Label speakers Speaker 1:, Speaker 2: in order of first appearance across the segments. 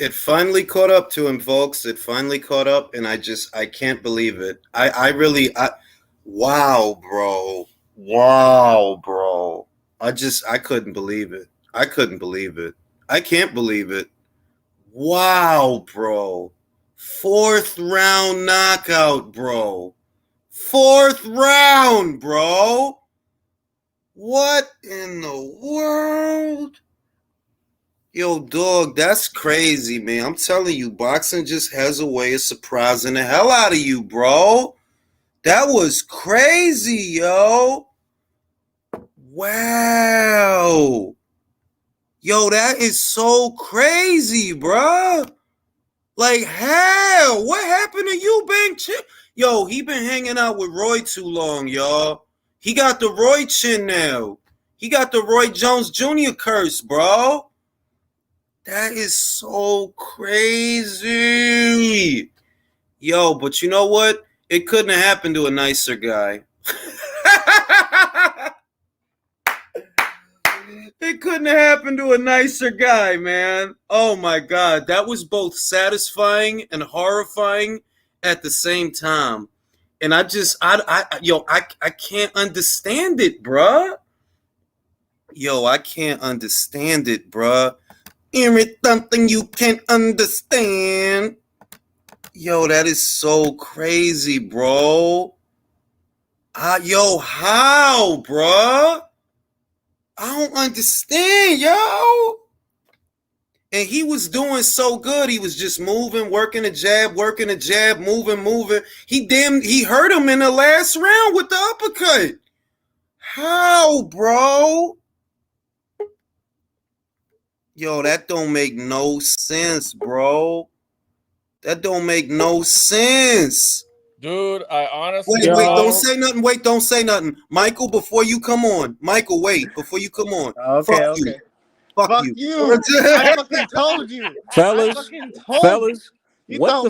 Speaker 1: It finally caught up to him, folks. It finally caught up, and I can't believe it. Wow, bro. Wow, bro. I couldn't believe it. I couldn't believe it. I can't believe it. Wow, bro. Fourth round knockout, bro. Fourth round, bro. What in the world? Yo, dog, that's crazy, man. I'm telling you, boxing just has a way of surprising the hell out of you, bro. That was crazy, yo. Wow. Yo, that is so crazy, bro. Like, hell, what happened to Eubank Jr? Yo, he been hanging out with Roy too long, y'all. He got the Roy chin now. He got the Roy Jones Jr. curse, bro. That is so crazy. Yo, but you know what? It couldn't have happened to a nicer guy. It couldn't have happened to a nicer guy, man. Oh my God. That was both satisfying and horrifying at the same time. And I can't understand it, bruh. Yo, I can't understand it, bruh. It's something you can't understand. Yo, that is so crazy, bro. Yo, how, bruh? I don't understand, yo. And he was doing so good. He was just moving, working a jab, moving. He hurt him in the last round with the uppercut. How, bro? Yo, that don't make no sense, bro. That don't make no sense.
Speaker 2: Dude, I honestly...
Speaker 1: Wait, don't say nothing. Wait, don't say nothing. Michael, before you come on. Michael, wait, before you come on.
Speaker 3: Okay.
Speaker 1: Fuck you.
Speaker 3: I fucking told you.
Speaker 4: Fellas, what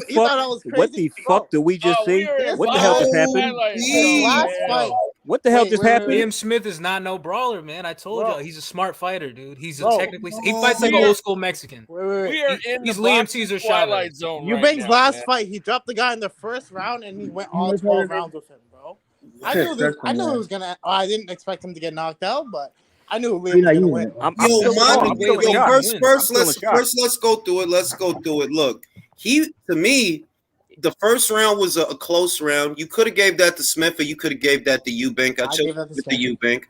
Speaker 4: the fuck did we just see? What the hell just happened?
Speaker 3: Last fight.
Speaker 4: What the hell just happened?
Speaker 5: Liam Smith is not no brawler, man. I told y'all he's a smart fighter, dude. He's he fights like an old school Mexican.
Speaker 2: We are in
Speaker 5: he's
Speaker 2: the
Speaker 5: Liam Caesar
Speaker 2: Twilight Zone.
Speaker 3: Eubank's last fight, he dropped the guy in the first round and he went all 12 rounds with him, bro. I knew it was gonna. I didn't expect him to get knocked out, but I knew Liam was gonna win.
Speaker 1: First, let's go through it. Look, to me, the first round was a close round. You could have gave that to Smith, or you could have gave that to Eubank. I chose with the Eubank.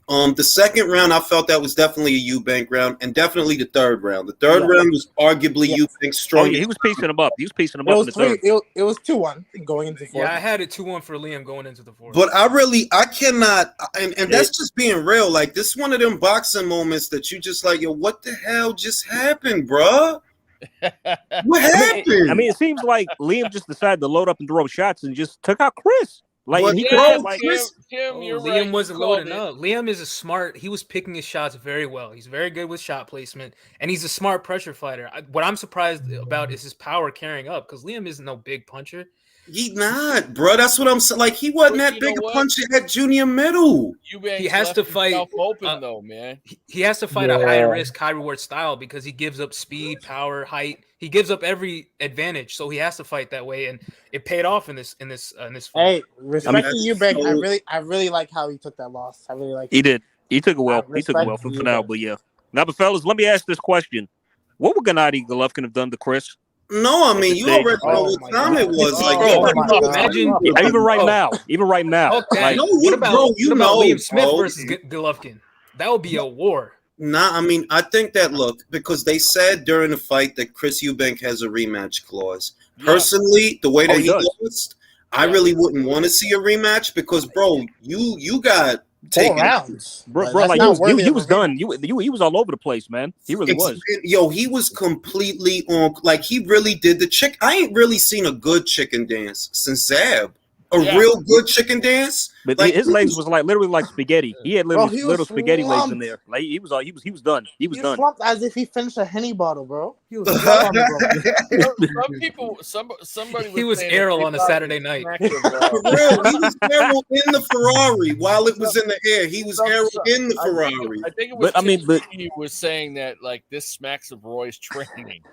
Speaker 1: The second round, I felt that was definitely a Eubank round, and definitely the third round. The third round was arguably Eubank's strongest.
Speaker 4: He was pacing him up. It was
Speaker 3: 2-1 going into the fourth.
Speaker 5: Yeah, I had it 2-1 for Liam going into the fourth.
Speaker 1: But I cannot, and that's just being real. Like, this is one of them boxing moments that you just like, yo, what the hell just happened, bruh? What happened?
Speaker 4: I mean, it seems like Liam just decided to load up and throw shots and just took out Chris. Like,
Speaker 5: Liam wasn't loading up. Liam is he was picking his shots very well. He's very good with shot placement, and he's a smart pressure fighter. What I'm surprised about is his power carrying up, because Liam isn't no big puncher.
Speaker 1: He not, bro. That's what I'm saying. Like, he wasn't that big a puncher at junior middle.
Speaker 5: He has to fight
Speaker 2: open though, man.
Speaker 5: He has to fight a high risk, high reward style, because he gives up speed, power, height. He gives up every advantage, so he has to fight that way, and it paid off in this fight.
Speaker 3: Hey, respecting Eubank, I really like how he took that loss. I really like.
Speaker 4: He did. He took it well. For now, but yeah. Now, but fellas, let me ask this question: what would Gennady Golovkin have done to Chris?
Speaker 1: No, I mean, you already know what time it was.
Speaker 5: Imagine
Speaker 4: even right now.
Speaker 5: Okay. What about Liam Smith versus Golovkin? That would be a war.
Speaker 1: Nah, I mean, I think that, look, because they said during the fight that Chris Eubank has a rematch clause. Personally, the way that he lost, I really wouldn't want to see a rematch, because, bro, you got
Speaker 3: 4 rounds.
Speaker 4: Bro, like he was done. He was all over the place, man. He really was.
Speaker 1: Yo, he was completely on. Like, he really did the chick. I ain't really seen a good chicken dance since Zab. Real good chicken dance.
Speaker 4: But like, his legs was like literally like spaghetti. He had little spaghetti legs in there. Like, he was done. He was done.
Speaker 3: Slumped as if he finished a Henny bottle, bro. He was
Speaker 2: somebody
Speaker 5: he was Errol on a Saturday night.
Speaker 1: For real, he was Errol in the Ferrari while it was in the air. He was Errol in the Ferrari.
Speaker 2: I think it was. He was saying that, like, this smacks of Roy's training.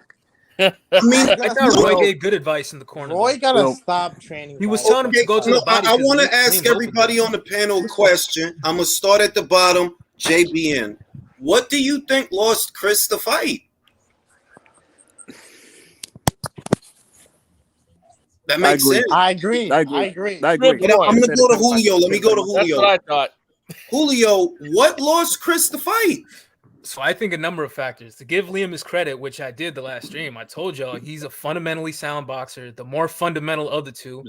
Speaker 1: I mean,
Speaker 5: I thought Roy gave good advice in the corner.
Speaker 3: Roy gotta stop training.
Speaker 5: He was telling him to go to the body.
Speaker 1: I want to ask everybody on the panel a question. I'm gonna start at the bottom. JBN, what do you think lost Chris the fight? That makes sense.
Speaker 3: I agree.
Speaker 1: I'm gonna go to Julio. Let me go to Julio.
Speaker 2: That's what I thought.
Speaker 1: Julio, what lost Chris the fight?
Speaker 5: So I think a number of factors. To give Liam his credit, which I did the last stream, I told y'all he's a fundamentally sound boxer, the more fundamental of the two.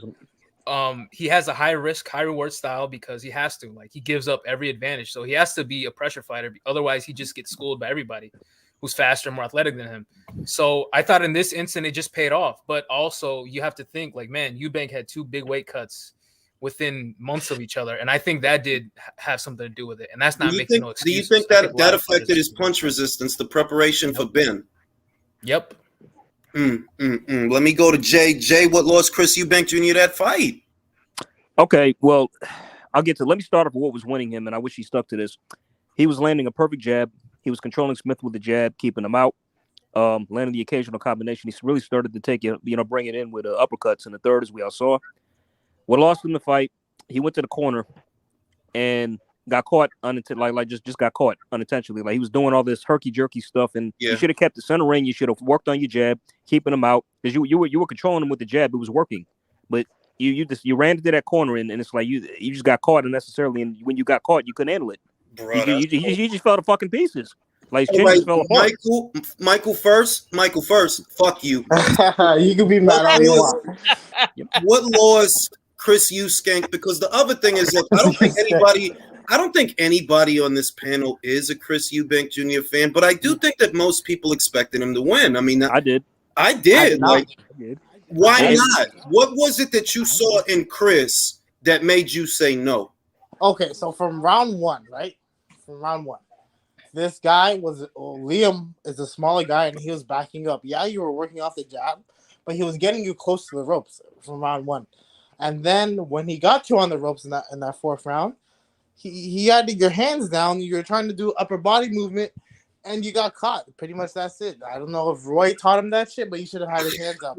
Speaker 5: He has a high risk, high reward style because he has to. Like, he gives up every advantage. So he has to be a pressure fighter. Otherwise, he just gets schooled by everybody who's faster and more athletic than him. So I thought in this instant, it just paid off. But also, you have to think, like, man, Eubank had 2 big weight cuts within months of each other. And I think that did have something to do with it. And that's not making no excuses.
Speaker 1: Do you think that affected his punch resistance, the preparation for Benn?
Speaker 5: Yep.
Speaker 1: Let me go to Jay. Jay, what lost Chris Eubank Jr. that fight?
Speaker 4: Okay, well, I'll get to. Let me start off with what was winning him, and I wish he stuck to this. He was landing a perfect jab. He was controlling Smith with the jab, keeping him out, landing the occasional combination. He really started to take it, bring it in with uppercuts in the third, as we all saw. What lost him the fight? He went to the corner and got caught just got caught unintentionally. Like, he was doing all this herky jerky stuff, and you should have kept the center ring. You should have worked on your jab, keeping him out, because you were controlling him with the jab. It was working, but you ran into that corner, and it's like you just got caught unnecessarily. And when you got caught, you couldn't handle it. You just fell to fucking pieces. Like, his chin just fell apart.
Speaker 1: Michael first. Fuck you.
Speaker 3: You can be mad all you want.
Speaker 1: What lost Chris Eubank? Because the other thing is that I don't think anybody on this panel is a Chris Eubank Jr. fan, but I do think that most people expected him to win. I mean, I did. Why not? What was it that you saw in Chris that made you say no?
Speaker 3: Okay, so from round one, right? This guy Liam is a smaller guy, and he was backing up. Yeah, you were working off the jab, but he was getting you close to the ropes from round one. And then when he got you on the ropes in that fourth round, he had your hands down. You were trying to do upper body movement, and you got caught. Pretty much that's it. I don't know if Roy taught him that shit, but he should have had his hands up.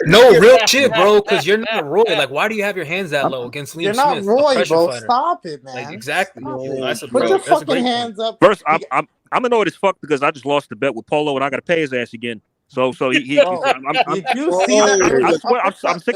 Speaker 5: No, real shit, bro, because you're not Roy. Like, why do you have your hands that low against Liam Smith?
Speaker 3: You're not Roy, bro.
Speaker 5: Fighter?
Speaker 3: Stop it, man.
Speaker 5: Like, exactly.
Speaker 3: Put your fucking hands up.
Speaker 4: First, I'm annoyed as fuck because I just lost the bet with Polo, and I got to pay his ass again. So I'm sick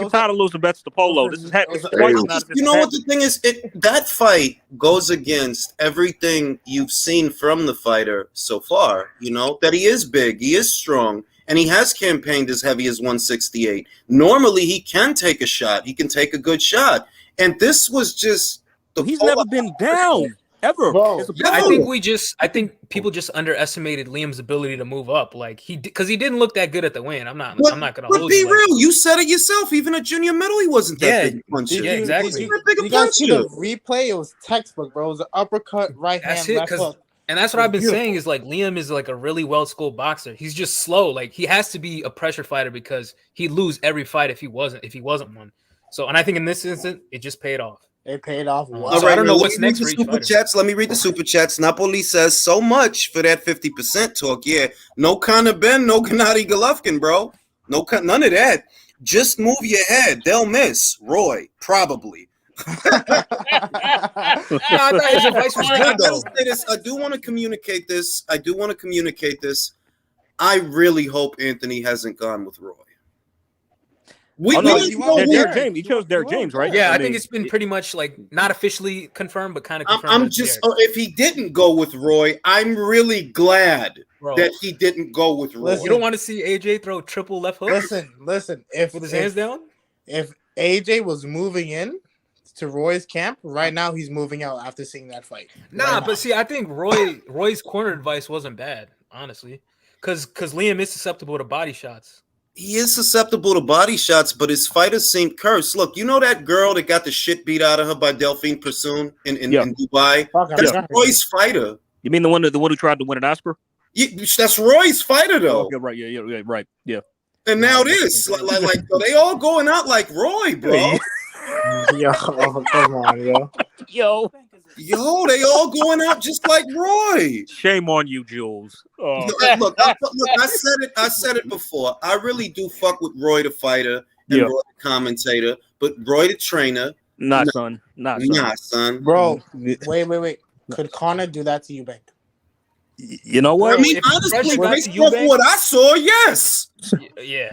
Speaker 4: and tired of losing bets to Polo. This is twice now.
Speaker 1: You know what the thing is? That fight goes against everything you've seen from the fighter so far. You know that he is big, he is strong, and he has campaigned as heavy as 168. Normally, he can take a shot. He can take a good shot, and this was just
Speaker 4: he's never been down. Ever.
Speaker 5: I think people just underestimated Liam's ability to move up. Like, because he didn't look that good at the win. I'm not gonna hold
Speaker 1: you. But be real, you said it yourself. Even at junior middle, he wasn't that big a puncher.
Speaker 5: Yeah, exactly.
Speaker 3: You guys see the replay? It was textbook, bro. It was an uppercut, right hand, left hook.
Speaker 5: And that's what I've been saying is, like, Liam is like a really well-schooled boxer. He's just slow. Like, he has to be a pressure fighter because he'd lose every fight if he wasn't one. So, and I think in this instance, it just paid off.
Speaker 3: It paid off.
Speaker 1: All right, I don't know what's next for super chats. Let me read the super chats. Napoli says, so much for that 50% talk. Yeah, no Conor Benn, no Gennady Golovkin, bro. None of that. Just move your head. They'll miss. Roy, probably. I thought his advice was good, though. I do want to communicate this. I really hope Anthony hasn't gone with Roy.
Speaker 4: He chose Derek James, right?
Speaker 5: Yeah, I think it's been pretty much like not officially confirmed, but kind of confirmed.
Speaker 1: If he didn't go with Roy, I'm really glad that he didn't go with Roy.
Speaker 5: Listen, you don't want to see AJ throw triple left hook?
Speaker 3: Listen.
Speaker 5: With his hands down?
Speaker 3: If AJ was moving in to Roy's camp, right now he's moving out after seeing that fight.
Speaker 5: But see, I think Roy's corner advice wasn't bad, honestly, because Liam is susceptible to body shots.
Speaker 1: He is susceptible to body shots, but his fighters seem cursed. Look, you know that girl that got the shit beat out of her by Delphine Persoon in Dubai? That's Roy's fighter.
Speaker 4: You mean the one who tried to win an Oscar?
Speaker 1: Yeah, that's Roy's fighter, though.
Speaker 4: Okay, right, yeah, right, yeah.
Speaker 1: And now this, like they all going out like Roy, bro.
Speaker 3: Yo, come on, yo.
Speaker 1: Yo, they all going out just like Roy.
Speaker 4: Shame on you, Jules. Oh.
Speaker 1: Look, I said it before. I really do fuck with Roy the fighter and Roy the commentator, but Roy the trainer,
Speaker 4: Nah, son.
Speaker 3: Bro, wait. Could Conor do that to Eubank?
Speaker 4: You know what?
Speaker 1: I mean, honestly, based off what I saw, yes.
Speaker 5: Yeah.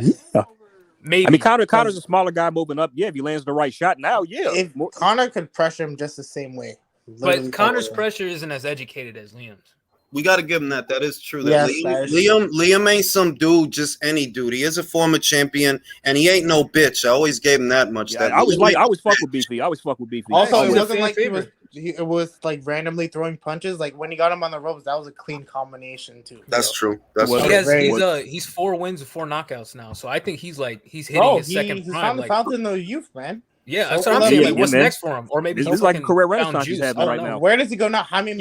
Speaker 5: Maybe.
Speaker 4: I mean, Conor's a smaller guy moving up. Yeah, if he lands the right shot now, yeah.
Speaker 3: If Conor could pressure him just the same way.
Speaker 5: But Conor's pressure isn't as educated as Liam's.
Speaker 1: We got to give him that. That is true.
Speaker 3: Yes,
Speaker 1: Liam ain't some dude, just any dude. He is a former champion, and he ain't no bitch. I always gave him that much.
Speaker 4: Yeah, I always fuck with Beefy. Also,
Speaker 3: it wasn't like it was like randomly throwing punches. Like when he got him on the ropes, that was a clean combination too.
Speaker 1: That's true.
Speaker 5: He's 4 wins and 4 knockouts now. So I think he's hitting his second
Speaker 3: he's
Speaker 5: prime.
Speaker 3: found the fountain of youth, man.
Speaker 5: Yeah, that's what I'm saying. Like, what's next for him? Or maybe
Speaker 4: he's like a career renaissance he's having right now.
Speaker 3: Where does he go now?
Speaker 5: Exactly.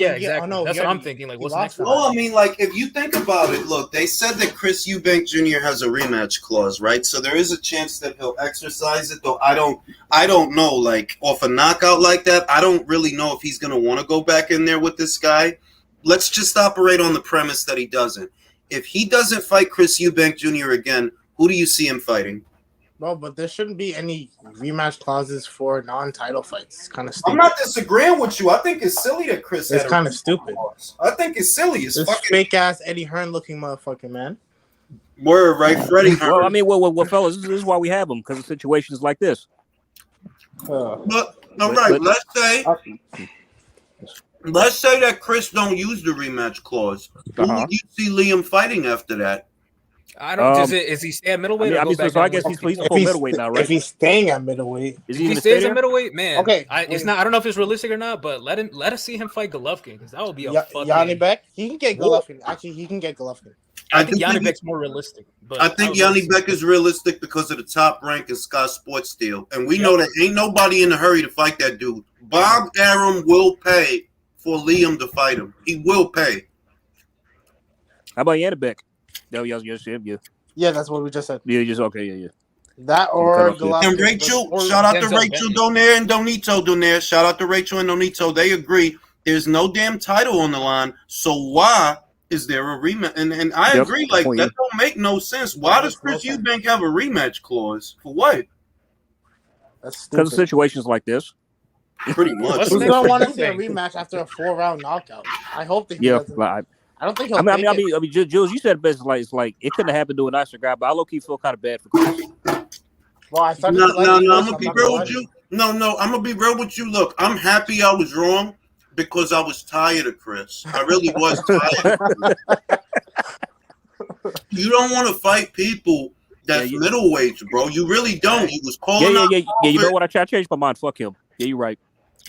Speaker 5: That's what I'm thinking. Like, what's next for him?
Speaker 1: Well, I mean, like, if you think about it, look, they said that Chris Eubank Jr. has a rematch clause, right? So there is a chance that he'll exercise it, though I don't know, like, off a knockout like that, I don't really know if he's going to want to go back in there with this guy. Let's just operate on the premise that he doesn't. If he doesn't fight Chris Eubank Jr. again, who do you see him fighting?
Speaker 3: No, but there shouldn't be any rematch clauses for non-title fights. It's kind of stupid.
Speaker 1: I'm not disagreeing with you. I think it's silly that Chris.
Speaker 3: It's kind of stupid.
Speaker 1: I think it's silly. It's
Speaker 3: this fake ass Eddie Hearn looking motherfucker, man.
Speaker 1: Word, right, Freddie?
Speaker 4: Well, I mean, well, fellas, this is why we have them, because of situations like this.
Speaker 1: But all right, let's say that Chris don't use the rematch clause. Who would you see Liam fighting after that?
Speaker 5: I don't. Is he stay at middleweight?
Speaker 4: I guess he's a full middleweight now, right?
Speaker 3: If he's staying at middleweight,
Speaker 5: if he stays at middleweight, man.
Speaker 3: Okay,
Speaker 5: it's not. I don't know if it's realistic or not, but let us see him fight Golovkin, because that would be a fucking.
Speaker 3: Yanni Beck, he can get Golovkin. Actually, he can get Golovkin.
Speaker 5: I think Yanni Beck's more realistic. But
Speaker 1: I think Yanni Beck is realistic because of the top rank in Sky Sports deal, and we know that ain't nobody in a hurry to fight that dude. Bob Arum will pay for Liam to fight him. He will pay.
Speaker 4: How about Yanni Beck? No, yeah.
Speaker 3: Yeah, that's what we just said.
Speaker 4: Yeah, just okay. Yeah.
Speaker 3: That or Golovkin.
Speaker 1: And Rachel, shout out to Rachel Donaire and Donito Donaire. Shout out to Rachel and Donito. They agree. There's no damn title on the line. So why is there a rematch? And I agree. Like that don't make no sense. Why does Chris Eubank have a rematch clause? For what?
Speaker 4: Because of situations like this.
Speaker 1: Pretty much.
Speaker 3: Who's gonna want to see a rematch after a 4-round knockout? I hope that he doesn't. I don't think he'll. I mean,
Speaker 4: Jules, you said it best. It's like it couldn't have happened to a nicer guy, but I low key feel kind of bad for Chris.
Speaker 3: Well, I started
Speaker 1: I'm gonna be real with you. No, I'm gonna be real with you. Look, I'm happy I was wrong because I was tired of Chris. I really was tired. You don't want to fight people that's middleweights, bro. You really don't. He was calling out.
Speaker 4: Yeah. You know what? I changed my mind. Fuck him. Yeah, you're right.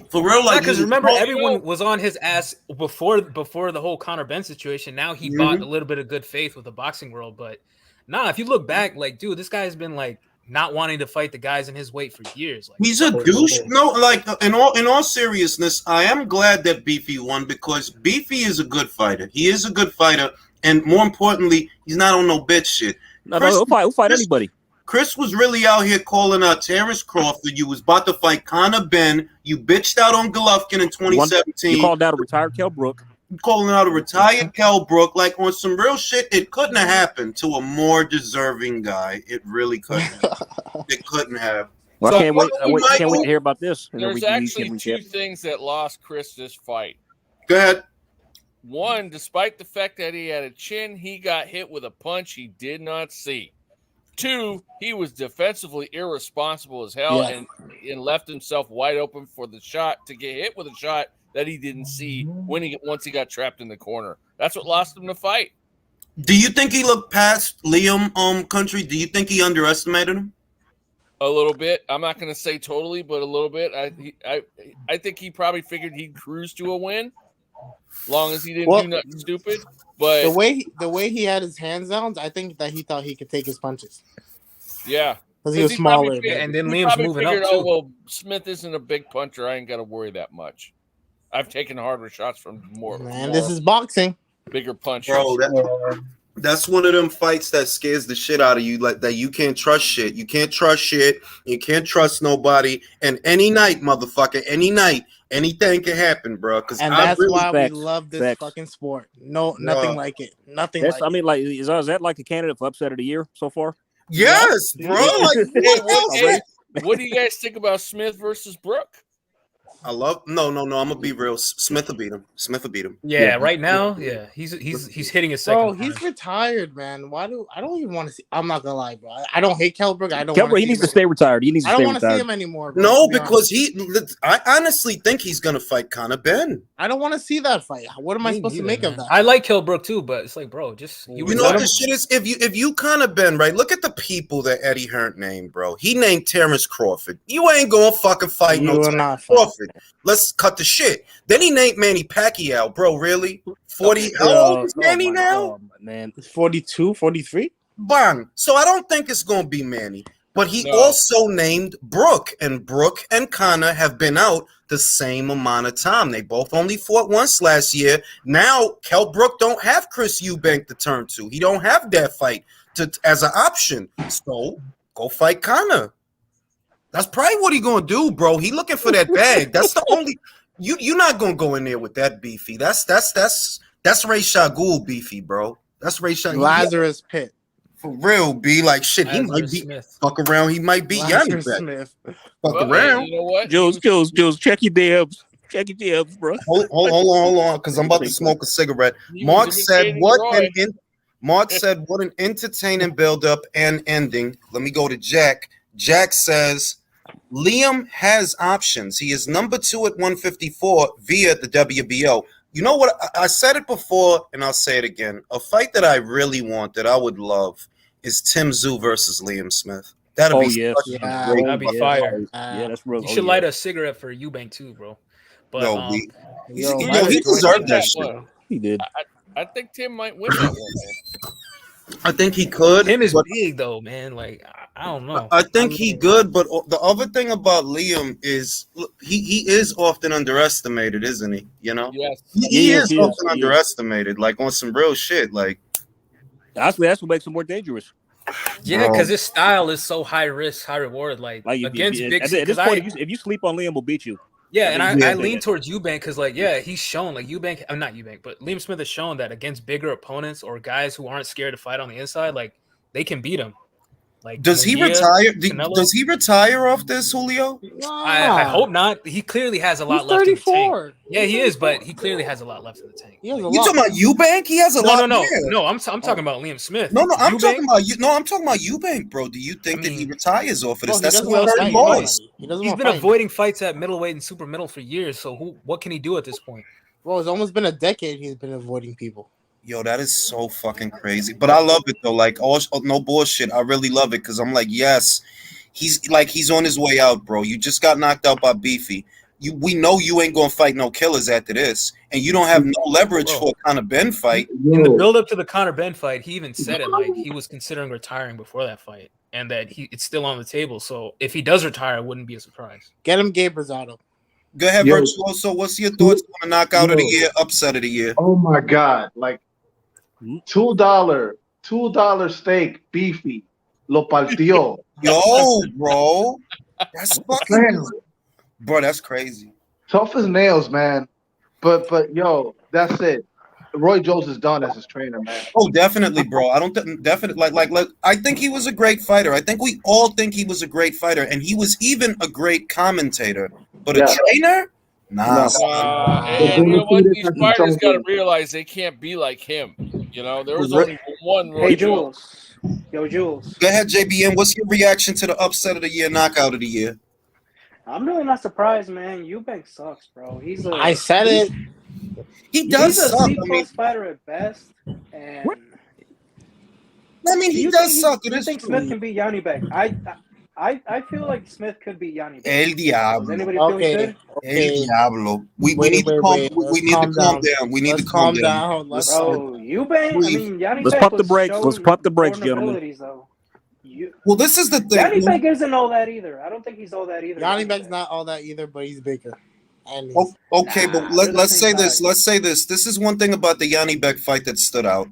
Speaker 1: For real, like
Speaker 5: because remember everyone was on his ass before the whole Conor Benn situation. Now he bought a little bit of good faith with the boxing world, but if you look back, like, dude, this guy's been like not wanting to fight the guys in his weight for years. Like,
Speaker 1: he's a douche. No, like in all seriousness, I am glad that Beefy won because Beefy is a good fighter. He is a good fighter, and more importantly, he's not on no bitch shit.
Speaker 4: No, he'll fight anybody.
Speaker 1: Chris was really out here calling out Terrence Crawford. You was about to fight Conor Benn. You bitched out on Golovkin in 2017.
Speaker 4: You called out a retired Kell Brook.
Speaker 1: You calling out a retired Kell Brook. Like, on some real shit, it couldn't have happened to a more deserving guy. It really couldn't have. It couldn't have.
Speaker 4: Well, I can't wait to hear about this.
Speaker 2: There's actually two things that lost Chris this fight.
Speaker 1: Go ahead.
Speaker 2: One, despite the fact that he had a chin, he got hit with a punch he did not see. Two, he was defensively irresponsible as hell and left himself wide open for the shot to get hit with a shot that he didn't see once he got trapped in the corner. That's what lost him the fight.
Speaker 1: Do you think he looked past Liam Country? Do you think he underestimated him?
Speaker 2: A little bit. I'm not going to say totally, but a little bit. I think he probably figured he'd cruise to a win, long as he didn't do nothing stupid. But
Speaker 3: the way he had his hands down, I think that he thought he could take his punches.
Speaker 2: Yeah,
Speaker 3: because he was smaller.
Speaker 5: And then Liam's moving up too.
Speaker 2: Oh well, Smith isn't a big puncher. I ain't got to worry that much. I've taken harder shots from more.
Speaker 3: This is boxing.
Speaker 2: Bigger punches.
Speaker 1: Bro, that's one of them fights that scares the shit out of you. Like that, you can't trust shit. You can't trust shit. You can't trust nobody. And any night, motherfucker, any night, Anything can happen, bro. Because
Speaker 3: and that's
Speaker 1: really,
Speaker 3: why
Speaker 4: facts,
Speaker 3: we love this
Speaker 4: facts.
Speaker 3: fucking sport. No, nothing like it. Nothing
Speaker 4: That's,
Speaker 3: like
Speaker 4: I mean, like, is that like a candidate for upset of the year so far?
Speaker 1: yes, bro. Like,
Speaker 2: what do you guys think about Smith versus Brook?
Speaker 1: I love no. I'm gonna be real. Smith will beat him.
Speaker 5: Yeah, right now, yeah, he's hitting his second.
Speaker 3: Bro, he's retired, man. I don't even want to see. I'm not gonna lie, bro. I don't hate Kell Brook. I don't.
Speaker 4: He needs to stay retired. He needs.
Speaker 3: I don't want to see him anymore. Bro,
Speaker 1: no, because I honestly think he's gonna fight Conor Benn.
Speaker 3: I don't want to see that fight. What am I supposed to make of that?
Speaker 5: I like Kell Brook too, but it's like, bro, just
Speaker 1: you know what the shit is. If you Conor Benn, right? Look at the people that Eddie Hearn named, bro. He named Terrence Crawford. You ain't gonna fucking fight no Terrence Crawford. Let's cut the shit. Then he named Manny Pacquiao, bro. Really? 40? How old is Manny now?
Speaker 4: Man,
Speaker 3: it's 42, 43.
Speaker 1: Bang. So I don't think it's gonna be Manny. But he also named Brook, and Brook and Conor have been out the same amount of time. They both only fought once last year. Now, Kell Brook don't have Chris Eubank to turn to. He don't have that fight as an option. So go fight Conor. That's probably what he gonna do, bro. He looking for that bag. That's the only. You're not gonna go in there with that beefy. That's Ray Shagul beefy, bro. That's Ray Shagul.
Speaker 3: Lazarus Pit.
Speaker 1: For real, be like shit. He might be fuck around. He might be Yanni Smith. Fuck around.
Speaker 2: You know what?
Speaker 4: Jules, check your DMs. Check your DMs, bro.
Speaker 1: Hold on, because I'm about to smoke a cigarette. Mark said, "What an entertaining build-up and ending." Let me go to Jack. Jack says, "Liam has options. He is number 2 at 154 via the WBO." You know what? I said it before, and I'll say it again. A fight that I really want, that I would love, is Tim Tszyu versus Liam Smith. That'd
Speaker 5: be fire.
Speaker 4: Yeah, that's real.
Speaker 5: You should light a cigarette for Eubank too, bro. But
Speaker 1: he deserved that shit.
Speaker 4: He did.
Speaker 2: I think Tim might win that one, man.
Speaker 1: I think he could.
Speaker 5: Tim is big though, man. Like I don't know.
Speaker 1: I think he good, but the other thing about Liam is he is often underestimated, isn't he? You know,
Speaker 2: yes,
Speaker 1: he is often underestimated, like on some real shit. Like,
Speaker 4: honestly, that's what makes him more dangerous.
Speaker 5: Yeah, because his style is so high risk, high reward. Like against big.
Speaker 4: At this point, if you sleep on Liam, will beat you.
Speaker 5: Yeah, and I lean towards Eubank because, like, he's shown, like, Eubank, I'm not Eubank, but Liam Smith has shown that against bigger opponents or guys who aren't scared to fight on the inside, like, they can beat him. Like,
Speaker 1: does he retire? Does he retire off this, Julio?
Speaker 5: I hope not. He clearly has a lot left in the tank. Yeah, he is, but he clearly has a lot left in the tank.
Speaker 1: You talking about Eubank? He has a lot.
Speaker 5: No. I'm talking about Liam Smith.
Speaker 1: No, I'm talking about you. No, I'm talking about Eubank, bro. Do you think that he retires off of this? That's what
Speaker 5: he's been avoiding fights at middleweight and super middle for years. So what can he do at this point?
Speaker 3: Well, it's almost been a decade he's been avoiding people.
Speaker 1: Yo, that is so fucking crazy. But I love it though. Like, no bullshit. I really love it because I'm like, yes, he's on his way out, bro. You just got knocked out by Beefy. We know you ain't gonna fight no killers after this, and you don't have no leverage for a Conor Benn fight.
Speaker 5: In the build up to the Conor Benn fight, he even said it like he was considering retiring before that fight, and that it's still on the table. So if he does retire, it wouldn't be a surprise.
Speaker 3: Get him Gabe Rosado.
Speaker 1: Go ahead, Virtuoso. What's your thoughts on the knockout of the year, upset of the year?
Speaker 6: Oh my God! Like $2 steak, Beefy, lo partió.
Speaker 1: Yo, bro, that's fucking bro. That's crazy.
Speaker 6: Tough as nails, man. But yo, that's it. Roy Jones is done as his trainer, man.
Speaker 1: Oh, definitely, bro. I don't definitely like. I think he was a great fighter. I think we all think he was a great fighter, and he was even a great commentator. But a trainer? Nah.
Speaker 2: And you know what? These fighters got to realize they can't be like him. You know, there was only one Roy Jones.
Speaker 7: Yo, Jules.
Speaker 1: Go ahead, JBN. What's your reaction to the upset of the year, knockout of the year?
Speaker 7: I'm really not surprised, man. Eubank sucks, bro.
Speaker 3: I said it.
Speaker 1: He does suck.
Speaker 7: He's a C+ fighter at best. And
Speaker 1: I mean, he does suck.
Speaker 7: I think Smith can beat Yanni back. I feel like Smith could beat Yanni back.
Speaker 1: El Diablo.
Speaker 7: Does anybody feel he could?
Speaker 1: El Diablo. We need to calm down. We need to calm down.
Speaker 7: Bro, Eubank, I mean, Yanni
Speaker 4: let's pump the brakes. Let's pump the brakes, gentlemen.
Speaker 1: Well, this is the thing.
Speaker 7: Yanni Bank isn't all that either. I don't think he's all that either.
Speaker 3: Yanni Bank's not all that either, but he's bigger.
Speaker 1: But let's say this. Let's say this. This is one thing about the Yanni Beck fight that stood out.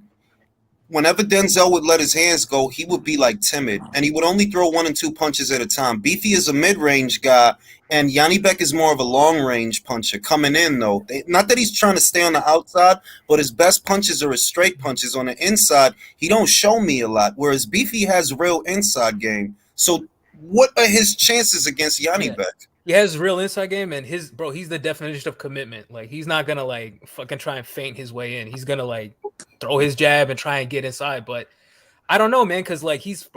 Speaker 1: whenever Denzel would let his hands go, he would be like timid, and he would only throw 1 and 2 punches at a time. Beefy is a mid-range guy, and Janibek is more of a long-range puncher coming in, though. Not that he's trying to stay on the outside, but his best punches are his straight punches. On the inside, he don't show me a lot, whereas Beefy has real inside game. So what are his chances against Janibek?
Speaker 5: He has real inside game, and he's the definition of commitment. Like, he's not gonna like fucking try and feint his way in. He's gonna like throw his jab and try and get inside. But I don't know, man, because like he's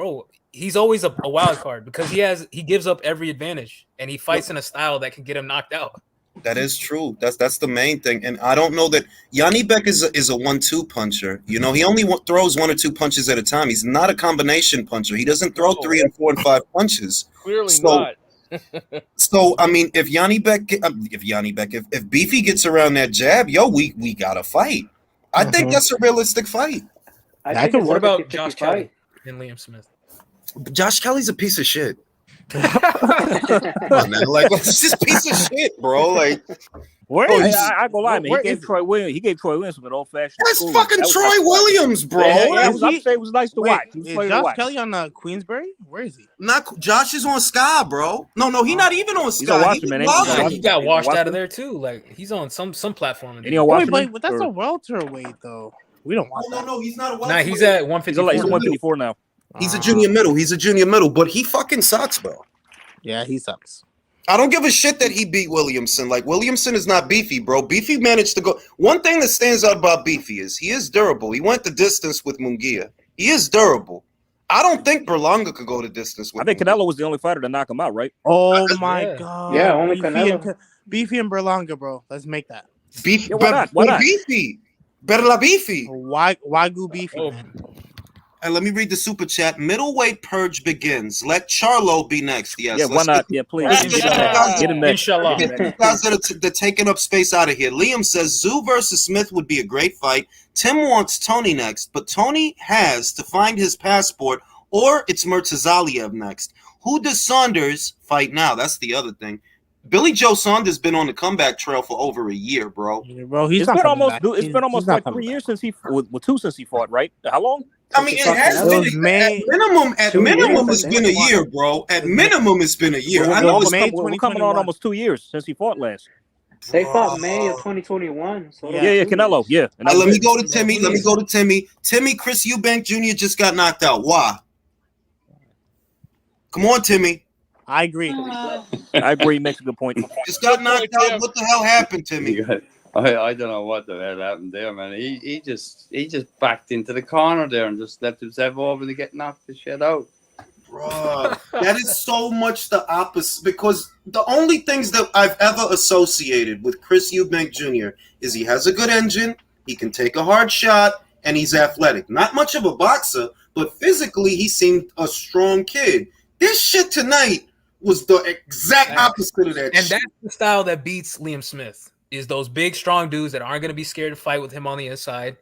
Speaker 5: always a wild card because he gives up every advantage and he fights in a style that can get him knocked out.
Speaker 1: That is true. That's the main thing. And I don't know that Janibek is a 1-2 puncher. You know, he only throws 1 or 2 punches at a time. He's not a combination puncher. He doesn't throw 3 and 4 and 5 punches.
Speaker 2: Clearly not.
Speaker 1: So I mean, if Beefy gets around that jab, we gotta fight. I think that's a realistic fight.
Speaker 7: I think
Speaker 5: What about Josh Kelly and Liam Smith?
Speaker 1: Josh Kelly's a piece of shit. Come on, man. Like, it's just piece of shit, bro. Like,
Speaker 4: I go lie, man. He gave Troy Williams an old fashioned.
Speaker 1: That's fucking Troy Williams, bro.
Speaker 4: I say it was nice to watch.
Speaker 3: Is Josh Kelly on Queensbury? Where is he?
Speaker 1: Not Josh is on Sky, bro. No, he's not even on Sky.
Speaker 5: He got washed out of there too. Like, he's on some platform.
Speaker 3: But that's a welterweight though. We don't want that.
Speaker 1: No, he's not a welterweight.
Speaker 5: Nah, he's at 154.
Speaker 4: He's 154 now.
Speaker 1: He's a junior middle, but he fucking sucks, bro.
Speaker 3: Yeah, he sucks.
Speaker 1: I don't give a shit that he beat Williamson. Like, Williamson is not Beefy, bro. Beefy managed to go. One thing that stands out about Beefy is he is durable. He went the distance with Munguia. He is durable. I don't think Berlanga could go the distance with
Speaker 4: I think Canelo was the only fighter to knock him out, right?
Speaker 3: Oh my god.
Speaker 7: Yeah, only Canelo.
Speaker 3: Beefy and Berlanga, bro. Let's make that.
Speaker 1: Beefy.
Speaker 4: Yeah, why not?
Speaker 1: Beefy. Better la Beefy.
Speaker 3: Why go Beefy, man?
Speaker 1: And let me read the super chat. Middleweight purge begins. Let Charlo be next. Yes.
Speaker 4: Yeah, why not? Yeah, please.
Speaker 5: Get him next. Inshallah.
Speaker 1: Get the guys that are taking up space out of here. Liam says Zoo versus Smith would be a great fight. Tim wants Tony next, but Tony has to find his passport, or it's Murtazaliev next. Who does Saunders fight now? That's the other thing. Billy Joe Saunders been on the comeback trail for over a year, bro.
Speaker 3: Yeah, bro, it's
Speaker 4: been almost like 3 years since he fought, right? How long?
Speaker 1: I mean, it has been at minimum it's been a year, bro. At minimum, it's been a year. I know
Speaker 4: we're coming on almost 2 years since he fought last.
Speaker 7: They fought May of 2021. So
Speaker 4: yeah, Canelo. Yeah.
Speaker 1: Let me go to Timmy. Timmy, Chris Eubank Jr. just got knocked out. Why? Come on, Timmy.
Speaker 3: I agree.
Speaker 4: I agree. He makes a good point.
Speaker 1: Just got knocked out. What the hell happened, Timmy?
Speaker 8: I don't know what the hell happened there, man. He just backed into the corner there and just left himself over to get knocked the shit out.
Speaker 1: Bro, that is so much the opposite, because the only things that I've ever associated with Chris Eubank Jr. is he has a good engine, he can take a hard shot, and he's athletic. Not much of a boxer, but physically he seemed a strong kid. This shit tonight was the exact opposite of that.
Speaker 5: And that's the style that beats Liam Smith. Is those big, strong dudes that aren't going to be scared to fight with him on the inside,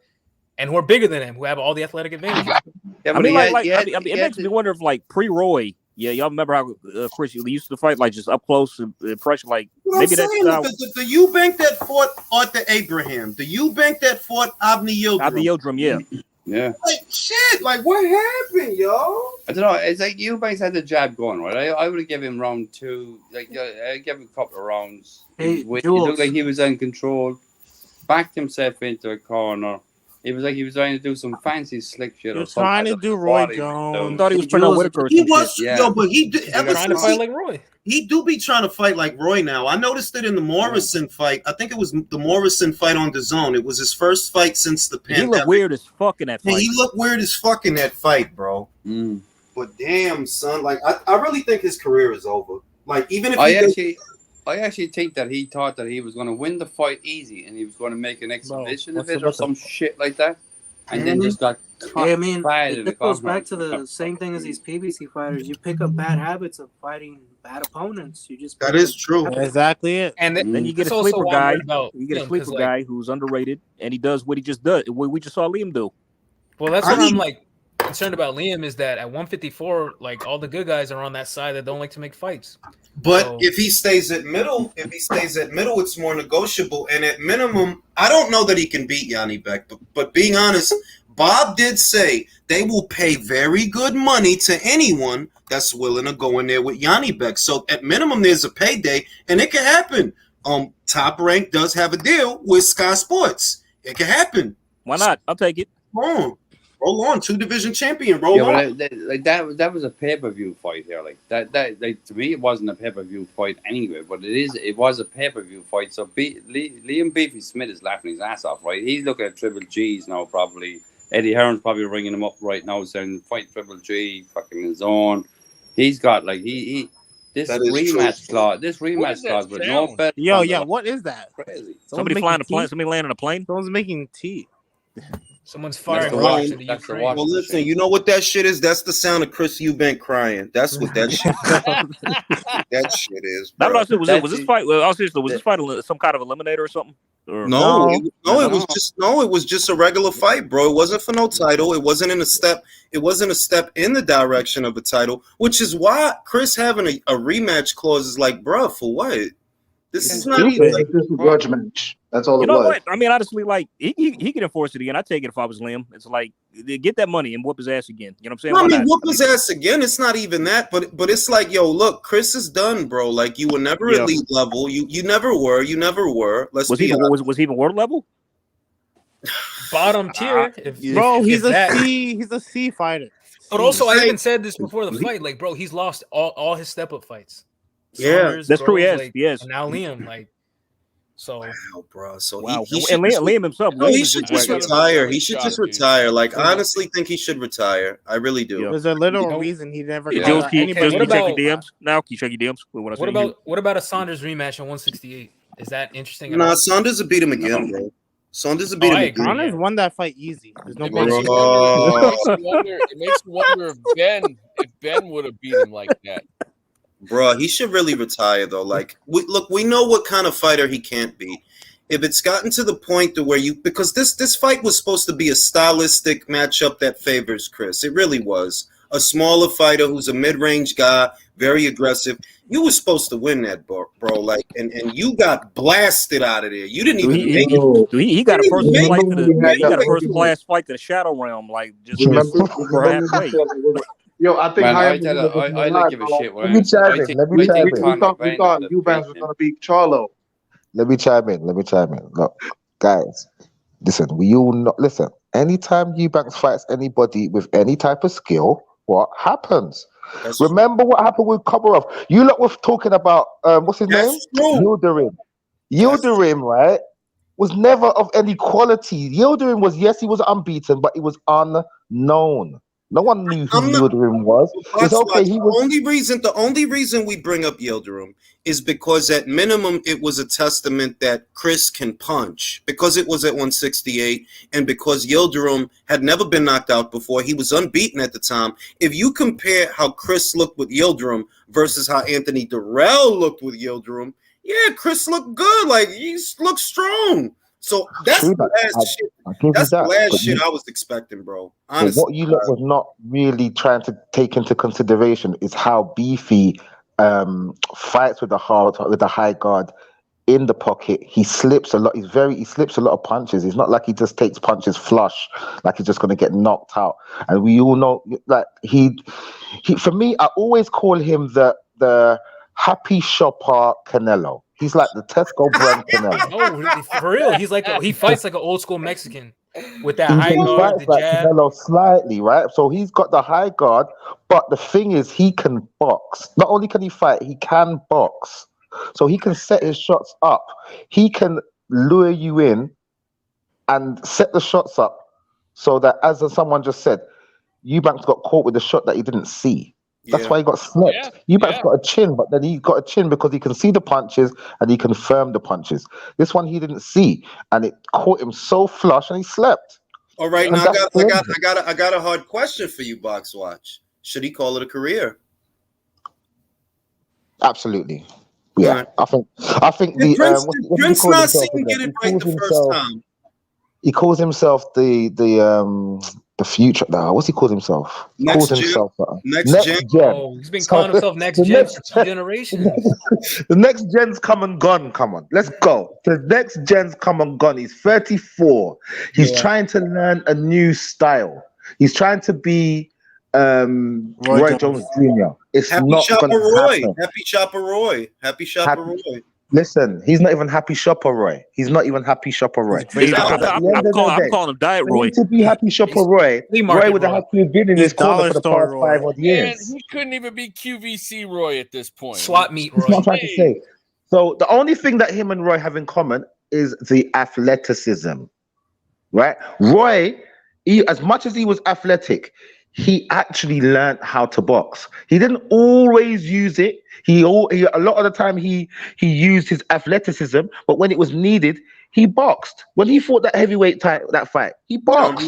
Speaker 5: and who are bigger than him, who have all the athletic advantages.
Speaker 8: Yeah,
Speaker 4: it makes me wonder if, like, pre-Roy, y'all remember how Chris used to fight, like, just up close and pressure, like, maybe that's
Speaker 1: the Eubank that fought Arthur Abraham, the Eubank that fought Avni Yildirim.
Speaker 8: Yeah.
Speaker 1: Like, shit, like, what happened, yo?
Speaker 8: I don't know. It's like Eubanks had the jab going, right? I would have given him round 2. Like, I'd give him a couple of rounds. He looked like he was in control. Backed himself into a corner. It was like he was trying to do some fancy slick shit.
Speaker 3: He was trying to do Roy Jones.
Speaker 4: I thought he was trying to Whitaker.
Speaker 1: He was, but he did.
Speaker 5: Trying to fight like Roy.
Speaker 1: He do be trying to fight like Roy now. I noticed it in the Morrison fight. I think it was the Morrison fight on DAZN. It was his first fight since the pandemic.
Speaker 4: He looked weird as fuck in that fight.
Speaker 1: He looked weird as fuck in that fight, bro. But damn, son, like I really think his career is over. Like, even if
Speaker 8: I actually think that he thought that he was going to win the fight easy and he was going to make an exhibition of it or some shit like that, and then just got.
Speaker 9: I mean, it goes back to the same thing as these PBC fighters. You pick up bad habits of fighting bad opponents.
Speaker 1: That is true.
Speaker 3: Exactly it.
Speaker 4: And then you get a sleeper guy. You get a sleeper guy who's underrated, and he does what he just does. What we just saw Liam do.
Speaker 5: Well, that's what I'm like concerned about Liam is that at 154, like all the good guys are on that side that don't like to make fights.
Speaker 1: But if he stays at middle, it's more negotiable. And at minimum, I don't know that he can beat Janibek. But being honest, Bob did say they will pay very good money to anyone that's willing to go in there with Yanni Beck. So at minimum, there's a payday, and it can happen. Top Rank does have a deal with Sky Sports. It can happen.
Speaker 4: Why not? I'll take it.
Speaker 1: Roll on, 2-division champion. Roll on.
Speaker 8: That was a pay-per-view fight here. Like that to me, it wasn't a pay-per-view fight anyway. But it was a pay-per-view fight. So Liam Beefy Smith is laughing his ass off, right? He's looking at Triple G's now, probably. Eddie Hearn's probably ringing him up right now, saying fight Triple G, fucking his own. He's got like this rematch clause with no bet.
Speaker 3: Yo, what is that?
Speaker 8: Crazy.
Speaker 4: Somebody flying a plane. Somebody landing a plane.
Speaker 3: Someone's making tea.
Speaker 5: Someone's firing
Speaker 8: rocks
Speaker 5: in the Ukraine.
Speaker 1: Well, listen, you know what that shit is? That's the sound of Chris Eubank crying. That's what that shit that shit is. Bro.
Speaker 4: Was this fight? Was this fight some kind of eliminator or something? Or?
Speaker 1: No, it was just a regular fight, bro. It wasn't for no title. It wasn't a step in the direction of a title, which is why Chris having a rematch clause is like, bro, for what? This is not even
Speaker 6: like this grudge match. That's all it was.
Speaker 4: You know what? I mean, honestly, like he can enforce it again. I'd take it if I was Liam. It's like get that money and whoop his ass again. You know what I'm saying?
Speaker 1: I mean, whoop his ass again. It's not even that, but it's like, yo, look, Chris is done, bro. Like you were never elite level. You never were. You never were. Was he
Speaker 4: even world level?
Speaker 5: Bottom tier,
Speaker 3: bro. He's a C fighter.
Speaker 5: But also, I even said this before the fight. Like, bro, he's lost all his step up fights.
Speaker 1: Saunders,
Speaker 4: that's true. Yes.
Speaker 5: And now Liam, like, so
Speaker 1: wow, bro. So
Speaker 4: Liam himself,
Speaker 1: he should just retire. He should just retire. Like, I honestly think he should retire. I really do.
Speaker 3: There's a little reason he never.
Speaker 4: Jules, can you check your DMs now? Can you check your DMs?
Speaker 5: What about a Saunders rematch on 168? Is that interesting?
Speaker 1: Nah, Saunders will beat him again, bro. Saunders will beat him again.
Speaker 3: Saunders won that fight easy. There's no
Speaker 2: question. It makes you wonder if Ben would have beat him like that.
Speaker 1: Bro, he should really retire though. Like, we know what kind of fighter he can't be. If it's gotten to the point to where because this fight was supposed to be a stylistic matchup that favors Chris. It really was. A smaller fighter who's a mid-range guy, very aggressive. You were supposed to win that, bro. Like, and you got blasted out of there. You didn't even make it.
Speaker 4: He got a first class fight to the Shadow Realm, like just for halfway.
Speaker 6: Yo, I think
Speaker 8: I don't give a shit.
Speaker 6: Let me chime in. We thought Eubank was gonna beat Charlo.
Speaker 10: Let me chime in. Look, guys, listen. We all know. Listen. Anytime Eubank fights anybody with any type of skill, what happens? Remember what happened with Komarov? You lot were talking about what's his name? Yildirim. Yildirim, right? Was never of any quality. Yildirim was, yes, he was unbeaten, but he was unknown. No one knew who Yildirim was. It's okay.
Speaker 1: The only reason we bring up Yildirim is because at minimum it was a testament that Chris can punch because it was at 168 and because Yildirim had never been knocked out before. He was unbeaten at the time. If you compare how Chris looked with Yildirim versus how Anthony Durrell looked with Yildirim, yeah, Chris looked good. Like he looked strong. So that's the last shit. That's the last shit I was expecting, bro. Honestly,
Speaker 10: what you lot was not really trying to take into consideration is how Beefy fights with the high guard in the pocket. He slips a lot. He slips a lot of punches. It's not like he just takes punches flush, like he's just going to get knocked out. And we all know that he. For me, I always call him the happy shopper Canelo. He's like the Tesco brand Canelo.
Speaker 5: No, for real. He fights like an old school Mexican with that high guard, the jab.
Speaker 10: Canelo slightly, right? So he's got the high guard, but the thing is, he can box. Not only can he fight, he can box. So he can set his shots up. He can lure you in and set the shots up so that, as someone just said, Eubanks got caught with a shot that he didn't see. That's why he got slept. Eubanks got a chin, but then he got a chin because he can see the punches and he confirmed the punches. This one he didn't see, and it caught him so flush, and he slept.
Speaker 1: All right, and now I got a hard question for you, Box Watch. Should he call it a career?
Speaker 10: Absolutely. Yeah, right. I think the
Speaker 1: Prince Nassim get it right the first time.
Speaker 10: He calls himself the The future. Nah, what's he called himself?
Speaker 1: Next
Speaker 10: Calls
Speaker 1: gen.
Speaker 10: himself
Speaker 1: Next gen.
Speaker 5: Oh, he's been calling himself next
Speaker 10: the
Speaker 5: gen for 2 generations.
Speaker 10: The next gen's come and gone. Come on, let's go. The next gen's come and gone. He's 34. He's trying to learn a new style. He's trying to be Roy Jones Jr. It's
Speaker 1: Happy
Speaker 10: not
Speaker 1: Shopper
Speaker 10: going to
Speaker 1: Roy.
Speaker 10: happen.
Speaker 1: Happy Shopper Roy. Happy Shopper Roy.
Speaker 10: Listen, he's not even Happy Shopper Roy. He's not even Happy Shopper Roy.
Speaker 4: I'm calling him Diet Roy.
Speaker 10: To be Happy Shopper Roy, Roy would have had to have been in this corner for the past 5 odd years.
Speaker 2: And he couldn't even be QVC Roy at this point.
Speaker 5: Swap meet Roy.
Speaker 10: That's what I'm trying to say. So the only thing that him and Roy have in common is the athleticism, right? Roy, as much as he was athletic, he actually learned how to box. He didn't always use it. He a lot of the time he used his athleticism, but when it was needed, he boxed. When he fought that heavyweight that fight, he boxed.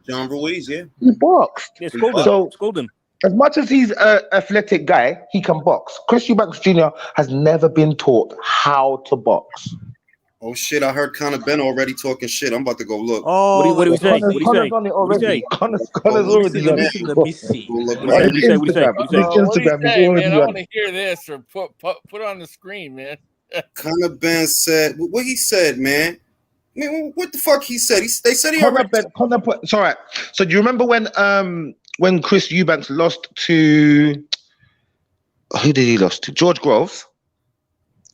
Speaker 1: John Ruiz, yeah.
Speaker 10: He boxed.
Speaker 4: Yeah,
Speaker 10: scold him. As much as he's an athletic guy, he can box. Chris Eubank Jr. has never been taught how to box.
Speaker 1: Oh shit! I heard Conor Benn already talking shit. I'm about to go look.
Speaker 10: Oh,
Speaker 4: what do we say?
Speaker 10: Connor's on it already. Connor's already on it.
Speaker 1: Let me see.
Speaker 10: Instagram is already
Speaker 2: man, I
Speaker 10: on
Speaker 2: want to hear this or put on the screen, man.
Speaker 1: Conor Benn said what he said, man. I mean, what the fuck he said? They said he
Speaker 10: Conor Benn. It's all right. So do you remember when Chris Eubanks lost to who did he lost to? George Groves.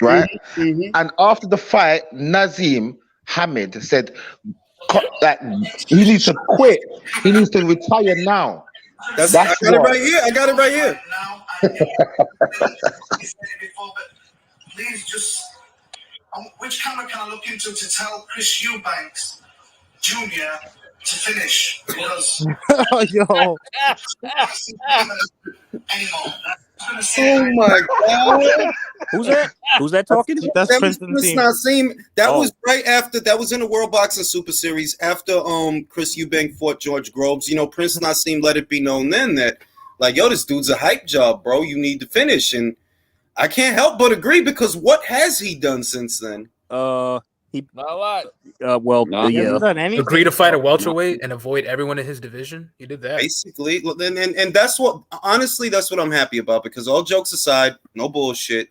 Speaker 10: Right?
Speaker 1: Mm-hmm.
Speaker 10: And after the fight, Nazim Hamid said that he needs to quit. He needs to retire now.
Speaker 1: I got it right here. I got it right here.
Speaker 11: Please just, which camera can I look into to tell Chris Eubanks Jr. to finish? Because
Speaker 3: yo.
Speaker 11: Anymore.
Speaker 1: Oh my God!
Speaker 4: Who's that talking?
Speaker 3: That's Prince
Speaker 1: Naseem. That was right after. That was in the World Boxing Super Series after Chris Eubank fought George Groves. You know, Prince Naseem let it be known then that like, yo, this dude's a hype job, bro. You need to finish, and I can't help but agree because what has he done since then?
Speaker 2: Not a lot.
Speaker 5: Agree to fight a welterweight and avoid everyone in his division. He did that.
Speaker 1: Basically, and that's what, honestly, that's what I'm happy about because all jokes aside, no bullshit.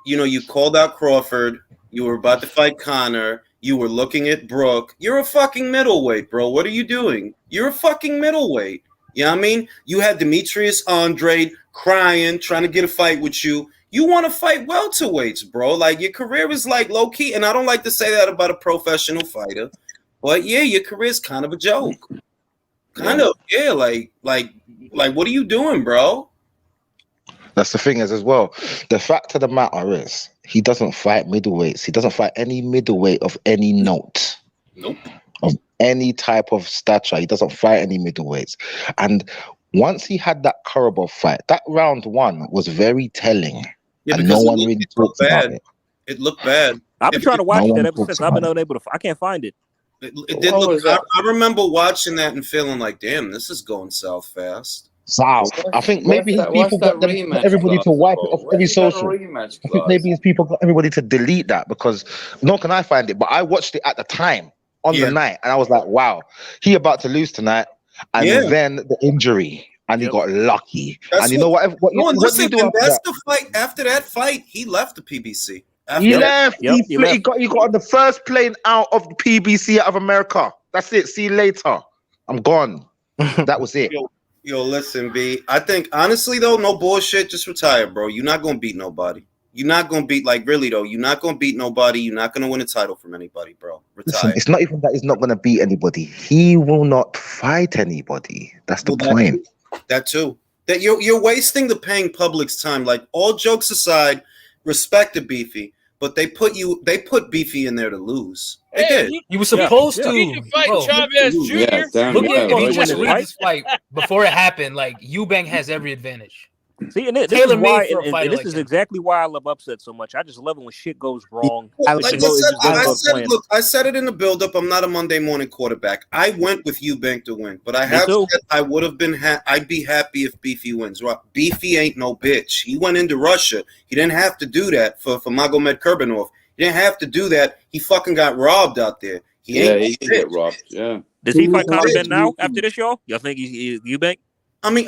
Speaker 1: You know, you called out Crawford. You were about to fight Conor. You were looking at Brook. You're a fucking middleweight, bro. What are you doing? You're a fucking middleweight. You know what I mean? You had Demetrius Andrade crying, trying to get a fight with you. You want to fight welterweights, bro. Like, your career is like low-key, and I don't like to say that about a professional fighter, but yeah, your career is kind of a joke. Like, what are you doing, bro?
Speaker 10: That's the thing is as well. The fact of the matter is he doesn't fight middleweights. He doesn't fight any middleweight of any note.
Speaker 1: Nope.
Speaker 10: Of any type of stature. He doesn't fight any middleweights. And once he had that Korobov fight, that round 1 was very telling.
Speaker 1: Yeah,
Speaker 10: and no one really talked about it.
Speaker 1: It looked bad.
Speaker 4: I've been trying to watch that ever since. I've been unable to. I can't find it.
Speaker 1: It did look. I remember watching that and feeling like, damn, this is going south fast.
Speaker 10: South. I think maybe his people got everybody to wipe it off every social. I think maybe his people got everybody to delete that because nor can I find it. But I watched it at the time on the night, and I was like, wow, he about to lose tonight, and then the injury. And he got lucky. That's and you know what?
Speaker 1: Listen, that's the fight. After that fight, he left the PBC.
Speaker 10: He left. He got on the first plane out of the PBC out of America. That's it. See you later. I'm gone. That was it.
Speaker 1: Yo, listen, B. I think honestly though, no bullshit. Just retire, bro. You're not gonna beat nobody. You're not gonna beat really though. You're not gonna beat nobody. You're not gonna win a title from anybody, bro. Retire.
Speaker 10: Listen, it's not even that he's not gonna beat anybody. He will not fight anybody. That's the point.
Speaker 1: That too. That you're wasting the paying public's time. Like, all jokes aside, respect to Beefy, but they put Beefy in there to lose. They did.
Speaker 5: You were supposed to
Speaker 2: fight Chavez Jr.
Speaker 5: Look at me just read this fight before it happened. Like, Eubank has every advantage.
Speaker 4: See, and this is why, and this is exactly why I love upset so much. I just love it when shit goes wrong.
Speaker 1: I said it in the build-up. I'm not a Monday morning quarterback. I went with Eubank to win, but I have said I would have been. I'd be happy if Beefy wins. Beefy ain't no bitch. He went into Russia. He didn't have to do that for Magomed Kurbanov. He didn't have to do that. He fucking got robbed out there. He did get robbed. Yeah.
Speaker 4: Does he fight Conor Benn now after this, y'all? Y'all think he's Eubank?
Speaker 1: I mean,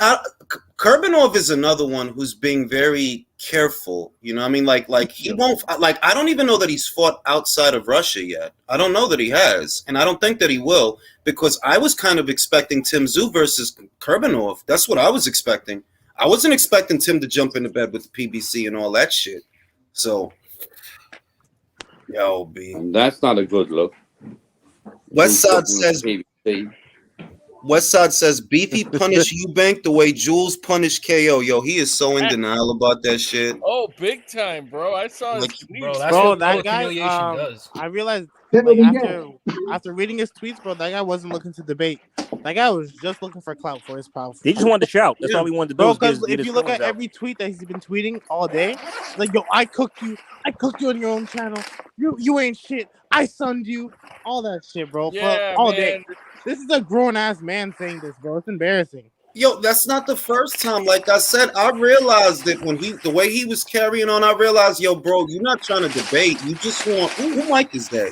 Speaker 1: Kurbanov is another one who's being very careful. You know what I mean? Like he won't, like, I don't even know that he's fought outside of Russia yet. I don't know that he has. And I don't think that he will, because I was kind of expecting Tim Tszyu versus Kurbanov. That's what I was expecting. I wasn't expecting Tim to jump into bed with the PBC and all that shit. So, yo, B.
Speaker 8: And that's not a good look.
Speaker 1: Westside says Beefy punished Eubank the way Jules punished KO. Yo, he is so in denial about that shit.
Speaker 2: Oh, big time, bro. I saw his tweets.
Speaker 5: Bro, that's what
Speaker 3: that guy,
Speaker 5: humiliation does.
Speaker 3: I realized like, after reading his tweets, bro, that guy wasn't looking to debate. That guy was just looking for clout for his power.
Speaker 4: He just wanted to shout. That's all he wanted to do.
Speaker 3: Bro, because if you look at every tweet that he's been tweeting all day, like, yo, I cooked you on your own channel. You ain't shit. I sunned you. All that shit, bro.
Speaker 2: Yeah,
Speaker 3: all
Speaker 2: man.
Speaker 3: day. This is a grown-ass man saying this, bro. It's embarrassing.
Speaker 1: Yo, that's not the first time. Like I said, I realized that when the way he was carrying on, I realized, yo, bro, you're not trying to debate. You just want who mic is that?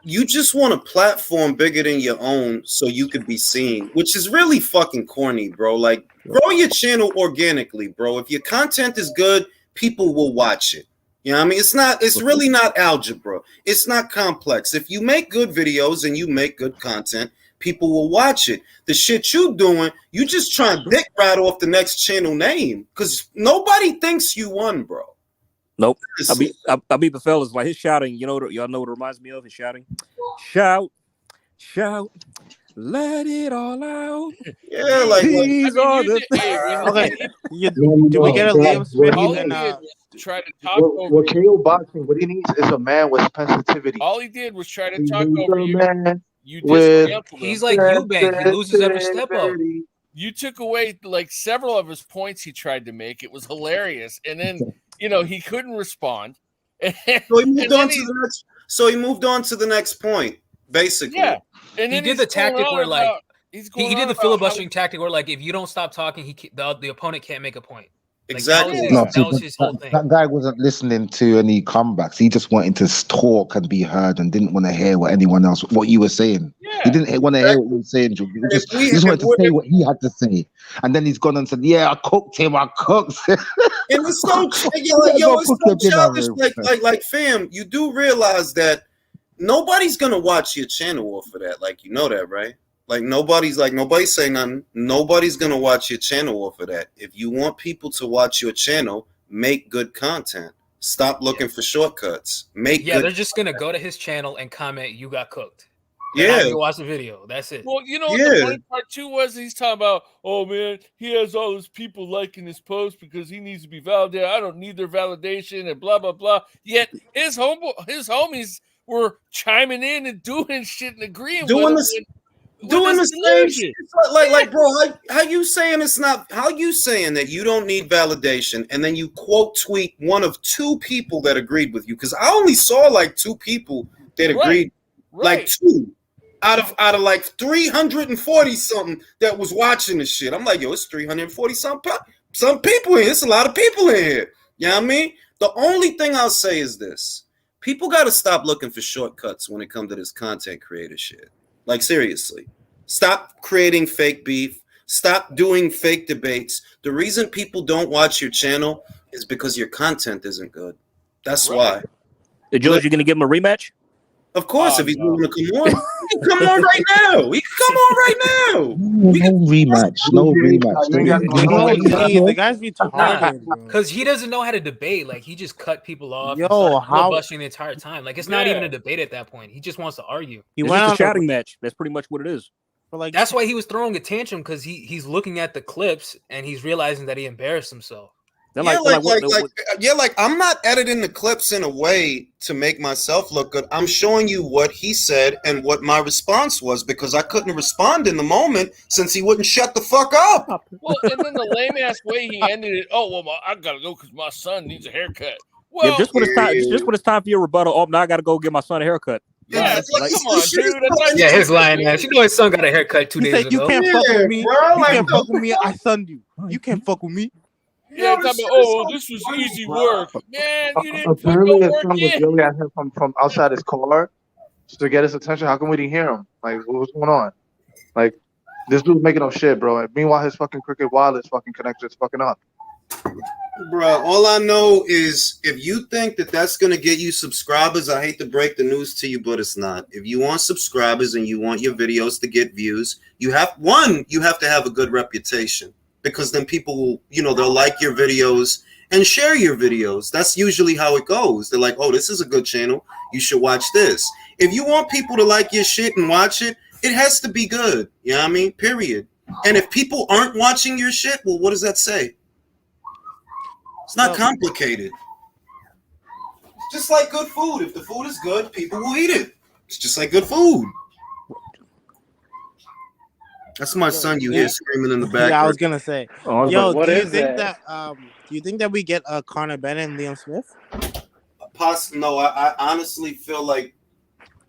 Speaker 1: You just want a platform bigger than your own so you could be seen, which is really fucking corny, bro. Like, grow your channel organically, bro. If your content is good, people will watch it. You know what I mean? It's really not algebra. It's not complex. If you make good videos and you make good content, people will watch it. The shit you doing, you just trying to dick right off the next channel name because nobody thinks you won, bro.
Speaker 4: Nope. I beat the fellas like his shouting. You know, y'all know what it reminds me of? His shouting. Shout, let it all out.
Speaker 1: Yeah, like
Speaker 2: these are the
Speaker 3: do we get a Liam Smith?
Speaker 2: Try to talk over
Speaker 6: what KO boxing, what he needs is a man with sensitivity.
Speaker 2: All he did was try to talk over you. You
Speaker 5: he's like Eubank. He loses every step up.
Speaker 2: You took away like several of his points he tried to make. It was hilarious, and then he couldn't respond.
Speaker 1: So he moved on to the next point, basically.
Speaker 2: Yeah, and
Speaker 5: he did the tactic where like he did the filibustering tactic where like if you don't stop talking, the opponent can't make a point.
Speaker 1: Exactly.
Speaker 5: Like, that was his whole thing.
Speaker 10: That guy wasn't listening to any comebacks. He just wanted to talk and be heard and didn't want to hear what you were saying.
Speaker 2: Yeah.
Speaker 10: He didn't want to hear what you were saying, Joe. He just wanted to say what he had to say. And then he's gone and said, yeah, I cooked him. And
Speaker 1: it's so, it's so childish. Like, fam, you do realize that nobody's going to watch your channel off of that. Like, you know that, right? Like nobody's saying nothing. Nobody's gonna watch your channel off of that. If you want people to watch your channel, make good content. Stop looking for shortcuts.
Speaker 5: They're just gonna go to his channel and comment, "You got cooked." You watch the video. That's it.
Speaker 2: Well, you know what the funny part too was? He's talking about, oh man, he has all those people liking his post because he needs to be validated. I don't need their validation and blah blah blah. Yet his homies were chiming in and doing shit and agreeing with him.
Speaker 1: Doing the same shit. Like, bro, how you saying it's not? How you saying that you don't need validation, and then you quote tweet one of two people that agreed with you? Because I only saw like two people that agreed, like two out of like 340 something that was watching the shit. I'm like, yo, it's 340 some people in here. It's a lot of people in here. You know what I mean? The only thing I'll say is this: people got to stop looking for shortcuts when it comes to this content creator shit. Like, seriously, stop creating fake beef. Stop doing fake debates. The reason people don't watch your channel is because your content isn't good. That's why.
Speaker 4: George, you going to give him a rematch?
Speaker 1: Of course, if he's willing to come on. He can come on right now. He can come on right now.
Speaker 10: No rematch.
Speaker 3: The guys be too hard.
Speaker 5: Because he doesn't know how to debate. Like, he just cut people off. Bushing the entire time. Like, it's not even a debate at that point. He just wants to argue.
Speaker 4: It's just a shouting match. That's pretty much what it is.
Speaker 3: But like,
Speaker 5: that's why he was throwing a tantrum, because he's looking at the clips and he's realizing that he embarrassed himself.
Speaker 1: I'm not editing the clips in a way to make myself look good. I'm showing you what he said and what my response was, because I couldn't respond in the moment since he wouldn't shut the fuck up.
Speaker 2: Well, and then the lame ass way he ended it. Oh well, I gotta go because my son needs a haircut. Well,
Speaker 4: just when it's time for your rebuttal. Oh, now I gotta go get my son a haircut.
Speaker 2: Yeah, come on, dude.
Speaker 5: His lying ass. You know his son got a haircut 2 days ago.
Speaker 3: You can't fuck with me. You can't fuck with me. I sunned you. You can't fuck with me.
Speaker 2: Yeah, this was easy work. Man, you didn't put no
Speaker 6: Apparently, his
Speaker 2: work
Speaker 6: son was
Speaker 2: in.
Speaker 6: yelling at him from outside his car. to get his attention. How come we didn't hear him? Like, what's going on? Like, this dude's making up shit, bro. And meanwhile, his fucking cricket wireless fucking connection is fucking up.
Speaker 1: Bro, all I know is if you think that that's going to get you subscribers, I hate to break the news to you, but it's not. If you want subscribers and you want your videos to get views, you have to have a good reputation, because then people will, they'll like your videos and share your videos. That's usually how it goes. They're like, oh, this is a good channel. You should watch this. If you want people to like your shit and watch it, it has to be good. You know what I mean? Period. And if people aren't watching your shit, well, what does that say? It's not complicated. It's just like good food. If the food is good, people will eat it. It's just like good food. That's my son you hear screaming in the back.
Speaker 3: Yeah, I was gonna say.
Speaker 7: Yo,
Speaker 3: do you think that we get Conor, Benn, and Liam Smith?
Speaker 1: No, I honestly feel like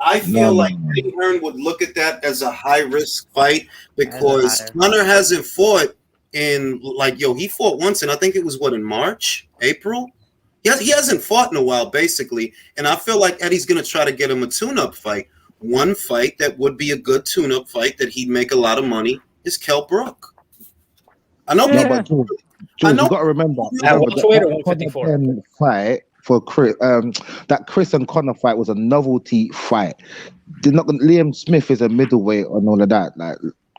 Speaker 1: Eddie Hearn would look at that as a high risk fight, because Conor hasn't fought in he fought once, and I think it was in March, April. He hasn't fought in a while, basically, and I feel like Eddie's gonna try to get him a tune-up fight. One fight that would be a good tune-up fight that he'd make a lot of money is Kell Brook. I know.
Speaker 10: No, but George, you got to remember that fight for Chris. That Chris and Conor fight was a novelty fight. Liam Smith is a middleweight and all of that. Like,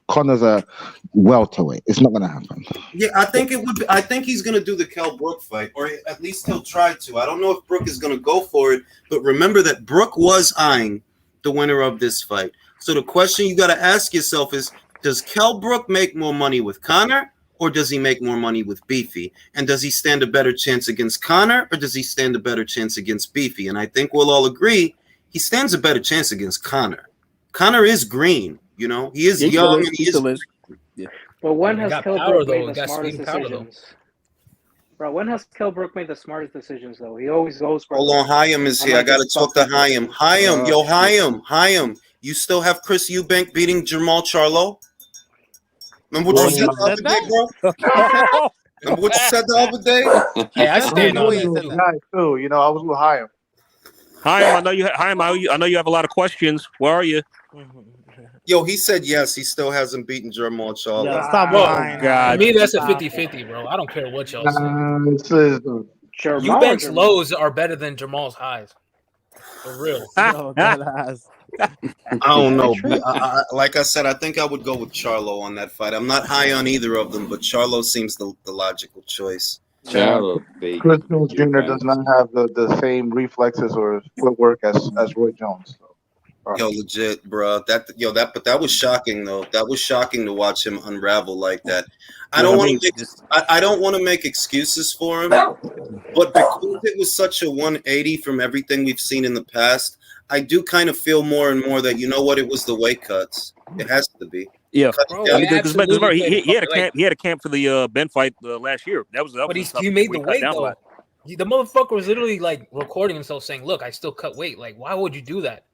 Speaker 10: Conor's a welterweight. It's not going to happen.
Speaker 1: Yeah, I think it would. I think he's going to do the Kell Brook fight, or at least he'll try to. I don't know if Brook is going to go for it, but remember that Brook was eyeing the winner of this fight. So the question you got to ask yourself is, does Kell Brook make more money with Conor, or does he make more money with Beefy? And does he stand a better chance against Conor, or does he stand a better chance against Beefy? And I think we'll all agree he stands a better chance against Conor. Conor is green, he is young. And he is.
Speaker 7: Yeah. But when has Kell Brook made the smartest decisions? Bro, when has Kell Brook made the smartest decisions, though? He always goes for...
Speaker 1: Hold on, Hayam is here. I got to talk to Hayam. Hayam. You still have Chris Eubank beating Jamal Charlo? Remember what you said the other day, bro? Remember what you said the other day?
Speaker 5: Hey, I stand on that,
Speaker 6: too. I was with Hayam.
Speaker 4: Hayam, I know you have a lot of questions. Where are you?
Speaker 1: Yo, he said yes. He still hasn't beaten Jamal Charlo.
Speaker 3: Yeah, stop lying.
Speaker 5: God. To me, that's a 50-50, bro. I don't care what y'all say. Eubank's lows are better than Jamal's highs. For real.
Speaker 1: I don't know. Like I said, I think I would go with Charlo on that fight. I'm not high on either of them, but Charlo seems the logical choice.
Speaker 6: Chris Jones Jr. does not have the same reflexes or footwork as Roy Jones.
Speaker 1: Yo, legit, bro. But that was shocking, though. That was shocking to watch him unravel like that. I don't want to make excuses for him, but because it was such a 180 from everything we've seen in the past, I do kind of feel more and more that it was the weight cuts. It has to be.
Speaker 4: Yeah, he had a camp for the Benn fight last year.
Speaker 5: But he made the weight though. The motherfucker was literally recording himself saying, "Look, I still cut weight." Like, why would you do that?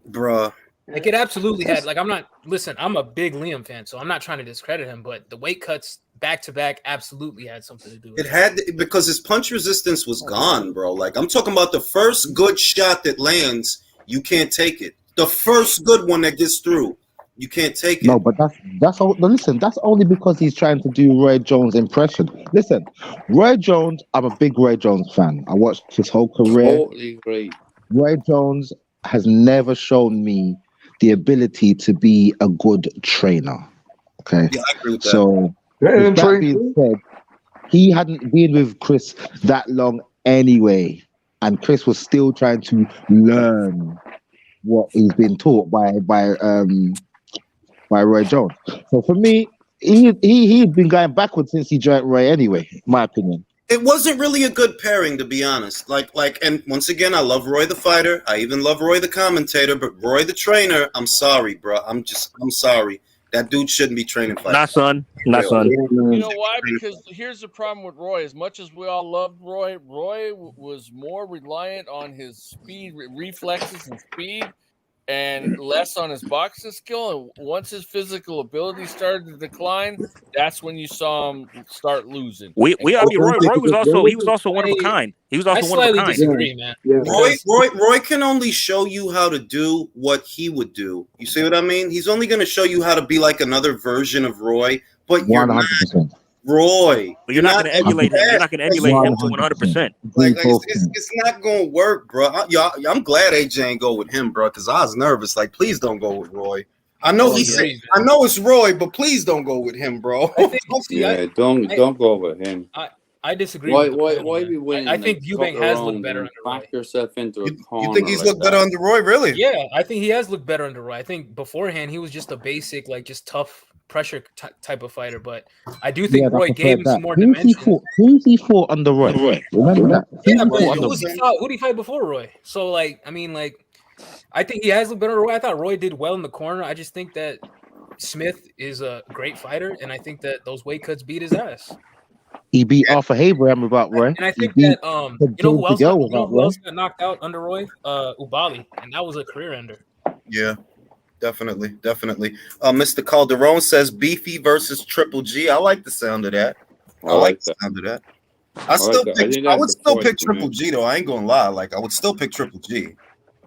Speaker 1: Bruh.
Speaker 5: It absolutely had. I'm a big Liam fan, so I'm not trying to discredit him, but the weight cuts back to back absolutely had something to do with it.
Speaker 1: It had because his punch resistance was gone, bro. I'm talking about the first good shot that lands, you can't take it. The first good one that gets through, you can't take it.
Speaker 10: No, but that's all. Listen, that's only because he's trying to do Roy Jones' impression. Listen, Roy Jones, I'm a big Roy Jones fan. I watched his whole career.
Speaker 8: Totally agree.
Speaker 10: Roy Jones has never shown me the ability to be a good trainer. Okay,
Speaker 1: yeah, I agree with that.
Speaker 10: So with that being said, he hadn't been with Chris that long anyway, and Chris was still trying to learn what he's been taught by Roy Jones. So for me, he'd been going backwards since he joined Roy anyway, in my opinion.
Speaker 1: It wasn't really a good pairing, to be honest. And once again, I love Roy the fighter. I even love Roy the commentator, but Roy the trainer, I'm sorry, bro. I'm sorry. That dude shouldn't be training fighters.
Speaker 4: Not son.
Speaker 2: You know why? Because here's the problem with Roy. As much as we all loved Roy, Roy was more reliant on his speed, reflexes and speed, and less on his boxing skill. And once his physical ability started to decline, that's when you saw him start losing.
Speaker 4: Roy was also one of a kind. He was also one of a kind.
Speaker 5: Disagree, man.
Speaker 1: Roy can only show you how to do what he would do. You see what I mean? He's only going to show you how to be like another version of Roy, but you're 100%. Not Roy.
Speaker 4: But you're not going to emulate him. You're not going to emulate him to 100%.
Speaker 1: It's not going to work, bro. I'm glad AJ ain't go with him, bro, because I was nervous. Like, please don't go with Roy. I know I know it's Roy, but please don't go with him, bro.
Speaker 8: Don't go with him.
Speaker 5: I disagree.
Speaker 8: Why we winning?
Speaker 5: I think Eubank has looked better under Roy.
Speaker 8: Back yourself into a corner.
Speaker 1: You think he's looked better under Roy, really?
Speaker 5: Yeah, I think he has looked better under Roy. I think beforehand he was just a basic, like just tough pressure type of fighter. But I do think Roy gave him some more dimension.
Speaker 10: Who he fought under Roy? Remember that?
Speaker 5: Yeah, but who did he fight before Roy? So like, I mean, like, I think he has looked better under Roy. I thought Roy did well in the corner. I just think that Smith is a great fighter, and I think that those weight cuts beat his ass.
Speaker 10: He beat Arthur Abraham without Roy.
Speaker 5: And I think that who else got knocked out under Roy? Ubali, and that was a career ender.
Speaker 1: Yeah, definitely. Mr. Calderon says Beefy versus Triple G. I like the sound of that. I like the sound of that. I would still pick Triple G though. I ain't gonna lie. Like I would still pick Triple G.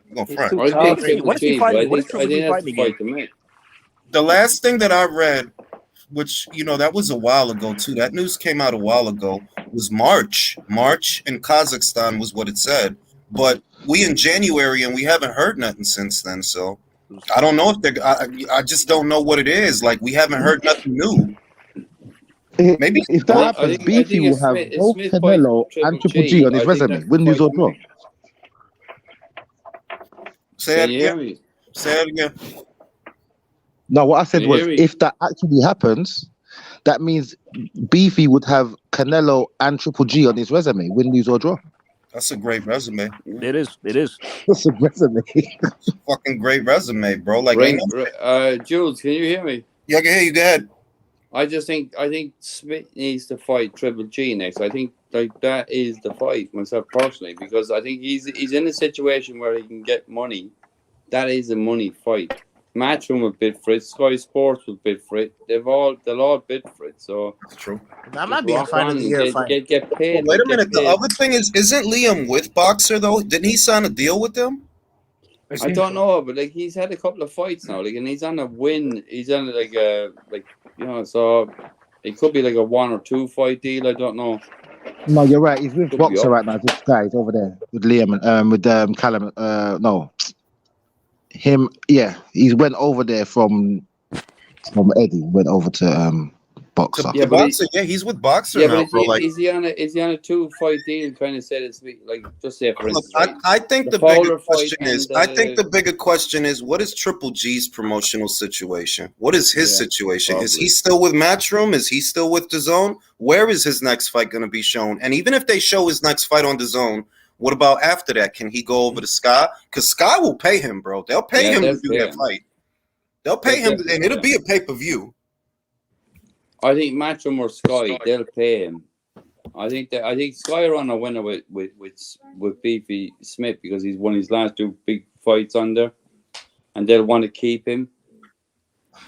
Speaker 1: I'm going front.
Speaker 4: What is he fighting?
Speaker 1: The last thing that I read, which, that was a while ago, too. That news came out a while ago, was March. March in Kazakhstan was what it said. But we in January, and we haven't heard nothing since then. So I don't know if they're – I just don't know what it is. Like, we haven't heard nothing new. Maybe
Speaker 10: if that happens, Beefy will have both Canelo and Triple G on his resume. Win, lose, or draw.
Speaker 1: Say it again.
Speaker 10: No, what I said was, if that actually happens, that means Beefy would have Canelo and Triple G on his resume, win, lose, or draw.
Speaker 1: That's a great resume.
Speaker 4: It is.
Speaker 10: That's a resume.
Speaker 1: It's a fucking great resume, bro. Like,
Speaker 8: Jules, can you hear me?
Speaker 1: Yeah, I can hear you. Go ahead.
Speaker 8: I think Smith needs to fight Triple G next. I think that is the fight myself personally, because I think he's in a situation where he can get money. That is a money fight. Matchroom will bid for it. Sky Sports will bid for it. They'll all bid for it. So
Speaker 1: that's true.
Speaker 3: That might be a fight of the year fight.
Speaker 8: Get paid.
Speaker 1: Wait a minute. The other thing isn't Liam with Boxer though? Didn't he sign a deal with them?
Speaker 8: I don't know, but like he's had a couple of fights now, like, and he's on a win. He's on so it could be like a 1 or 2 fight deal. I don't know.
Speaker 10: No, you're right. He's with Boxer right now. This guy is over there with Liam and with Callum. No. Him, yeah, he went over there from Eddie. Went over to Boxer.
Speaker 1: Yeah, Boxer. Yeah, he's with Boxer now, bro.
Speaker 8: Is he on a 2-fight deal? Trying to say this week, like just say for instance.
Speaker 1: I think the bigger question is. I think the bigger question is, what is Triple G's promotional situation? What is his situation? Probably. Is he still with Matchroom? Is he still with DAZN? Where is his next fight going to be shown? And even if they show his next fight on DAZN, what about after that? Can he go over to Sky? Because Sky will pay him, bro. They'll pay him to do that fight. They'll pay him, and it'll be a pay-per-view.
Speaker 8: I think Matchroom or Sky, they'll pay him. I think Sky are on a winner with Beefy Smith because he's won his last 2 big fights under, and they'll want to keep him.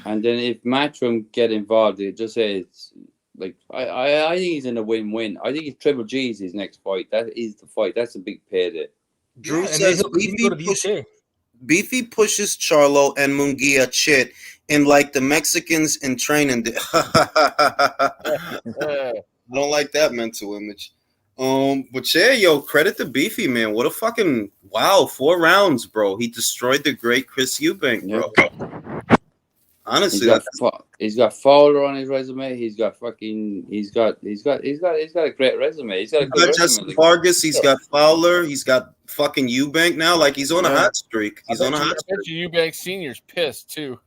Speaker 8: And then if Matchroom get involved, they just say it's. Like I think he's in a win-win. I think if Triple G is his next fight, that is the fight. That's a big payday.
Speaker 1: Drew says Beefy pushes Charlo and Munguia Chit in like the Mexicans in training. I don't like that mental image. But yeah, yo, credit to Beefy, man. What a fucking 4 rounds, bro. He destroyed the great Chris Eubank, bro.
Speaker 8: Yeah.
Speaker 1: Honestly,
Speaker 8: he's got Fowler on his resume. He's got a great resume. He's got
Speaker 1: Justin Vargas. He's got Fowler. He's got fucking Eubank now. Like he's on a hot streak. He's on a hot streak.
Speaker 2: Eubank Senior's pissed too.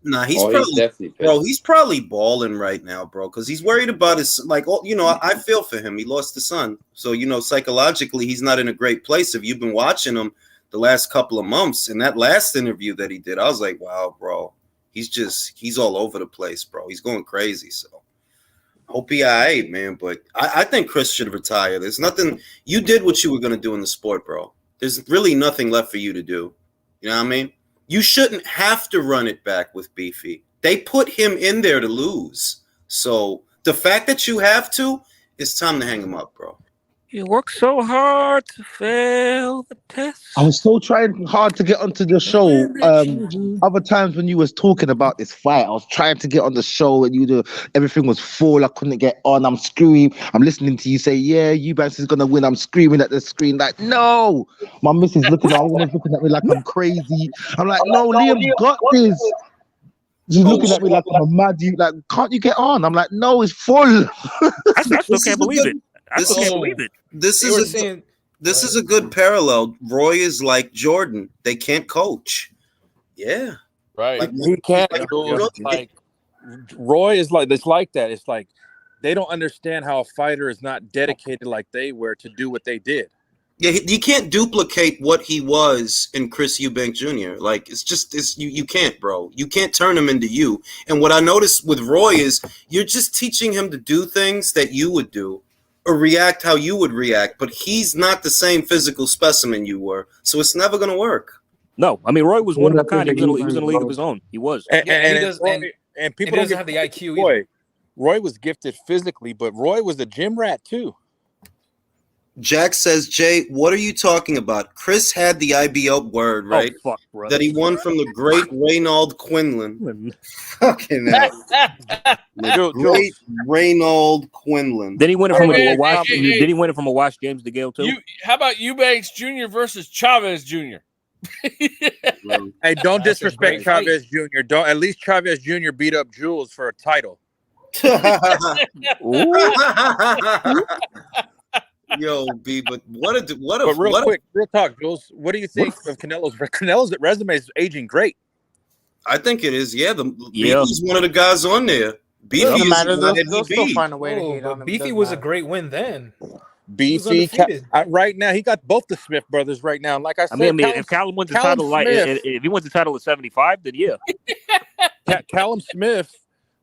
Speaker 1: Nah, he's definitely pissed. Bro. He's probably balling right now, bro, because he's worried about his I feel for him. He lost his son, so psychologically he's not in a great place. If you've been watching him the last couple of months, in that last interview that he did, I was like, wow, bro, he's all over the place, bro. He's going crazy. So hope he all right, man. But I think Chris should retire. There's nothing. You did what you were going to do in the sport, bro. There's really nothing left for you to do. You know what I mean? You shouldn't have to run it back with Beefy. They put him in there to lose. So the fact that you have to, it's time to hang him up, bro.
Speaker 4: You work so hard to fail the test.
Speaker 10: I was so trying hard to get onto the show. Other times when you was talking about this fight, I was trying to get on the show and everything was full. I couldn't get on. I'm screaming. I'm listening to you say, yeah, Eubank is gonna win. I'm screaming at the screen like, no. My missus looking at me like I'm crazy. I'm like, no, Liam got this. She's looking at me like I'm a mad dude. Like, can't you get on? I'm like, no, it's full.
Speaker 4: I still can't believe it. I still can't believe it.
Speaker 1: This is a good parallel. Roy is like Jordan. They can't coach. Yeah.
Speaker 2: Right.
Speaker 12: Like, he can't. Like Roy is like, it's like that. It's like they don't understand how a fighter is not dedicated like they were to do what they did.
Speaker 1: Yeah, you can't duplicate what he was in Chris Eubank Jr. Like, you can't, bro. You can't turn him into you. And what I noticed with Roy is you're just teaching him to do things that you would do or react how you would react. But he's not the same physical specimen you were. So it's never going to work.
Speaker 4: No, I mean, Roy was one of a kind. He was in a league of his own. He was.
Speaker 12: And people don't have the IQ either. Roy was gifted physically, but Roy was a gym rat too.
Speaker 1: Jack says, Jay, what are you talking about? Chris had the IBO word, right?
Speaker 4: Oh, fuck, brother.
Speaker 1: That he won from the great Reynold Quinlan. Fucking hell. The great Reynold Quinlan.
Speaker 4: Then he win it from a Wash. Did he win it from a Wash James DeGale too?
Speaker 2: How about Eubanks Jr. versus Chavez Jr.?
Speaker 12: Hey, don't disrespect Chavez Jr. Don't. At least Chavez Jr. beat up Jules for a title.
Speaker 1: Yo, B, but
Speaker 12: real talk, Jules. What do you think of Canelo's? Canelo's resume is aging great.
Speaker 1: I think it is. Yeah, Beefy's one of the guys on there. Beefy
Speaker 3: they'll still find a way to hate on him.
Speaker 5: Beefy was a great win then.
Speaker 12: Beefy, right now he got both the Smith brothers right now. Like I said,
Speaker 4: I mean, if Callum wins the title, if he wins the title at 75, then yeah.
Speaker 12: Callum Smith.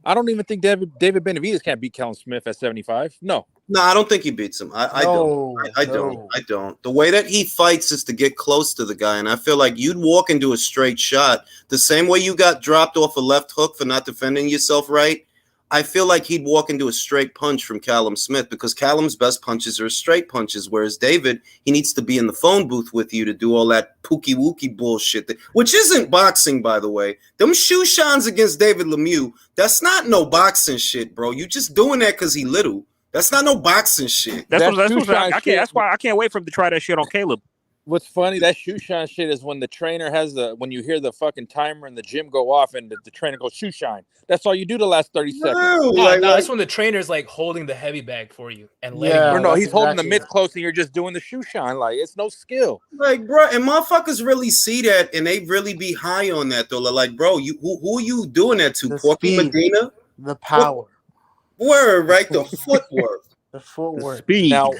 Speaker 12: I don't even think David Benavidez can't beat Callum Smith at 75. No,
Speaker 1: I don't think he beats him. I don't. The way that he fights is to get close to the guy, and I feel like you'd walk into a straight shot the same way you got dropped off a left hook for not defending yourself right. I feel like he'd walk into a straight punch from Callum Smith because Callum's best punches are straight punches, whereas David, he needs to be in the phone booth with you to do all that pookie wookie bullshit, which isn't boxing, by the way. Them shoe shines against David Lemieux, that's not no boxing shit, bro. You just doing that because he little. That's not no boxing shit.
Speaker 4: That's why I can't wait for him to try that shit on Caleb.
Speaker 12: What's funny, that shoe shine shit is when the trainer when you hear the fucking timer in the gym go off and the trainer goes shoe shine. That's all you do the last 30 seconds.
Speaker 5: That's when the trainer's like holding the heavy bag for you and letting
Speaker 12: he's holding the mitt close and you're just doing the shoe shine. Like, it's no skill.
Speaker 1: Like, bro, and motherfuckers really see that and they really be high on that though. Like, bro, who are you doing that to? Porky Medina?
Speaker 3: The power.
Speaker 1: Word, right? The footwork.
Speaker 3: The footwork.
Speaker 4: Speed.
Speaker 12: Now,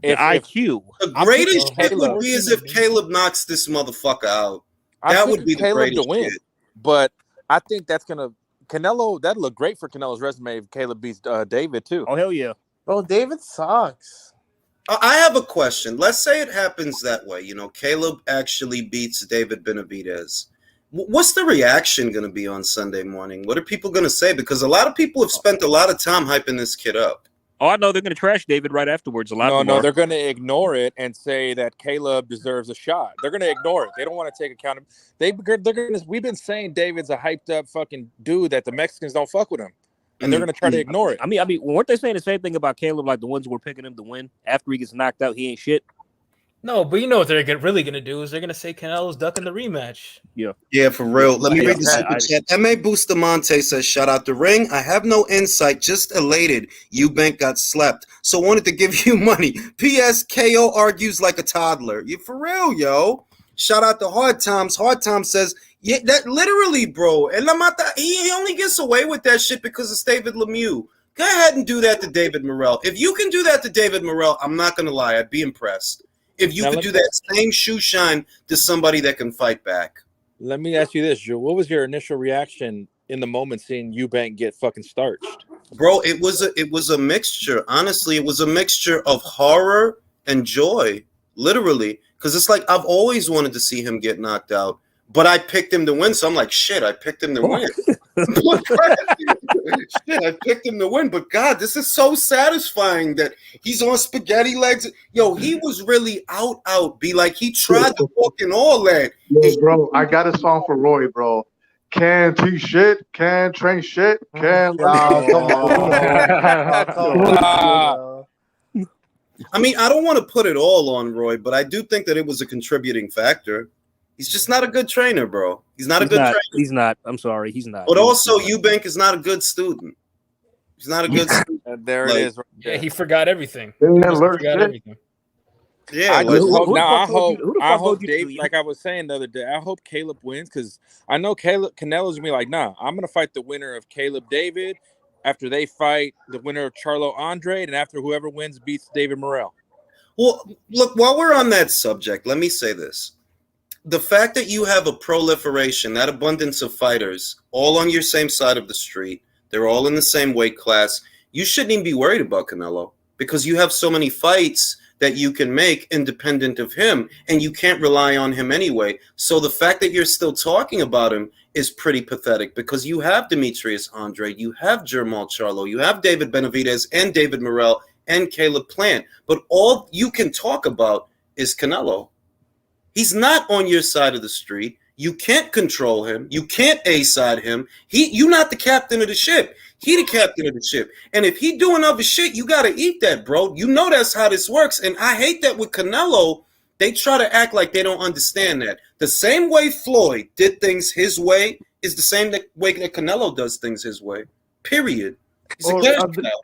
Speaker 4: the IQ.
Speaker 1: The greatest shit would be as if Caleb knocks this motherfucker out. That would be the greatest shit.
Speaker 12: But I think that's gonna Canelo. That'd look great for Canelo's resume if Caleb beats David too.
Speaker 4: Oh hell yeah,
Speaker 3: bro! David sucks.
Speaker 1: I have a question. Let's say it happens that way. You know, Caleb actually beats David Benavidez. What's the reaction going to be on Sunday morning? What are people going to say? Because a lot of people have spent a lot of time hyping this kid up.
Speaker 4: Oh, I know they're going to trash David right afterwards.
Speaker 12: No, they're going to ignore it and say that Caleb deserves a shot. They're going to ignore it. They don't want to take account of. We've been saying David's a hyped up fucking dude that the Mexicans don't fuck with him, and they're going to try to ignore it.
Speaker 4: I mean, weren't they saying the same thing about Caleb? Like the ones who were picking him to win after he gets knocked out, he ain't shit.
Speaker 5: No, but you know what they're really going to do is they're going to say Canelo's ducking the rematch.
Speaker 1: Yeah, for real. Let me read the super chat. M.A. Bustamante says, shout out the ring. I have no insight, just elated. Eubank got slept, so wanted to give you money. P.S. KO argues like a toddler. You for real, yo. Shout out to Hard Times. Hard Times says, yeah, that literally, bro. And he only gets away with that shit because it's David Lemieux. Go ahead and do that to David Morrell. If you can do that to David Morrell, I'm not going to lie. I'd be impressed. If you could do that same shoe shine to somebody that can fight back.
Speaker 12: Let me ask you this, Joe. What was your initial reaction in the moment seeing Eubank get fucking starched?
Speaker 1: Bro, it was a mixture. Honestly, it was a mixture of horror and joy, literally. Because it's like I've always wanted to see him get knocked out. but I picked him to win. So I'm like, shit, I picked him to win. Shit, I picked him to win. But God, this is so satisfying that he's on spaghetti legs. Yo, he was really out. Be like, he tried to walk in all that.
Speaker 6: Yo, bro, I got a song for Roy, bro. Can't teach shit, can't train shit, can't learn. Come
Speaker 1: on. I mean, I don't want to put it all on Roy, but I do think that it was a contributing factor. He's just not a good trainer, bro. He's not a good trainer.
Speaker 4: He's not. I'm sorry, he's not.
Speaker 1: But also, Eubank is not a good student. He's not a good student.
Speaker 12: There it is. Right there.
Speaker 5: Yeah, he forgot everything.
Speaker 1: Yeah,
Speaker 12: I
Speaker 1: like,
Speaker 12: just hope now. I hope Dave, like I was saying the other day, I hope Caleb wins because I know Canelo's gonna be like, nah, I'm gonna fight the winner of Caleb David after they fight the winner of Charlo Andrade, and after whoever wins beats David Morrell.
Speaker 1: Well, look, while we're on that subject, let me say this. The fact that you have a proliferation, that abundance of fighters, all on your same side of the street, they're all in the same weight class, you shouldn't even be worried about Canelo because you have so many fights that you can make independent of him, and you can't rely on him anyway. So the fact that you're still talking about him is pretty pathetic because you have Demetrius Andrade, you have Jermall Charlo, you have David Benavidez and David Morrell and Caleb Plant, but all you can talk about is Canelo. He's not on your side of the street. You can't control him. You can't A-side him. You're not the captain of the ship. He the captain of the ship. And if he doing other shit, you got to eat that, bro. You know that's how this works. And I hate that with Canelo, they try to act like they don't understand that. The same way Floyd did things his way is the same way that Canelo does things his way. Period.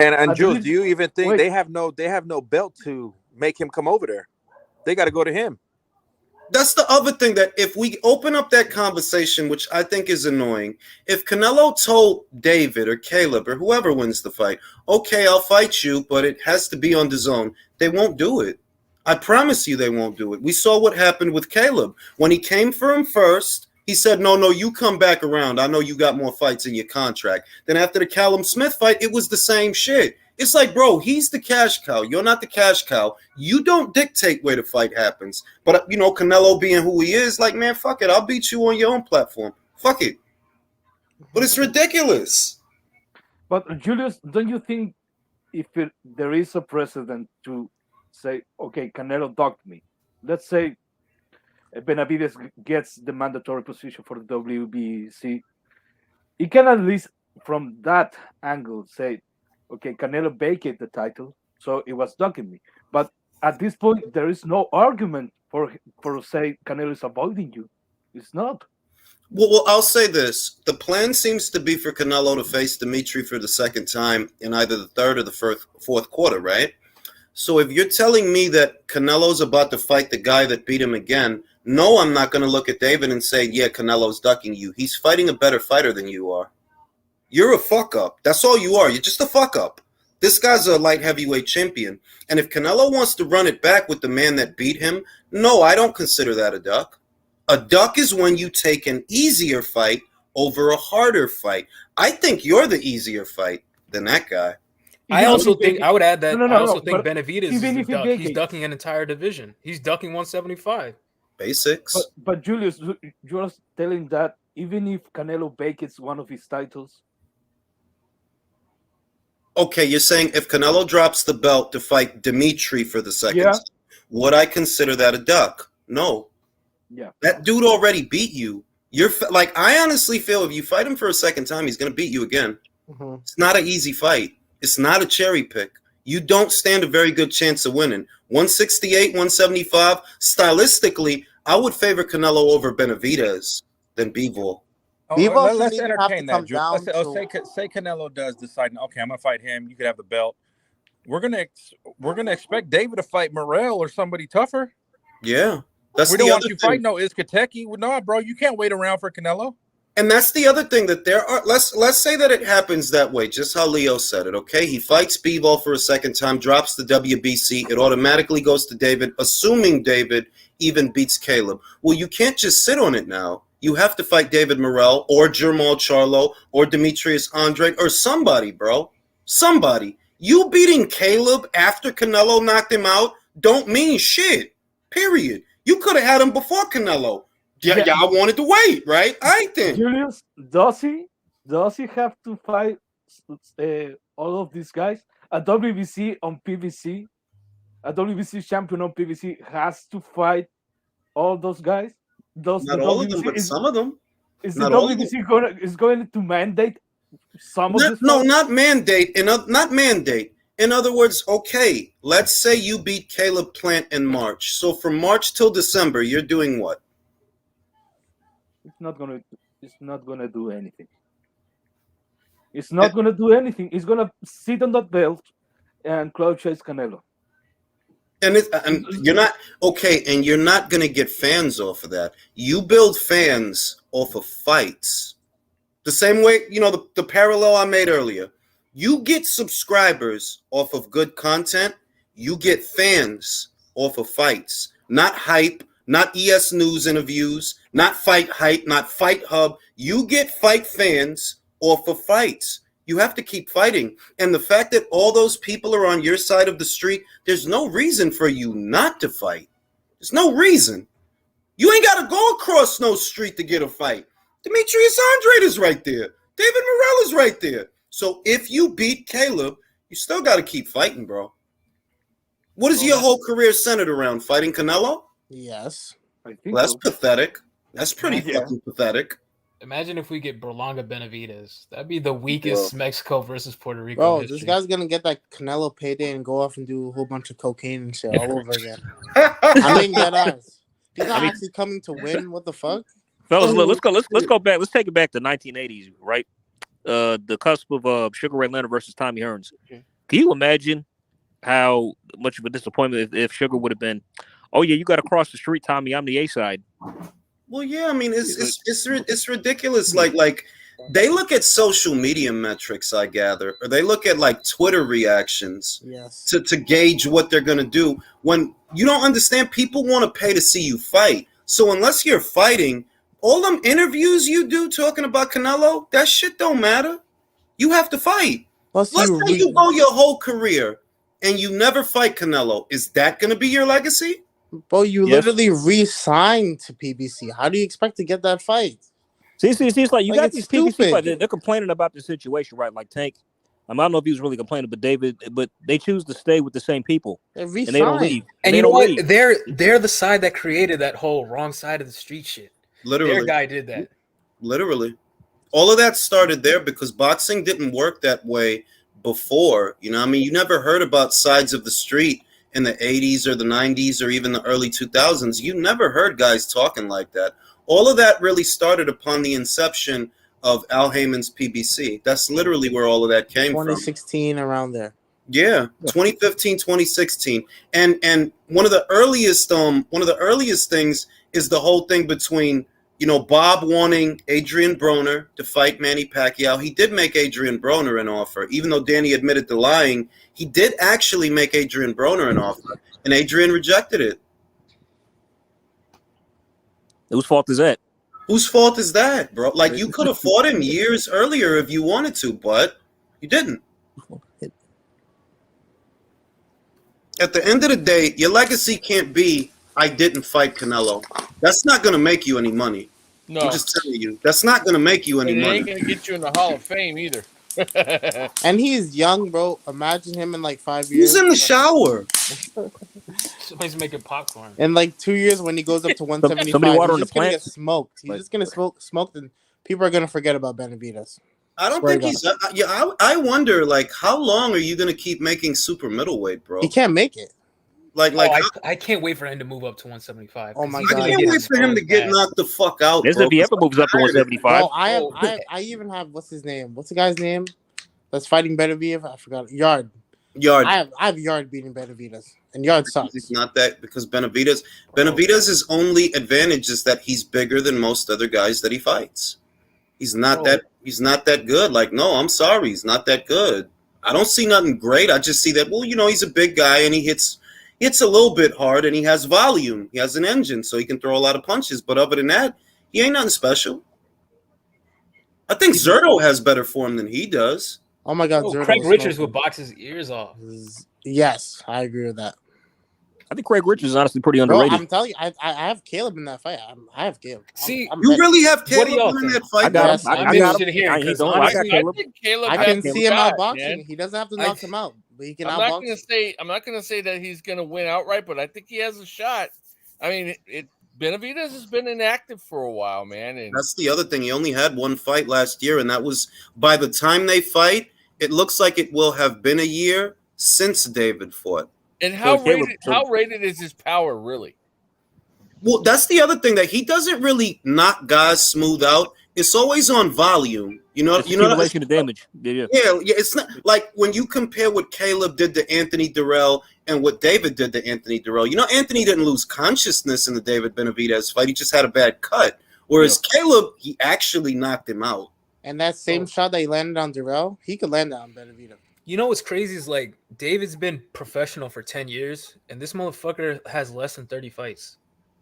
Speaker 12: And Jules, do you even think they have no belt to make him come over there? They got to go to him.
Speaker 1: That's the other thing, that if we open up that conversation, which I think is annoying, if Canelo told David or Caleb or whoever wins the fight, okay, I'll fight you, but it has to be on the zone, they won't do it. I promise you they won't do it. We saw what happened with Caleb. When he came for him first, he said, no, you come back around. I know you got more fights in your contract. Then after the Callum Smith fight, it was the same shit. It's like, bro, he's the cash cow. You're not the cash cow. You don't dictate where the fight happens. But, Canelo being who he is, like, man, fuck it. I'll beat you on your own platform. Fuck it. But it's ridiculous.
Speaker 13: But, Julius, don't you think if there is a precedent to say, okay, Canelo docked me. Let's say Benavidez gets the mandatory position for the WBC. He can at least, from that angle, say, okay, Canelo vacated the title, so it was docking me. But at this point, there is no argument for say Canelo is avoiding you. It's not.
Speaker 1: Well, I'll say this. The plan seems to be for Canelo to face Dimitri for the second time in either the third or the fourth quarter, right? So if you're telling me that Canelo's about to fight the guy that beat him again, no, I'm not going to look at David and say, yeah, Canelo's ducking you. He's fighting a better fighter than you are. You're a fuck up. That's all you are. You're just a fuck up. This guy's a light heavyweight champion. And if Canelo wants to run it back with the man that beat him, no, I don't consider that a duck. A duck is when you take an easier fight over a harder fight. I think you're the easier fight than that guy.
Speaker 5: I also think, I would add that, I also think
Speaker 13: Benavidez
Speaker 5: is a duck. He's ducking an entire division. He's ducking 175.
Speaker 1: Basics.
Speaker 13: But Julius, you're telling that even if Canelo vacates one of his titles,
Speaker 1: okay, you're saying if Canelo drops the belt to fight Dimitri for the second time, would I consider that a duck? No.
Speaker 13: Yeah.
Speaker 1: That dude already beat you. Like, I honestly feel if you fight him for a second time, he's going to beat you again.
Speaker 3: Mm-hmm.
Speaker 1: It's not an easy fight. It's not a cherry pick. You don't stand a very good chance of winning. 168, 175, stylistically, I would favor Canelo over Benavidez than Bivol.
Speaker 12: Let's entertain that, Drew. Say Canelo does decide, okay, I'm gonna fight him. You could have the belt. We're gonna expect David to fight Morrell or somebody tougher.
Speaker 1: Yeah,
Speaker 12: we don't want you fighting no Izkateki. No, bro, you can't wait around for Canelo.
Speaker 1: And that's the other thing that there are. Let's say that it happens that way, just how Leo said it. Okay, he fights Bivol for a second time, drops the WBC. It automatically goes to David, assuming David even beats Caleb. Well, you can't just sit on it now. You have to fight David Morrell or Jermall Charlo or Demetrius Andrade or somebody, bro. Somebody. You beating Caleb after Canelo knocked him out don't mean shit. Period. You could have had him before Canelo. Yeah, I wanted to wait, right? I think.
Speaker 13: Julius, does he have to fight all of these guys? A WBC on PBC, a WBC champion on PBC has to fight all those guys? Does
Speaker 1: Not
Speaker 13: the
Speaker 1: all
Speaker 13: WBC
Speaker 1: of them, but some of them.
Speaker 13: Is
Speaker 1: Not
Speaker 13: the
Speaker 1: all of them.
Speaker 13: WBC going to mandate some of this?
Speaker 1: No, not mandate. Not mandate. In other words, okay, let's say you beat Caleb Plant in March. So from March till December, you're doing what?
Speaker 13: It's not gonna do anything. It's not gonna do anything. It's gonna sit on that belt and cloud chase Canelo.
Speaker 1: And you're not okay, and you're not gonna get fans off of that. You build fans off of fights. The same way, the parallel I made earlier. You get subscribers off of good content. You get fans off of fights. Not hype, not ES News interviews, not Fight Hype, not Fight Hub. You get fight fans off of fights. You have to keep fighting. And the fact that all those people are on your side of the street, there's no reason for you not to fight. There's no reason. You ain't got to go across no street to get a fight. Demetrius Andrade is right there. David Morrell is right there. So if you beat Caleb, you still got to keep fighting, bro. What is your whole career centered around? Fighting Canelo?
Speaker 3: Yes.
Speaker 13: I think
Speaker 1: That's pathetic. That's pretty fucking pathetic.
Speaker 5: Imagine if we get Berlanga Benavidez. That'd be the weakest Mexico versus Puerto Rico.
Speaker 3: Bro,
Speaker 5: history.
Speaker 3: this guy's gonna get that Canelo payday and go off and do a whole bunch of cocaine and shit all over again. I mean, that ass. He's not actually coming to win. What the fuck?
Speaker 4: Fellas, look, let's go back. Let's take it back to 1980s, right? The cusp of Sugar Ray Leonard versus Tommy Hearns. Can you imagine how much of a disappointment if Sugar would have been? Oh yeah, you got to cross the street, Tommy. I'm the A side.
Speaker 1: Well, yeah, I mean, it's ridiculous. Like they look at social media metrics, I gather, or they look at like Twitter reactions to gauge what they're gonna do. When you don't understand, people want to pay to see you fight. So unless you're fighting, all them interviews you do talking about Canelo, that shit don't matter. You have to fight. Let's say you go your whole career and you never fight Canelo. Is that gonna be your legacy?
Speaker 3: Bro, you literally re-signed to PBC. How do you expect to get that fight?
Speaker 4: See, it's like you got these PBC fights. They're complaining about the situation, right? Like Tank. I don't know if he was really complaining, but they choose to stay with the same people, and they don't leave.
Speaker 5: And you know what? They're the side that created that whole wrong side of the street shit.
Speaker 1: Literally,
Speaker 5: their guy did that.
Speaker 1: Literally, all of that started there because boxing didn't work that way before. I mean, you never heard about sides of the street in the 80s or the 90s or even the early 2000s. You never heard guys talking like that. All of that really started upon the inception of Al Heyman's PBC. That's literally where all of that came
Speaker 3: 2016,
Speaker 1: from.
Speaker 3: around there.
Speaker 1: Yeah, 2015, 2016. And one of the earliest things is the whole thing between, Bob wanting Adrian Broner to fight Manny Pacquiao. He did make Adrian Broner an offer. Even though Danny admitted to lying, he did actually make Adrian Broner an offer, and Adrian rejected it.
Speaker 4: Whose fault is that?
Speaker 1: Whose fault is that, bro? Like, you could have fought him years earlier if you wanted to, but you didn't. At the end of the day, your legacy can't be, I didn't fight Canelo. That's not going to make you any money.
Speaker 2: No.
Speaker 1: I'm just telling you. That's not going to make you any
Speaker 2: And it
Speaker 1: money.
Speaker 2: ain't going to get you in the Hall of Fame either.
Speaker 3: And he's young, bro. Imagine him in like 5 years.
Speaker 1: He's in the shower.
Speaker 5: Somebody's making popcorn.
Speaker 3: In like 2 years, when he goes up to 175, he's just gonna get smoked. He's just gonna smoked, and people are gonna forget about Benavidez.
Speaker 1: I don't think he's. I wonder, like, how long are you gonna keep making super middleweight, bro?
Speaker 3: He can't make it.
Speaker 5: I can't wait for him to move up to 175.
Speaker 3: Oh my
Speaker 1: God! I can't wait for him to get knocked the fuck out.
Speaker 4: If he ever moves up to 175.
Speaker 3: Bro, I even have what's his name? What's the guy's name that's fighting Benavidez? I forgot. Yard. I have Yard beating Benavidez, and Yard sucks.
Speaker 1: It's not that because Benavidez's only advantage is that he's bigger than most other guys that he fights. He's not that good. Like, no, I'm sorry, he's not that good. I don't see nothing great. I just see that, well, he's a big guy and he hits a little bit hard and he has volume. He has an engine, so he can throw a lot of punches. But other than that, he ain't nothing special. I think Zerto has better form than he does.
Speaker 3: Oh my God,
Speaker 5: Craig Richards would box his ears off.
Speaker 3: Yes, I agree with that.
Speaker 4: I think Craig Richards is honestly pretty
Speaker 3: Bro,
Speaker 4: underrated.
Speaker 3: I'm telling you, I have Caleb in that fight. I have Caleb.
Speaker 5: See,
Speaker 1: you really have Caleb
Speaker 5: y'all
Speaker 1: in that
Speaker 5: think?
Speaker 1: fight?
Speaker 4: I got
Speaker 3: Yes,
Speaker 4: him.
Speaker 5: I'm
Speaker 4: I got
Speaker 5: interested
Speaker 4: him.
Speaker 5: in hearing because
Speaker 4: I got Caleb.
Speaker 2: I think Caleb
Speaker 3: I
Speaker 2: has
Speaker 3: can
Speaker 2: the
Speaker 3: see him
Speaker 2: shot,
Speaker 3: outboxing.
Speaker 2: man.
Speaker 3: He doesn't have to knock him out, but he can
Speaker 2: I'm
Speaker 3: outbox.
Speaker 2: not gonna say that he's gonna win outright, but I think he has a shot. I mean, Benavidez has been inactive for a while, man. And
Speaker 1: That's the other thing. He only had one fight last year, and that was by the time they fight, it looks like it will have been a year since David fought.
Speaker 2: And how rated is his power really?
Speaker 1: Well, that's the other thing, that he doesn't really knock guys smooth out. It's always on volume. You know,
Speaker 4: accumulation of damage. Yeah.
Speaker 1: It's not like when you compare what Caleb did to Anthony Durrell and what David did to Anthony Durrell. You know, Anthony didn't lose consciousness in the David Benavidez fight. He just had a bad cut. Whereas Caleb, he actually knocked him out.
Speaker 3: And that same shot that he landed on Durrell, he could land that on Benavidez.
Speaker 5: You know what's crazy is like David's been professional for 10 years, and this motherfucker has less than 30 fights.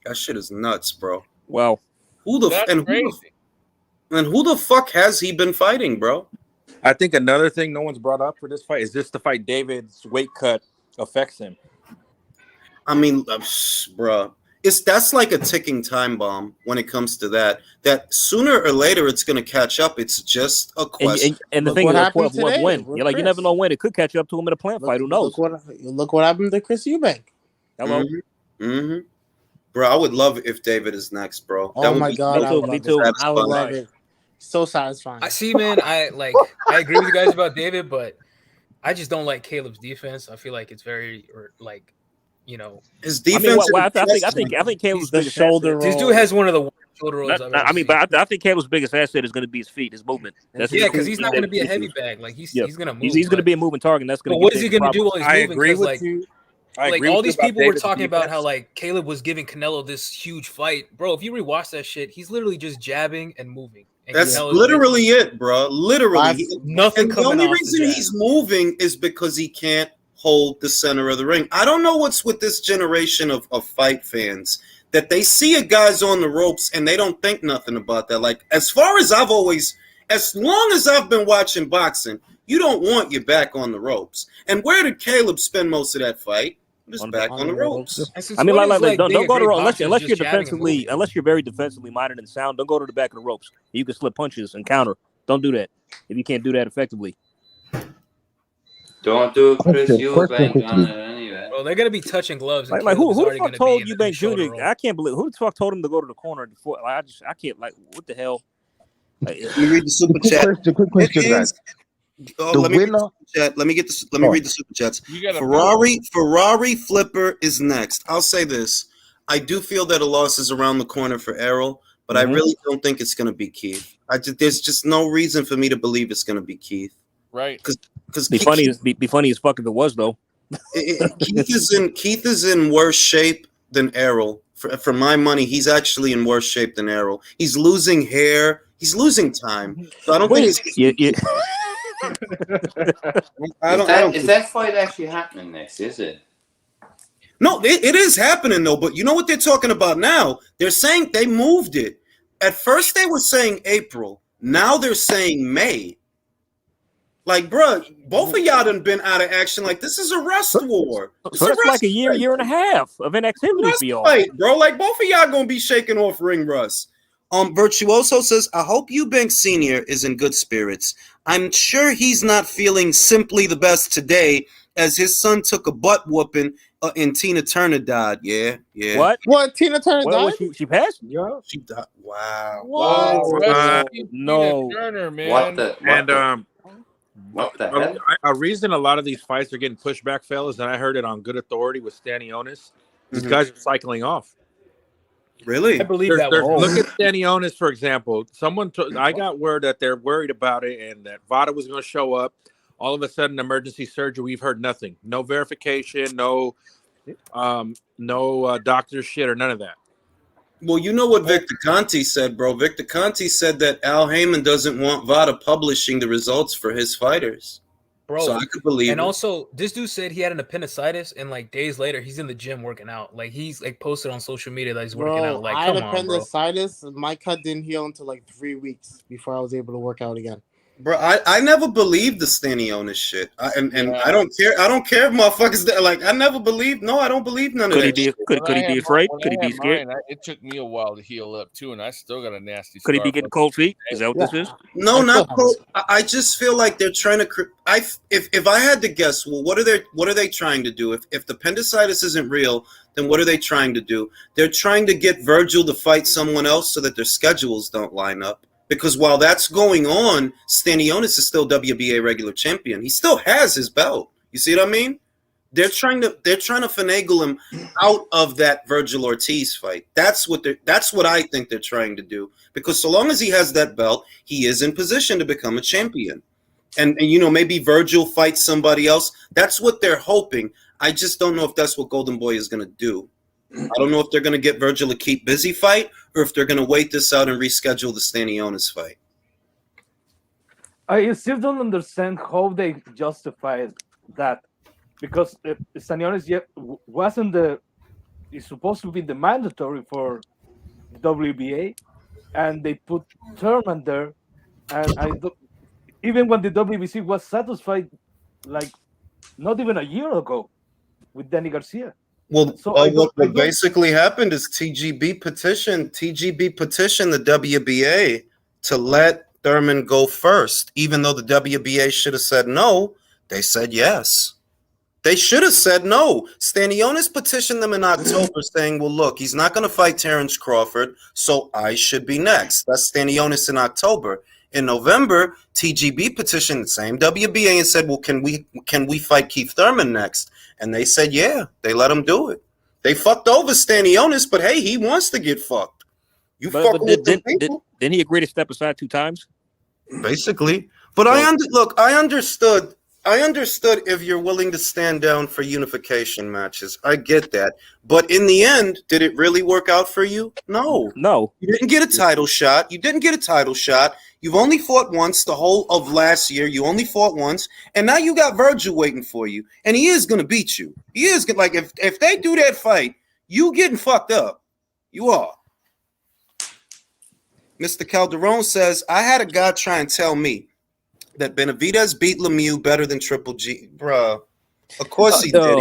Speaker 1: That shit is nuts, bro.
Speaker 4: Wow.
Speaker 1: Who the fuck has he been fighting, bro?
Speaker 12: I think another thing no one's brought up for this fight is just the fight David's weight cut affects him.
Speaker 1: I mean, bro, that's like a ticking time bomb when it comes to that. That sooner or later it's going to catch up. It's just a question.
Speaker 4: And the thing is, when you're like, you never know when it could catch up to him in a plant fight. Who knows?
Speaker 3: Look what happened to Chris Eubank.
Speaker 4: Hello.
Speaker 1: Mm-hmm. Bro, I would love it if David is next, bro.
Speaker 3: Oh my god,
Speaker 4: me too.
Speaker 3: I would love it. So satisfying.
Speaker 5: I see, man. I agree with you guys about David, but I just don't like Caleb's defense. I feel like it's very
Speaker 1: his defense.
Speaker 4: I think Caleb's
Speaker 3: the shoulder roll.
Speaker 5: This dude has one of the worst shoulder rolls I've ever seen.
Speaker 4: But I think Caleb's biggest asset is going to be his feet, his movement.
Speaker 5: Because he's not going to be a heavy bag. Like he's going to move.
Speaker 4: He's going to be a moving target. That's going to.
Speaker 5: But what is he going to do while he's moving?
Speaker 12: I agree with you.
Speaker 5: Like all these people were talking about how like Caleb was giving Canelo this huge fight, bro. If you rewatch that shit, he's literally just jabbing and moving. And
Speaker 1: That's
Speaker 5: Canelo's
Speaker 1: literally it, bro. Literally,
Speaker 5: nothing.
Speaker 1: And the only reason he's moving is because he can't hold the center of the ring. I don't know what's with this generation of fight fans, that they see a guy's on the ropes and they don't think nothing about that. Like, as long as I've been watching boxing, you don't want your back on the ropes. And where did Caleb spend most of that fight? Just back on the ropes.
Speaker 4: I mean, don't go to the ropes unless you're very defensively minded and sound. Don't go to the back of the ropes. You can slip punches and counter. Don't do that if you can't do that effectively.
Speaker 8: Don't do Chris Eubank on it anyway.
Speaker 5: Well, they're gonna be touching gloves.
Speaker 4: Like who the fuck told Eubank Jr.? I can't believe who the fuck told him to go to the corner before. Like, I can't. Like, what the hell?
Speaker 1: Let me read the super chat.
Speaker 10: Quick question, guys.
Speaker 1: Let me read the super chats. Ferrari Flipper is next. I'll say this. I do feel that a loss is around the corner for Errol, but I really don't think it's going to be Keith. There's just no reason for me to believe it's going to be Keith.
Speaker 2: Right.
Speaker 1: Because
Speaker 4: be funny as fuck if it was though.
Speaker 1: Keith is in worse shape than Errol. For my money, he's actually in worse shape than Errol. He's losing hair. He's losing time. So I don't think it's
Speaker 8: Is that fight actually happening next? Is it?
Speaker 1: No, it is happening though. But you know what they're talking about now? They're saying they moved it. At first they were saying April. Now they're saying May. Like, bro, both of y'all done been out of action. Like, this is a rust war.
Speaker 4: So that's like a year and a half of inactivity for y'all,
Speaker 1: fight, bro. Like, both of y'all gonna be shaking off ring rust. Virtuoso says, I hope Eubank Sr. is in good spirits. I'm sure he's not feeling simply the best today as his son took a butt whooping and Tina Turner died. Yeah.
Speaker 3: What? Tina Turner died?
Speaker 4: She passed?
Speaker 1: Yeah. She died. Wow.
Speaker 4: No.
Speaker 2: Tina Turner, man.
Speaker 8: What the hell?
Speaker 12: A reason a lot of these fights are getting pushed back, fellas, and I heard it on good authority with Stanionis. These guys are cycling off.
Speaker 1: Really?
Speaker 5: I believe that.
Speaker 12: Look at Stanionis, for example. I got word that they're worried about it and that Vada was going to show up. All of a sudden, emergency surgery. We've heard nothing. No verification. No doctor shit or none of that.
Speaker 1: Well, you know what Victor Conti said, bro. Victor Conti said that Al Heyman doesn't want Vada publishing the results for his fighters.
Speaker 5: Bro,
Speaker 1: so I could believe
Speaker 5: and
Speaker 1: it.
Speaker 5: Also, this dude said he had an appendicitis, and like days later, he's in the gym working out. Like he's like posted on social media that he's working out. Like,
Speaker 3: I had
Speaker 5: come on, bro.
Speaker 3: appendicitis. My cut didn't heal until like 3 weeks before I was able to work out again.
Speaker 1: Bro, I never believed the Stanionis shit. I don't care. I don't care if motherfuckers like. I never believed. No, I don't believe none of that.
Speaker 4: Could he be afraid? Could he be scared?
Speaker 2: It took me a while to heal up too, and I still got a nasty.
Speaker 4: Could he be getting cold feet? Is that what this is?
Speaker 1: No, not cold. I just feel like they're trying to. If I had to guess, well, what are they trying to do? If the appendicitis isn't real, then what are they trying to do? They're trying to get Virgil to fight someone else so that their schedules don't line up. Because while that's going on, Stanionis is still WBA regular champion. He still has his belt. You see what I mean? They're trying to finagle him out of that Virgil Ortiz fight. That's what I think they're trying to do. Because so long as he has that belt, he is in position to become a champion. And maybe Virgil fights somebody else. That's what they're hoping. I just don't know if that's what Golden Boy is going to do. I don't know if they're going to get Virgil to keep busy fight or if they're going to wait this out and reschedule the Stanionis fight.
Speaker 13: I still don't understand how they justify that, because Stanionis wasn't it's supposed to be the mandatory for the WBA, and they put Thurman there, and even when the WBC was satisfied, like not even a year ago, with Danny Garcia.
Speaker 1: Well, what basically happened is TGB petitioned the WBA to let Thurman go first, even though the WBA should have said no. They said yes. They should have said no. Stanionis petitioned them in October saying, well, look, he's not going to fight Terrence Crawford, so I should be next. That's Stanionis in October. In November, TGB petitioned the same WBA and said, well, can we fight Keith Thurman next? And they said, yeah, they let him do it. They fucked over Stanionis, but hey, he wants to get fucked.
Speaker 4: Didn't he agree to step aside 2 times?
Speaker 1: Basically. But I understood if you're willing to stand down for unification matches. I get that. But in the end, did it really work out for you? No. You didn't get a title shot. You've only fought once the whole of last year. You only fought once. And now you got Virgil waiting for you. And he is going to beat you. He is going to, like, if they do that fight, you getting fucked up. You are. Mr. Calderon says, I had a guy try and tell me that Benavidez beat Lemieux better than Triple G. Bruh. Of course he did.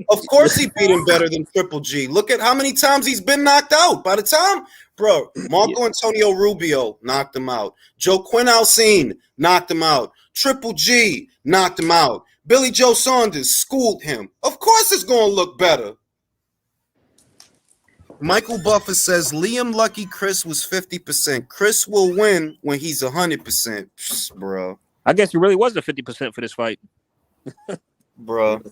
Speaker 1: Of course he beat him better than Triple G. Look at how many times he's been knocked out. By the time, bro, Marco Antonio Rubio knocked him out. Joaquin Alcine knocked him out. Triple G knocked him out. Billy Joe Saunders schooled him. Of course it's going to look better. Michael Buffer says, Liam Lucky Chris was 50%. Chris will win when he's 100%. Bro.
Speaker 4: I guess it really was the 50% for this fight.
Speaker 1: Bro.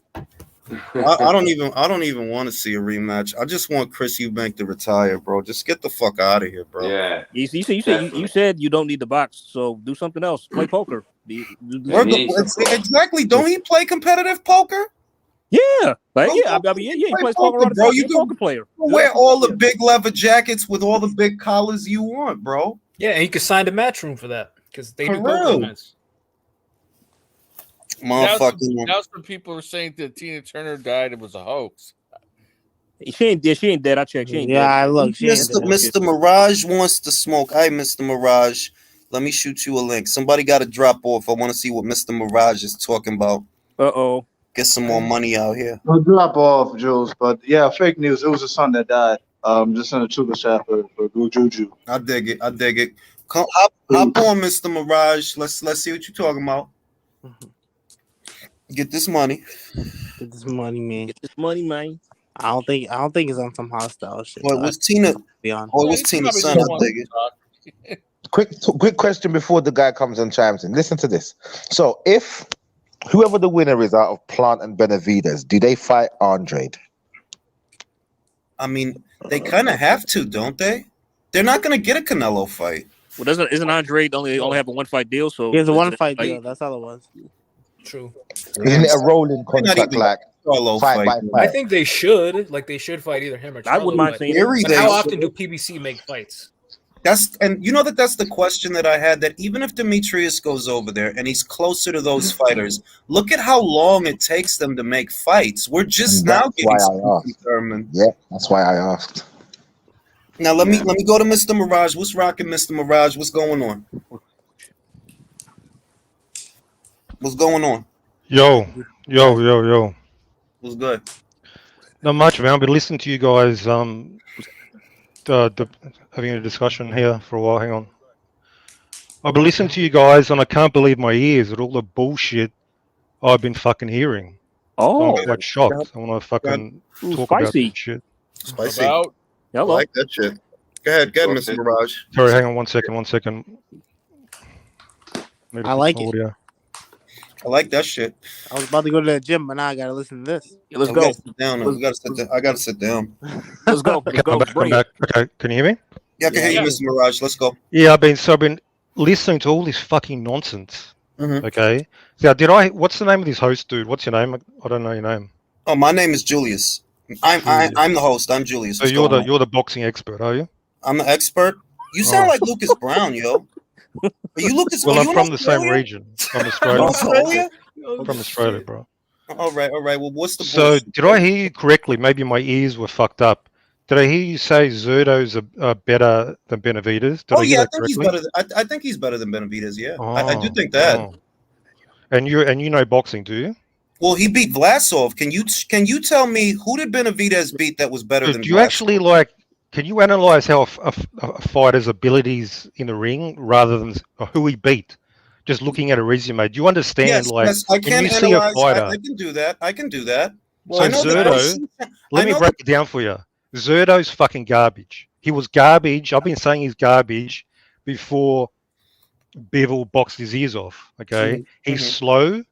Speaker 1: I don't even want to see a rematch. I just want Chris Eubank to retire, bro. Just get the fuck out of here, bro.
Speaker 8: Yeah.
Speaker 4: You said you don't need the box, so do something else. Play poker.
Speaker 1: Exactly. Don't he play competitive poker?
Speaker 4: Yeah. He plays poker, bro. You're a poker player.
Speaker 1: Wear all the big leather jackets with all the big collars you want, bro.
Speaker 5: Yeah, and you can sign the Matchroom for that because they do poker events.
Speaker 2: Now some people are saying that Tina Turner died. It was a hoax.
Speaker 4: She ain't dead. I checked. She ain't dead.
Speaker 3: I look.
Speaker 1: Mr. Mirage wants to smoke. Hey, Mr. Mirage, let me shoot you a link. Somebody got to drop off. I want to see what Mr. Mirage is talking about. Get some more money out here.
Speaker 6: No drop off, Jules. But yeah, fake news. It was a son that died. Just in a Chuka shop for Juju. I dig it. Come hop on, Mr. Mirage. Let's see what you're talking about. Get this money.
Speaker 3: Get this money, man.
Speaker 4: Get this money, man.
Speaker 3: I don't think it's on some hostile shit.
Speaker 1: Well, it was Tina. Oh, it was Tina's son. I dig it.
Speaker 10: Quick question before the guy comes and chimes in. Listen to this. So, if whoever the winner is out of Plant and Benavidez, do they fight Andrade?
Speaker 1: I mean, they kind of have to, don't they? They're not going to get a Canelo fight.
Speaker 4: Well, isn't Andrade only have a 1-fight deal? So
Speaker 3: he has a 1-fight deal. That's all it was.
Speaker 5: True.
Speaker 10: Isn't it a rolling contract like fight by fight?
Speaker 5: I think they should. Like they should fight either him or Charlo. I wouldn't mind saying how often do PBC make fights?
Speaker 1: That's the question that I had, that even if Demetrius goes over there and he's closer to those fighters, look at how long it takes them to make fights. We're just now getting determined.
Speaker 10: Yeah, that's why I asked.
Speaker 1: Now let me go to Mr. Mirage. What's rocking, Mr. Mirage? What's going on? What's going on?
Speaker 14: Yo.
Speaker 1: What's good?
Speaker 14: Not much, man. I've been listening to you guys having a discussion here for a while. Hang on. I've been listening to you guys and I can't believe my ears at all the bullshit I've been fucking hearing.
Speaker 4: Oh,
Speaker 14: I'm quite shocked. I want to fucking talk about this shit.
Speaker 1: Spicy.
Speaker 4: Hello.
Speaker 1: I like that shit. Go ahead, Mr. Mirage.
Speaker 14: Sorry, hang on one second.
Speaker 3: I like it.
Speaker 14: Audio.
Speaker 1: I like that shit.
Speaker 3: I was about to go to the gym, but now I gotta listen to this.
Speaker 4: Yeah, let's
Speaker 1: We
Speaker 4: go.
Speaker 1: gotta sit down. We gotta sit down. I gotta sit down.
Speaker 4: Let's go.
Speaker 14: Okay, I'm back. Okay, can you hear me?
Speaker 1: Yeah, I can hear you, Mr. Mirage. Let's go.
Speaker 14: Yeah, I've been listening to all this fucking nonsense.
Speaker 1: Mhm.
Speaker 14: Okay. So what's the name of this host, dude? What's your name? I don't know your name.
Speaker 1: Oh, my name is Julius. I'm the host. I'm Julius.
Speaker 14: So you're the boxing expert, are you?
Speaker 1: I'm the expert. You sound like Lucas Brown, yo. Are you Lucas?
Speaker 14: Well,
Speaker 1: are
Speaker 14: I'm
Speaker 1: you
Speaker 14: from
Speaker 1: in
Speaker 14: the same
Speaker 1: Australia?
Speaker 14: region. From Australia.
Speaker 1: Australia?
Speaker 14: I'm from Australia, bro.
Speaker 1: All right. Well, what's the
Speaker 14: So
Speaker 1: bullshit?
Speaker 14: did I hear you correctly? Maybe my ears were fucked up. Did I hear you say Zurdo's better than Benavidez? Did I hear
Speaker 1: I
Speaker 14: that
Speaker 1: think he's
Speaker 14: correctly?
Speaker 1: better. I think he's better than Benavidez. Yeah, I do think that.
Speaker 14: Oh. And you know boxing, do you?
Speaker 1: Well, he beat Vlasov. Can you tell me who did Benavidez beat that was better than
Speaker 14: Do you
Speaker 1: Vlasov?
Speaker 14: actually can you analyze how a fighter's abilities in the ring rather than who he beat? Just looking at a resume, do you understand?
Speaker 1: Yes, I
Speaker 14: when
Speaker 1: can
Speaker 14: you see a
Speaker 1: analyze.
Speaker 14: fighter,
Speaker 1: I can do that. I can do that.
Speaker 14: so Zurdo, let me break it down for you. Zurdo's fucking garbage. He was garbage. I've been saying he's garbage before Bivol boxed his ears off. Okay, he's slow.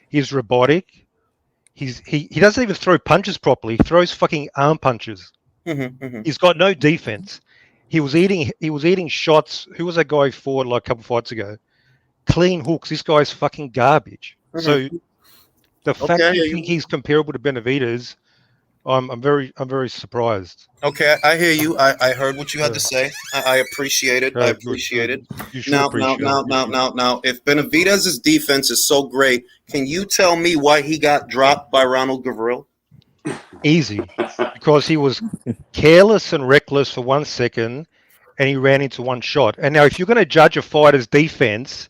Speaker 14: He's robotic. He doesn't even throw punches properly. He throws fucking arm punches. He's got no defense. He was eating shots. Who was that guy fought like a couple fights ago? Clean hooks. This guy's fucking garbage. So the fact that you think he's comparable to Benavidez, I'm very surprised.
Speaker 1: Okay, I hear you. I heard what you had to say. I appreciate it. I appreciate it.
Speaker 14: You should
Speaker 1: Now,
Speaker 14: appreciate
Speaker 1: now, if Benavidez's defense is so great, can you tell me why he got dropped by Ronald Gavril?
Speaker 14: Easy, because he was careless and reckless for 1 second, and he ran into one shot. And now, if you're going to judge a fighter's defense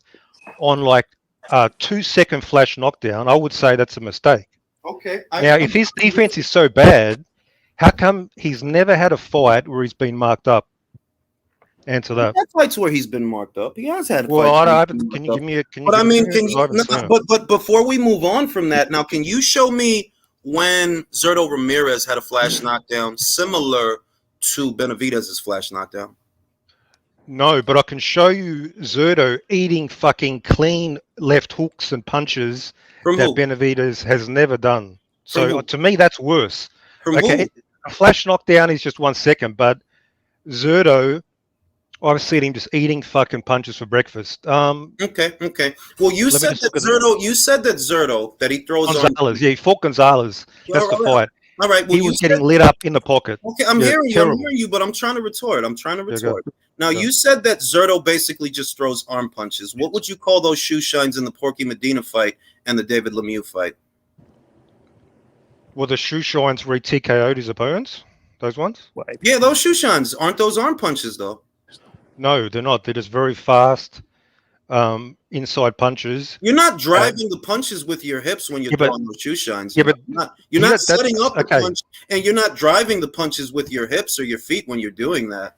Speaker 14: on like a 2-second flash knockdown, I would say that's a mistake.
Speaker 1: Okay.
Speaker 14: Now, if his defense is so bad, how come he's never had a fight where he's been marked up? Answer that.
Speaker 1: He had fights where he's been marked up. He has had.
Speaker 14: Well,
Speaker 1: fights
Speaker 14: I haven't. Can you give me a? Can you?
Speaker 1: But I mean, can
Speaker 14: I haven't
Speaker 1: you?
Speaker 14: seen it.
Speaker 1: But before we move on from that, now can you show me when Zurdo Ramirez had a flash knockdown similar to Benavidez's flash knockdown?
Speaker 14: No, but I can show you Zurdo eating fucking clean left hooks and punches
Speaker 1: From
Speaker 14: that
Speaker 1: who?
Speaker 14: Benavidez has never done.
Speaker 1: From
Speaker 14: So
Speaker 1: who?
Speaker 14: to me, that's worse.
Speaker 1: From
Speaker 14: Okay,
Speaker 1: who?
Speaker 14: a flash knockdown is just 1 second, but Zurdo, I've seen him just eating fucking punches for breakfast.
Speaker 1: Okay. Well, you
Speaker 14: Let me
Speaker 1: said
Speaker 14: just
Speaker 1: that
Speaker 14: look at
Speaker 1: Zurdo. You said that Zurdo that he throws on.
Speaker 14: Gonzalez, yeah, he fought Gonzalez. That's
Speaker 1: All
Speaker 14: the
Speaker 1: right.
Speaker 14: fight.
Speaker 1: All right. Well,
Speaker 14: He
Speaker 1: you
Speaker 14: was
Speaker 1: said,
Speaker 14: getting lit up in the pocket.
Speaker 1: okay, I'm
Speaker 14: Yeah,
Speaker 1: hearing you.
Speaker 14: terrible.
Speaker 1: I'm hearing you, but I'm trying to retort.
Speaker 14: Yeah, go.
Speaker 1: Now,
Speaker 14: Go.
Speaker 1: you said that Zurdo basically just throws arm punches. What would you call those shoe shines in the Porky Medina fight and the David Lemieux fight?
Speaker 14: Were the shoe shines where he TKO'd his opponents? Those ones?
Speaker 1: Yeah, those shoe shines aren't those arm punches though.
Speaker 14: No, they're not. They're just very fast inside punches.
Speaker 1: You're not driving the punches with your hips when you're
Speaker 14: Yeah, but-
Speaker 1: throwing those shoe shines.
Speaker 14: yeah, but-
Speaker 1: you're not
Speaker 14: yeah, that's-
Speaker 1: setting up the
Speaker 14: okay.
Speaker 1: punch, and you're not driving the punches with your hips or your feet when you're doing that.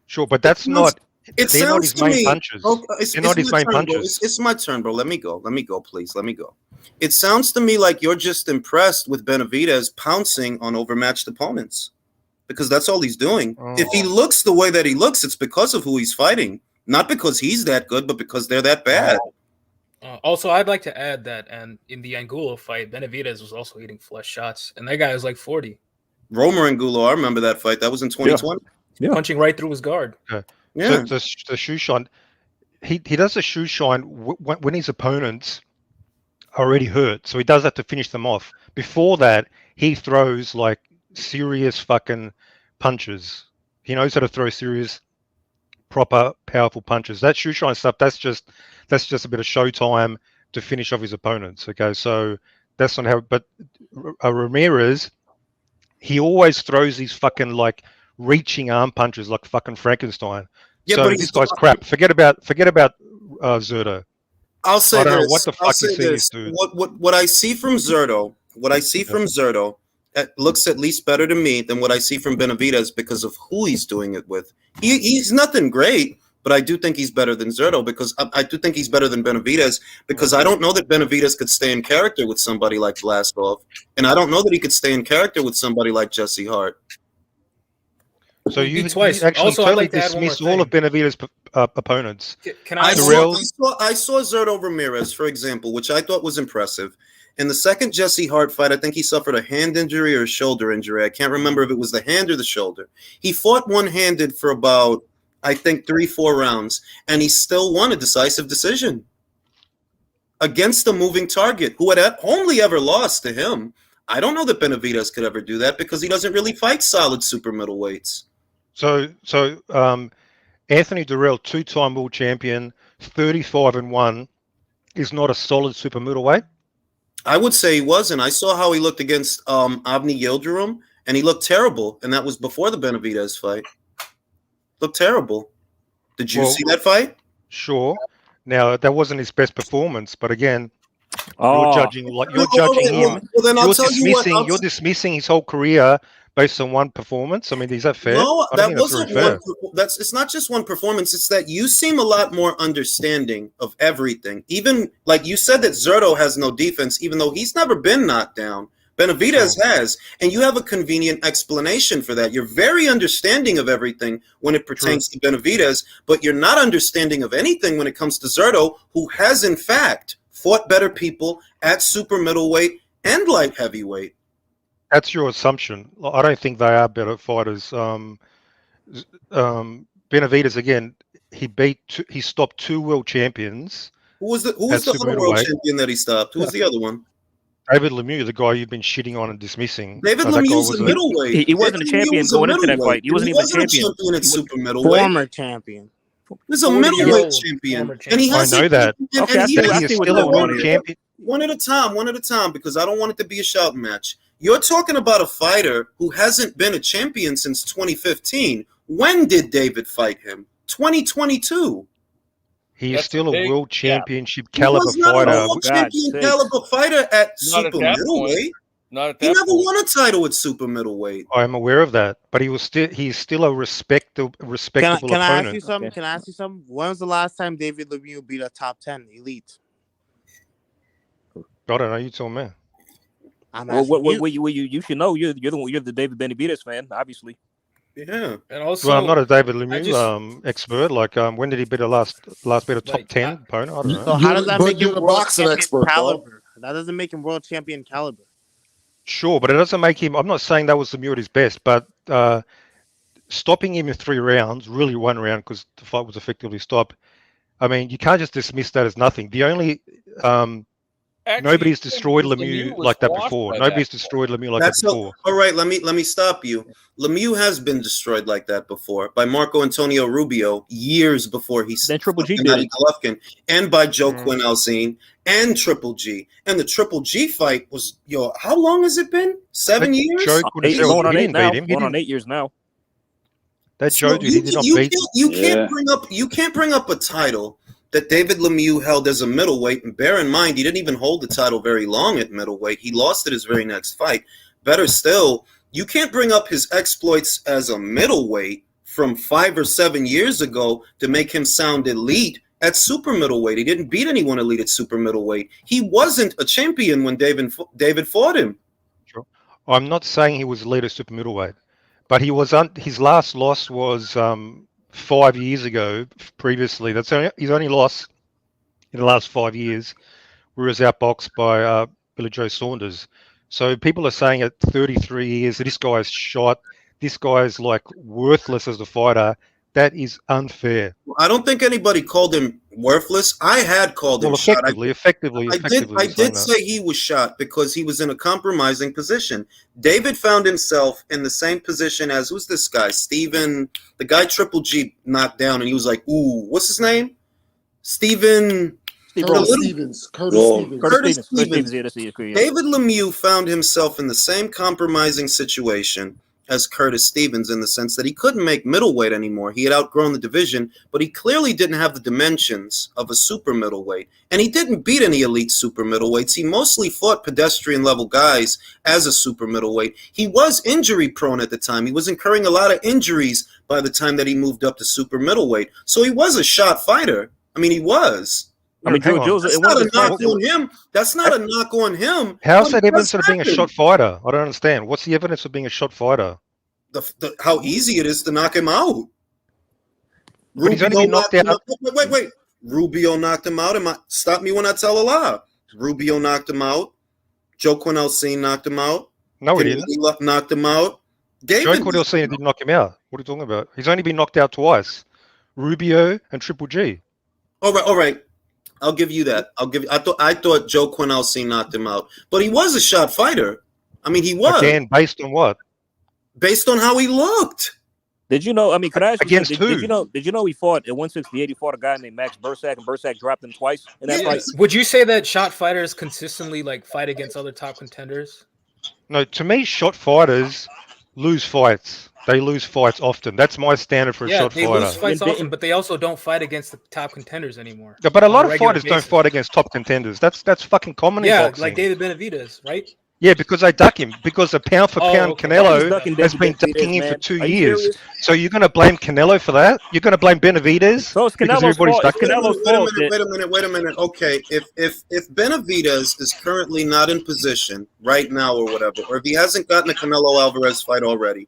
Speaker 14: Sure, but that's not.
Speaker 1: It
Speaker 14: They're not
Speaker 1: sounds
Speaker 14: his
Speaker 1: to
Speaker 14: main
Speaker 1: me.
Speaker 14: punches.
Speaker 1: Okay,
Speaker 14: They're not his
Speaker 1: my
Speaker 14: main
Speaker 1: turn, bro.
Speaker 14: punches.
Speaker 1: It's my turn, bro. Let me go, please. Let me go. It sounds to me like you're just impressed with Benavidez pouncing on overmatched opponents because that's all he's doing.
Speaker 14: Oh.
Speaker 1: If he looks the way that he looks, it's because of who he's fighting, not because he's that good, but because they're that bad.
Speaker 5: Also, I'd like to add that, and in the Angulo fight, Benavidez was also eating flush shots, and that guy was like 40.
Speaker 1: Romer and Gulo, I remember that fight. That was in 2020.
Speaker 5: Punching right through his guard.
Speaker 14: Okay.
Speaker 1: Yeah.
Speaker 14: So the shoe shine, he does a shoe shine when his opponents are already hurt. So he does that to finish them off. Before that, he throws like serious fucking punches. He knows how to throw serious, proper, powerful punches. That shoe shine stuff, that's just a bit of showtime to finish off his opponents. Okay, so that's not how. But Ramirez, he always throws these fucking like reaching arm punches like fucking Frankenstein.
Speaker 1: Yeah,
Speaker 14: So
Speaker 1: but
Speaker 14: this
Speaker 1: he's
Speaker 14: guy's crap. Forget about Zurdo.
Speaker 1: I'll say
Speaker 14: I don't
Speaker 1: this.
Speaker 14: know what the
Speaker 1: I'll
Speaker 14: fuck
Speaker 1: say
Speaker 14: you see
Speaker 1: this.
Speaker 14: this dude.
Speaker 1: What I see from Zurdo, it looks at least better to me than what I see from Benavidez because of who he's doing it with. He's nothing great, but I do think he's better than Zurdo because I do think he's better than Benavidez because I don't know that Benavidez could stay in character with somebody like Vlasov, and I don't know that he could stay in character with somebody like Jesse Hart.
Speaker 14: So you
Speaker 5: twice.
Speaker 14: actually
Speaker 5: Also, I'd
Speaker 14: totally
Speaker 5: like to add one more
Speaker 14: dismiss all of Benavidez's opponents.
Speaker 5: Can I
Speaker 1: saw Zurdo Ramirez, for example, which I thought was impressive. In the second Jesse Hart fight, I think he suffered a hand injury or a shoulder injury. I can't remember if it was the hand or the shoulder. He fought one-handed for about, I think, 3-4 rounds, and he still won a decisive decision against a moving target who had only ever lost to him. I don't know that Benavidez could ever do that because he doesn't really fight solid super middleweights.
Speaker 14: So Anthony Durrell, 2-time world champion, 35-1, is not a solid super middleweight.
Speaker 1: I would say he wasn't. I saw how he looked against Avni Yildirim, and he looked terrible, and that was before the Benavidez fight. Looked terrible. Did you see that fight?
Speaker 14: Sure. Now that wasn't his best performance, but again, you're judging him.
Speaker 1: Well, then I'll tell you what.
Speaker 14: You're dismissing his whole career based on one performance. I mean, is that fair?
Speaker 1: No,
Speaker 14: I don't
Speaker 1: that
Speaker 14: think that's
Speaker 1: wasn't
Speaker 14: very fair.
Speaker 1: it's not just one performance. It's that you seem a lot more understanding of everything. Even like you said that Zurdo has no defense, even though he's never been knocked down. Benavidez has, and you have a convenient explanation for that. You're very understanding of everything when it pertains to Benavidez, but you're not understanding of anything when it comes to Zurdo, who has in fact fought better people at super middleweight and light heavyweight.
Speaker 14: That's your assumption. I don't think they are better fighters. Benavidez again, he stopped 2 world champions.
Speaker 1: Who was the other world champion that he stopped? Who was the other one?
Speaker 14: David Lemieux, the guy you've been shitting on and dismissing.
Speaker 1: David Lemieux was a middleweight.
Speaker 4: He wasn't a champion going into that fight. He wasn't even a champion.
Speaker 1: At super middleweight.
Speaker 3: Former champion.
Speaker 1: He was a middleweight champion. And he has
Speaker 14: I know that.
Speaker 4: Okay, I see
Speaker 14: still a world champion.
Speaker 1: One at a time, because I don't want it to be a shouting match. You're talking about a fighter who hasn't been a champion since 2015. When did David fight him? 2022.
Speaker 14: He is still a world championship caliber fighter.
Speaker 1: He was not a world champion caliber fighter at super middleweight.
Speaker 2: Not at that
Speaker 1: He never
Speaker 2: point.
Speaker 1: won a title at super middleweight.
Speaker 14: I'm aware of that, but he's still a respectable
Speaker 3: Can I
Speaker 14: opponent.
Speaker 3: ask you something? Can I ask you something? When was the last time David Lemieux beat a top 10 elite?
Speaker 14: I don't know. You tell me.
Speaker 4: You should know. You're the David Benavidez fan, obviously.
Speaker 1: Yeah,
Speaker 5: and also,
Speaker 14: well, I'm not a David Lemieux expert. Like, when did he beat a last beat a top 10 opponent? I don't know.
Speaker 3: So how does that make him
Speaker 15: you're a
Speaker 3: world
Speaker 15: boxing
Speaker 3: champion
Speaker 15: expert,
Speaker 3: caliber? That doesn't make him world champion caliber.
Speaker 14: Sure, but it doesn't make him. I'm not saying that was Lemieux at his best, but stopping him in 3 rounds, really 1 round because the fight was effectively stopped. I mean, you can't just dismiss that as nothing. The only nobody's destroyed Lemieux like that before. Nobody's destroyed Lemieux like that before.
Speaker 1: All right, let me stop you. Lemieux has been destroyed like that before by Marco Antonio Rubio years before he
Speaker 4: then Triple G did
Speaker 1: Golovkin, and by Joe Quinn Alzine and Triple G. And the Triple G fight was how long has it been? 7 years?
Speaker 14: Joe
Speaker 4: Going on 8 now. Going on 8 years now.
Speaker 14: That Joe dude, he did not beat.
Speaker 1: You can't bring up a title that David Lemieux held as a middleweight, and bear in mind, he didn't even hold the title very long at middleweight. He lost it his very next fight. Better still, you can't bring up his exploits as a middleweight from 5 or 7 years ago to make him sound elite at super middleweight. He didn't beat anyone elite at super middleweight. He wasn't a champion when David fought him.
Speaker 14: Sure. I'm not saying he was elite at super middleweight, but he was his last loss was 5 years ago. Previously, his only loss in the last 5 years, whereas outboxed by Billy Joe Saunders. So people are saying at 33 years that this guy's shot, this guy's like worthless as a fighter. That is unfair.
Speaker 1: I don't think anybody called him worthless. I had called him shot.
Speaker 14: Effectively.
Speaker 1: I did say he was shot because he was in a compromising position. David found himself in the same position as, who's this guy? Steven, the guy Triple G knocked down, and he was like, ooh, what's his name? Curtis Stevens.
Speaker 4: Yeah,
Speaker 1: David Lemieux found himself in the same compromising situation as Curtis Stevens in the sense that he couldn't make middleweight anymore. He had outgrown the division, but he clearly didn't have the dimensions of a super middleweight. And he didn't beat any elite super middleweights. He mostly fought pedestrian level guys as a super middleweight. He was injury prone at the time. He was incurring a lot of injuries by the time that he moved up to super middleweight. So he was a shot fighter. I mean, he was.
Speaker 4: I mean,
Speaker 1: that's not a knock on him. That's not a knock on him.
Speaker 14: How's that evidence of being a shot fighter? I don't understand. What's the evidence of being a shot fighter?
Speaker 1: How easy it is to knock him out.
Speaker 14: But he's only been knocked out.
Speaker 1: Wait. Rubio knocked him out. Stop me when I tell a lie. Rubio knocked him out. Joe Quinelcine knocked him out.
Speaker 14: No, he didn't.
Speaker 1: Knocked him out.
Speaker 14: Joe Quinelcine didn't knock him out. What are you talking about? He's only been knocked out twice. Rubio and Triple G.
Speaker 1: All right. I'll give you that. I thought Joe Quinelcine knocked him out, but he was a shot fighter. I mean, he was.
Speaker 14: Again, based on what?
Speaker 1: Based on how he looked.
Speaker 4: Did you know? I mean, could I ask you?
Speaker 14: Against who?
Speaker 4: Did you know he fought at 168? He fought a guy named Max Bursak, and Bursak dropped him twice in that fight.
Speaker 5: Would you say that shot fighters consistently like fight against other top contenders?
Speaker 14: No, to me, shot fighters lose fights. They lose fights often. That's my standard for a shot fighter.
Speaker 5: Yeah, they lose fights often, but they also don't fight against the top contenders anymore.
Speaker 14: Yeah, but a lot of fighters don't fight against top contenders. That's fucking common in boxing.
Speaker 5: Yeah, like David Benavidez, right?
Speaker 14: Yeah, because they duck him. Because the pound for pound Canelo has been ducking him for 2 years. So you're going to blame Canelo for that? You're going to blame Benavidez?
Speaker 4: So it's Canelo's fault.
Speaker 1: Wait a minute. Okay, if Benavidez is currently not in position right now or whatever, or if he hasn't gotten a Canelo Alvarez fight already,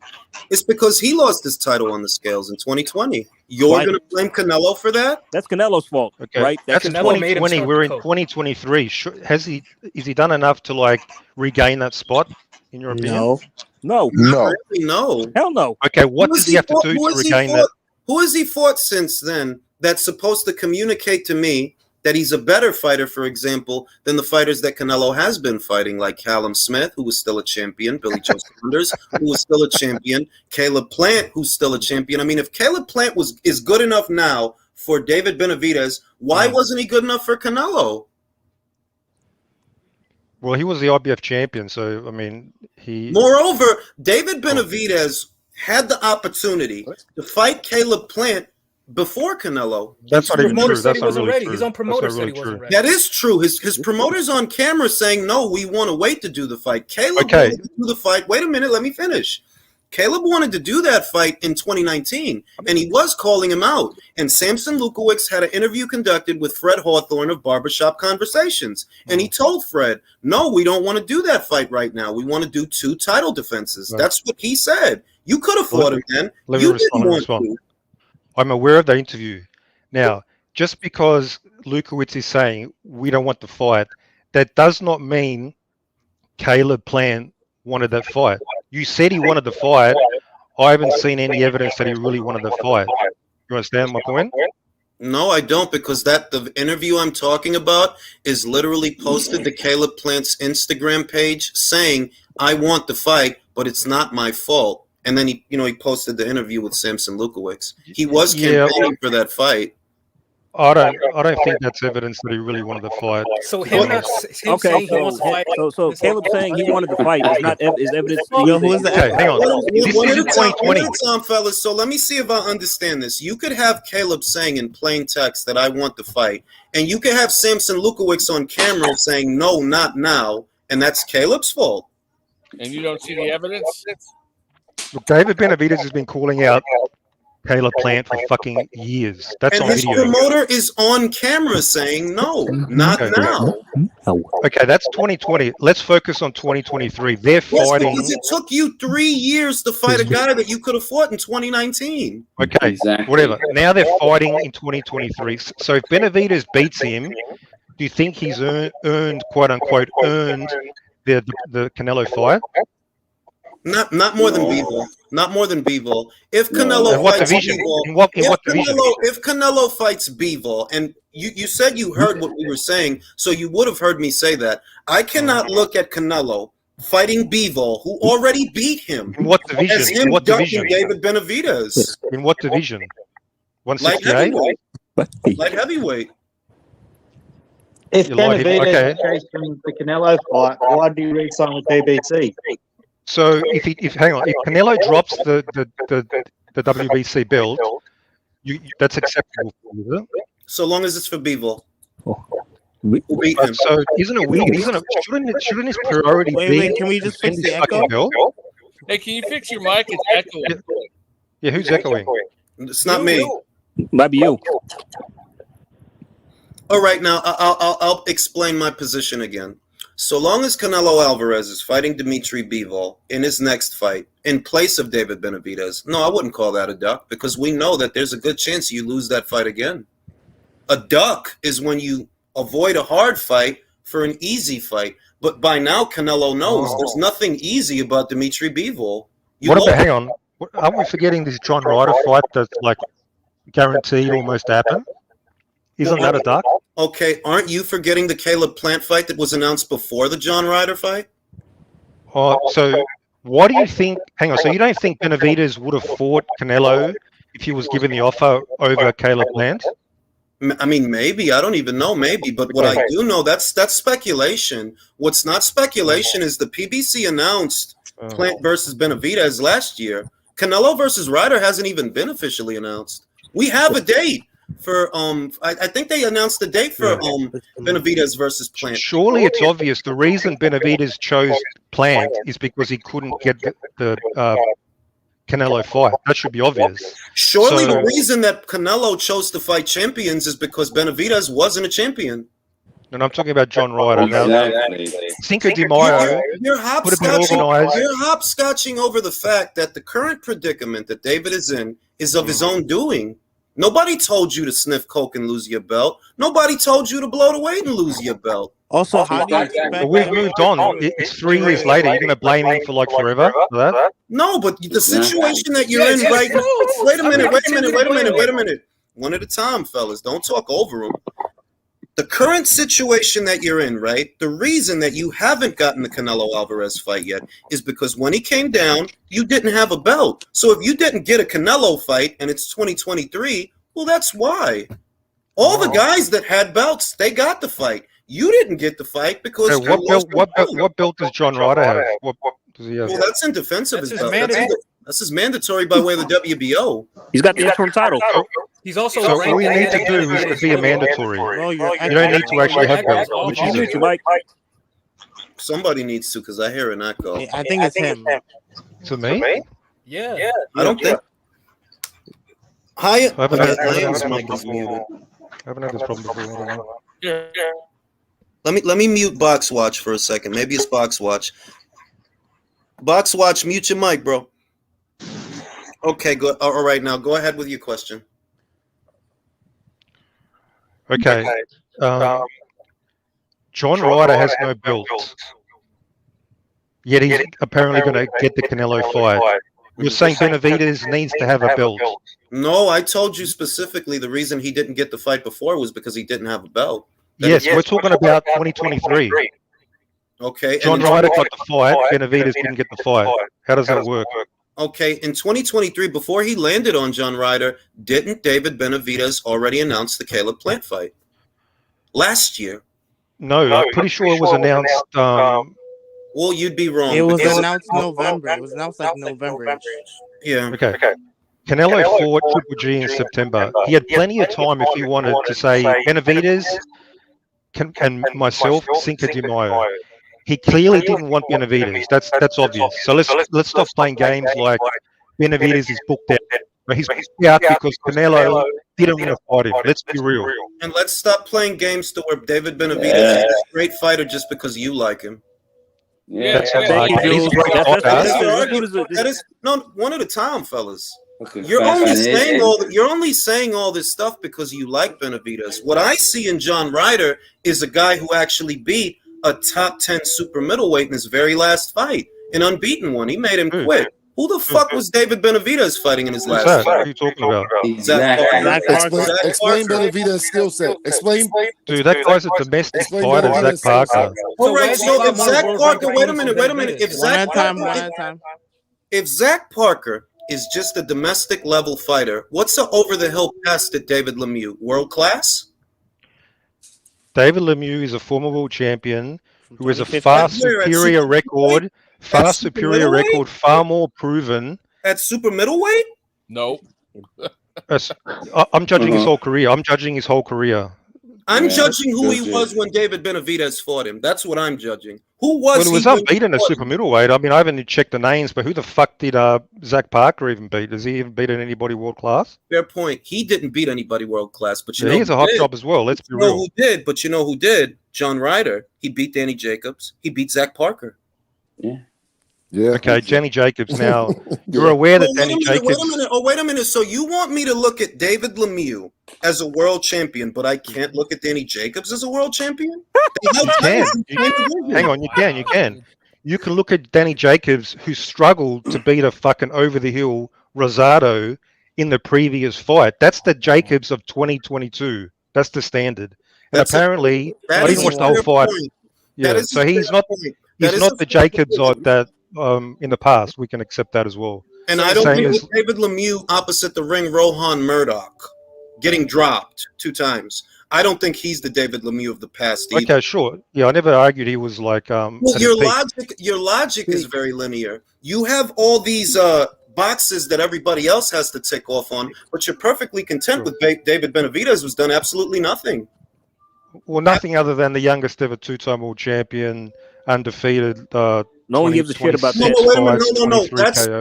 Speaker 1: it's because he lost his title on the scales in 2020. You're going to blame Canelo for that?
Speaker 4: That's Canelo's fault, right?
Speaker 14: That's 2020. We're in 2023. Is he done enough to like regain that spot? In your opinion?
Speaker 4: No. Hell no.
Speaker 14: Okay, what does he have to do to regain that?
Speaker 1: Who has he fought since then that's supposed to communicate to me that he's a better fighter, for example, than the fighters that Canelo has been fighting, like Callum Smith, who was still a champion, Billy Joe Saunders, who was still a champion, Caleb Plant, who's still a champion. I mean, if Caleb Plant is good enough now for David Benavidez, why wasn't he good enough for Canelo?
Speaker 14: Well, he was the IBF champion, so I mean,
Speaker 1: Moreover, David Benavidez had the opportunity to fight Caleb Plant before Canelo.
Speaker 14: That's not even true. That's not really true.
Speaker 5: His own promoter said he wasn't ready.
Speaker 1: That is true. His promoter's on camera saying, no, we want to wait to do the fight. Caleb wanted to do the fight. Wait a minute, let me finish. Caleb wanted to do that fight in 2019, and he was calling him out. And Samson Lukowicz had an interview conducted with Fred Hawthorne of Barbershop Conversations. And he told Fred, no, we don't want to do that fight right now. We want to do 2 title defenses. Right. That's what he said. You could have fought him then. You didn't want to.
Speaker 14: I'm aware of that interview. Now, just because Lukowicz is saying we don't want the fight, that does not mean Caleb Plant wanted that fight. You said he wanted the fight. I haven't seen any evidence that he really wanted the fight. You understand my point?
Speaker 1: No, I don't, because the interview I'm talking about is literally posted to Caleb Plant's Instagram page saying, I want the fight, but it's not my fault. And then he posted the interview with Samson Lukowicz. He was campaigning for that fight.
Speaker 14: I don't think that's evidence that he really wanted to fight.
Speaker 5: So him saying he wants to fight.
Speaker 4: So Caleb saying he wanted to fight is evidence.
Speaker 14: Who is that? Okay, hang on. This is 2020.
Speaker 1: Fellas. So let me see if I understand this. You could have Caleb saying in plain text that I want to fight, and you could have Samson Lukowicz on camera saying no, not now, and that's Caleb's fault.
Speaker 2: And you don't see the evidence?
Speaker 14: Look, David Benavidez has been calling out Caleb Plant for fucking years. That's on video.
Speaker 1: His promoter is on camera saying no, not now.
Speaker 14: Okay, that's 2020. Let's focus on 2023. They're fighting.
Speaker 1: Because it took you 3 years to fight a guy that you could have fought in 2019.
Speaker 14: Okay, whatever. Now they're fighting in 2023. So if Benavidez beats him, do you think he's earned, quote unquote, earned the Canelo fight?
Speaker 1: Not more than Bivol. Not more than Bivol. If Canelo fights Bivol, if Canelo fights Bivol, and you said you heard what we were saying, so you would have heard me say that. I cannot look at Canelo fighting Bivol, who already beat him.
Speaker 14: In what division?
Speaker 1: As him ducking David Benavidez.
Speaker 14: In what division? 168?
Speaker 1: Light heavyweight.
Speaker 15: If Benavidez is chasing the Canelo fight, why do you re-sign with DBC?
Speaker 14: So if Canelo drops the WBC belt, that's acceptable for you, is it?
Speaker 1: So long as it's for Bivol.
Speaker 14: We'll beat him. So isn't it weird? Shouldn't his priority be?
Speaker 3: Wait, can we just fix the echo?
Speaker 14: Belt?
Speaker 2: Hey, can you fix your mic? It's echoing.
Speaker 14: Yeah, who's echoing?
Speaker 1: It's not me.
Speaker 4: Might be you.
Speaker 1: All right, now I'll explain my position again. So long as Canelo Alvarez is fighting Dimitri Bivol in his next fight in place of David Benavidez, no, I wouldn't call that a duck because we know that there's a good chance you lose that fight again. A duck is when you avoid a hard fight for an easy fight. But by now, Canelo knows there's nothing easy about Dimitri Bivol.
Speaker 14: Hang on. Aren't we forgetting this John Ryder fight that's like guaranteed almost to happen? Isn't that a duck?
Speaker 1: Okay, aren't you forgetting the Caleb Plant fight that was announced before the John Ryder fight?
Speaker 14: So what do you think? Hang on. So you don't think Benavidez would have fought Canelo if he was given the offer over Caleb Plant?
Speaker 1: I mean, maybe. I don't even know. Maybe. But what I do know, that's speculation. What's not speculation is the PBC announced Plant versus Benavidez last year. Canelo versus Ryder hasn't even been officially announced. We have a date for I think they announced the date for Benavidez versus Plant.
Speaker 14: Surely it's obvious the reason Benavidez chose Plant is because he couldn't get the Canelo fight. That should be obvious.
Speaker 1: Surely the reason that Canelo chose to fight champions is because Benavidez wasn't a champion.
Speaker 14: And I'm talking about John Ryder. Now, Cinco de Mayo
Speaker 1: you're
Speaker 14: would have been organised.
Speaker 1: You're hopscotching over the fact that the current predicament that David is in is of his own doing. Nobody told you to sniff coke and lose your belt. Nobody told you to blow the weight and lose your belt.
Speaker 3: Also, how do you expect
Speaker 14: we've moved on. It's 3 years later. You're going to blame him for like forever for that?
Speaker 1: No, but the situation that you're in right now. Wait a minute. One at a time, fellas. Don't talk over him. The current situation that you're in, right? The reason that you haven't gotten the Canelo Alvarez fight yet is because when he came down, you didn't have a belt. So if you didn't get a Canelo fight and it's 2023, well, that's why. All the guys that had belts, they got the fight. You didn't get the fight because
Speaker 14: what belt does John Ryder have? What does he have?
Speaker 1: Well, that's in defense of his belt. That's his mandatory by way of the WBO.
Speaker 4: He's got the interim title.
Speaker 5: He's also
Speaker 14: so all you need to do is to be a mandatory. You don't need to actually have belts. Which is it?
Speaker 1: Somebody needs to, because I hear an echo.
Speaker 3: I think it's him.
Speaker 14: To me?
Speaker 5: Yeah.
Speaker 1: I don't think. Hi.
Speaker 14: I haven't had this problem before. I don't know.
Speaker 2: Yeah.
Speaker 1: Let me mute Box Watch for a second. Maybe it's Box Watch. Box Watch, mute your mic, bro. Okay, good. All right, now go ahead with your question.
Speaker 14: Okay. John Ryder has no belt, yet he's apparently going to get the Canelo fight. You're saying Benavidez needs to have a belt.
Speaker 1: No, I told you specifically the reason he didn't get the fight before was because he didn't have a belt.
Speaker 14: Yes, we're talking about 2023.
Speaker 1: Okay.
Speaker 14: John Ryder got the fight. Benavidez didn't get the fight. How does that work?
Speaker 1: Okay, in 2023, before he landed on John Ryder, didn't David Benavidez already announce the Caleb Plant fight? Last year.
Speaker 14: No, I'm pretty sure it was announced.
Speaker 1: Well, you'd be wrong.
Speaker 3: It was announced November. It was announced like November.
Speaker 1: Yeah.
Speaker 14: Okay. Canelo fought Triple G in September. He had plenty of time if he wanted to say Benavidez and myself, Cinco de Mayo. He clearly didn't want Benavidez. That's obvious. So let's stop playing games like Benavidez is booked out. He's booked out because Canelo didn't want to fight him. Let's be real.
Speaker 1: And let's stop playing games to where David Benavidez is a great fighter just because you like him.
Speaker 8: Yeah,
Speaker 1: that is no one at a time, fellas. You're only saying all this stuff because you like Benavidez. What I see in John Ryder is a guy who actually beat a top 10 super middleweight in his very last fight, an unbeaten one. He made him quit. Who the fuck was David Benavidez fighting in his last fight?
Speaker 14: What are you talking about?
Speaker 15: Explain Benavidez's skill set. Explain.
Speaker 14: Dude, that guy's a domestic fighter, Zach Parker.
Speaker 1: All right, so if Zach Parker, wait a minute. If Zach Parker is just a domestic level fighter, what's the over the hill pass at David Lemieux? World class?
Speaker 14: David Lemieux is a former world champion who has a far superior record Far superior record, far more proven.
Speaker 1: At super middleweight?
Speaker 2: No.
Speaker 14: I'm judging his whole career. I'm judging
Speaker 1: judging who he was when David Benavidez fought him. That's what I'm judging. Who was
Speaker 14: he? Well, it was unbeaten at super middleweight. I mean, I haven't checked the names, but who the fuck did Zach Parker even beat? Has he even beaten anybody world class?
Speaker 1: Fair point. He didn't beat anybody world class, but you know
Speaker 14: he's a hot job as well. Let's be real.
Speaker 1: Who did? But you know who did? John Ryder. He beat Danny Jacobs. He beat Zach Parker.
Speaker 15: Yeah.
Speaker 14: Okay, Danny Jacobs. Now you're aware that Danny Jacobs.
Speaker 1: Wait a minute. So you want me to look at David Lemieux as a world champion, but I can't look at Danny Jacobs as a world champion?
Speaker 14: You can. Hang on. You can. You can look at Danny Jacobs, who struggled to beat a fucking over the hill Rosado in the previous fight. That's the Jacobs of 2022. That's the standard. And apparently, I didn't watch the whole fight. Yeah, so he's not. He's not the Jacobs of that in the past. We can accept that as well.
Speaker 1: And I don't think David Lemieux opposite the ring, Rohan Murdoch, getting dropped 2 times. I don't think he's the David Lemieux of the past either.
Speaker 14: Okay, sure. Yeah, I never argued he was like.
Speaker 1: Well, your logic is very linear. You have all these boxes that everybody else has to tick off on, but you're perfectly content with David Benavidez, who's done absolutely nothing.
Speaker 14: Well, nothing other than the youngest ever 2-time world champion, undefeated.
Speaker 4: No one gives a shit about that.
Speaker 1: No.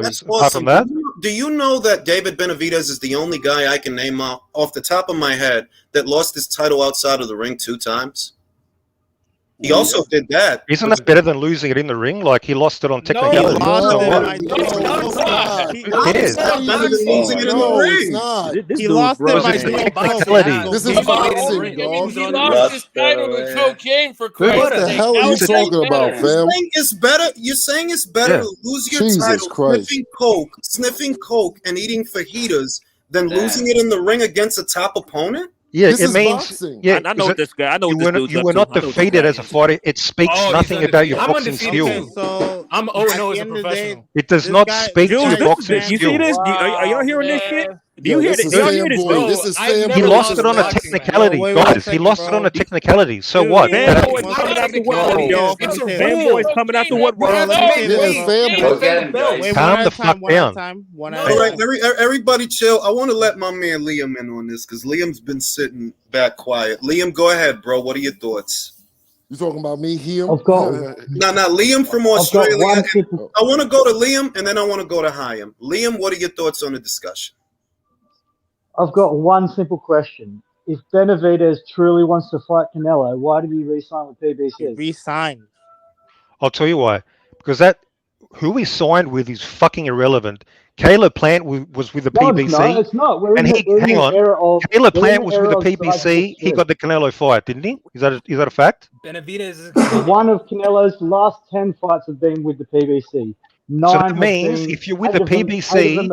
Speaker 1: That's awesome.
Speaker 14: That?
Speaker 1: Do you know that David Benavidez is the only guy I can name off the top of my head that lost his title outside of the ring 2 times? He also did that.
Speaker 14: Isn't that better than losing it in the ring? Like he lost it on technicality.
Speaker 1: It's not better than losing it in the ring.
Speaker 3: He lost it by
Speaker 14: technicality.
Speaker 15: This is boxing, dog.
Speaker 2: He lost his title to cocaine for Christ.
Speaker 15: What the hell are you talking about, fam?
Speaker 1: You're saying it's better to lose your title sniffing coke and eating fajitas than losing it in the ring against a top opponent?
Speaker 14: Yeah, it means.
Speaker 15: Boxing.
Speaker 14: Yeah,
Speaker 4: I know this guy. I know
Speaker 14: you were not defeated as a fighter. It speaks nothing about your boxing skill.
Speaker 3: So
Speaker 5: I'm 0-0 as a professional.
Speaker 14: It does not speak to your boxing skill.
Speaker 4: You see this? Are y'all hearing this shit? Do you hear this?
Speaker 15: This is
Speaker 14: he lost it on a technicality, guys. He lost it on a technicality. So what?
Speaker 4: It's some fanboys coming out to what?
Speaker 14: Calm the fuck down.
Speaker 1: All right, everybody chill. I want to let my man Liam in on this because Liam's been sitting back quiet. Liam, go ahead, bro. What are your thoughts?
Speaker 15: You talking about me, him?
Speaker 1: I've got Liam from Australia. I want to go to Liam and then I want to go to Chaim. Liam, what are your thoughts on the discussion?
Speaker 16: I've got one simple question. If Benavidez truly wants to fight Canelo, why did he re-sign with PBC?
Speaker 3: Re-signed.
Speaker 14: I'll tell you why. Because who he signed with is fucking irrelevant. Caleb Plant was with the PBC.
Speaker 16: It's not.
Speaker 14: Caleb Plant was with the PBC. He got the Canelo fight, didn't he? Is that a fact?
Speaker 5: Benavidez.
Speaker 16: One of Canelo's last 10 fights have been with the PBC.
Speaker 14: So that means if you're with the PBC, you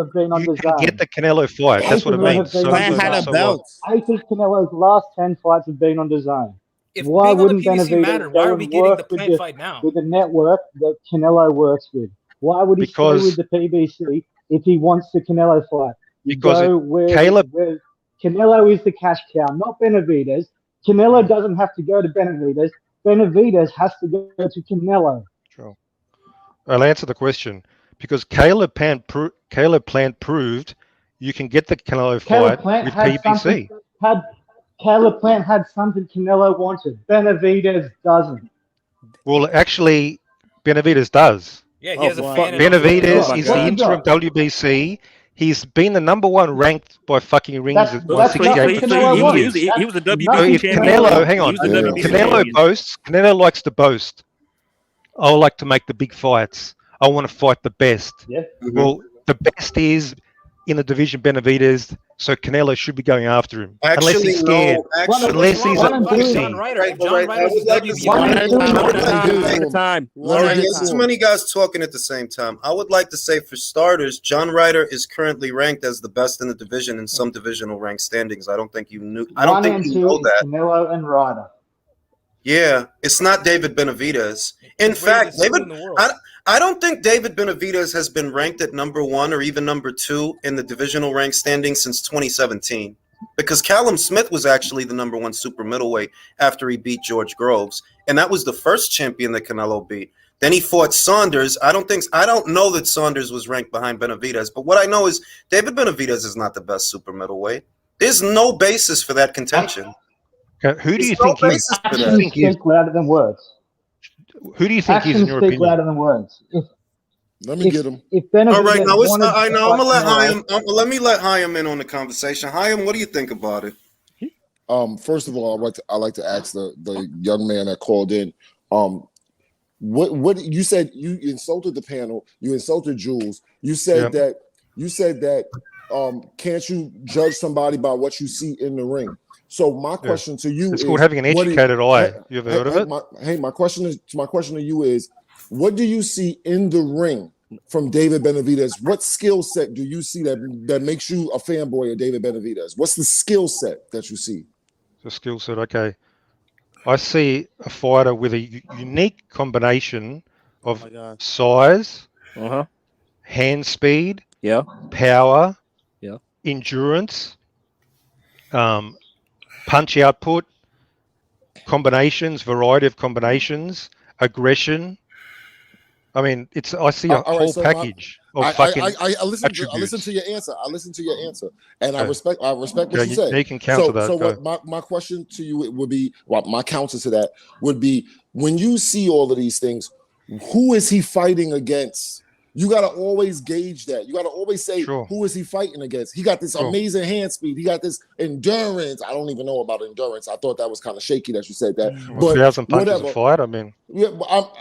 Speaker 14: can get the Canelo fight. That's what it means.
Speaker 3: Plant had a belt.
Speaker 16: 8 of Canelo's last 10 fights have been on DAZN.
Speaker 5: If
Speaker 16: why wouldn't
Speaker 5: Benavidez why are we getting the Plant fight now?
Speaker 16: With the network that Canelo works with? Why would he stay with the PBC if he wants the Canelo fight? Canelo is the cash cow, not Benavidez. Canelo doesn't have to go to Benavidez. Benavidez has to go to Canelo.
Speaker 14: Sure. I'll answer the question because Caleb Plant proved you can get the Canelo fight with PBC.
Speaker 16: Caleb Plant had something Canelo wanted. Benavidez doesn't.
Speaker 14: Well, actually, Benavidez does.
Speaker 5: Yeah, he has a fan.
Speaker 14: Benavidez is the interim WBC. He's been the #1 ranked by fucking rings at 168 for 2 years.
Speaker 4: He was a WBC champion.
Speaker 14: Canelo likes to boast. I like to make the big fights. I want to fight the best.
Speaker 16: Yeah.
Speaker 14: Mm-hmm. Well, the best is in the division Benavidez, so Canelo should be going after him. Unless he's scared. Unless he's a pussy.
Speaker 1: There's too many guys talking at the same time. I would like to say, for starters, John Ryder is currently ranked as the best in the division in some divisional rank standings. I don't think you know that.
Speaker 16: Canelo and Ryder.
Speaker 1: Yeah, it's not David Benavidez. In fact, I don't think David Benavidez has been ranked at #1 or even #2 in the divisional rank standing since 2017. Because Callum Smith was actually the #1 super middleweight after he beat George Groves. And that was the first champion that Canelo beat. Then he fought Saunders. I don't know that Saunders was ranked behind Benavidez, but what I know is David Benavidez is not the best super middleweight. There's no basis for that contention.
Speaker 14: Who do you think is?
Speaker 16: Actions speak louder than words.
Speaker 14: Who do you think is, in your opinion?
Speaker 16: Louder than words.
Speaker 15: Let me get him.
Speaker 16: If Benavidez
Speaker 1: all right, now I know. I'm gonna let
Speaker 16: Canelo,
Speaker 1: Hayam. Let me let Hayam in on the conversation. Hayam, what do you think about it?
Speaker 15: First of all, I like to ask the young man that called in. What you said? You insulted the panel. You insulted Jules. You said that. You said that. Can't you judge somebody by what you see in the ring? So my question to you
Speaker 14: is called having an educated eye. You ever heard of it?
Speaker 15: My question to you is, what do you see in the ring from David Benavidez? What skill set do you see that makes you a fanboy of David Benavidez? What's the skill set that you see?
Speaker 14: The skill set, okay. I see a fighter with a unique combination of size, hand speed, power, endurance, punch output, combinations, variety of combinations, aggression. I mean, I see a whole package of fucking attributes.
Speaker 15: I listen to your answer. And I respect what you say.
Speaker 14: You can counter that.
Speaker 15: So what my question to you would be, my counter to that would be, when you see all of these things, who is he fighting against? You got to always gauge that. You got to always say, who is he fighting against? He got this amazing hand speed. He got this endurance. I don't even know about endurance. I thought that was kind of shaky that you said that.
Speaker 14: But 1,000 punches a fight, I mean.
Speaker 15: Yeah,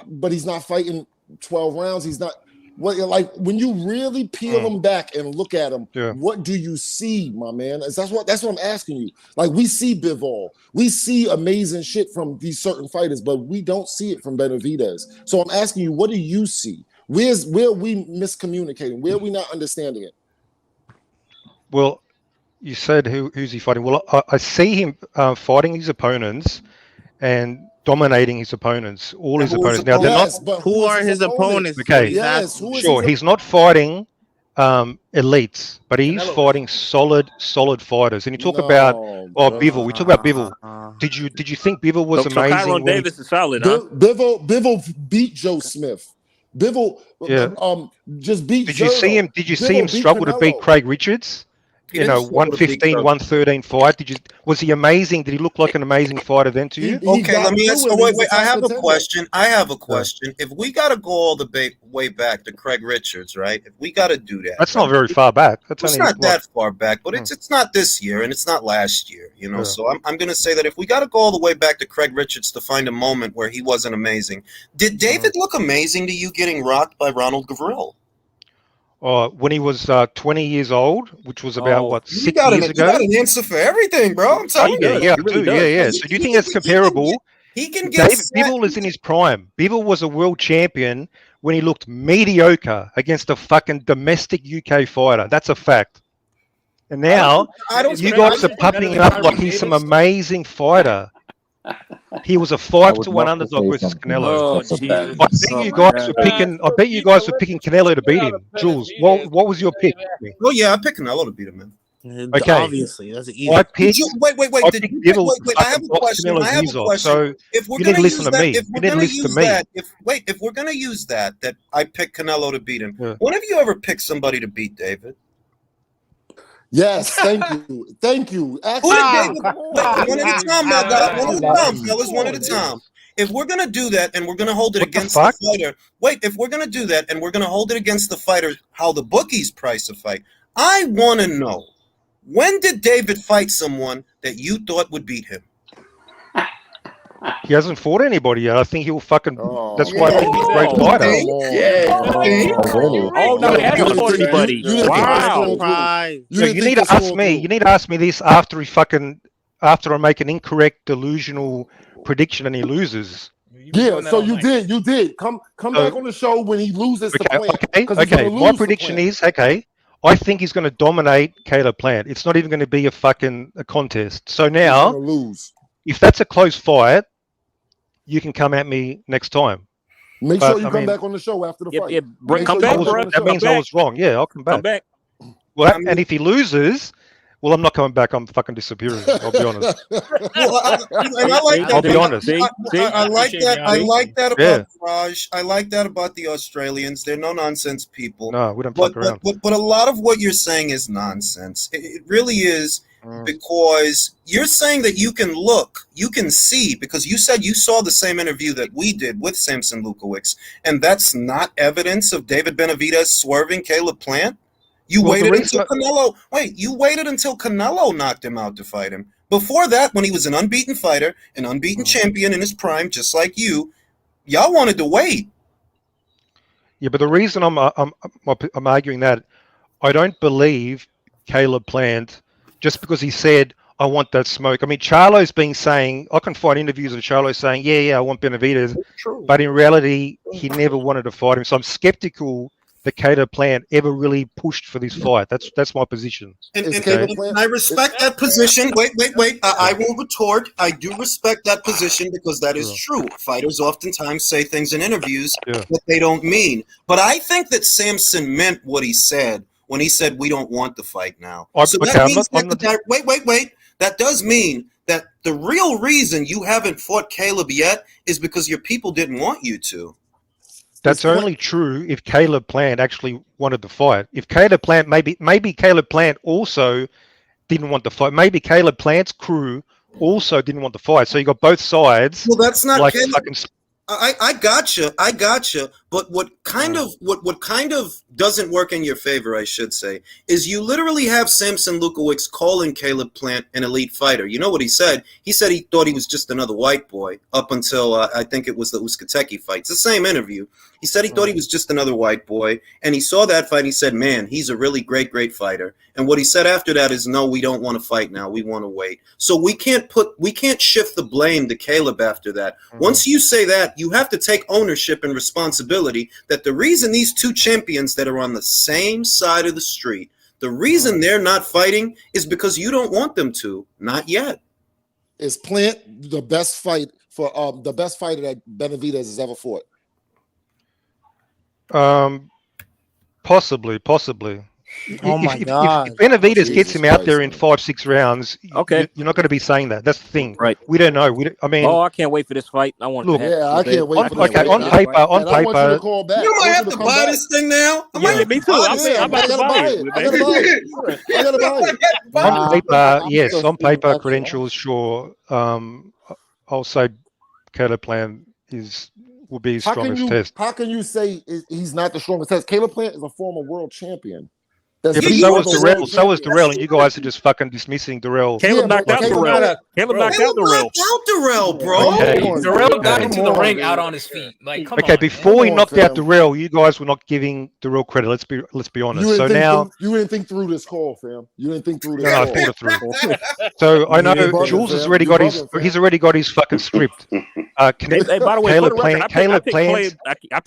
Speaker 15: but he's not fighting 12 rounds. He's not. Like, when you really peel him back and look at him, what do you see, my man? That's what I'm asking you. Like, we see Bivol. We see amazing shit from these certain fighters, but we don't see it from Benavidez. So I'm asking you, what do you see? Where are we miscommunicating? Where are we not understanding it?
Speaker 14: Well, you said who's he fighting? Well, I see him fighting his opponents and dominating his opponents, all his opponents. Now, they're not.
Speaker 3: Who are his opponents?
Speaker 14: Okay, sure. He's not fighting elites, but he's fighting solid fighters. And you talk about Bivol. We talk about Bivol. Did you think Bivol was amazing?
Speaker 4: Kyron Davis is solid, huh?
Speaker 15: Bivol beat Joe Smith. Bivol just beat.
Speaker 14: Did you see him? Did you see him struggle to beat Craig Richards? 115, 113 fight. Was he amazing? Did he look like an amazing fighter then to you?
Speaker 1: Okay, let me ask. Wait. I have a question. If we got to go all the way back to Craig Richards, right? If we got to do that,
Speaker 14: that's not very far back.
Speaker 1: It's not that far back, but it's not this year and it's not last year. So I'm going to say that if we got to go all the way back to Craig Richards to find a moment where he wasn't amazing, did David look amazing to you getting rocked by Ronald Gavril?
Speaker 14: When he was 20 years old, which was about 6 years ago.
Speaker 1: You got an answer for everything, bro. I'm telling you.
Speaker 14: Yeah, So do you think that's comparable?
Speaker 1: He can get.
Speaker 14: Bivol is in his prime. Bivol was a world champion when he looked mediocre against a fucking domestic UK fighter. That's a fact. And now you guys are pumping him up like he's some amazing fighter. He was a 5-1 underdog versus Canelo. I bet you guys were picking Canelo to beat him. Jules, what was your pick?
Speaker 1: Oh yeah, I picked Canelo to beat him, man.
Speaker 3: Okay, obviously that's easy.
Speaker 1: Wait. I have a question.
Speaker 14: So
Speaker 1: if we're
Speaker 14: you
Speaker 1: going
Speaker 14: didn't listen to me.
Speaker 1: If we're going to use that I picked Canelo to beat him. When have you ever picked somebody to beat David?
Speaker 15: Yes, thank you.
Speaker 1: One at a time, my God. One at a time, fellas. One at a time. If we're gonna do that and we're gonna hold it against the fighter, if we're gonna do that and we're gonna hold it against the fighter, how the bookies price a fight, I want to know, when did David fight someone that you thought would beat him?
Speaker 14: He hasn't fought anybody yet. I think he'll fucking. That's why I think he's a great fighter.
Speaker 4: No, he hasn't fought anybody.
Speaker 14: Wow. You need to ask me. You need to ask me this after I make an incorrect, delusional prediction and he loses.
Speaker 15: Yeah, so you did. Come back on the show when he loses the Plant.
Speaker 14: Okay. My prediction is I think he's going to dominate Caleb Plant. It's not even going to be a contest. So now, if that's a close fight, you can come at me next time.
Speaker 15: Make sure you come back on the show after the fight.
Speaker 4: Come back, bro.
Speaker 14: That means I was wrong. Yeah, I'll come back.
Speaker 4: Come back.
Speaker 14: Well, and if he loses, well, I'm not coming back. I'm fucking disappearing. I'll be honest.
Speaker 1: Well, and I like that.
Speaker 14: I'll be honest.
Speaker 1: I like that. I like that
Speaker 14: Yeah.
Speaker 1: about Raj. I like that about the Australians. They're no nonsense people.
Speaker 14: No, we don't fuck around.
Speaker 1: But a lot of what you're saying is nonsense. It really is, because you're saying that you can look, you can see, because you said you saw the same interview that we did with Samson Lukowicz, and that's not evidence of David Benavidez swerving Caleb Plant. You waited until Canelo. Wait, you waited until Canelo knocked him out to fight him. Before that, when he was an unbeaten fighter, an unbeaten champion in his prime, just like you, y'all wanted to wait.
Speaker 14: Yeah, but the reason I'm arguing that, I don't believe Caleb Plant just because he said, I want that smoke. I mean, Charlo's been saying, I can find interviews of Charlo saying, yeah, I want Benavidez. But in reality, he never wanted to fight him. So I'm skeptical that Caleb Plant ever really pushed for this fight. That's my position.
Speaker 1: And I respect that position. Wait. I will retort. I do respect that position because that is true. Fighters oftentimes say things in interviews that they don't mean. But I think that Samson meant what he said when he said we don't want the fight now. So that means wait. That does mean that the real reason you haven't fought Caleb yet is because your people didn't want you to.
Speaker 14: That's only true if Caleb Plant actually wanted the fight. If Caleb Plant, maybe Caleb Plant also didn't want the fight. Maybe Caleb Plant's crew also didn't want the fight. So you got both sides.
Speaker 1: Well, that's not
Speaker 14: like
Speaker 1: Caleb.
Speaker 14: fucking.
Speaker 1: I gotcha. But what kind of doesn't work in your favor, I should say, is you literally have Samson Lukowicz calling Caleb Plant an elite fighter. You know what he said? He said he thought he was just another white boy up until I think it was the Uskateki fight. It's the same interview. He said he thought he was just another white boy, and he saw that fight and he said, man, he's a really great fighter. And what he said after that is, no, we don't want to fight now. We want to wait. So we can't shift the blame to Caleb after that. Once you say that, you have to take ownership and responsibility that the reason these two champions that are on the same side of the street, the reason they're not fighting is because you don't want them to. Not yet.
Speaker 15: Is Plant the best fighter that Benavidez has ever fought?
Speaker 14: Possibly.
Speaker 3: Oh my God!
Speaker 14: If Benavidez gets him out there in 5-6 rounds, you're not going to be saying that. That's the thing,
Speaker 4: right?
Speaker 14: We don't know. I mean,
Speaker 4: I can't wait for this fight. I want.
Speaker 14: Look,
Speaker 15: I can't wait for this
Speaker 14: fight. On paper,
Speaker 15: I want you to call back.
Speaker 1: You might have to buy this thing now.
Speaker 4: Me too. I'm about to buy it.
Speaker 15: I gotta buy it.
Speaker 14: On paper, yes. On paper, credentials, sure. I'll say Caleb Plant will be his strongest test.
Speaker 15: How can you say he's not the strongest test? Caleb Plant is a former world champion.
Speaker 14: Yeah, but so was Darrell, and you guys are just fucking dismissing Darrell.
Speaker 4: Caleb knocked out Darrell. Caleb knocked out Darrell,
Speaker 1: bro.
Speaker 14: Okay.
Speaker 5: Darrell got into the ring out on his feet. Like, come on.
Speaker 14: Before he knocked out Darrell, you guys were not giving Darrell credit. Let's be honest. So now
Speaker 15: you didn't think through this call, fam. You didn't think through this.
Speaker 14: No, I thought it through. So I know Jules has already got his. He's already got his fucking script.
Speaker 4: By the way,
Speaker 14: Caleb Plant.
Speaker 4: I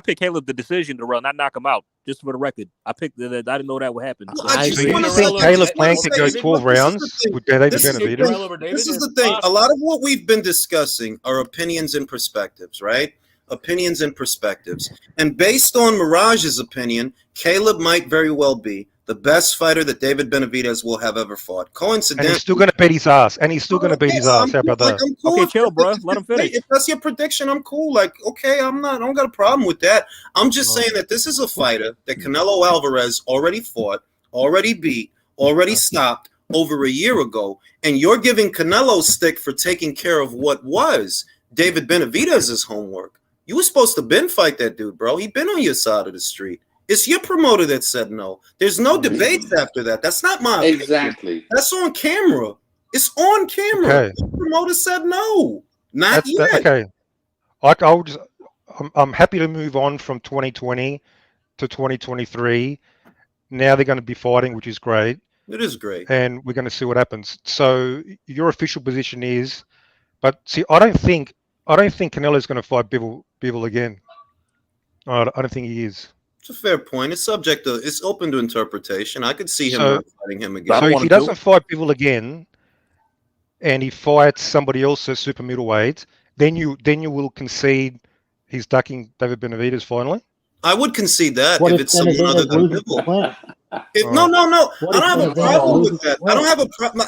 Speaker 4: picked Caleb the decision to run, not knock him out. Just for the record, I didn't know that would happen.
Speaker 14: So you think Caleb Plant could go 12 rounds with David Benavidez?
Speaker 1: This is the thing. A lot of what we've been discussing are opinions and perspectives, right? Opinions and perspectives. And based on Miraj's opinion, Caleb might very well be the best fighter that David Benavidez will have ever fought. Coincidentally,
Speaker 14: and he's still going to beat his ass. How about that?
Speaker 1: Cool
Speaker 4: okay, chill, bro. Let him finish.
Speaker 1: If that's your prediction, I'm cool. Like, okay, I don't got a problem with that. I'm just saying that this is a fighter that Canelo Alvarez already fought, already beat, already stopped over a year ago, and you're giving Canelo stick for taking care of what was David Benavidez's homework. You were supposed to been fight that dude, bro. He been on your side of the street. It's your promoter that said no. There's no debates after that. That's not my opinion.
Speaker 8: Exactly.
Speaker 1: That's on camera. It's on camera.
Speaker 14: Okay.
Speaker 1: The promoter said no. Not yet.
Speaker 14: Okay. I'm happy to move on from 2020 to 2023. Now they're going to be fighting, which is great.
Speaker 1: It is great.
Speaker 14: And we're going to see what happens. So your official position is, but see, I don't think Canelo's going to fight Bivol again. I don't think he is.
Speaker 1: It's a fair point. It's it's open to interpretation. I could see him not fighting him again.
Speaker 14: So if he doesn't fight Bivol again, and he fights somebody else as super middleweight, then you will concede he's ducking David Benavidez finally.
Speaker 1: I would concede that if it's someone other than Bivol. No. I
Speaker 16: What
Speaker 1: don't
Speaker 16: if
Speaker 1: have a
Speaker 16: Benavide
Speaker 1: problem with
Speaker 16: loses
Speaker 1: that.
Speaker 16: weight?
Speaker 1: I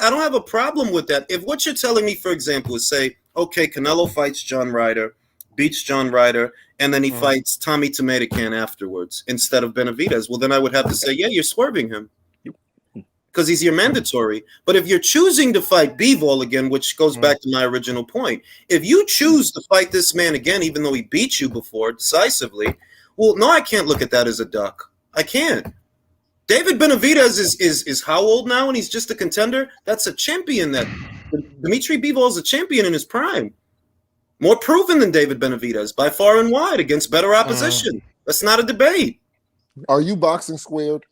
Speaker 1: don't have a problem with that. If what you're telling me, for example, is say, okay, Canelo fights John Ryder, beats John Ryder, and then he fights Tommy Tomato Can afterwards instead of Benavidez, well, then I would have to say, yeah, you're swerving him because he's your mandatory. But if you're choosing to fight Bivol again, which goes back to my original point, if you choose to fight this man again, even though he beat you before decisively, well, no, I can't look at that as a duck. I can't. David Benavidez is how old now, and he's just a contender? That's a champion. That Dimitri Bivol is a champion in his prime. More proven than David Benavidez by far and wide against better opposition. That's not a debate.
Speaker 15: Are you boxing squared?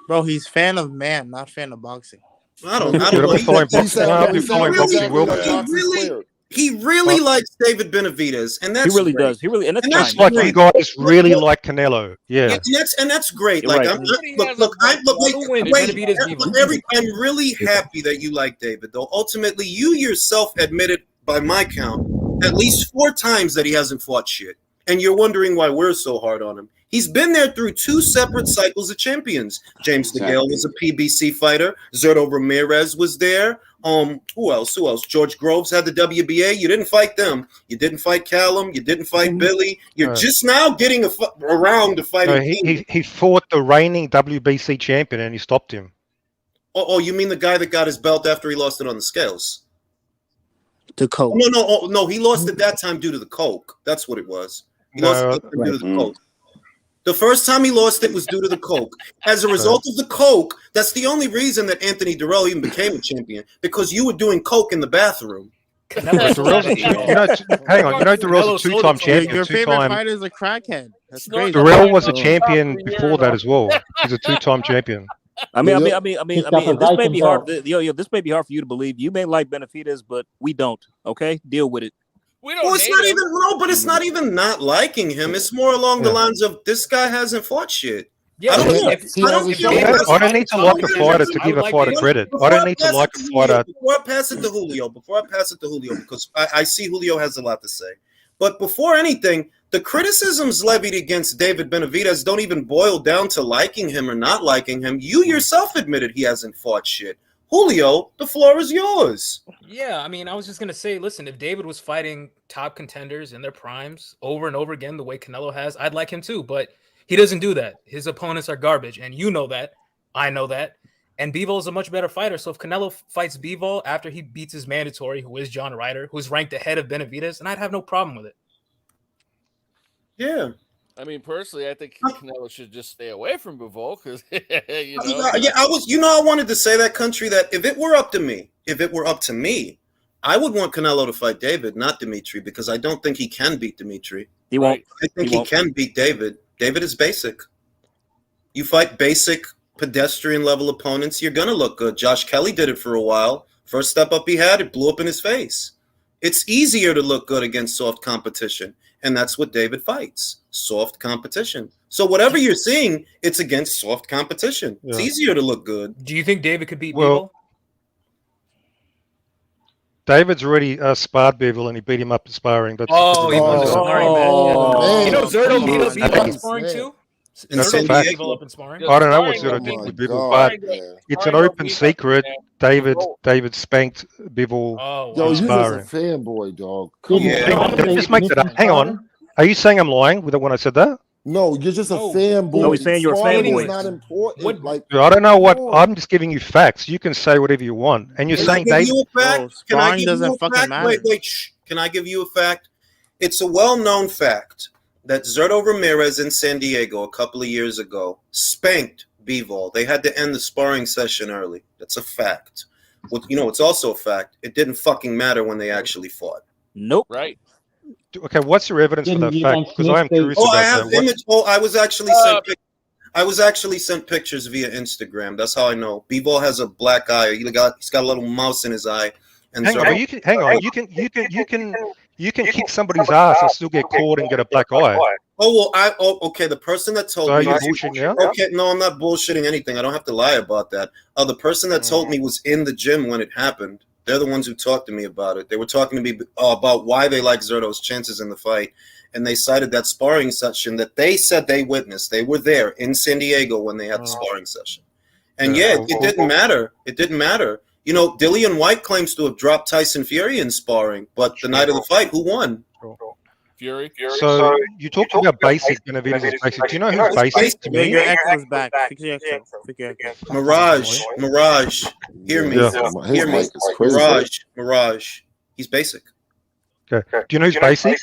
Speaker 3: Bro, he's fan of man, not fan of boxing.
Speaker 1: I don't know. He really likes David Benavidez, and that's
Speaker 4: he really
Speaker 1: great.
Speaker 4: does. He really, and that's
Speaker 14: just like you guys really like Canelo. Yeah,
Speaker 1: and that's great.
Speaker 4: You're
Speaker 1: Like,
Speaker 4: right.
Speaker 1: I'm really happy that you like David, though. Ultimately, you yourself admitted, by my count, at least 4 times that he hasn't fought shit, and you're wondering why we're so hard on him. He's been there through 2 separate cycles of champions. James DeGale was a PBC fighter. Zurdo Ramirez was there. Who else? George Groves had the WBA. You didn't fight them. You didn't fight Callum. You didn't fight Billy. You're just now getting around to fighting.
Speaker 14: No, he fought the reigning WBC champion and he stopped him.
Speaker 1: Oh, you mean the guy that got his belt after he lost it on the scales?
Speaker 3: The coke.
Speaker 1: No. He lost it that time due to the coke. That's what it was. He lost it due to the coke. The first time he lost it was due to the coke. As a result of the coke, that's the only reason that Anthony Durrell even became a champion, because you were doing coke in the bathroom.
Speaker 14: Durrell's Durrell's a 2-time champion.
Speaker 3: Your favorite fighter is a crackhead. That's crazy.
Speaker 14: Durrell was a champion before that as well. He's a 2-time champion.
Speaker 4: I mean, this may be hard. This may be hard for you to believe. You may like Benavidez, but we don't. Okay, deal with it.
Speaker 1: It's not even not liking him. It's more along the lines of this guy hasn't fought shit.
Speaker 14: Yeah, I don't need to like a fighter to give a fighter credit. I don't need to like a fighter.
Speaker 1: Before I pass it to Julio, because I see Julio has a lot to say. But before anything, the criticisms levied against David Benavidez don't even boil down to liking him or not liking him. You yourself admitted he hasn't fought shit. Julio, the floor is yours.
Speaker 5: Yeah, I mean, I was just going to say, listen, if David was fighting top contenders in their primes over and over again the way Canelo has, I'd like him too, but he doesn't do that. His opponents are garbage, and you know that. I know that. And Bivol is a much better fighter, so if Canelo fights Bivol after he beats his mandatory, who is John Ryder, who's ranked ahead of Benavidez, and I'd have no problem with it.
Speaker 1: Yeah.
Speaker 2: I mean, personally, I think Canelo should just stay away from Bivol because,
Speaker 1: I wanted to say that, Country, that if it were up to me, I would want Canelo to fight David, not Dimitri, because I don't think he can beat Dimitri.
Speaker 4: He won't.
Speaker 1: I think he can beat David. David is basic. You fight basic pedestrian level opponents, you're gonna look good. Josh Kelly did it for a while. First step up he had, it blew up in his face. It's easier to look good against soft competition. And that's what David fights, soft competition. So whatever you're seeing, it's against soft competition. Yeah. It's easier to look good.
Speaker 5: Do you think David could beat Bivol?
Speaker 14: David's already sparred Bivol and he beat him up in sparring.
Speaker 5: He was sparring, man. You know Zurdo beat up Bivol in sparring too?
Speaker 14: That's a fact. I don't know what Zurdo did with Bivol, but it's an open secret. David spanked Bivol in sparring.
Speaker 15: You're a fanboy, dog.
Speaker 14: Just make that up. Hang on. Are you saying I'm lying when I said that?
Speaker 15: No, you're just a fanboy.
Speaker 4: No, he's saying you're a fanboy.
Speaker 15: It's not important.
Speaker 14: I don't know what. I'm just giving you facts. You can say whatever you want. And you're saying David.
Speaker 1: Can I give you a fact? Wait. Can I give you a fact? It's a well-known fact that Zurdo Ramirez in San Diego a couple of years ago spanked Bivol. They had to end the sparring session early. That's a fact. It's also a fact. It didn't fucking matter when they actually fought.
Speaker 4: Nope.
Speaker 2: Right.
Speaker 14: Okay, what's your evidence for that fact? Because I am curious about that.
Speaker 1: I was actually sent pictures via Instagram. That's how I know. Bivol has a black eye. He's got a little mouse in his eye. And
Speaker 14: hang on. You can kick somebody's ass and still get caught and get a black eye.
Speaker 1: Okay. The person that told me.
Speaker 14: Are you bullshitting now?
Speaker 1: Okay, no, I'm not bullshitting anything. I don't have to lie about that. The person that told me was in the gym when it happened. They're the ones who talked to me about it. They were talking to me about why they like Zurdo's chances in the fight. And they cited that sparring session that they said they witnessed. They were there in San Diego when they had the sparring session. And it didn't matter. It didn't matter. You know, Dillian White claims to have dropped Tyson Fury in sparring, but the night of the fight, who won?
Speaker 2: Fury.
Speaker 14: So you talked about basic, Benavidez is basic. Do you know who's basic to me?
Speaker 3: Your ex was back.
Speaker 1: Mirage, hear me. Hear me. Mirage. He's basic.
Speaker 14: Okay. Do you know who's basic?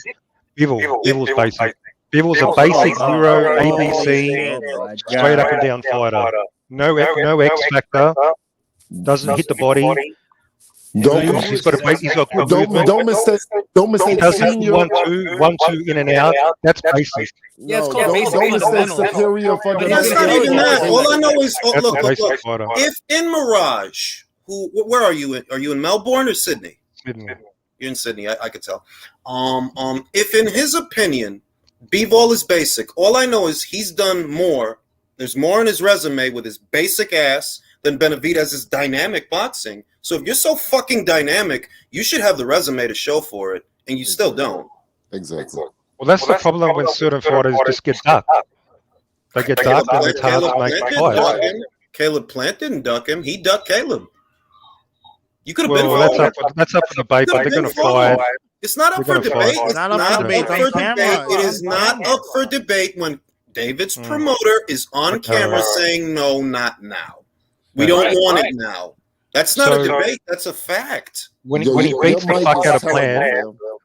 Speaker 14: Bivol's basic. Bivol's a basic zero ABC, straight up and down fighter. No X factor. Doesn't hit the body. He's got good movement.
Speaker 15: Don't mistake.
Speaker 14: He does have 1-2 in and out. That's basic.
Speaker 3: No, don't mistake superior fucking.
Speaker 1: That's not even that. All I know is look. If in Mirage, where are you in? Are you in Melbourne or Sydney?
Speaker 14: Sydney.
Speaker 1: You're in Sydney. I could tell. If in his opinion, Bivol is basic, all I know is he's done more. There's more in his resume with his basic ass than Benavidez's dynamic boxing. So if you're so fucking dynamic, you should have the resume to show for it, and you still don't.
Speaker 15: Exactly.
Speaker 14: Well, that's the problem when certain fighters just get ducked. They get ducked and it's hard to make fights.
Speaker 1: Caleb Plant didn't duck him. He ducked Caleb. You could have been.
Speaker 14: That's up for debate, but they're going to fight.
Speaker 1: It's not up for debate. It's not up for debate. It is not up for debate when David's promoter is on camera saying no, not now. We don't want it now. That's not a debate. That's a fact.
Speaker 14: When he beats the fuck out of Plant, I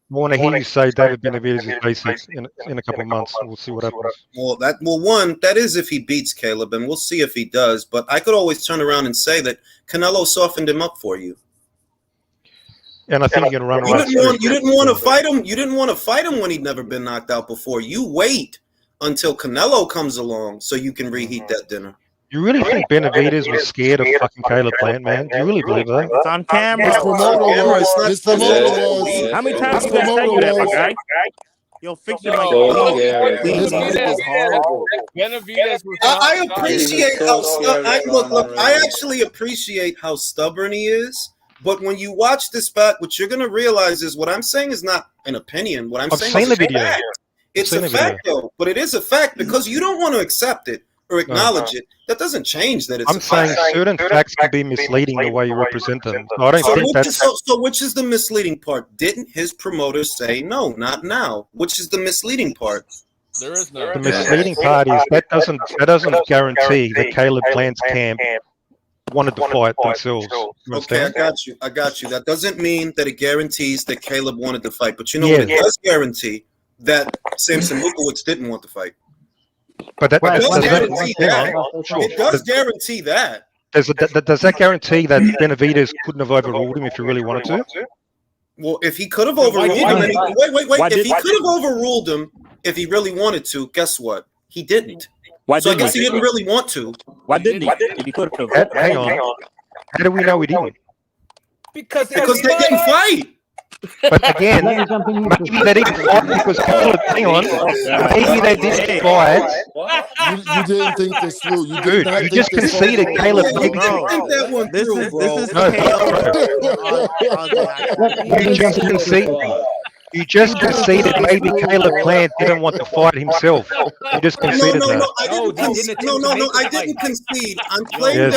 Speaker 14: want to hear you say David Benavidez is basic in a couple of months. We'll see what happens.
Speaker 1: Well, that is if he beats Caleb, and we'll see if he does. But I could always turn around and say that Canelo softened him up for you.
Speaker 14: And I think you're going to run
Speaker 1: away. You didn't want to fight him. You didn't want to fight him when he'd never been knocked out before. You wait until Canelo comes along so you can reheat that dinner.
Speaker 14: You really think Benavidez was scared of fucking Caleb Plant, man? Do you really believe that?
Speaker 3: It's on camera.
Speaker 15: His promoter was.
Speaker 3: How many times did I tell you that, my guy? Yo, fix your mic.
Speaker 2: Benavidez was.
Speaker 1: I appreciate how. Look. I actually appreciate how stubborn he is. But when you watch this back, what you're going to realize is what I'm saying is not an opinion. What I'm saying is a fact. It's a fact, though. But it is a fact because you don't want to accept it or acknowledge it. That doesn't change that it's
Speaker 14: I'm saying certain facts can be misleading the way you represent them. So I don't think that's...
Speaker 1: So which is the misleading part? Didn't his promoter say, no, not now? Which is the misleading part?
Speaker 2: There is no.
Speaker 14: The misleading part is that doesn't guarantee that Caleb Plant's camp wanted to fight themselves.
Speaker 1: Okay, I got you. That doesn't mean that it guarantees that Caleb wanted to fight. But you know what it does guarantee? That Samson Lukowicz didn't want to fight.
Speaker 14: But that
Speaker 1: does guarantee that. It does guarantee that.
Speaker 14: Does that guarantee that Benavidez couldn't have overruled him if he really wanted to?
Speaker 1: Well, if he could have overruled him, wait. If he could have overruled him, if he really wanted to, guess what? He didn't. I guess he didn't really want to.
Speaker 4: Why didn't he? If he could have.
Speaker 14: Hang on. How do we know he didn't?
Speaker 2: Because
Speaker 1: they didn't fight.
Speaker 14: But again, maybe they didn't fight because hang on. Maybe they didn't fight.
Speaker 15: You didn't think this through.
Speaker 14: You just conceded Caleb.
Speaker 1: Think that one through, bro.
Speaker 14: You just conceded maybe Caleb Plant didn't want to fight himself. You just conceded that.
Speaker 1: I didn't concede. I'm playing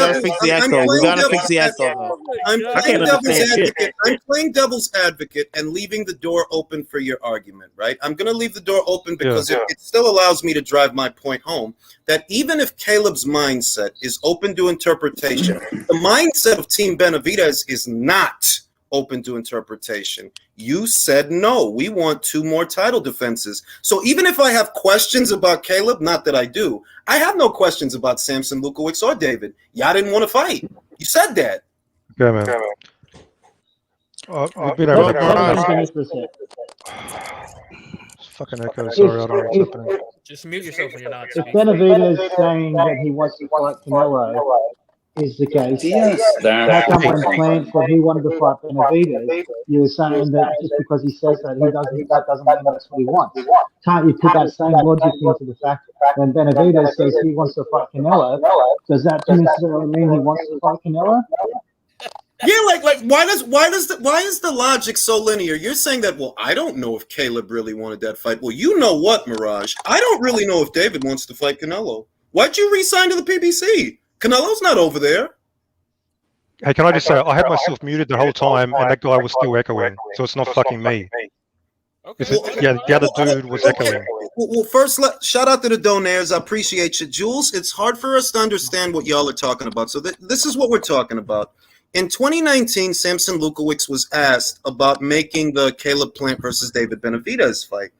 Speaker 1: I'm playing devil's advocate and leaving the door open for your argument, right? I'm going to leave the door open because it still allows me to drive my point home that even if Caleb's mindset is open to interpretation, the mindset of Team Benavidez is not open to interpretation. You said no. We want 2 more title defenses. So even if I have questions about Caleb, not that I do, I have no questions about Samson Lukowicz or David. Y'all didn't want to fight. You said that.
Speaker 14: Okay, man. Fucking echo. Sorry, I don't know what's happening.
Speaker 5: Just mute yourself when you're not
Speaker 16: speaking. If Benavidez saying that he wants to fight Canelo is the case, how come when Plant said he wanted to fight Benavidez, you were saying that just because he says that doesn't mean that's what he wants? Can't you put that same logic into the fact when Benavidez says he wants to fight Canelo, does that necessarily mean he wants to fight Canelo?
Speaker 1: Yeah, like why is the logic so linear? You're saying that, well, I don't know if Caleb really wanted that fight. Well, you know what, Mirage? I don't really know if David wants to fight Canelo. Why'd you re-sign to the PBC? Canelo's not over there.
Speaker 14: Hey, can I just say, I had myself muted the whole time, and that guy was still echoing, so it's not fucking me.
Speaker 2: Okay.
Speaker 14: Yeah, the other dude was echoing.
Speaker 1: Well, first, shout out to the donaires. I appreciate you. Jules, it's hard for us to understand what y'all are talking about. So this is what we're talking about. In 2019, Samson Lukowicz was asked about making the Caleb Plant versus David Benavidez fight.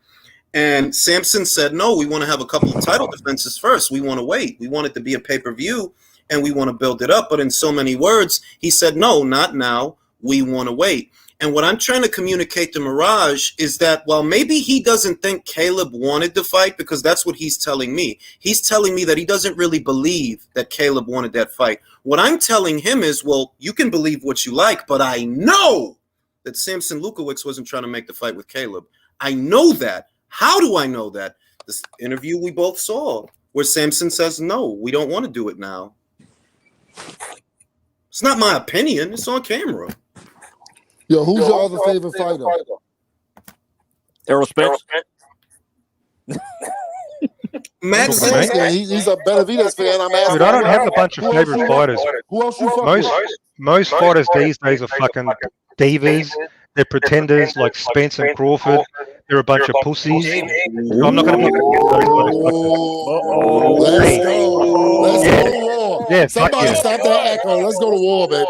Speaker 1: And Samson said, no, we want to have a couple of title defenses first. We want to wait. We want it to be a pay-per-view, and we want to build it up. But in so many words, he said, no, not now. We want to wait. And what I'm trying to communicate to Mirage is that while maybe he doesn't think Caleb wanted to fight, because that's what he's telling me. He's telling me that he doesn't really believe that Caleb wanted that fight. What I'm telling him is, well, you can believe what you like, but I know that Samson Lukowicz wasn't trying to make the fight with Caleb. I know that. How do I know that? This interview we both saw where Samson says, no, we don't want to do it now. It's not my opinion. It's on camera.
Speaker 15: Yo, who's your other favorite fighter?
Speaker 4: Errol Spence.
Speaker 1: Matt,
Speaker 15: he's a Benavidez fan. I'm asking.
Speaker 14: Dude, I don't have a bunch of favorite fighters.
Speaker 15: Who else you fuck with?
Speaker 14: Most fighters these days are fucking divas. They're pretenders like Spence and Crawford. They're a bunch of pussies. I'm not going to get
Speaker 15: Let's go. Let's go to war.
Speaker 14: Yeah,
Speaker 15: somebody stop that echo. Let's go to war, baby.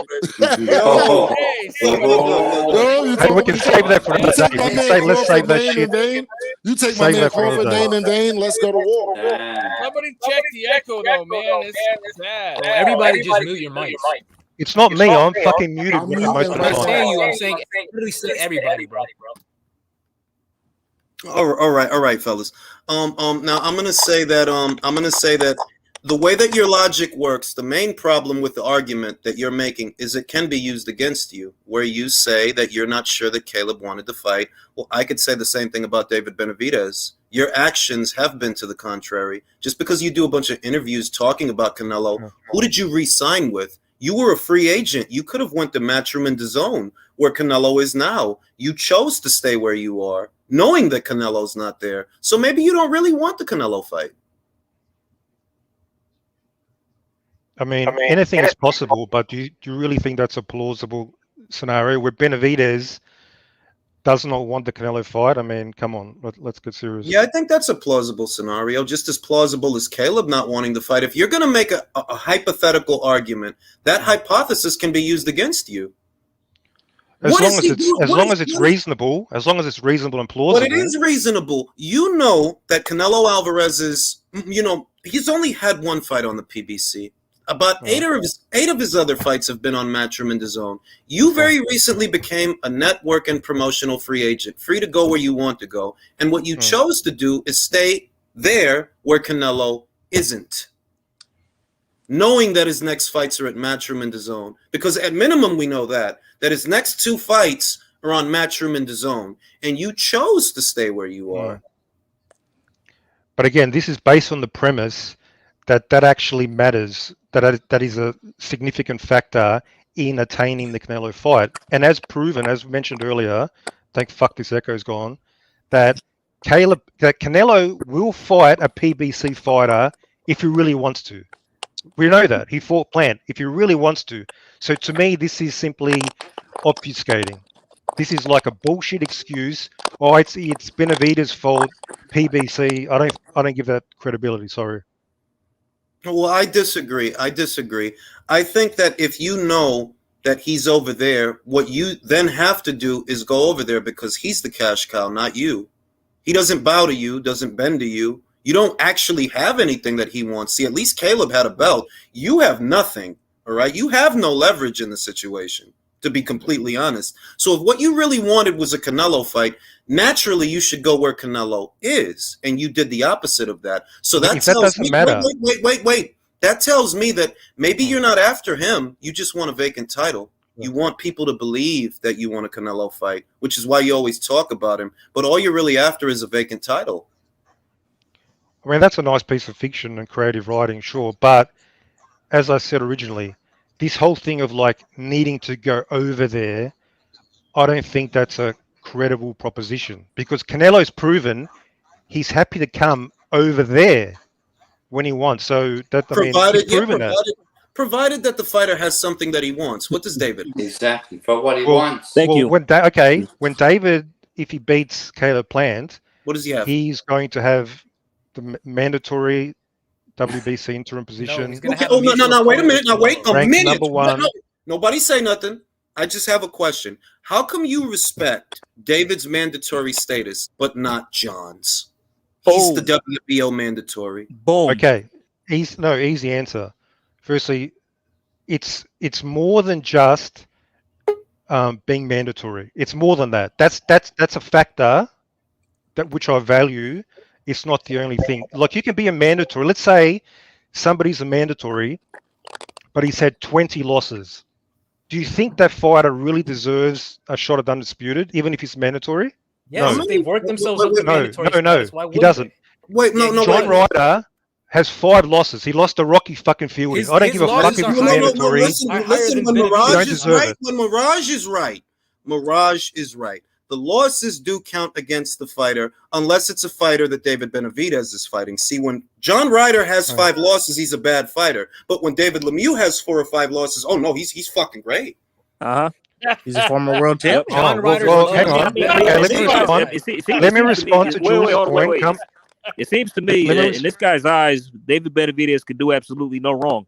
Speaker 14: Hey, we can save that for another day. Let's save that shit.
Speaker 15: You take my man Crawford name in vain. Let's go to war.
Speaker 2: Somebody check the echo, though, man. It's bad.
Speaker 5: Oh, everybody just mute your mics.
Speaker 14: It's not me. I'm fucking muted most of the
Speaker 5: I'm not saying
Speaker 14: time.
Speaker 5: you. I'm saying literally say everybody, bro.
Speaker 1: All right, fellas. Now I'm gonna say that the way that your logic works, the main problem with the argument that you're making is it can be used against you, where you say that you're not sure that Caleb wanted to fight. Well, I could say the same thing about David Benavidez. Your actions have been to the contrary. Just because you do a bunch of interviews talking about Canelo, who did you re-sign with? You were a free agent. You could have went to Matchroom and DAZN, where Canelo is now. You chose to stay where you are, knowing that Canelo's not there. So maybe you don't really want the Canelo fight.
Speaker 14: I mean, anything is possible, but do you really think that's a plausible scenario where Benavidez does not want the Canelo fight? I mean, come on, let's get serious.
Speaker 1: Yeah, I think that's a plausible scenario, just as plausible as Caleb not wanting to fight. If you're going to make a hypothetical argument, that hypothesis can be used against you.
Speaker 14: As long as it's reasonable and plausible.
Speaker 1: But it is reasonable. You know that Canelo Alvarez is, he's only had one fight on the PBC. About eight of his other fights have been on Matchroom and DAZN. You very recently became a network and promotional free agent, free to go where you want to go. And what you chose to do is stay there where Canelo isn't, knowing that his next fights are at Matchroom and DAZN. Because at minimum, we know that his next two fights are on Matchroom and DAZN, and you chose to stay where you are.
Speaker 14: But again, this is based on the premise that actually matters, that is a significant factor in attaining the Canelo fight. And as proven, as mentioned earlier, thank fuck this echo's gone, that Canelo will fight a PBC fighter if he really wants to. We know that. He fought Plant if he really wants to. So to me, this is simply obfuscating. This is like a bullshit excuse. Oh, it's Benavidez' fault, PBC. I don't give that credibility, sorry.
Speaker 1: Well, I disagree. I think that if you know that he's over there, what you then have to do is go over there because he's the cash cow, not you. He doesn't bow to you, doesn't bend to you. You don't actually have anything that he wants. See, at least Caleb had a belt. You have nothing, all right? You have no leverage in the situation, to be completely honest. So if what you really wanted was a Canelo fight, naturally you should go where Canelo is, and you did the opposite of that. So that tells me, wait. That tells me that maybe you're not after him. You just want a vacant title. You want people to believe that you want a Canelo fight, which is why you always talk about him. But all you're really after is a vacant title.
Speaker 14: I mean, that's a nice piece of fiction and creative writing, sure. But as I said originally, this whole thing of like needing to go over there, I don't think that's a credible proposition because Canelo's proven he's happy to come over there when he wants. So that I mean, he's proven that.
Speaker 1: Provided that the fighter has something that he wants. What does David?
Speaker 8: Exactly for what he wants.
Speaker 14: Thank you. When David, if he beats Caleb Plant,
Speaker 1: what does he have?
Speaker 14: He's going to have the mandatory WBC interim position.
Speaker 1: No, wait a minute. Now wait a minute.
Speaker 14: Number one.
Speaker 1: No, nobody say nothing. I just have a question. How come you respect David's mandatory status but not John's? He's the WBO mandatory.
Speaker 4: Boom.
Speaker 14: Okay. Easy answer. Firstly, it's more than just being mandatory. It's more than that. That's a factor that which I value. It's not the only thing. Like you can be a mandatory. Let's say somebody's a mandatory, but he's had 20 losses. Do you think that fighter really deserves a shot at undisputed, even if he's mandatory?
Speaker 5: Yes,
Speaker 14: no.
Speaker 5: they've worked themselves up to mandatory.
Speaker 14: No. He doesn't. John Ryder has 5 losses. He lost to Rocky fucking Fielding. I don't give a fuck if he's mandatory.
Speaker 1: Listen, when Mirage is right, Mirage is right. The losses do count against the fighter unless it's a fighter that David Benavidez is fighting. See, when John Ryder has 5 losses, he's a bad fighter. But when David Lemieux has 4 or 5 losses, oh no, he's fucking great.
Speaker 3: He's a former world champion.
Speaker 14: John Ryder. Hang on. Let me respond to Jules' point.
Speaker 4: It seems to me that in this guy's eyes, David Benavidez could do absolutely no wrong.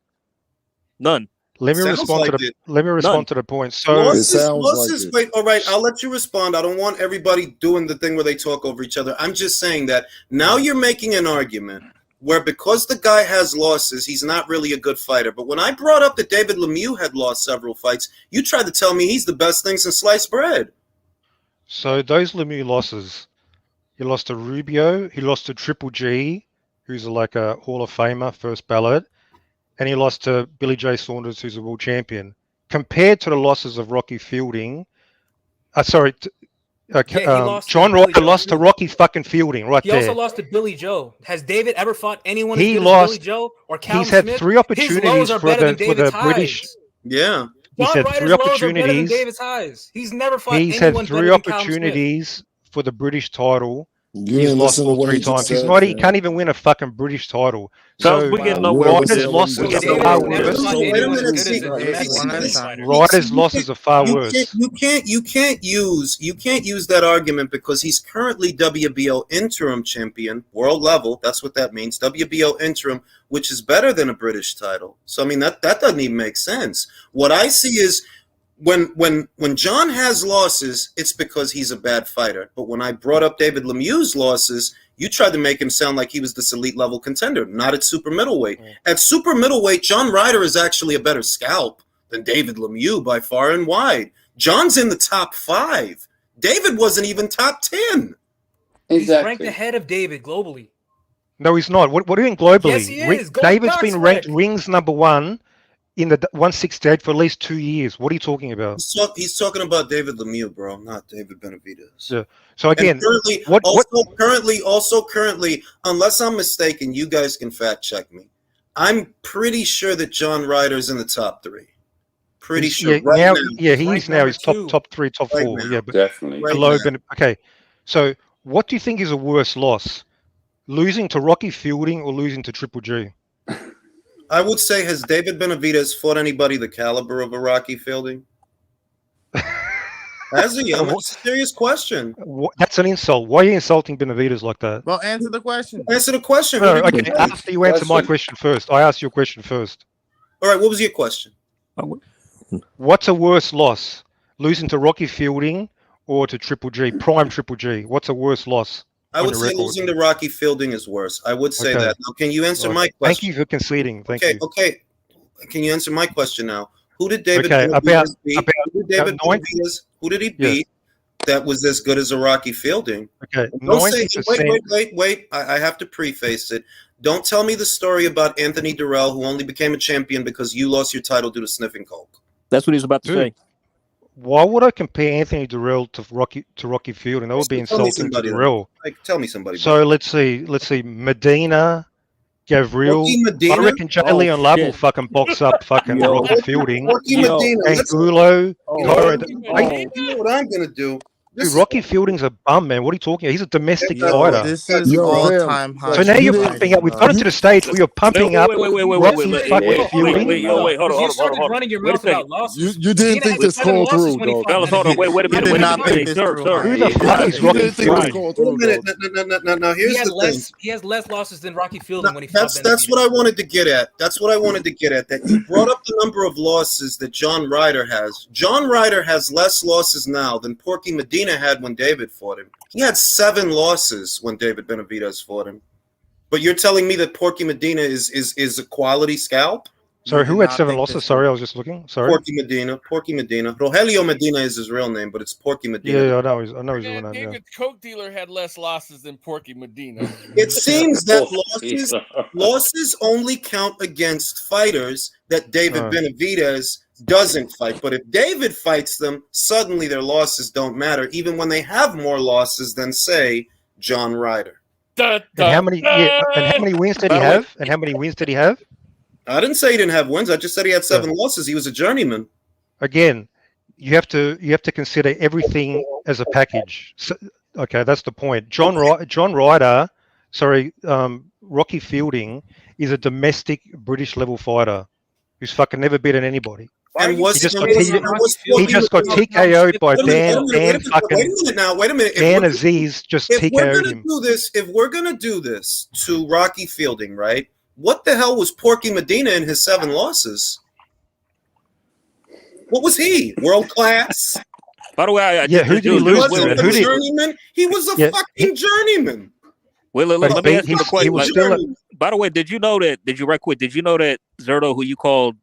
Speaker 4: None.
Speaker 14: Let me respond to the point. So
Speaker 1: losses. Wait, all right, I'll let you respond. I don't want everybody doing the thing where they talk over each other. I'm just saying that now you're making an argument where because the guy has losses, he's not really a good fighter. But when I brought up that David Lemieux had lost several fights, you tried to tell me he's the best thing since sliced bread.
Speaker 14: So those Lemieux losses, he lost to Rubio, he lost to Triple G, who's like a Hall of Famer, first ballot, and he lost to Billy J. Saunders, who's a world champion. Compared to the losses of Rocky Fielding, John Ryder lost to Rocky fucking Fielding
Speaker 5: He also lost to Billy Joe. Has David ever fought anyone as good as Billy Joe or Callum
Speaker 14: He's had
Speaker 5: Smith?
Speaker 14: 3 opportunities for the British.
Speaker 1: Yeah.
Speaker 14: He's had 3 opportunities.
Speaker 5: David's highs. He's never fought
Speaker 14: He's
Speaker 5: anyone
Speaker 14: had 3
Speaker 5: better than Callum
Speaker 14: opportunities for the British title.
Speaker 15: You
Speaker 14: He's
Speaker 15: didn't
Speaker 14: lost
Speaker 15: listen to
Speaker 14: all
Speaker 15: what
Speaker 14: 3
Speaker 15: he just
Speaker 14: times.
Speaker 15: said,
Speaker 14: He can't even win a fucking British title.
Speaker 4: So we're getting nowhere with
Speaker 14: Ryder's
Speaker 4: this.
Speaker 14: losses are far worse. Ryder's losses are far worse.
Speaker 1: You can't use that argument because he's currently WBO interim champion, world level. That's what that means. WBO interim, which is better than a British title. So I mean that doesn't even make sense. What I see is when John has losses, it's because he's a bad fighter. But when I brought up David Lemieux's losses, you tried to make him sound like he was this elite level contender, not at super middleweight. At super middleweight, John Ryder is actually a better scalp than David Lemieux by far and wide. John's in the top 5. David wasn't even top 10.
Speaker 5: He's ranked ahead of David globally.
Speaker 14: No, he's not. What are you doing globally?
Speaker 5: Yes, he is.
Speaker 14: David's been ranked rings number 1 in the 168 for at least 2 years. What are you talking about?
Speaker 1: He's talking about David Lemieux, bro, not David Benavidez.
Speaker 14: Yeah. So again,
Speaker 1: currently, unless I'm mistaken, you guys can fact check me. I'm pretty sure that John Ryder's in the top 3. Pretty sure.
Speaker 14: He's now. He's top 3, top 4.
Speaker 1: Now.
Speaker 14: Yeah, but
Speaker 8: definitely.
Speaker 14: Below okay. So what do you think is a worse loss? Losing to Rocky Fielding or losing to Triple G?
Speaker 1: I would say, has David Benavidez fought anybody the caliber of a Rocky Fielding? That's a serious question.
Speaker 14: That's an insult. Why are you insulting Benavidez like that?
Speaker 3: Well, answer the question.
Speaker 1: Answer the question.
Speaker 14: No, okay, after you answer my question first. I asked your question first.
Speaker 1: All right, what was your question?
Speaker 14: What's a worse loss? Losing to Rocky Fielding or to Triple G, prime Triple G? What's a worse loss?
Speaker 1: I would say losing to Rocky Fielding is worse. I would say that. Now, can you answer my question?
Speaker 14: Thank you for conceding. Thank you.
Speaker 1: Okay. Can you answer my question now? Who did David beat? Who did he beat that was as good as a Rocky Fielding?
Speaker 14: Okay.
Speaker 1: Don't say, wait. I have to preface it. Don't tell me the story about Anthony Durrell, who only became a champion because you lost your title due to sniffing coke.
Speaker 4: That's what he's about to say.
Speaker 14: Why would I compare Anthony Durrell to Rocky Fielding? That would be insulting to Durrell.
Speaker 1: Tell me somebody.
Speaker 14: So let's see. Medina Gavril. I reckon Jay Leon Love will fucking box up fucking Rocky Fielding.
Speaker 1: Porky Medina.
Speaker 14: Angulo.
Speaker 1: You know what I'm gonna do?
Speaker 14: Dude, Rocky Fielding's a bum, man. What are you talking about? He's a domestic fighter.
Speaker 3: This is all-time high.
Speaker 14: So now you're pumping up. We've got to the stage where you're pumping up Rocky fucking Fielding.
Speaker 5: Wait, hold on. Running your mouth about losses.
Speaker 15: You didn't think this called through, dog.
Speaker 5: Fellas, hold on. Wait a minute.
Speaker 14: Who the fuck is Rocky Fielding?
Speaker 1: Now here's the thing.
Speaker 5: He has less losses than Rocky Fielding when he
Speaker 1: fought. That's what I wanted to get at. That you brought up the number of losses that John Ryder has. John Ryder has less losses now than Porky Medina had when David fought him. He had 7 losses when David Benavidez fought him. But you're telling me that Porky Medina is a quality scalp?
Speaker 14: Sorry, who had 7 losses? Sorry, I was just looking. Sorry.
Speaker 1: Porky Medina. Rogelio Medina is his real name, but it's Porky Medina.
Speaker 14: Yeah, I know his real name.
Speaker 2: David Coke Dealer had less losses than Porky Medina.
Speaker 1: It seems that losses only count against fighters that David Benavidez doesn't fight. But if David fights them, suddenly their losses don't matter, even when they have more losses than, say, John Ryder.
Speaker 14: And how many wins did he have?
Speaker 1: I didn't say he didn't have wins. I just said he had 7 losses. He was a journeyman.
Speaker 14: Again, you have to consider everything as a package. So, okay, that's the point. Rocky Fielding is a domestic British level fighter who's fucking never beaten anybody.
Speaker 1: And
Speaker 14: he just got TKO'd by Wait a minute. Dan Aziz just TKO'd him.
Speaker 1: If we're gonna do this to Rocky Fielding, right? What the hell was Porky Medina in his 7 losses? What was he? World class?
Speaker 4: By the way,
Speaker 14: who did he lose to?
Speaker 1: Journeyman? He was a fucking journeyman.
Speaker 4: Well, let me ask you a question. By the way, did you know that Zerto, who you called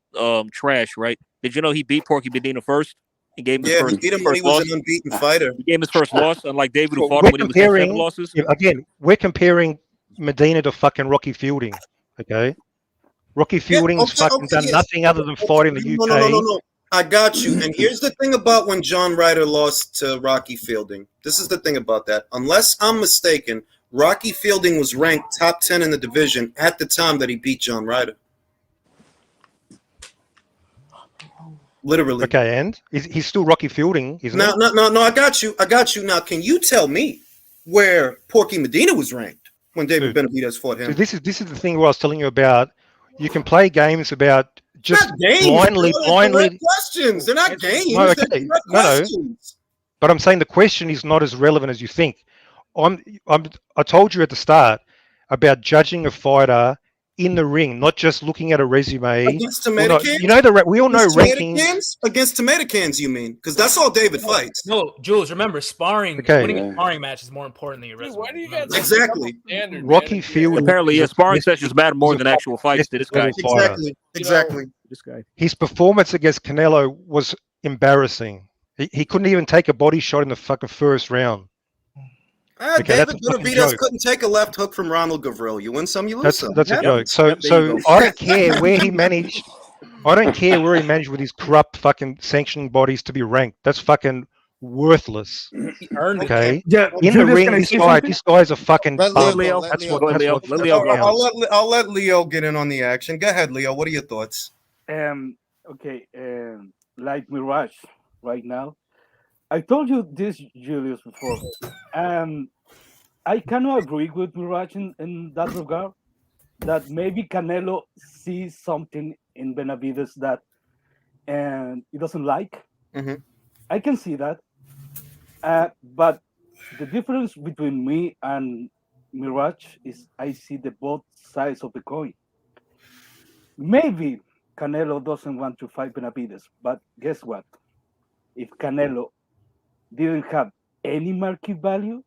Speaker 4: trash, right? Did you know he beat Porky Medina first? He gave him his first,
Speaker 1: he beat him when he was an unbeaten fighter.
Speaker 4: He gave him his first loss, unlike David, who fought him when he was 7 losses.
Speaker 14: Again, we're comparing Medina to fucking Rocky Fielding. Okay, Rocky Fielding's done nothing other than fight in the UK.
Speaker 1: No. I got you. And here's the thing about when John Ryder lost to Rocky Fielding. This is the thing about that. Unless I'm mistaken, Rocky Fielding was ranked top 10 in the division at the time that he beat John Ryder. Literally.
Speaker 14: Okay, and he's still Rocky Fielding, isn't he?
Speaker 1: No, I got you. Now, can you tell me where Porky Medina was ranked when David Benavidez fought him?
Speaker 14: So this is the thing where I was telling you about. You can play games about just blindly.
Speaker 1: Questions. They're not games.
Speaker 14: No. But I'm saying the question is not as relevant as you think. I told you at the start about judging a fighter in the ring, not just looking at a resume.
Speaker 1: Against tomato cans?
Speaker 14: You know we all know rankings.
Speaker 1: Against tomato cans, you mean? Because that's all David fights.
Speaker 5: No, Jules, remember, sparring, winning a sparring match is more important than your resume.
Speaker 2: Why do you guys
Speaker 1: exactly.
Speaker 14: Rocky Fielding.
Speaker 4: Apparently, sparring sessions matter more than actual fights to this guy.
Speaker 1: Exactly.
Speaker 4: This guy.
Speaker 14: His performance against Canelo was embarrassing. He couldn't even take a body shot in the fucking first round.
Speaker 1: David Benavidez couldn't take a left hook from Ronald Gavril. You win some, you lose some.
Speaker 14: That's a joke. So I don't care where he managed. I don't care where he managed with his corrupt fucking sanctioning bodies to be ranked. That's fucking worthless.
Speaker 5: He earned it.
Speaker 14: Okay. Yeah. In the ring, this guy's a fucking bum.
Speaker 1: I'll let Leo get in on the action. Go ahead, Leo. What are your thoughts?
Speaker 13: Okay. Like Mirage right now. I told you this, Julius, before. I cannot agree with Mirage in that regard. That maybe Canelo sees something in Benavidez that he doesn't like.
Speaker 1: Mm-hmm.
Speaker 13: I can see that. But the difference between me and Mirage is I see the both sides of the coin. Maybe Canelo doesn't want to fight Benavidez, but guess what? If Canelo didn't have any market value,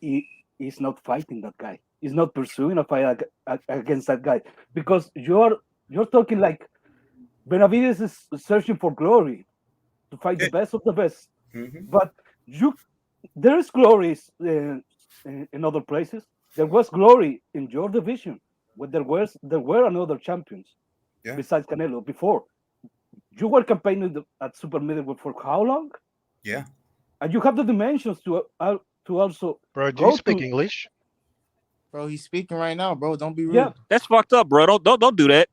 Speaker 13: he's not fighting that guy. He's not pursuing a fight against that guy, because you're talking like Benavidez is searching for glory, to fight the best of the best.
Speaker 1: Mm-hmm.
Speaker 13: But there is glory in other places. There was glory in your division, but there were another champions besides Canelo before. You were campaigning at super middleweight for how long?
Speaker 1: Yeah,
Speaker 13: and you have the dimensions to also.
Speaker 14: Bro, do you speak English?
Speaker 3: Bro, he's speaking right now, bro. Don't be rude.
Speaker 13: Yeah,
Speaker 4: that's fucked up, bro. Don't do that.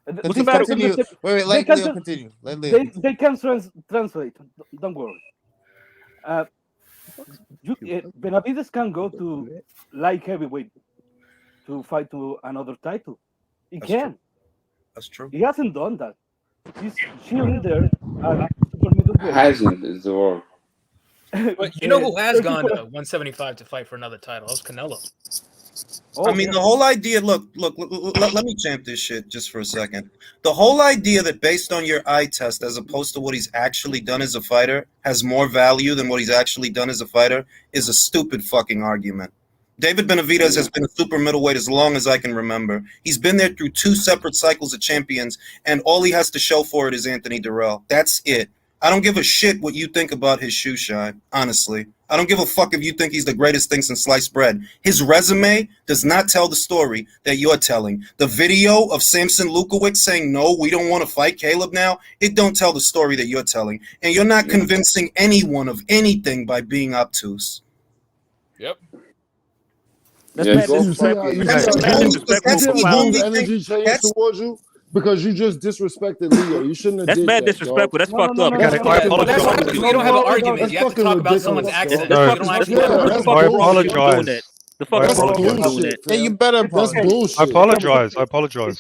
Speaker 3: What's the matter? Wait, let Leo continue. Let Leo continue.
Speaker 13: They can translate. Don't worry. Benavidez can go to light heavyweight to fight to another title. He can.
Speaker 1: That's true.
Speaker 13: He hasn't done that. He's chilling there at super middleweight.
Speaker 8: Hasn't is the word.
Speaker 5: But you know who has gone to 175 to fight for another title? That was Canelo.
Speaker 1: I mean, the whole idea. Look. Let me champ this shit just for a second. The whole idea that based on your eye test, as opposed to what he's actually done as a fighter, has more value than what he's actually done as a fighter is a stupid fucking argument. David Benavidez has been a super middleweight as long as I can remember. He's been there through 2 separate cycles of champions, and all he has to show for it is Anthony Durrell. That's it. I don't give a shit what you think about his shoe shine, honestly. I don't give a fuck if you think he's the greatest thing since sliced bread. His resume does not tell the story that you're telling. The video of Samson Lukowicz saying, no, we don't want to fight Caleb now, it don't tell the story that you're telling. And you're not convincing anyone of anything by being obtuse.
Speaker 2: Yep.
Speaker 15: That's the energy change towards you. Because you just disrespected Leo. You shouldn't have
Speaker 4: That's
Speaker 15: did
Speaker 4: bad
Speaker 15: that,
Speaker 4: disrespectful. That's fucked up.
Speaker 5: I apologize. You don't have an argument. You have to talk about someone's accent.
Speaker 14: I apologize.
Speaker 3: Hey, you better.
Speaker 15: That's bullshit.
Speaker 14: I apologize.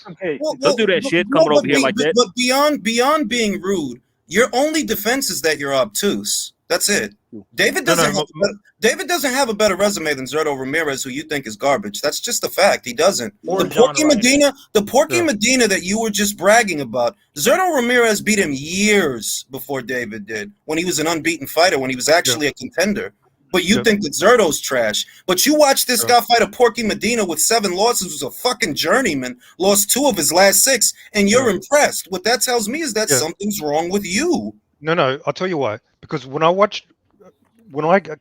Speaker 4: Okay. Don't do that shit coming over here like that.
Speaker 1: But beyond being rude, your only defense is that you're obtuse. That's it. David doesn't have a better resume than Zurdo Ramirez, who you think is garbage. That's just a fact. He doesn't. The Porky Medina that you were just bragging about, Zurdo Ramirez beat him years before David did, when he was an unbeaten fighter, when he was actually a contender. But you think that Zurdo's trash. But you watch this guy fight a Porky Medina with 7 losses, was a fucking journeyman, lost 2 of his last 6, and you're impressed. What that tells me is that something's wrong with you.
Speaker 14: No, I'll tell you why. Because when I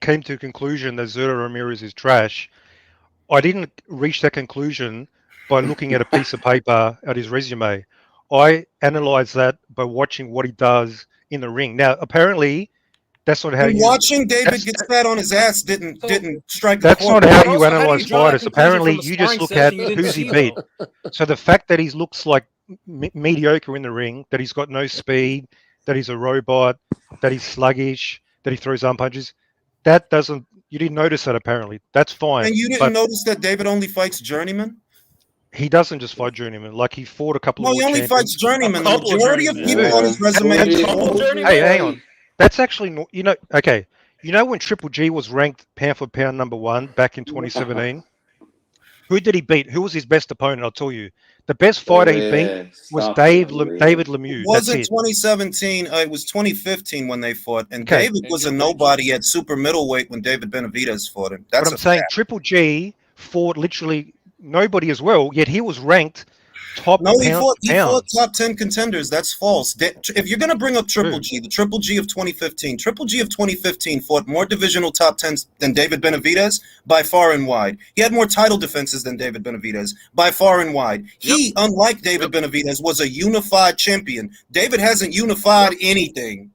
Speaker 14: came to the conclusion that Zurdo Ramirez is trash, I didn't reach that conclusion by looking at a piece of paper at his resume. I analyzed that by watching what he does in the ring. Now, apparently, that's not how you...
Speaker 1: Watching David get fat on his ass didn't strike.
Speaker 14: That's not how you analyze fighters. Apparently, you just look at who's he beat. So the fact that he looks like mediocre in the ring, that he's got no speed, that he's a robot, that he's sluggish, that he throws arm punches, you didn't notice that apparently. That's fine.
Speaker 1: And you didn't notice that David only fights journeyman?
Speaker 14: He doesn't just fight journeyman. Like, he fought a couple of
Speaker 1: he only fights journeyman. The majority of people on his resume.
Speaker 14: Hey, hang on. That's actually, okay. You know when Triple G was ranked pound for pound #1 back in 2017? Who did he beat? Who was his best opponent? I'll tell you. The best fighter he beat was David Lemieux.
Speaker 1: It wasn't 2017. It was 2015 when they fought. And David was a nobody at super middleweight when David Benavidez fought him. That's
Speaker 14: what I'm saying. Triple G fought literally nobody as well, yet he was ranked top
Speaker 1: he fought top 10 contenders. That's false. If you're going to bring up Triple G, the Triple G of 2015, Triple G of 2015 fought more divisional top 10s than David Benavidez by far and wide. He had more title defenses than David Benavidez by far and wide. He, unlike David Benavidez, was a unified champion. David hasn't unified anything.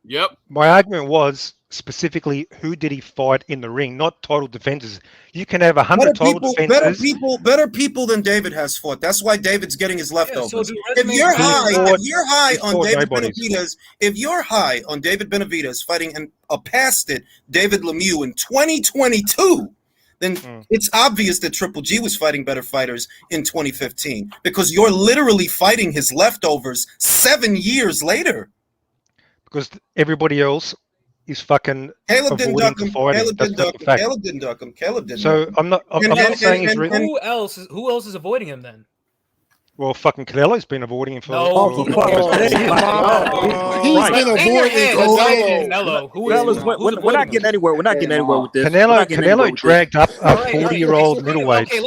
Speaker 2: Yep.
Speaker 14: My argument was specifically who did he fight in the ring, not total defenses. You can have 100 total defenses.
Speaker 1: Better people than David has fought. That's why David's getting his leftovers. If you're high on David Benavidez fighting a past it David Lemieux in 2022, then it's obvious that Triple G was fighting better fighters in 2015 because you're literally fighting his leftovers 7 years later.
Speaker 14: Because everybody else is fucking
Speaker 1: Caleb didn't duck him. Caleb didn't duck him.
Speaker 14: So I'm not saying it's written.
Speaker 5: Who else is avoiding him then?
Speaker 14: Well, fucking Canelo's been avoiding him for.
Speaker 15: He's been avoiding
Speaker 4: Canelo. We're not getting anywhere. We're not getting anywhere with this.
Speaker 14: Canelo dragged up a 40-year-old middleweight.
Speaker 4: Can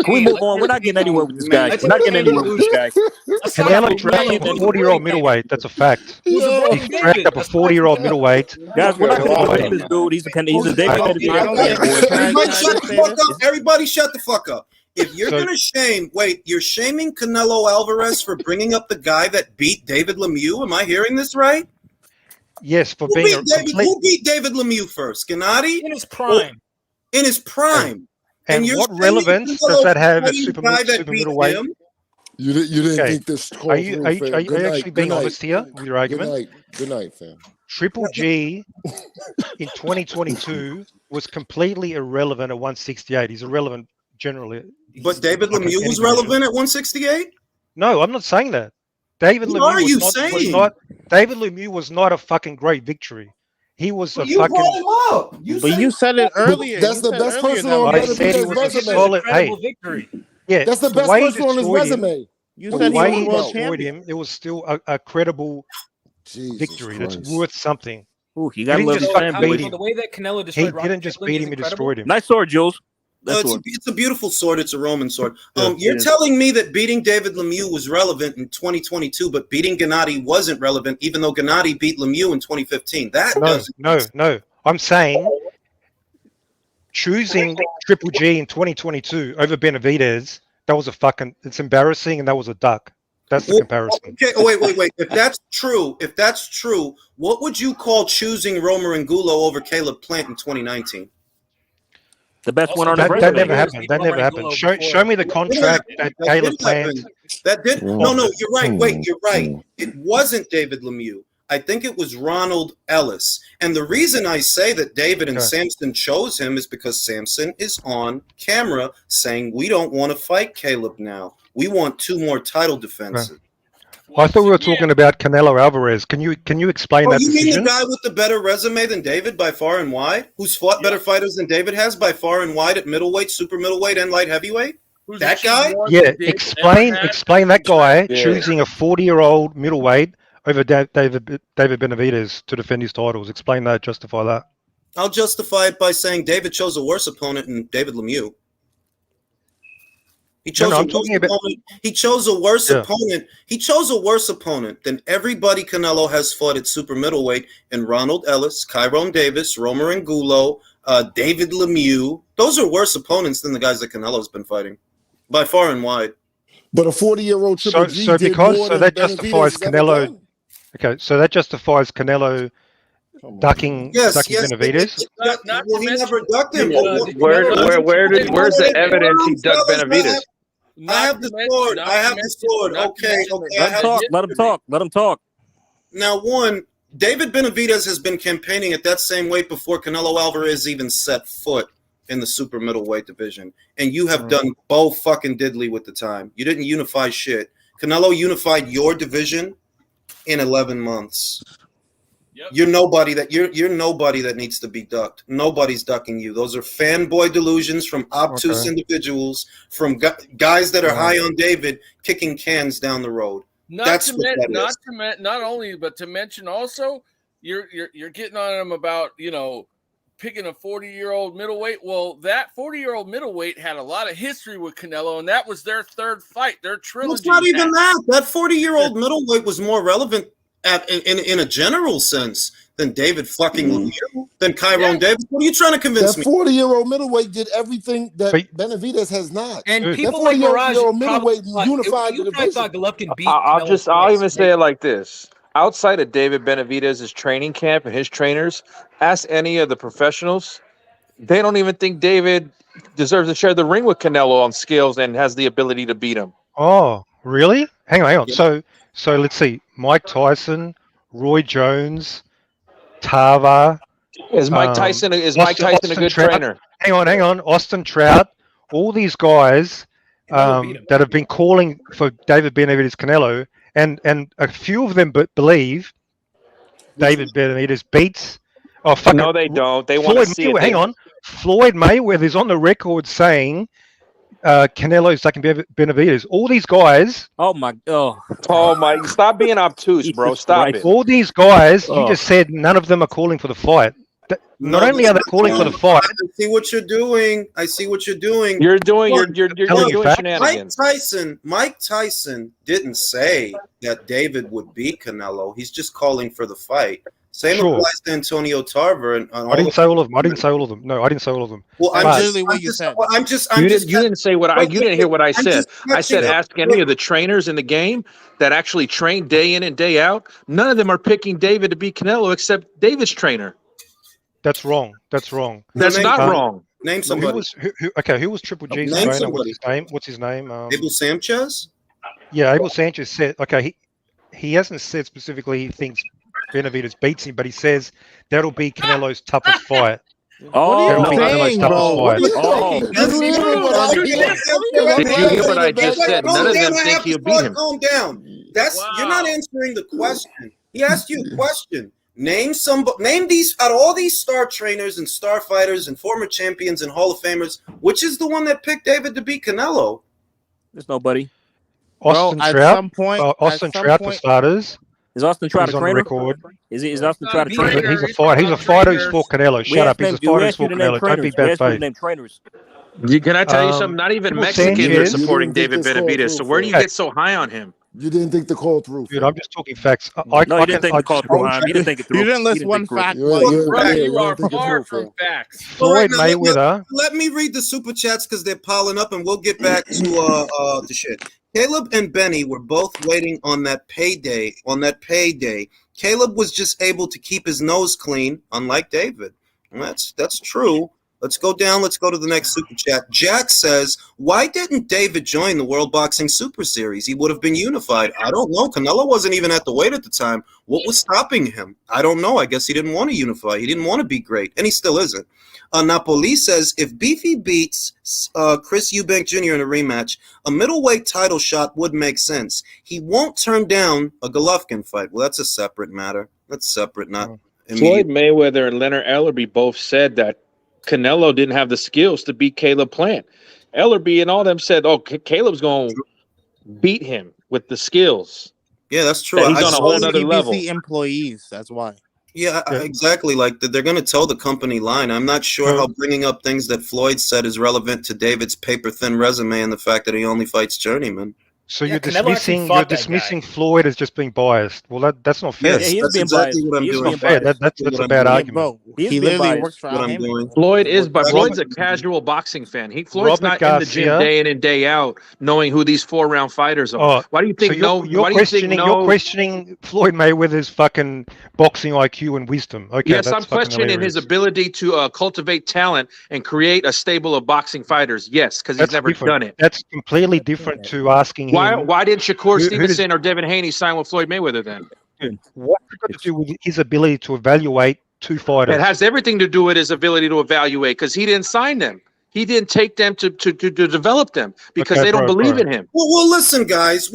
Speaker 4: we move on? We're not getting anywhere with this guy. We're not getting anywhere with this guy.
Speaker 14: Canelo dragged up a 40-year-old middleweight. That's a fact. He dragged up a 40-year-old middleweight.
Speaker 4: Guys, we're not going to avoid this dude. He's a David.
Speaker 1: Everybody shut the fuck up. If you're going to you're shaming Canelo Alvarez for bringing up the guy that beat David Lemieux. Am I hearing this right?
Speaker 14: Yes,
Speaker 1: who beat David Lemieux first? Gennady?
Speaker 5: In his prime.
Speaker 1: In his prime.
Speaker 14: And
Speaker 1: you're
Speaker 14: what
Speaker 1: saying
Speaker 14: relevance does
Speaker 1: Canelo's
Speaker 14: that have at
Speaker 1: fighting
Speaker 14: super,
Speaker 1: the guy that
Speaker 14: super
Speaker 1: beat
Speaker 14: middleweight?
Speaker 1: him?
Speaker 15: You didn't
Speaker 14: Okay.
Speaker 15: think this call
Speaker 14: Are you
Speaker 15: through,
Speaker 14: are you,
Speaker 15: fam.
Speaker 14: are you,
Speaker 15: Good
Speaker 14: are you
Speaker 15: night.
Speaker 14: actually being
Speaker 15: Good night.
Speaker 14: honest here with your argument?
Speaker 15: Good night, fam.
Speaker 14: Triple G in 2022 was completely irrelevant at 168. He's irrelevant generally.
Speaker 1: But David
Speaker 14: Like in
Speaker 1: Lemieux
Speaker 14: any
Speaker 1: was
Speaker 14: division.
Speaker 1: relevant at 168?
Speaker 14: No, I'm not saying that. David
Speaker 1: What
Speaker 14: Lemieux
Speaker 1: are you
Speaker 14: was
Speaker 1: saying?
Speaker 14: David Lemieux was not a fucking great victory. He was a
Speaker 11: You
Speaker 14: fucking.
Speaker 11: brought him up.
Speaker 3: But you said it earlier.
Speaker 15: That's
Speaker 3: You
Speaker 15: the
Speaker 3: said
Speaker 15: best
Speaker 3: earlier
Speaker 15: person
Speaker 3: that
Speaker 15: on
Speaker 14: I said he
Speaker 15: Benavidez's
Speaker 14: was a
Speaker 15: resume.
Speaker 14: solid. Hey,
Speaker 5: victory.
Speaker 14: yeah,
Speaker 15: That's the
Speaker 14: the
Speaker 15: best
Speaker 14: way he
Speaker 15: person on his
Speaker 14: destroyed him,
Speaker 15: resume.
Speaker 3: You
Speaker 14: the
Speaker 3: said he
Speaker 14: way
Speaker 3: was
Speaker 14: he
Speaker 3: world
Speaker 14: destroyed
Speaker 3: champion.
Speaker 14: him, it was still a credible
Speaker 15: Jesus
Speaker 14: victory.
Speaker 15: Christ.
Speaker 14: That's worth something.
Speaker 4: Ooh, you
Speaker 14: He
Speaker 4: gotta
Speaker 14: didn't
Speaker 4: love
Speaker 14: just
Speaker 4: his
Speaker 14: fucking
Speaker 4: fan
Speaker 14: beat
Speaker 4: boy.
Speaker 14: him.
Speaker 5: The way that Canelo
Speaker 14: He
Speaker 5: destroyed Robbie
Speaker 14: didn't just
Speaker 5: Killing
Speaker 14: beat
Speaker 5: is
Speaker 14: him. He
Speaker 5: incredible.
Speaker 14: destroyed him.
Speaker 4: Nice sword, Jules. That's sword.
Speaker 1: It's a beautiful sword. It's a Roman sword.
Speaker 14: Yeah,
Speaker 1: You're
Speaker 4: it is.
Speaker 1: telling me that beating David Lemieux was relevant in 2022, but beating Gennady wasn't relevant, even though Gennady beat Lemieux in 2015. That doesn't.
Speaker 14: No. I'm saying choosing Triple G in 2022 over Benavidez, that was it's embarrassing, and that was a duck. That's the comparison.
Speaker 1: Okay. Oh, wait. If that's true, what would you call choosing Romer Angulo over Caleb Plant in 2019?
Speaker 4: The best one on his
Speaker 14: That
Speaker 4: resume.
Speaker 14: never happened. That never happened. Show me the contract that Caleb Plant.
Speaker 1: That did. No, you're right. Wait, you're right. It wasn't David Lemieux. I think it was Ronald Ellis. And the reason I say that David and Samson chose him is because Samson is on camera saying, we don't want to fight Caleb now. We want 2 more title defenses.
Speaker 14: I thought we were talking about Canelo Alvarez. Can you explain that
Speaker 1: You mean
Speaker 14: decision?
Speaker 1: the guy with the better resume than David by far and wide? Who's fought better fighters than David has by far and wide at middleweight, super middleweight, and light heavyweight? That guy?
Speaker 14: Yeah, explain that guy choosing a 40-year-old middleweight over David Benavidez to defend his titles. Explain that, justify that.
Speaker 1: I'll justify it by saying David chose a worse opponent than David Lemieux. He chose He chose a worse opponent. He chose a worse opponent than everybody Canelo has fought at super middleweight, and Ronald Ellis, Kyron Davis, Romer Angulo, David Lemieux. Those are worse opponents than the guys that Canelo's been fighting, by far and wide.
Speaker 15: But a 40-year-old Triple G did more than
Speaker 14: that
Speaker 15: Benavidez
Speaker 14: justifies
Speaker 15: has ever
Speaker 14: Canelo.
Speaker 15: done.
Speaker 14: Okay, so that justifies Canelo ducking Benavidez.
Speaker 1: He never ducked him.
Speaker 17: Where's the evidence he ducked Benavidez?
Speaker 1: I have the sword. Okay.
Speaker 4: Let him talk.
Speaker 1: Now, one, David Benavidez has been campaigning at that same weight before Canelo Alvarez even set foot in the super middleweight division. And you have done both fucking diddly with the time. You didn't unify shit. Canelo unified your division in 11 months. Yep. You're nobody that needs to be ducked. Nobody's ducking you. Those are fanboy delusions from obtuse individuals, from guys that are high on David, kicking cans down the road.
Speaker 2: Not only, but to mention also, you're getting on him about picking a 40-year-old middleweight. Well, that 40-year-old middleweight had a lot of history with Canelo, and that was their third fight, their trilogy.
Speaker 1: It's not even that. That 40-year-old middleweight was more relevant in a general sense than David fucking Lemieux, than Kyron Davis. What are you trying to convince me?
Speaker 15: That 40-year-old middleweight did everything that Benavidez has not.
Speaker 5: And people like Mirage
Speaker 15: middleweight unified the division.
Speaker 17: I'll even say it like this. Outside of David Benavidez's training camp and his trainers, ask any of the professionals. They don't even think David deserves to share the ring with Canelo on skills and has the ability to beat him.
Speaker 14: Oh, really? Hang on. Yeah. So let's see. Mike Tyson, Roy Jones, Tava.
Speaker 17: Is Mike Tyson a good trainer?
Speaker 14: Hang on. Austin Trout. All these guys that have been calling for David Benavidez Canelo, and a few of them believe David Benavidez beats. Oh fuck!
Speaker 17: No, they don't. They want to see it.
Speaker 14: Hang on. Floyd Mayweather's on the record saying Canelo's taking Benavidez. All these guys.
Speaker 17: Oh my! Stop being obtuse, bro. Stop it.
Speaker 14: All these guys. You just said none of them are calling for the fight. Not only are they calling for the fight.
Speaker 1: I see what you're doing.
Speaker 17: You're doing shenanigans.
Speaker 1: Mike Tyson didn't say that David would beat Canelo. He's just calling for the fight. Same applies to Antonio Tarver. And
Speaker 14: I didn't say all of them. No, I didn't say all of them.
Speaker 1: Well,
Speaker 17: You didn't say what I. You didn't hear what I said. I said ask any of the trainers in the game that actually train day in and day out. None of them are picking David to beat Canelo except David's trainer.
Speaker 14: That's wrong.
Speaker 17: That's not wrong.
Speaker 1: Name somebody.
Speaker 14: Who was Triple G's
Speaker 1: Name
Speaker 14: trainer?
Speaker 1: somebody.
Speaker 14: What's his name?
Speaker 1: Abel Sanchez?
Speaker 14: Yeah, Abel Sanchez said, he hasn't said specifically he thinks Benavidez beats him, but he says that'll be Canelo's toughest fight.
Speaker 3: What are you
Speaker 14: That'll be
Speaker 3: saying, bro? What are you saying?
Speaker 1: Did
Speaker 17: you hear what I just said? None of them think he'll beat him.
Speaker 1: Calm down. You're not answering the question. He asked you a question. Name these out of all these star trainers and star fighters and former champions and Hall of Famers, which is the one that picked David to beat Canelo?
Speaker 4: There's nobody.
Speaker 14: Austin Trout. Austin Trout for starters.
Speaker 4: Is Austin Trout a
Speaker 14: on
Speaker 4: trainer?
Speaker 14: record.
Speaker 4: Is Austin Trout a trainer?
Speaker 14: He's a fighter. He's a fighter who's for Canelo. Shut up. He's a fighter who's for Canelo. Don't be bad faith.
Speaker 4: Name trainers.
Speaker 17: Can I tell you something? Not even Mexicans are supporting David Benavidez. So where do you get so high on him?
Speaker 15: You didn't think the call through.
Speaker 14: Dude, I'm just talking facts.
Speaker 4: No, you didn't think the call through. You didn't think it through.
Speaker 3: You didn't list one fact.
Speaker 2: You are far from facts.
Speaker 14: Floyd Mayweather.
Speaker 1: Let me read the super chats because they're piling up, and we'll get back to the shit. Caleb and Benny were both waiting on that payday. Caleb was just able to keep his nose clean, unlike David. And that's true. Let's go down. Let's go to the next super chat. Jack says, why didn't David join the World Boxing Super Series? He would have been unified. I don't know. Canelo wasn't even at the weight at the time. What was stopping him? I don't know. I guess he didn't want to unify. He didn't want to be great, and he still isn't. Napoli says, if Beefy beats Chris Eubank Jr. in a rematch, a middleweight title shot would make sense. He won't turn down a Golovkin fight. Well, that's a separate matter. That's separate, not
Speaker 17: Floyd Mayweather and Leonard Ellerby both said that Canelo didn't have the skills to beat Caleb Plant. Ellerby and all them said, Caleb's going to beat him with the skills.
Speaker 1: Yeah, that's true.
Speaker 17: That he's on a whole other level.
Speaker 3: Employees, that's why.
Speaker 1: Yeah, exactly. Like they're going to toe the company line. I'm not sure how bringing up things that Floyd said is relevant to David's paper-thin resume and the fact that he only fights journeymen.
Speaker 14: So you're dismissing Floyd as just being biased. Well, that's not fair.
Speaker 1: Yes, that's exactly what I'm doing.
Speaker 14: That's a bad argument.
Speaker 3: He literally works for
Speaker 17: Floyd is, but Floyd's a casual boxing fan. Floyd's not in the gym day in and day out, knowing who these 4-round fighters are. Why do you think
Speaker 14: You're questioning Floyd Mayweather's fucking boxing IQ and wisdom. Okay,
Speaker 17: yes, I'm questioning his ability to cultivate talent and create a stable of boxing fighters. Yes, because he's never done it.
Speaker 14: That's completely different to asking him.
Speaker 17: Why didn't Shakur Stevenson or Devin Haney sign with Floyd Mayweather then?
Speaker 14: What's it got to do with his ability to evaluate two fighters?
Speaker 17: It has everything to do with his ability to evaluate because he didn't sign them. He didn't take them to develop them because they don't believe in him.
Speaker 1: Well, listen, guys.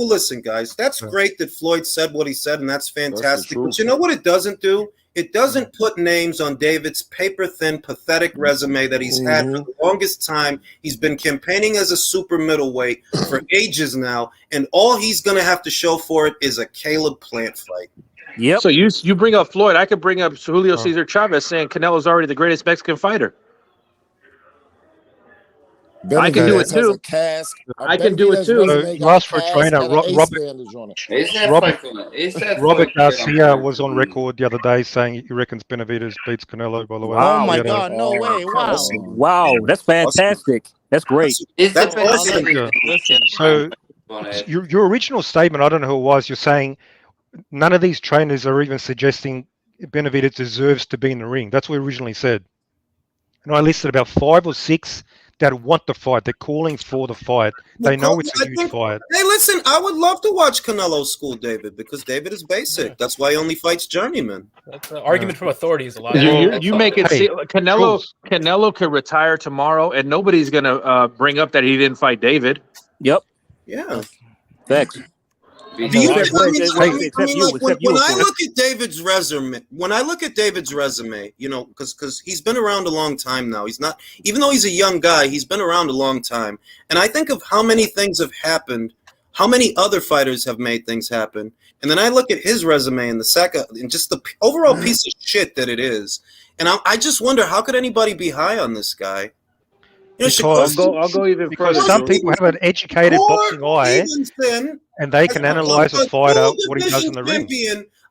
Speaker 1: That's great that Floyd said what he said, and that's fantastic. But you know what it doesn't do? It doesn't put names on David's paper-thin, pathetic resume that he's had for the longest time. He's been campaigning as a super middleweight for ages now, and all he's going to have to show for it is a Caleb Plant fight.
Speaker 4: Yep.
Speaker 17: So you bring up Floyd. I could bring up Julio Cesar Chavez saying Canelo's already the greatest Mexican fighter. I can do it too. I can do it too.
Speaker 14: You asked for a trainer. Robert Garcia was on record the other day saying he reckons Benavidez beats Canelo. By the way.
Speaker 3: Oh my God! No way! Wow!
Speaker 4: Wow, that's fantastic. That's great.
Speaker 14: That's awesome. So your original statement, I don't know who it was. You're saying none of these trainers are even suggesting Benavidez deserves to be in the ring. That's what we originally said. And I listed about 5 or 6 that want the fight. They're calling for the fight. They know it's a huge fight.
Speaker 1: Hey, listen, I would love to watch Canelo school David because David is basic. That's why he only fights journeymen.
Speaker 5: That's an argument from authority is a lot.
Speaker 17: You make it see Canelo could retire tomorrow, and nobody's gonna bring up that he didn't fight David.
Speaker 4: Yep.
Speaker 1: Yeah.
Speaker 4: Thanks.
Speaker 1: When I look at David's resume, you know, because he's been around a long time now. He's not, even though he's a young guy, he's been around a long time. And I think of how many things have happened, how many other fighters have made things happen. And then I look at his resume and and just the overall piece of shit that it is. And I just wonder, how could anybody be high on this guy? You know,
Speaker 17: I'll go even further.
Speaker 14: Because some people have an educated boxing eye, and they can analyze a fighter, what he does in the ring.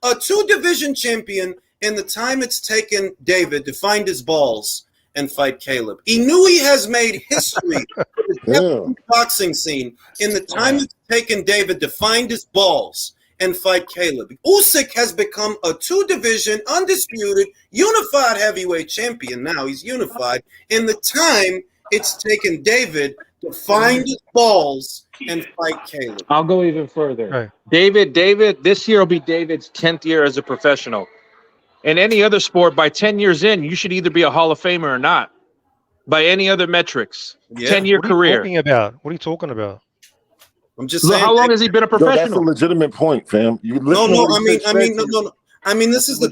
Speaker 1: A 2-division champion in the time it's taken David to find his balls and fight Caleb. He knew he has made history in the boxing scene in the time it's taken David to find his balls and fight Caleb. Usyk has become a 2-division, undisputed, unified heavyweight champion. Now he's unified. In the time it's taken David to find his balls and fight Caleb.
Speaker 17: I'll go even further.
Speaker 14: Right.
Speaker 17: David, this year will be David's 10th year as a professional. In any other sport, by 10 years in, you should either be a Hall of Famer or not. By any other metrics. 10-year career.
Speaker 14: What are you talking about?
Speaker 1: I'm just saying.
Speaker 17: How long has he been a professional?
Speaker 15: That's a legitimate point, fam.
Speaker 1: No. I mean, this is the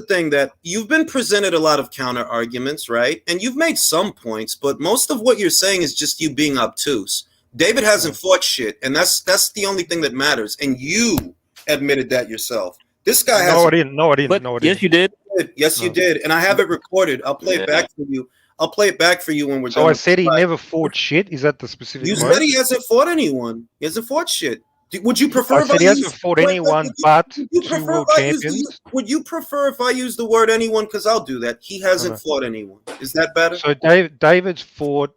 Speaker 1: thing that you've been presented a lot of counter arguments, right? And you've made some points, but most of what you're saying is just you being obtuse. David hasn't fought shit, and that's the only thing that matters. And you admitted that yourself. This guy has.
Speaker 14: No, I didn't.
Speaker 4: Yes, you did.
Speaker 1: Yes, you did, and I have it recorded. I'll play it back for you. I'll play it back for you when we're done.
Speaker 14: So I said he never fought shit. Is that the specific?
Speaker 1: You said he hasn't fought anyone. He hasn't fought shit. Would you prefer?
Speaker 14: I said he hasn't fought anyone but 2 world champions.
Speaker 1: Would you prefer if I use the word anyone? Because I'll do that. He hasn't fought anyone. Is that better?
Speaker 14: So David's fought.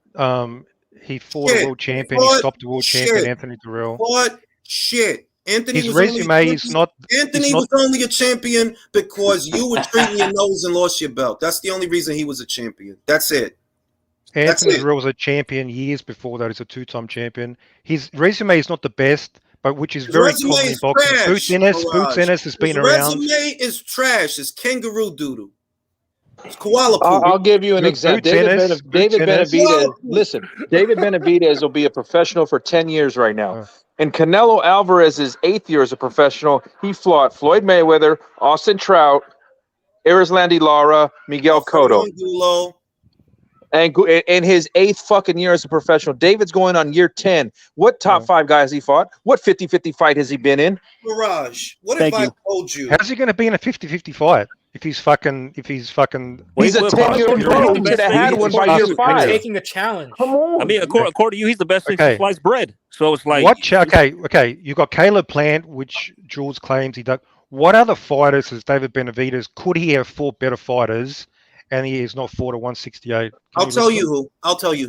Speaker 14: He fought a world champion. He stopped a world champion, Anthony Durrell.
Speaker 1: Fought shit. Anthony
Speaker 14: His resume is not.
Speaker 1: Anthony was only a champion because you were treating your nose and lost your belt. That's the only reason he was a champion. That's it.
Speaker 14: Anthony Durrell was a champion years before that. He's a 2-time champion. His resume is not the best, but which is very common in boxing. Boots Ennis has been around.
Speaker 1: His resume is trash. It's kangaroo doodle. It's koala poo.
Speaker 17: I'll give you an example. David Benavidez. Listen, David Benavidez will be a professional for 10 years right now. And Canelo Alvarez's 8th year as a professional, he fought Floyd Mayweather, Austin Trout, Erislandy Lara, Miguel Cotto. And in his 8th fucking year as a professional, David's going on year 10. What top 5 guys he fought? What 50-50 fight has he been in?
Speaker 1: Mirage, what if I told you?
Speaker 14: How's he going to be in a 50-50 fight if he's fucking?
Speaker 17: He's a 10-year pro. He should have had one by year 5.
Speaker 5: Taking a challenge.
Speaker 15: Come on.
Speaker 4: I mean, according to you, he's the best thing since sliced bread. So it's like
Speaker 14: okay. You got Caleb Plant, which Jules claims he does. What other fighters has David Benavidez? Could he have fought better fighters? And he has not fought at 168.
Speaker 1: I'll tell you who.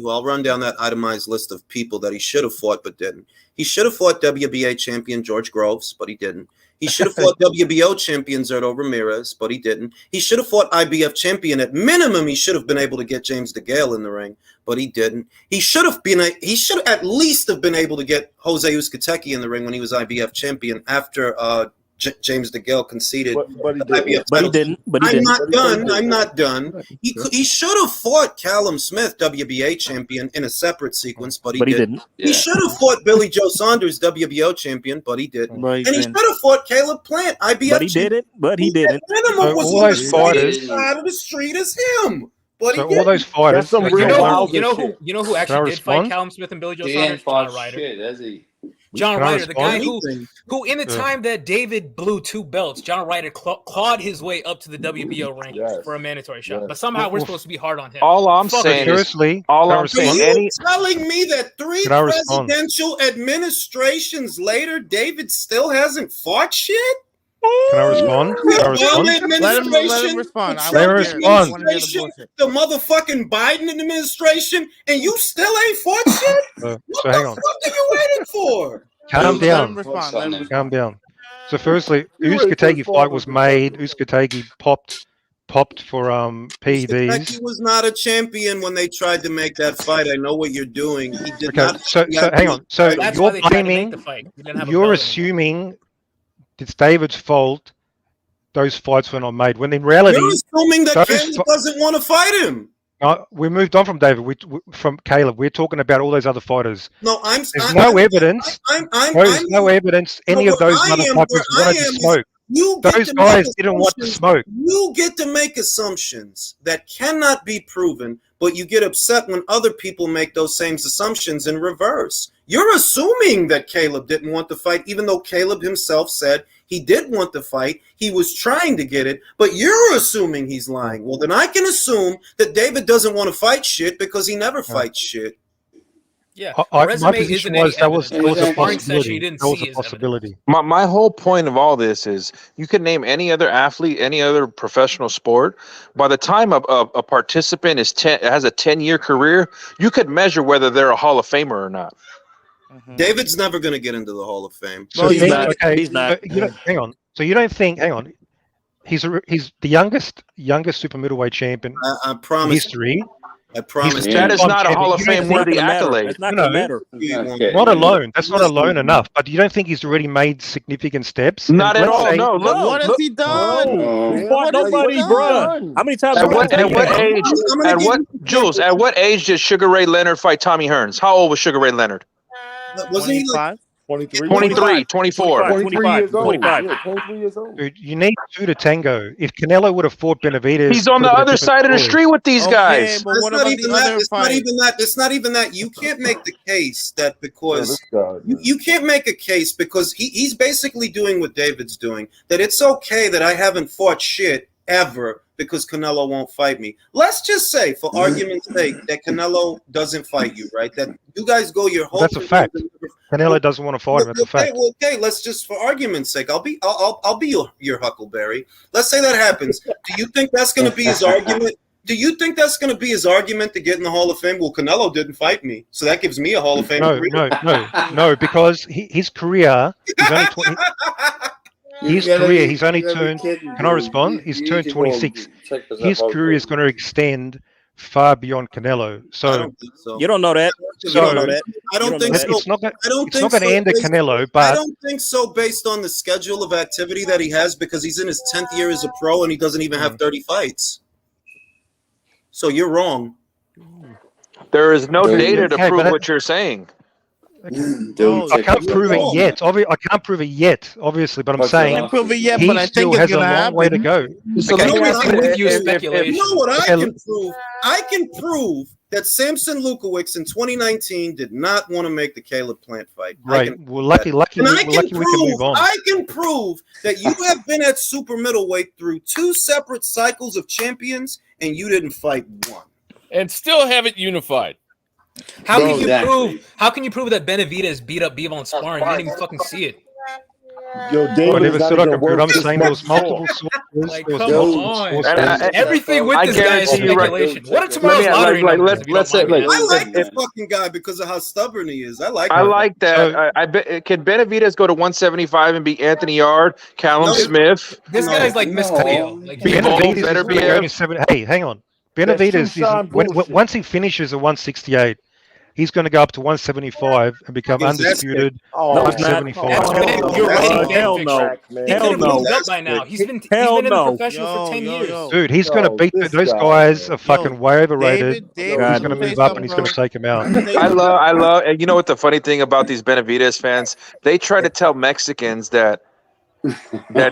Speaker 1: I'll run down that itemized list of people that he should have fought but didn't. He should have fought WBA champion George Groves, but he didn't. He should have fought WBO champion Zerto Ramirez, but he didn't. He should have fought IBF champion. At minimum, he should have been able to get James DeGale in the ring, but he didn't. He should at least have been able to get Jose Uzcategui in the ring when he was IBF champion after James DeGale conceded.
Speaker 4: But he didn't.
Speaker 1: I'm not done. He should have fought Callum Smith, WBA champion, in a separate sequence, but he didn't. He should have fought Billy Joe Saunders, WBO champion, but he didn't. And he should have fought Caleb Plant, IBF champion.
Speaker 4: But he didn't.
Speaker 1: Minimum was on the same side of the street as him. But
Speaker 14: all those fighters.
Speaker 5: You know who actually did fight Callum Smith and Billy Joe Saunders? John Ryder. John Ryder, the guy who in the time that David blew 2 belts, John Ryder clawed his way up to the WBO rank for a mandatory shot. But somehow we're supposed to be hard on him.
Speaker 17: All I'm saying is, are you
Speaker 1: telling me that 3 presidential administrations later, David still hasn't fought shit?
Speaker 14: Can I respond?
Speaker 3: Let him respond.
Speaker 1: The motherfucking Biden administration, and you still ain't fought shit? What the fuck are you waiting for?
Speaker 14: Calm down. So firstly, Uzcategui fight was made. Uzcategui popped for PEDs.
Speaker 1: He was not a champion when they tried to make that fight. I know what you're doing. He did not.
Speaker 14: So hang on. So you're blaming. You're assuming it's David's fault those fights were not made. When in reality,
Speaker 1: you're assuming that Caleb doesn't want to fight him.
Speaker 14: We moved on from David. From Caleb. We're talking about all those other fighters.
Speaker 1: No,
Speaker 14: There's no evidence. There's no evidence any of those motherfuckers wanted to smoke. Those guys didn't want to smoke.
Speaker 1: You get to make assumptions that cannot be proven, but you get upset when other people make those same assumptions in reverse. You're assuming that Caleb didn't want to fight, even though Caleb himself said he did want to fight. He was trying to get it, but you're assuming he's lying. Well, then I can assume that David doesn't want to fight shit because he never fights shit.
Speaker 5: Yeah,
Speaker 14: my position was that was a possibility.
Speaker 17: My whole point of all this is you can name any other athlete, any other professional sport. By the time a participant has a 10-year career, you could measure whether they're a Hall of Famer or not.
Speaker 1: David's never going to get into the Hall of Fame.
Speaker 14: So
Speaker 4: he's not.
Speaker 14: Okay,
Speaker 4: He's not.
Speaker 14: hang on. So you don't think? Hang on. He's the youngest super middleweight champion
Speaker 1: I
Speaker 14: in
Speaker 1: promise.
Speaker 14: history.
Speaker 1: I promise.
Speaker 17: That is not a Hall of Fame worthy accolade.
Speaker 4: It's not going to matter.
Speaker 14: Not alone. That's not alone enough. But you don't think he's already made significant steps?
Speaker 17: Not at all.
Speaker 14: Say,
Speaker 17: No. Look,
Speaker 3: What has he done?
Speaker 4: What nobody, bro. How many times?
Speaker 17: At what age? Jules? At what age did Sugar Ray Leonard fight Tommy Hearns? How old was Sugar Ray Leonard?
Speaker 1: Wasn't he like
Speaker 15: 23,
Speaker 17: 23, 24.
Speaker 15: 23 years old.
Speaker 4: 25.
Speaker 15: Yeah, 23 years old.
Speaker 14: Dude, you need two to tango. If Canelo would have fought Benavidez,
Speaker 17: He's on the other side of the street with these guys.
Speaker 3: But what
Speaker 1: It's
Speaker 3: about
Speaker 1: not even
Speaker 3: the
Speaker 1: that.
Speaker 3: other
Speaker 1: It's not
Speaker 3: fight?
Speaker 1: even that. It's not even that. You can't make the case that because
Speaker 15: this guy,
Speaker 1: you can't make a case because he's basically doing what David's doing. That it's okay that I haven't fought shit ever because Canelo won't fight me. Let's just say, for argument's sake, that Canelo doesn't fight you, right? That you guys go your whole.
Speaker 14: That's a fact. Canelo doesn't want to fight him. That's a fact.
Speaker 1: Well, okay. Let's just, for argument's sake, I'll be your Huckleberry. Let's say that happens. Do you think that's going to be his argument? Do you think that's going to be his argument to get in the Hall of Fame? Well, Canelo didn't fight me, so that gives me a Hall of Fame.
Speaker 14: No, because his career, he's only 20. He's only turned. Can I respond? He's turned 26. His career is going to extend far beyond Canelo. So
Speaker 4: you don't know that. You don't know that.
Speaker 1: I don't think so.
Speaker 14: It's not going
Speaker 1: so
Speaker 14: to end at Canelo, but
Speaker 1: I don't think so based on the schedule of activity that he has because he's in his 10th year as a pro and he doesn't even have 30 fights. So you're wrong.
Speaker 17: There is no data to prove what you're saying.
Speaker 14: I can't prove it yet. I can't prove it yet, obviously, but I'm saying
Speaker 3: can't prove it yet,
Speaker 14: he
Speaker 3: but I
Speaker 14: still
Speaker 3: think
Speaker 14: has
Speaker 3: it's
Speaker 14: a
Speaker 3: gonna
Speaker 14: long
Speaker 3: happen.
Speaker 14: way to go.
Speaker 17: So
Speaker 1: You know what I
Speaker 14: Okay.
Speaker 1: can prove? I can prove that Samson Lukowicz in 2019 did not want to make the Caleb Plant fight.
Speaker 14: Right. Well, lucky we can move on.
Speaker 1: I can prove that you have been at super middleweight through 2 separate cycles of champions and you didn't fight one.
Speaker 2: And still haven't unified.
Speaker 5: How can you prove that Benavidez beat up Bivol in sparring? You didn't even fucking see it.
Speaker 15: Yo,
Speaker 14: I never said I could prove it. I'm saying there was
Speaker 15: sport.
Speaker 14: multiple sources.
Speaker 5: Like,
Speaker 14: There was
Speaker 5: come
Speaker 14: multiple
Speaker 5: on.
Speaker 14: sources.
Speaker 5: Everything with this guy is speculation. What are tomorrow's lottery numbers?
Speaker 17: Let's say,
Speaker 1: I like the fucking guy because of how stubborn he is. I like
Speaker 17: that. I bet. Can Benavidez go to 175 and beat Anthony Yard, Callum Smith?
Speaker 5: This guy's like Miss Cleo. Like,
Speaker 14: Benavidez is going to go to 7. Hey, hang on. Benavidez is once he finishes at 168, he's going to go up to 175 and become undisputed.
Speaker 5: No,
Speaker 14: 175.
Speaker 5: You're writing
Speaker 4: hell no.
Speaker 5: Hell no. Moved up by now. He's been in the professional for 10 years.
Speaker 14: Dude, he's going to beat those guys. Are fucking way overrated. He's going to move up and he's going to take him out.
Speaker 17: I love, and you know what the funny thing about these Benavidez fans? They try to tell Mexicans that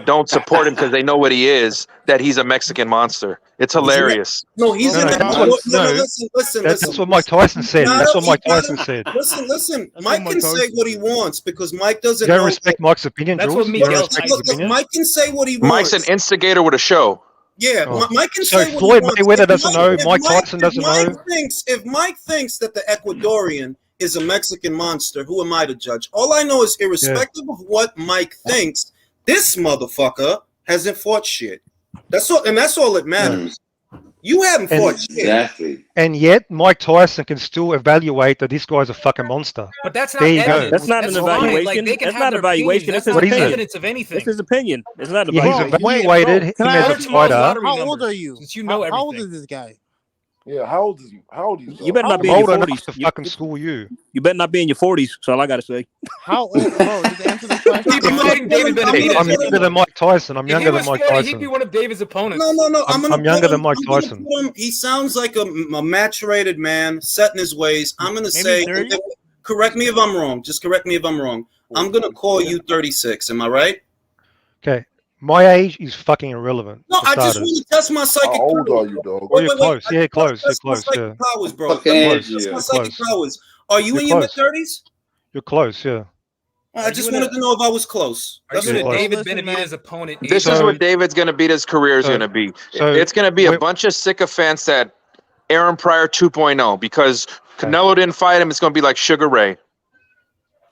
Speaker 17: don't support him because they know what he is, that he's a Mexican monster. It's hilarious.
Speaker 1: No, he's in that. Listen.
Speaker 14: That's what Mike Tyson said. That's what Mike Tyson said.
Speaker 1: Listen. Mike can say what he wants because Mike doesn't.
Speaker 14: You don't respect Mike's opinion,
Speaker 5: That's
Speaker 14: Jules?
Speaker 5: what
Speaker 14: You don't respect his opinion?
Speaker 1: Mike can say what he wants.
Speaker 17: Mike's an instigator with a show.
Speaker 1: Yeah, Mike can
Speaker 14: So
Speaker 1: say what
Speaker 14: Floyd
Speaker 1: he wants.
Speaker 14: Mayweather doesn't know. Mike Tyson doesn't know.
Speaker 1: If Mike thinks that the Ecuadorian is a Mexican monster, who am I to judge? All I know is, irrespective of what Mike thinks, this motherfucker hasn't fought shit. That's all, and that's all that matters. You haven't fought shit.
Speaker 8: Exactly.
Speaker 14: And yet, Mike Tyson can still evaluate that this guy's a fucking monster.
Speaker 5: But that's not
Speaker 14: There you
Speaker 5: evidence.
Speaker 14: go.
Speaker 4: That's not an evaluation.
Speaker 5: Like, they can
Speaker 4: That's
Speaker 5: have
Speaker 4: not
Speaker 5: their
Speaker 4: evaluation.
Speaker 5: opinions.
Speaker 4: That's
Speaker 5: That's
Speaker 4: his
Speaker 5: not
Speaker 4: opinion.
Speaker 5: evidence of anything.
Speaker 4: It's his opinion. It's not
Speaker 14: Yeah, he's
Speaker 4: evaluation.
Speaker 14: evaluated him as a fighter.
Speaker 3: How old are you?
Speaker 5: Since you know
Speaker 3: How old
Speaker 5: everything.
Speaker 3: is this guy?
Speaker 15: Yeah, how old is you? How old is you?
Speaker 4: You better not be
Speaker 14: I'm
Speaker 4: in
Speaker 14: old
Speaker 4: your
Speaker 14: enough
Speaker 4: 40s.
Speaker 14: to fucking school you.
Speaker 4: You better not be in your 40s. That's all I got to say.
Speaker 3: How old? Bro, just answer the question.
Speaker 5: He'd be fighting David Benavidez.
Speaker 14: I'm younger than Mike Tyson. I'm
Speaker 5: If he
Speaker 14: younger than
Speaker 5: was
Speaker 14: Mike
Speaker 5: 40, he'd
Speaker 14: Tyson.
Speaker 5: be one of David's opponents.
Speaker 1: No.
Speaker 14: I'm younger than Mike Tyson.
Speaker 1: He sounds like a maturated man, set in his ways. I'm going to say,
Speaker 3: 30?
Speaker 1: correct me if I'm wrong. Just correct me if I'm wrong. I'm going to call you 36. Am I right?
Speaker 14: Okay. My age is fucking irrelevant.
Speaker 1: No,
Speaker 14: for
Speaker 1: I just
Speaker 14: starters.
Speaker 1: want to test my psychic
Speaker 15: How old
Speaker 1: powers.
Speaker 15: are you, dog?
Speaker 14: Oh, you're close. Yeah, close. You're
Speaker 1: Test my
Speaker 14: close.
Speaker 1: psychic
Speaker 14: Yeah.
Speaker 1: powers, bro.
Speaker 8: Fucking
Speaker 1: Test
Speaker 8: age,
Speaker 1: my
Speaker 8: yeah.
Speaker 1: psychic
Speaker 14: Close.
Speaker 1: powers. Are you
Speaker 14: You're
Speaker 1: in your
Speaker 14: close.
Speaker 1: mid-30s?
Speaker 14: You're close. Yeah.
Speaker 1: I just wanted to know if I was close.
Speaker 5: Are you
Speaker 14: Yeah.
Speaker 5: a David
Speaker 3: Listen,
Speaker 5: Benavidez opponent?
Speaker 17: This is
Speaker 14: So-
Speaker 17: what David's going to be. His career is
Speaker 14: so-
Speaker 17: going to be.
Speaker 14: so
Speaker 17: It's going to be a
Speaker 14: wait-
Speaker 17: bunch of sycophants that Aaron Pryor 2.0 because Canelo didn't fight him. It's going to be like Sugar Ray.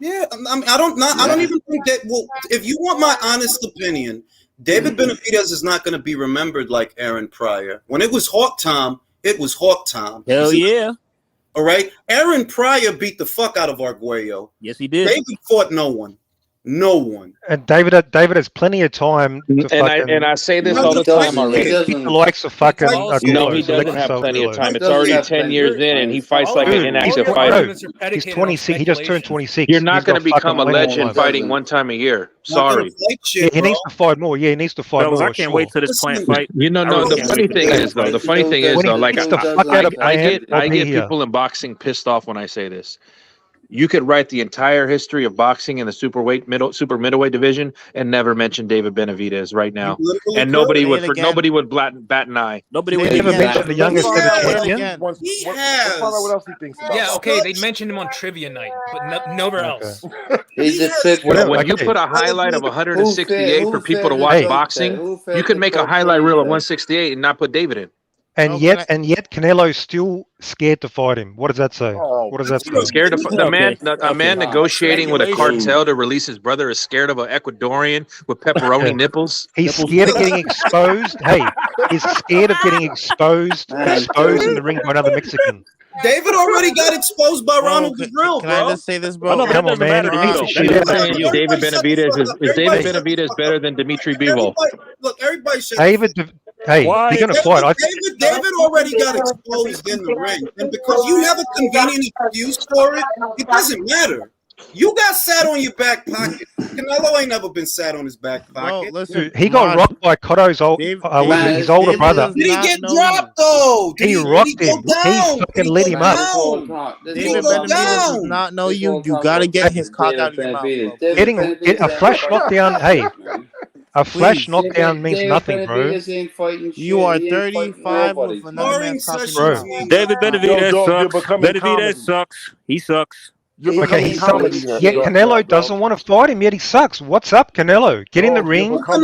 Speaker 1: Yeah, I don't even think that. Well, if you want my honest opinion, David Benavidez is not going to be remembered like Aaron Pryor. When it was Hawk time, it was Hawk time.
Speaker 4: Hell yeah.
Speaker 1: All right, Aaron Pryor beat the fuck out of Arguello.
Speaker 4: Yes, he did.
Speaker 1: David fought no one. No one.
Speaker 14: And David has plenty of time to
Speaker 17: And I say this all the time already.
Speaker 14: He likes to fucking.
Speaker 17: No, he doesn't have plenty of time. It's already 10 years in, and he fights like an inactive fighter.
Speaker 14: He's 26. He just turned 26.
Speaker 17: You're not going to become a legend fighting one time a year. Sorry.
Speaker 14: Yeah, he needs to fight more. Yeah, he needs to fight more.
Speaker 4: I can't wait till this plant fight.
Speaker 17: You know, no. The funny thing is, though, like I get people in boxing pissed off when I say this. You could write the entire history of boxing in the super middleweight division and never mention David Benavidez right now, and nobody would bat an eye.
Speaker 4: Nobody would
Speaker 14: ever mention the youngest ever champion.
Speaker 15: What else he thinks about?
Speaker 5: Yeah, okay, they mentioned him on trivia night, but nowhere else.
Speaker 17: When you put a highlight of 168 for people to watch boxing, you could make a highlight reel of 168 and not put David in.
Speaker 14: And yet Canelo's still scared to fight him. What does that say? What does that say?
Speaker 17: Scared of a man negotiating with a cartel to release his brother is scared of an Ecuadorian with pepperoni nipples.
Speaker 14: He's scared of getting exposed. Hey, he's scared of getting exposed in the ring by another Mexican.
Speaker 1: David already got exposed by Ronald Grill, bro.
Speaker 3: Can I just say this, bro?
Speaker 14: No, come on, man.
Speaker 17: David Benavidez is David Benavidez better than Dimitri Bivol?
Speaker 1: Look, everybody should.
Speaker 14: Hey, you're gonna fight.
Speaker 1: David already got exposed in the ring, and because you have a convenient excuse for it, it doesn't matter. You got sat on your back pocket. Canelo ain't never been sat on his back pocket.
Speaker 14: Dude, he got rocked by Cotto's his older brother.
Speaker 1: Did he get dropped though?
Speaker 14: He rocked him. He fucking lit him up.
Speaker 3: David Benavidez does not know you. You gotta get his cock out of your mouth.
Speaker 14: Getting a flash knockdown. Hey. A flash knockdown means nothing, bro.
Speaker 3: You are 35 with another man's cock in your mouth.
Speaker 4: David Benavidez sucks. Benavidez sucks. He sucks.
Speaker 14: Okay, he sucks. Yet Canelo doesn't want to fight him. Yet he sucks. What's up, Canelo? Get in the ring.
Speaker 1: I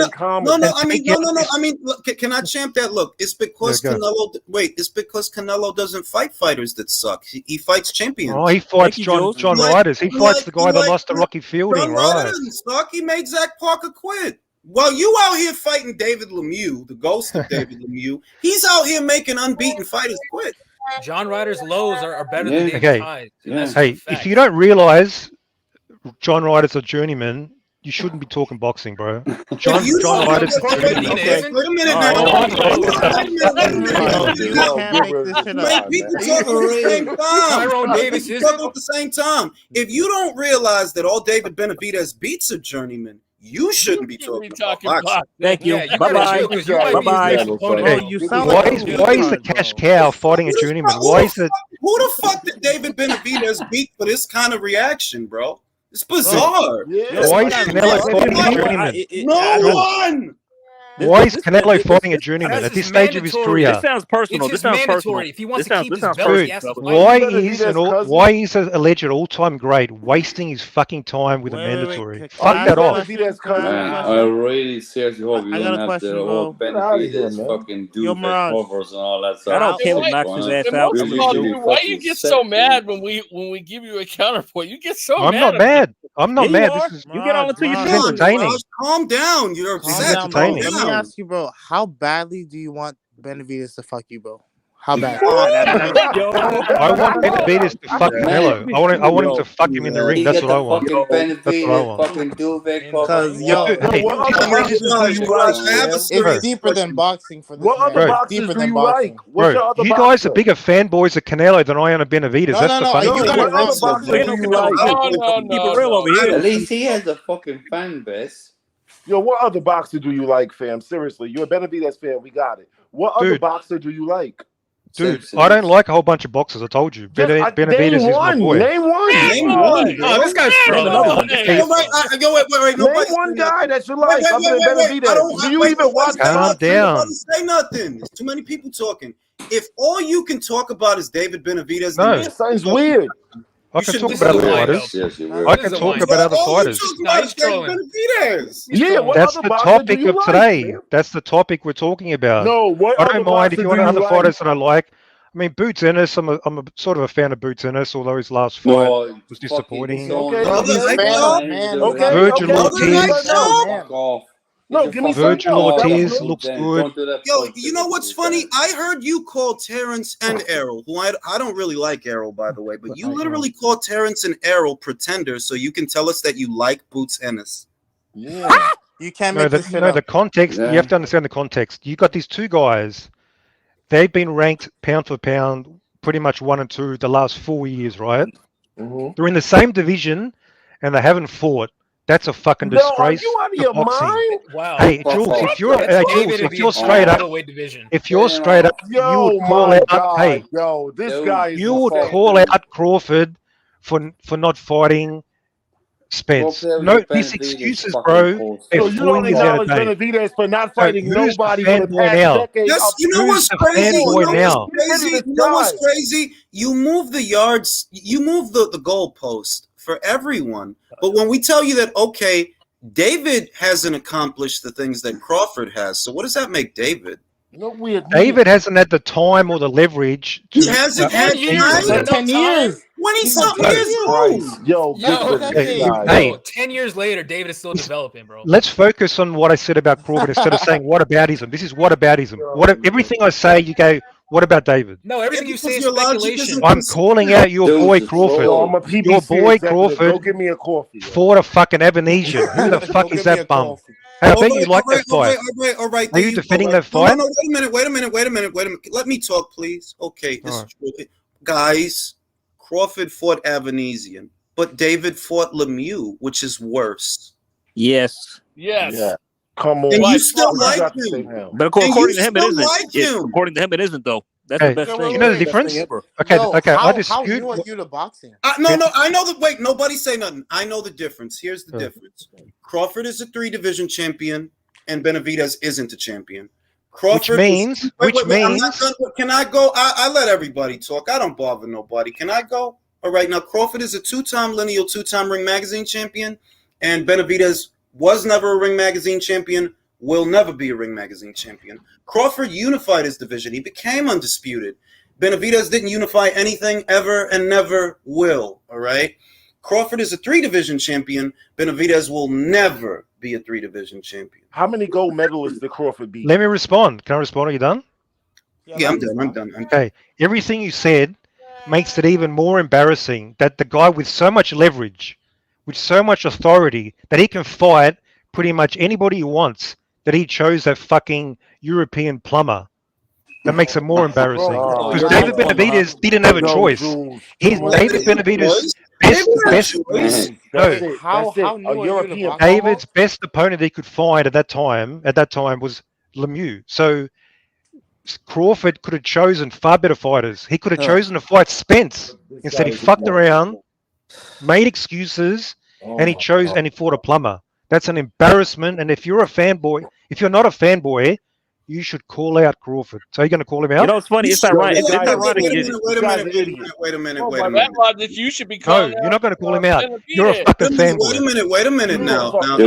Speaker 1: mean, look, can I champ that? Look, it's because Canelo. Wait, it's because Canelo doesn't fight fighters that suck. He fights champions.
Speaker 14: Oh, he fights John Ryder. He fights the guy that lost to Rocky Fielding,
Speaker 1: John
Speaker 14: right?
Speaker 1: Ryder doesn't suck. He made Zach Parker quit. While you out here fighting David Lemieux, the ghost of David Lemieux, he's out here making unbeaten fighters quit.
Speaker 5: John Ryder's lows are better than David's highs.
Speaker 14: Hey, if you don't realize John Ryder's a journeyman, you shouldn't be talking boxing, bro. John Ryder's a journeyman.
Speaker 1: Wait a minute now. People talking at the same time. If you don't realize that all David Benavidez beats are journeyman, you shouldn't be talking about boxing.
Speaker 4: Thank you. Bye-bye. Bye-bye.
Speaker 14: Why is the cash cow fighting a journeyman? Why is it?
Speaker 1: Who the fuck did David Benavidez beat for this kind of reaction, bro? It's bizarre.
Speaker 14: Why is Canelo fighting a journeyman?
Speaker 1: No one.
Speaker 14: Why is Canelo fighting a journeyman at this stage of his career?
Speaker 4: This sounds personal. This sounds personal.
Speaker 5: If he wants to keep his belt, he has to fight.
Speaker 14: Why is an alleged all-time great wasting his fucking time with a mandatory? Fuck that off.
Speaker 8: I really seriously hope you don't have the whole Benavidez fucking do covers and all that stuff.
Speaker 4: I don't care what knocks his ass out.
Speaker 2: Why you get so mad when we give you a counterpoint? You get so mad.
Speaker 14: I'm not mad. I'm not mad.
Speaker 4: You get all into your
Speaker 14: entertaining.
Speaker 1: Calm down. You're upset.
Speaker 3: Let me ask you, bro. How badly do you want Benavidez to fuck you, bro? How bad?
Speaker 14: I want Benavidez to fuck Canelo. I want him to fuck him in the ring. That's what I want. That's what I want.
Speaker 3: Because it's deeper than boxing for this.
Speaker 15: What other boxers do you like?
Speaker 14: Bro, you guys are bigger fanboys of Canelo than I am of Benavidez. That's the funny thing.
Speaker 8: Keep it real over here. At least he has a fucking fan base.
Speaker 15: Yo, what other boxer do you like, fam? Seriously, you're a Benavidez fan. We got it. What other boxer do you like?
Speaker 14: Dude, I don't like a whole bunch of boxers. I told you. Benavidez is my boy.
Speaker 15: Name one.
Speaker 3: Oh, this guy's throwing another one.
Speaker 15: Name one guy that you like other than Benavidez. Do you even watch?
Speaker 14: Calm down.
Speaker 1: Say nothing. There's too many people talking. If all you can talk about is David Benavidez,
Speaker 14: no,
Speaker 15: that sounds weird.
Speaker 14: I can talk about other fighters. I can talk about other fighters.
Speaker 15: Yeah,
Speaker 14: that's the topic of today. That's the topic we're talking about.
Speaker 15: No, what
Speaker 14: I don't mind if you want other fighters that I like. I mean, Boots Ennis, I'm a sort of a fan of Boots Ennis, although his last fight was disappointing.
Speaker 15: Okay.
Speaker 14: Virgil Ortiz.
Speaker 15: No, give me
Speaker 14: Virgil Ortiz looks
Speaker 8: Ben,
Speaker 14: good.
Speaker 8: don't do that
Speaker 1: Yo,
Speaker 8: bullshit
Speaker 1: you know
Speaker 8: with
Speaker 1: what's
Speaker 8: me,
Speaker 1: funny?
Speaker 8: Ben.
Speaker 1: I heard you call Terrence and Errol, who I don't really like Errol, by the way, but you literally called Terrence and Errol pretenders, so you can tell us that you like Boots Ennis.
Speaker 3: Yeah. You can't make this shit up.
Speaker 14: The context.
Speaker 8: Yeah.
Speaker 14: You have to understand the context. You got these two guys. They've been ranked pound for pound, pretty much 1 and 2 the last 4 years, right?
Speaker 15: Mhm.
Speaker 14: They're in the same division, and they haven't fought. That's a fucking
Speaker 15: Yo, are
Speaker 14: disgrace
Speaker 15: you out of
Speaker 14: to
Speaker 15: your
Speaker 14: boxing.
Speaker 15: mind?
Speaker 5: Wow.
Speaker 14: Hey, Jules, if you're straight up, if you're straight up, you
Speaker 15: Yo,
Speaker 14: would call
Speaker 15: my
Speaker 14: out.
Speaker 15: God,
Speaker 14: Hey,
Speaker 15: yo, this guy is
Speaker 14: you would
Speaker 15: insane.
Speaker 14: call out Crawford for not fighting Spence. No, these excuses, bro. They're
Speaker 15: So you don't
Speaker 14: fooling you out of
Speaker 15: acknowledge
Speaker 14: date.
Speaker 15: Benavidez for not
Speaker 14: So
Speaker 15: fighting
Speaker 14: who's the
Speaker 15: nobody for the
Speaker 14: fanboy
Speaker 15: past
Speaker 14: now?
Speaker 15: decade?
Speaker 1: Yes, you know
Speaker 14: Who's
Speaker 1: what's
Speaker 14: the
Speaker 1: crazy? You
Speaker 14: fanboy
Speaker 1: know
Speaker 14: now?
Speaker 1: what's crazy? You know what's crazy? You move the yards, you move the goalpost for everyone. But when we tell you that, okay, David hasn't accomplished the things that Crawford has, so what does that make David?
Speaker 15: No, weird.
Speaker 14: David hasn't had the time or the leverage.
Speaker 1: He
Speaker 14: To,
Speaker 1: hasn't had time.
Speaker 3: 10 years.
Speaker 1: 20-something
Speaker 14: No.
Speaker 1: years old.
Speaker 15: Yo,
Speaker 14: Hey,
Speaker 5: 10 years later, David is still developing, bro.
Speaker 14: let's focus on what I said about Crawford instead of saying whataboutism. This is whataboutism. Everything I say, you go, what about David?
Speaker 5: No, everything you say is
Speaker 1: your logic
Speaker 5: speculation.
Speaker 14: I'm calling out your boy Crawford.
Speaker 15: Yo, I'm a PBC
Speaker 14: Your boy
Speaker 15: executive. Go
Speaker 14: Crawford
Speaker 15: give me a coffee.
Speaker 14: fought a fucking Ebonesian. Who the fuck is that bum? Hey, I bet you like that fight.
Speaker 1: All right.
Speaker 14: Are you defending that
Speaker 1: No,
Speaker 14: fight?
Speaker 1: no, wait a minute. Let me talk, please. Okay, guys, Crawford fought Avanesian, but David fought Lemieux, which is worse.
Speaker 4: Yes.
Speaker 2: Yes.
Speaker 15: Yeah. Come on.
Speaker 1: And you
Speaker 15: What
Speaker 1: still
Speaker 15: you
Speaker 1: like
Speaker 15: got to say
Speaker 1: him.
Speaker 15: now?
Speaker 4: But
Speaker 1: And
Speaker 4: according
Speaker 1: you
Speaker 4: to him, it
Speaker 1: still
Speaker 4: isn't.
Speaker 1: like him.
Speaker 4: According to him, it isn't, though. That's
Speaker 14: Hey,
Speaker 4: the best thing.
Speaker 14: you know the difference? Okay,
Speaker 3: Yo,
Speaker 14: okay. I
Speaker 3: how
Speaker 14: dispute.
Speaker 3: new are you to boxing?
Speaker 1: No, I know that. Wait, nobody say nothing. I know the difference. Here's the difference. Crawford is a 3-division champion, and Benavidez isn't a champion. Crawford
Speaker 14: Which means.
Speaker 1: I'm not done. Can I go? I let everybody talk. I don't bother nobody. Can I go? All right. Now, Crawford is a 2-time lineal, 2-time Ring Magazine champion, and Benavidez was never a Ring Magazine champion, will never be a Ring Magazine champion. Crawford unified his division. He became undisputed. Benavidez didn't unify anything ever and never will, all right? Crawford is a 3-division champion. Benavidez will never be a 3-division champion.
Speaker 15: How many gold medalists did Crawford beat?
Speaker 14: Let me respond. Can I respond? Are you done?
Speaker 1: Yeah, I'm done.
Speaker 14: Okay. Everything you said makes it even more embarrassing that the guy with so much leverage, with so much authority, that he can fight pretty much anybody he wants, that he chose that fucking European plumber. That makes it more embarrassing. Because David Benavidez didn't have a choice. He's David Benavidez' best. No.
Speaker 3: How new are you to boxing?
Speaker 14: David's best opponent he could find at that time was Lemieux. So Crawford could have chosen far better fighters. He could have chosen to fight Spence. Instead, he fucked around, made excuses, and he chose and he fought a plumber. That's an embarrassment. And if you're a fanboy, if you're not a fanboy, you should call out Crawford. So you're going to call him out?
Speaker 4: You know, it's funny. It's ironic. It's ironic.
Speaker 1: Wait a minute.
Speaker 2: That logic, you should be calling
Speaker 14: No, you're not going to call him out.
Speaker 2: Benavidez.
Speaker 14: You're a fucking fanboy.
Speaker 1: Wait a minute now. One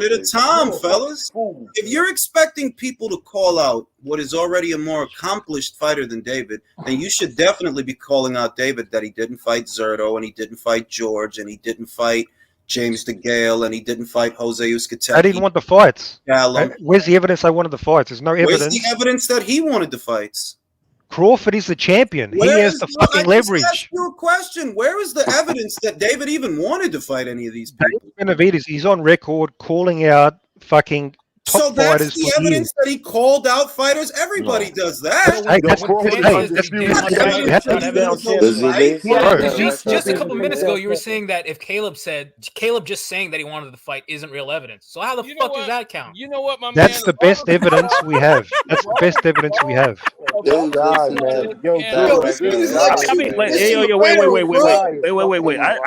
Speaker 1: at a time, fellas. If you're expecting people to call out what is already a more accomplished fighter than David, then you should definitely be calling out David that he didn't fight Zerto, and he didn't fight George, and he didn't fight James DeGale, and he didn't fight Jose Uzcategui.
Speaker 14: I didn't want the fights.
Speaker 1: Callum.
Speaker 14: Where's the evidence I wanted the fights? There's no evidence.
Speaker 1: Where's the evidence that he wanted the fights?
Speaker 14: Crawford is the champion. He has the fucking leverage.
Speaker 1: I just asked you a question. Where is the evidence that David even wanted to fight any of these people?
Speaker 14: Benavidez, he's on record calling out fucking top
Speaker 1: So that's
Speaker 14: fighters
Speaker 1: the
Speaker 14: for
Speaker 1: evidence
Speaker 14: years.
Speaker 1: that he called out fighters. Everybody does that.
Speaker 14: Hey,
Speaker 5: Just a couple minutes ago, you were saying that if Caleb just saying that he wanted to fight isn't real evidence. So how the fuck does that count?
Speaker 2: You know what, my
Speaker 14: That's the best evidence we have. That's the best evidence we have.
Speaker 15: Yo, God, man. Yo,
Speaker 4: Wait. I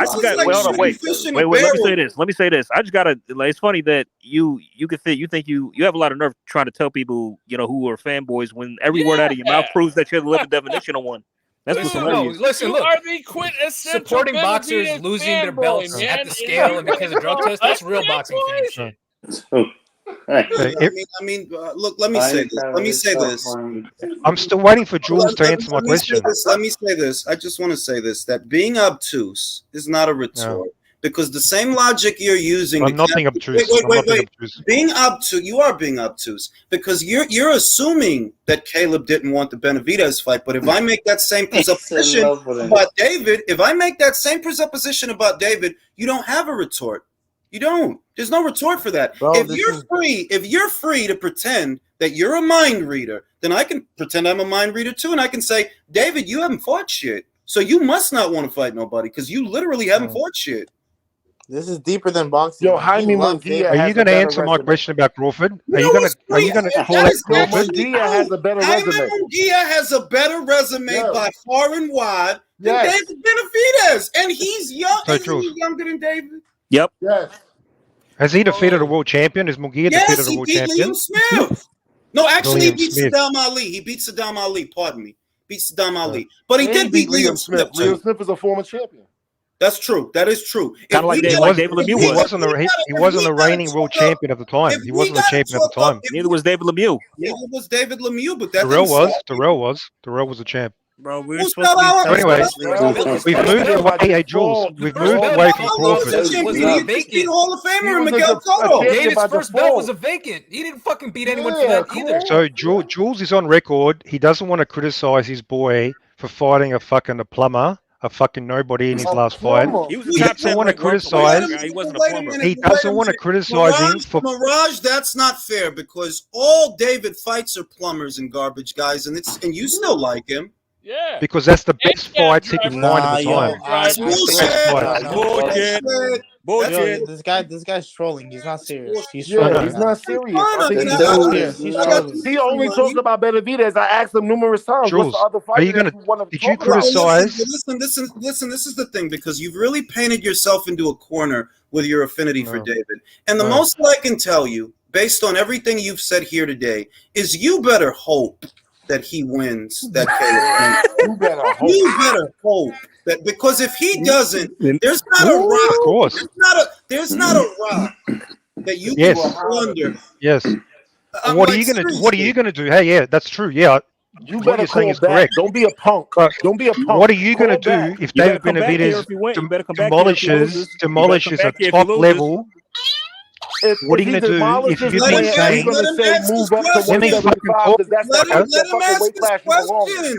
Speaker 4: just got. Wait, hold on. Wait. Let me say this. I just gotta. It's funny that you think you have a lot of nerve trying to tell people, who are fanboys when every word out of your mouth proves that you're the living definition of one. That's what's hilarious.
Speaker 5: Listen, look.
Speaker 2: Are the quintessential
Speaker 5: Supporting boxers
Speaker 2: Benavidez
Speaker 5: losing their
Speaker 2: fanboy,
Speaker 5: belts
Speaker 2: man.
Speaker 5: at the scale and because of drug tests, that's real boxing fan shit.
Speaker 1: Look. Let me say this.
Speaker 14: I'm still waiting for Jules to answer my question.
Speaker 1: Let me say this. I just want to say this: that being obtuse is not a retort. because the same logic you're using.
Speaker 14: I'm not being obtuse.
Speaker 1: Wait. Being obtuse, you are being obtuse because you're assuming that Caleb didn't want the Benavidez fight. But if I make that same presupposition about David, you don't have a retort. You don't. There's no retort for that.
Speaker 3: Bro,
Speaker 1: if you're free to pretend that you're a mind reader, then I can pretend I'm a mind reader too, and I can say, David, you haven't fought shit, so you must not want to fight nobody because you literally haven't fought shit.
Speaker 3: This is deeper than boxing.
Speaker 15: Yo, Jaime Munguia.
Speaker 14: Are you going to answer my question about Crawford? Are you going to call out Crawford?
Speaker 15: Munguia has a better resume.
Speaker 1: Munguia has a better resume by far and wide than David Benavidez, and he's young.
Speaker 14: So
Speaker 1: Isn't he younger than David?
Speaker 4: Yep.
Speaker 15: Yes.
Speaker 14: Has he defeated a world champion? Has Munguia defeated a world champion?
Speaker 1: Liam Smith. No, actually, he beat Saddam Ali. He beat Saddam Ali. Pardon me. Beat Saddam Ali. But he did beat Liam Smith.
Speaker 15: Liam Smith is a former champion.
Speaker 1: That's true. That is true.
Speaker 14: Kind of like David Lemieux was. He wasn't a reigning world champion at the time. He wasn't a champion at the time.
Speaker 4: Neither was David Lemieux.
Speaker 1: Neither was David Lemieux, but that
Speaker 14: Terrell was a champ.
Speaker 9: Bro, we're supposed to be.
Speaker 14: Anyway, we've moved away. Hey, Jules, we've moved away from Crawford.
Speaker 1: Hall of Famer Miguel Cotto.
Speaker 5: David's first belt was a vacant. He didn't fucking beat anyone for that either.
Speaker 14: So Jules is on record. He doesn't want to criticize his boy for fighting a plumber, a fucking nobody in his last fight. He doesn't want to criticize.
Speaker 4: He wasn't a plumber.
Speaker 14: He doesn't want to criticize him for.
Speaker 1: Mirage, that's not fair because all David fights are plumbers and garbage guys, and you still like him.
Speaker 2: Yeah.
Speaker 14: Because that's the best fights he can find at the time.
Speaker 3: Bullshit. This guy's trolling. He's not serious. He's trolling.
Speaker 15: He's not serious. He only talks about Benavidez. I asked him numerous times.
Speaker 14: Jules,
Speaker 15: what's the other fight?
Speaker 14: Did you criticize?
Speaker 1: Listen. This is the thing because you've really painted yourself into a corner with your affinity for David. And the most I can tell you, based on everything you've said here today, is you better hope that he wins that Caleb. You better hope that because if he doesn't, there's not a rock.
Speaker 14: Of course.
Speaker 1: There's not a rock that you can plunder.
Speaker 14: Yes. What are you gonna do? Hey, yeah, that's true. Yeah.
Speaker 15: You better saying is correct. Don't be a punk. Don't be a punk.
Speaker 14: What are you going to do if David Benavidez demolishes a top level? What are you going to do if you've been saying?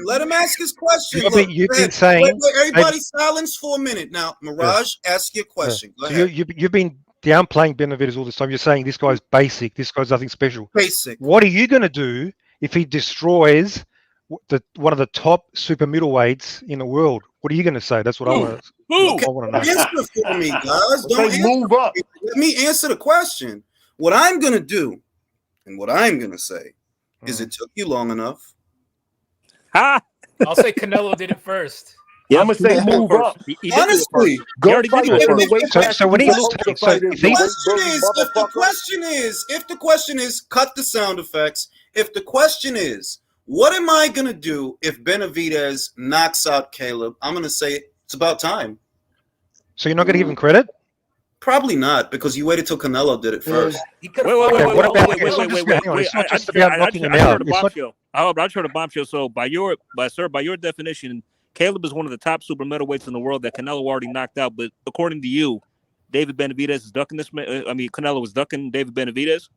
Speaker 1: Let him ask his question.
Speaker 14: You've been saying.
Speaker 1: Everybody silence for a minute now. Mirage, ask your question. Go ahead.
Speaker 14: You've been downplaying Benavidez all this time. You're saying this guy's basic. This guy's nothing special.
Speaker 1: Basic.
Speaker 14: What are you going to do if he destroys one of the top super middleweights in the world? What are you going to say? That's what I want to know.
Speaker 1: Answer for me, guys. Don't move up. Let me answer the question. What I'm going to do and what I'm going to say is it took you long enough.
Speaker 5: I'll say Canelo did it first.
Speaker 15: Yeah, I'm gonna say move up.
Speaker 1: Honestly,
Speaker 14: go fight so when if the question is cut the sound effects. If the question is, what am I going to do if Benavidez knocks out Caleb? I'm going to say it's about time. So you're not going to give him credit? Probably not, because you waited till Canelo did it first.
Speaker 4: Wait. It's not just about knocking him out. I heard a bombshell. So by your definition, Caleb is one of the top super middleweights in the world that Canelo already knocked out. But according to you, David Benavidez is ducking this. Canelo was ducking David Benavidez.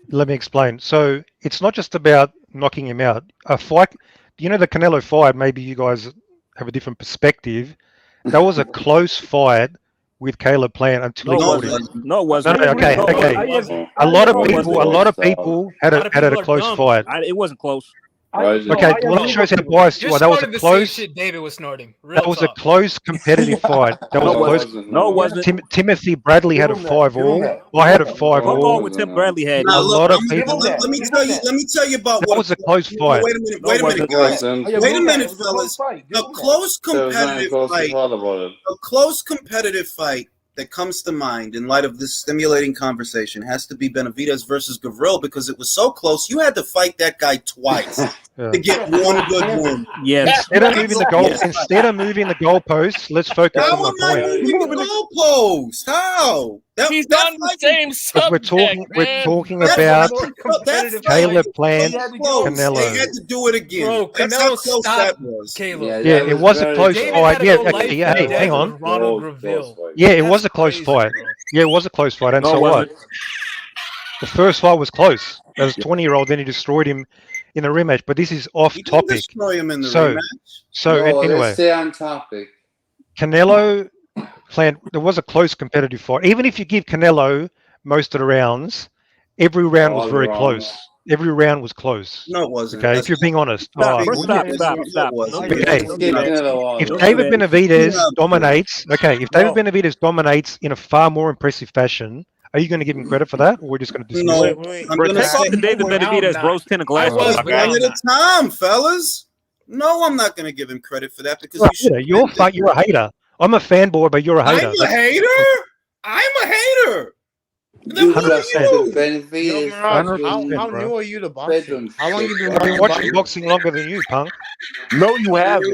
Speaker 4: Let me explain. So it's not just about knocking him out. A fight, the Canelo fight, maybe you guys have a different perspective. That was a close fight with Caleb playing until he got him. No, it wasn't. No, okay. A lot of people had a close fight. It wasn't close. Okay, well, that shows how biased you are. That was a close. Shit David was snorting. That was a close competitive fight. That was close. No, it wasn't. Timothy Bradley had a 5-all. I had a 5-all. What Tim Bradley had. A lot of people.
Speaker 1: Let me tell you about
Speaker 14: what was a close fight.
Speaker 1: Wait a minute, guys. Wait a minute, fellas. A close competitive fight that comes to mind in light of this stimulating conversation has to be Benavidez versus Gavril, because it was so close. You had to fight that guy twice to get one good one.
Speaker 14: Yes. Instead of moving the goalposts, let's focus on the point.
Speaker 1: Moving the goalposts? How?
Speaker 2: He's on the same subject,
Speaker 14: we're talking
Speaker 2: That's
Speaker 14: about
Speaker 2: competitive
Speaker 14: Caleb
Speaker 2: fight.
Speaker 14: Plant,
Speaker 1: They
Speaker 14: Canelo.
Speaker 1: had to do it again.
Speaker 5: Bro,
Speaker 1: That's
Speaker 5: Canelo
Speaker 1: how close
Speaker 5: stopped
Speaker 1: that was.
Speaker 5: Caleb.
Speaker 14: Yeah, it was a close
Speaker 5: David
Speaker 14: fight.
Speaker 5: had to
Speaker 14: Yeah,
Speaker 5: go life
Speaker 14: okay,
Speaker 5: and
Speaker 14: hey,
Speaker 5: death
Speaker 14: hang on.
Speaker 5: with Ronald Reveal.
Speaker 14: Yeah, it was a close fight. Yeah, it was a close fight. And
Speaker 13: No,
Speaker 14: so
Speaker 13: it
Speaker 14: what?
Speaker 13: wasn't.
Speaker 14: The first fight was close. As a 20-year-old, then he destroyed him in the rematch. But this is off
Speaker 1: He didn't
Speaker 14: topic.
Speaker 1: destroy him in the
Speaker 14: So,
Speaker 1: rematch.
Speaker 14: anyway,
Speaker 8: let's stay on topic.
Speaker 14: Canelo Plant. There was a close competitive fight. Even if you give Canelo most of the rounds, every round was very close. Every round was close.
Speaker 1: No, it wasn't.
Speaker 14: Okay,
Speaker 1: That's
Speaker 14: if you're being honest.
Speaker 4: Stop,
Speaker 14: Oh,
Speaker 4: stop.
Speaker 14: Okay. If David Benavidez dominates, if David Benavidez dominates in a far more impressive fashion, are you going to give him credit for that, or we're just going to dismiss it?
Speaker 1: I'm going to say
Speaker 4: David Benavidez rose 10 a glass.
Speaker 1: one at a time, fellas. No, I'm not going to give him credit for that because
Speaker 14: You're a hater. I'm a fanboy, but you're a hater.
Speaker 1: I'm a hater. I'm a hater. Then what are you?
Speaker 3: How new are you to boxing? How long you been
Speaker 14: I've been watching boxing longer than you, punk.
Speaker 13: No, you haven't.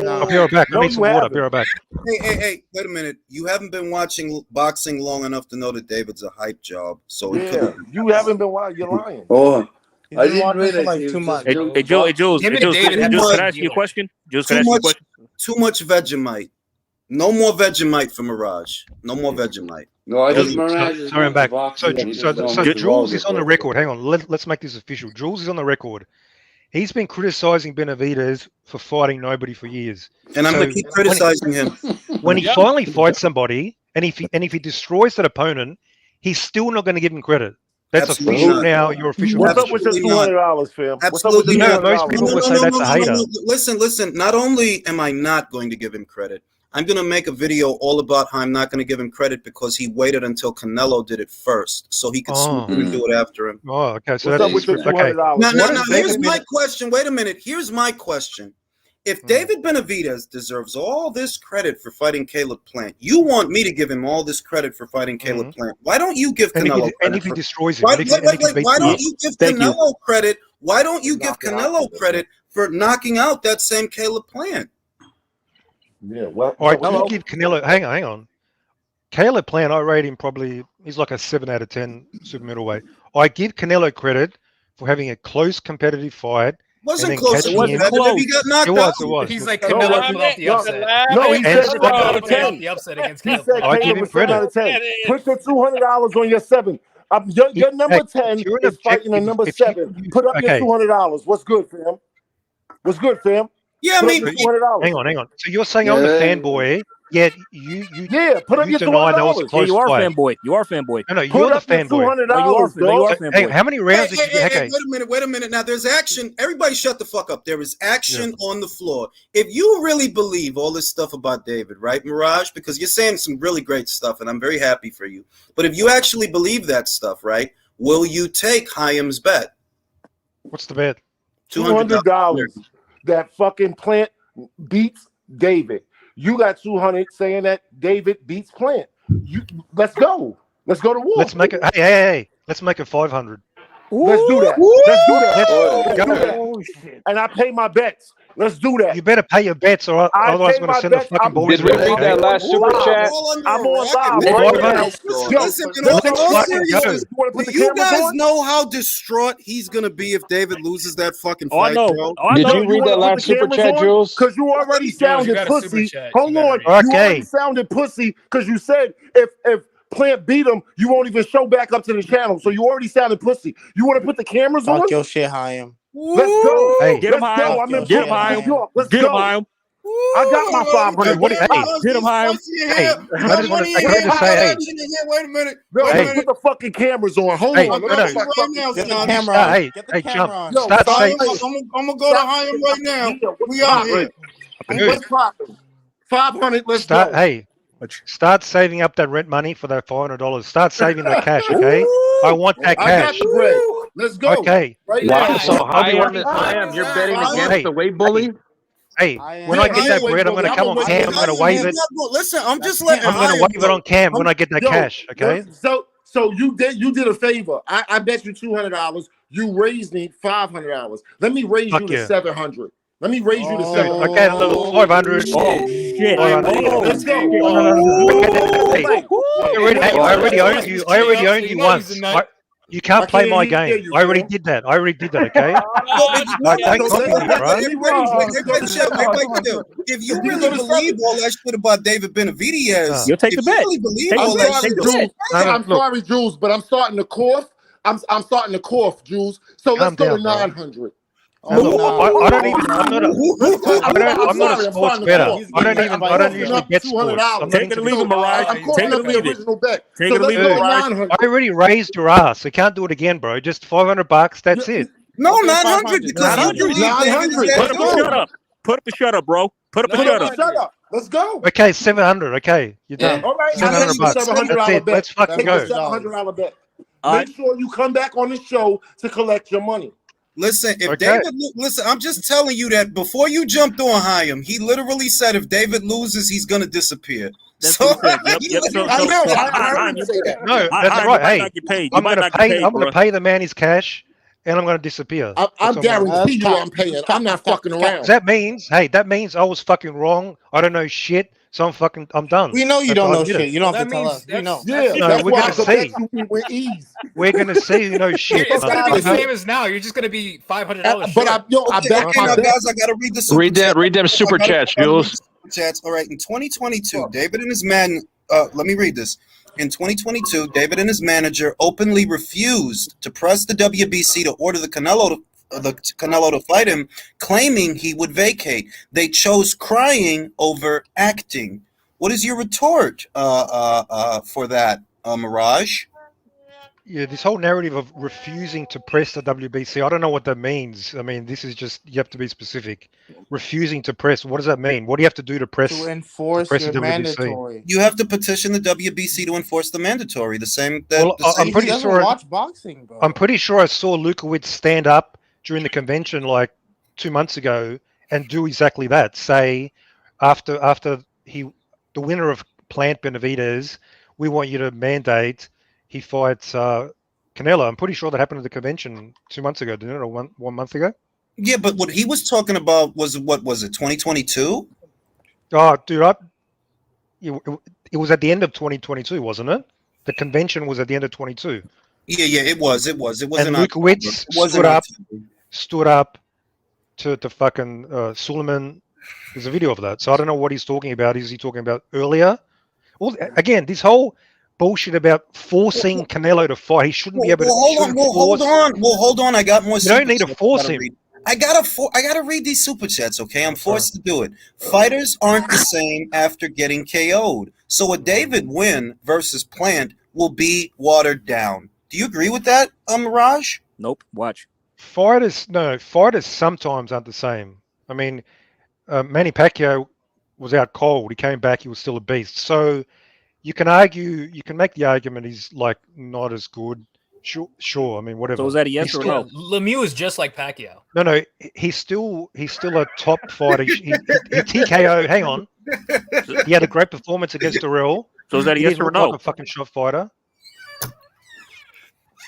Speaker 14: I'll be right back. I need some water. I'll be right back.
Speaker 1: Hey, wait a minute. You haven't been watching boxing long enough to know that David's a hype job. So
Speaker 13: you haven't been watching. You're lying.
Speaker 8: Oh,
Speaker 3: I didn't realize too much.
Speaker 4: Hey, Jules, can I ask you a question? Jules, can I ask you a question?
Speaker 1: Too much Vegemite. No more Vegemite for Mirage. No more Vegemite.
Speaker 8: No, I think Mirage is
Speaker 14: sorry, I'm back. So
Speaker 8: boxing.
Speaker 14: Jules is on the record. Hang on. Let's make this official. Jules is on the record. He's been criticizing Benavidez for fighting nobody for years.
Speaker 1: And I'm going to keep criticizing him.
Speaker 14: When he finally fights somebody, and if he destroys that opponent, he's still not going to give him credit. That's official now. You're official.
Speaker 13: What's up with the $200, fam?
Speaker 1: Absolutely
Speaker 14: not. Most people would say that's a hater.
Speaker 1: Listen. Not only am I not going to give him credit, I'm going to make a video all about how I'm not going to give him credit because he waited until Canelo did it first, so he could smoothly do it after him.
Speaker 14: Oh, okay. So
Speaker 13: what's up with the $200?
Speaker 1: Now, here's my question. Wait a minute. Here's my question. If David Benavidez deserves all this credit for fighting Caleb Plant, you want me to give him all this credit for fighting Caleb Plant. Why don't you give Canelo credit?
Speaker 14: And if he destroys him,
Speaker 1: why don't you give Canelo credit? Why don't you give Canelo credit for knocking out that same Caleb Plant?
Speaker 13: Yeah, well,
Speaker 14: all right, you give Canelo. Hang on. Caleb Plant, I rate him probably. He's like a 7 out of 10 super middleweight. I give Canelo credit for having a close competitive fight.
Speaker 1: Wasn't close. It wasn't close. He got knocked out.
Speaker 14: It was.
Speaker 5: He's like Canelo pulled off the upset.
Speaker 13: No, he said
Speaker 5: pulled off the upset against Caleb.
Speaker 13: He said Caleb was 7 out of 10. Put the $200 on your 7. Your number 10 is fighting a number 7. Put up your $200. What's good, fam? What's good, fam?
Speaker 1: Yeah, I mean,
Speaker 13: $200.
Speaker 14: Hang on. So you're saying I'm the fanboy, yet you
Speaker 13: put up your
Speaker 14: deny that was a
Speaker 13: $200.
Speaker 14: close
Speaker 4: you are
Speaker 14: fight.
Speaker 4: fanboy. You are fanboy.
Speaker 14: No, you're the fanboy.
Speaker 13: $200,
Speaker 14: Hey, how many rounds did you get?
Speaker 1: Hey, wait a minute. Now, there's action. Everybody shut the fuck up. There is action on the floor. If you really believe all this stuff about David, right, Mirage? Because you're saying some really great stuff, and I'm very happy for you. But if you actually believe that stuff, right, will you take Chaim's bet?
Speaker 14: What's the bet?
Speaker 13: $200. That fucking Plant beats David. You got 200 saying that David beats Plant. Let's go. Let's go to war.
Speaker 14: Let's make it. Hey. Let's make it 500.
Speaker 13: Let's do that. Let's do that. Let's do that. And I pay my bets. Let's do that.
Speaker 14: You better pay your bets, or otherwise I'm going to send the fucking boys.
Speaker 17: Did we read that last super chat?
Speaker 13: I'm on live right now.
Speaker 1: Listen, do you guys know how distraught he's going to be if David loses that fucking fight, bro?
Speaker 17: Did you read that last super chat, Jules?
Speaker 13: Because you already sounded pussy. Hold on. You already sounded pussy because you said if Plant beat him, you won't even show back up to the channel. So you already sounded pussy. You want to put the cameras on?
Speaker 3: Fuck your shit, Chaim.
Speaker 13: Let's go.
Speaker 14: Hey,
Speaker 13: get him high. Get him high. Let's go. I got my 500.
Speaker 14: Get him high. Hey, I just want to say,
Speaker 1: wait a minute.
Speaker 13: Let's put the fucking cameras on. Hold on.
Speaker 3: Get the camera on.
Speaker 14: Hey,
Speaker 3: camera on.
Speaker 14: Start saying.
Speaker 1: I'm gonna go to Chaim right now. We out here.
Speaker 13: What's popping? 500. Let's
Speaker 14: start.
Speaker 13: Go.
Speaker 14: Hey, start saving up that rent money for that $500. Start saving that cash, okay? I want that cash.
Speaker 13: I got the bread. Let's go.
Speaker 14: Okay.
Speaker 13: Right
Speaker 17: wow. So Chaim, you're betting against the weight bully?
Speaker 14: Hey, when I get that bread, I'm going to come on cam. I'm going to wave it.
Speaker 1: Listen, I'm just letting.
Speaker 14: I'm going to wave it on cam when I get that cash. Okay.
Speaker 13: So you did a favor. I bet you $200. You raised me $500. Let me raise you to 700. Let me raise you to 700.
Speaker 14: Okay, a little 500.
Speaker 4: Oh shit!
Speaker 13: Let's go.
Speaker 14: already owned you. I already owned you once. You can't play my game. I already did that. Okay? Don't copy me, bro.
Speaker 1: If you really believe all that shit about David Benavidez,
Speaker 4: you'll take the bet.
Speaker 1: Really believe all that shit.
Speaker 15: I'm sorry, Jules, but I'm starting to cough. I'm starting to cough, Jules. So let's go to 900.
Speaker 14: I don't even. I'm not a sports bettor. I don't usually bet sports.
Speaker 15: Take it or leave it, Mirage. I'm calling up the original bet.
Speaker 14: Take it or leave it, Mirage. I already raised your ass. I can't do it again, bro. Just $500. That's it.
Speaker 1: No, 900 because you believe 900.
Speaker 4: Put up a shut up. Put up a shut up, bro. Put up a shut up.
Speaker 15: Shut up. Let's go.
Speaker 14: Okay, 700. Okay, you're done.
Speaker 15: All right,
Speaker 14: $700. That's it. Let's fucking go.
Speaker 15: $700 bet. Make sure you come back on the show to collect your money.
Speaker 1: Listen, if David, I'm just telling you that before you jumped on Hyam, he literally said if David loses, he's gonna disappear.
Speaker 14: That's No, that's right. Hey, I'm gonna pay the man his cash, and I'm gonna disappear.
Speaker 15: I'm guaranteed you I'm paying. I'm not fucking around.
Speaker 14: That means I was fucking wrong. I don't know shit. So I'm done.
Speaker 3: We know you don't know shit. You don't have to tell us. We know.
Speaker 14: Yeah, we're gonna see. We're gonna see who knows shit.
Speaker 5: It's gonna be the same as now. You're just gonna be $500.
Speaker 15: But I bet
Speaker 1: guys, I gotta read the super
Speaker 17: read them super chats, Jules.
Speaker 1: Chats. All right. In 2022, David and his man. Let me read this. In 2022, David and his manager openly refused to press the WBC to order the Canelo to fight him, claiming he would vacate. They chose crying over acting. What is your retort for that, Mirage?
Speaker 14: Yeah, this whole narrative of refusing to press the WBC, I don't know what that means. I mean, this is just, you have to be specific. Refusing to press, what does that mean? What do you have to do to press?
Speaker 3: To enforce
Speaker 14: the
Speaker 3: your mandatory.
Speaker 1: You have to petition the WBC to enforce the mandatory. The same.
Speaker 14: I'm pretty sure.
Speaker 3: Watch boxing, bro.
Speaker 14: I'm pretty sure I saw Lukowitz stand up during the convention like 2 months ago and do exactly that. Say, after the winner of Plant Benavidez, we want you to mandate he fights Canelo. I'm pretty sure that happened at the convention 2 months ago, didn't it, or one month ago?
Speaker 1: Yeah, but what he was talking about was, what was it, 2022?
Speaker 14: Oh, dude, it was at the end of 2022, wasn't it? The convention was at the end of 22.
Speaker 1: Yeah, it was. It wasn't.
Speaker 14: And Lukowitz stood up to fucking Suleiman. There's a video of that. So I don't know what he's talking about. Is he talking about earlier? Well, again, this whole bullshit about forcing Canelo to fight. He shouldn't be able to.
Speaker 1: Hold on. I got more.
Speaker 14: You don't need to force him.
Speaker 1: I gotta read these super chats. Okay, I'm forced to do it. Fighters aren't the same after getting KO'd. So a David win versus Plant will be watered down. Do you agree with that, Mirage?
Speaker 4: Nope. Watch.
Speaker 14: Fighters sometimes aren't the same. I mean, Manny Pacquiao was out cold. He came back. He was still a beast. So you can make the argument he's like not as good. Sure. I mean, whatever.
Speaker 4: So was that a yes or no?
Speaker 5: Lemieux is just like Pacquiao.
Speaker 14: No. He's still a top fighter. He TKO. Hang on. He had a great performance against Durrell.
Speaker 4: So is that a yes or no?
Speaker 14: Like a fucking shot fighter.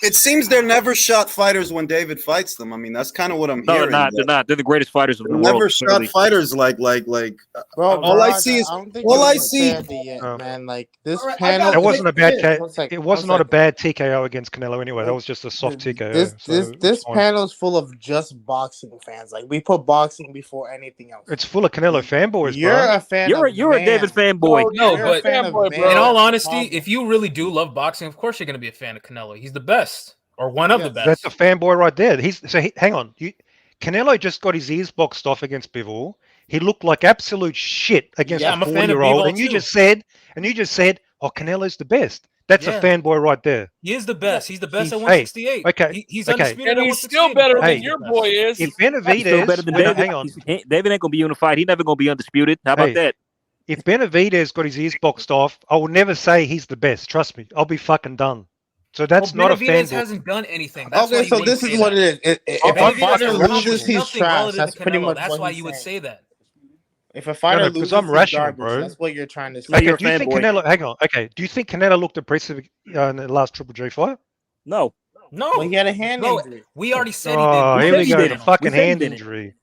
Speaker 1: It seems they're never shot fighters when David fights them. I mean, that's kind of what I'm hearing.
Speaker 4: No, they're not. They're the greatest fighters of the world.
Speaker 1: Never shot fighters like.
Speaker 3: Bro,
Speaker 1: all I see is all I see.
Speaker 3: Man, like this panel.
Speaker 14: It wasn't a bad. It was not a bad TKO against Canelo anyway. That was just a soft TKO.
Speaker 3: This panel is full of just boxing fans. Like we put boxing before anything else.
Speaker 14: It's full of Canelo fanboys.
Speaker 3: You're a fan.
Speaker 4: You're a David fanboy.
Speaker 5: Oh, no, but in all honesty, if you really do love boxing, of course you're going to be a fan of Canelo. He's the best. Or one of the best.
Speaker 14: That's a fanboy right there. Hang on. Canelo just got his ears boxed off against Bivol. He looked like absolute shit against a 4-year-old. And you just said, "Oh, Canelo's the best." That's a fanboy right there.
Speaker 5: He is the best. He's the best at 168.
Speaker 14: Okay.
Speaker 5: He's undisputed.
Speaker 2: And he's still better than your boy is.
Speaker 14: If Benavidez, hang on.
Speaker 4: David ain't gonna be unified. He's never gonna be undisputed. How about that?
Speaker 14: If Benavidez got his ears boxed off, I will never say he's the best. Trust me. I'll be fucking done. So that's not a fan.
Speaker 5: Benavidez hasn't done anything. That's
Speaker 3: okay, so this is what it is. If a fighter loses, he's trash. That's pretty much
Speaker 5: that's why you would say that.
Speaker 3: If a fighter loses,
Speaker 14: because I'm rational, bro.
Speaker 3: That's what you're trying to say.
Speaker 14: Okay, do you think Canelo? Hang on. Okay, do you think Canelo looked impressive in the last Triple G fight?
Speaker 5: No.
Speaker 3: Well, he had a hand injury.
Speaker 5: We already said he did.
Speaker 14: Oh, here we go. The fucking hand injury.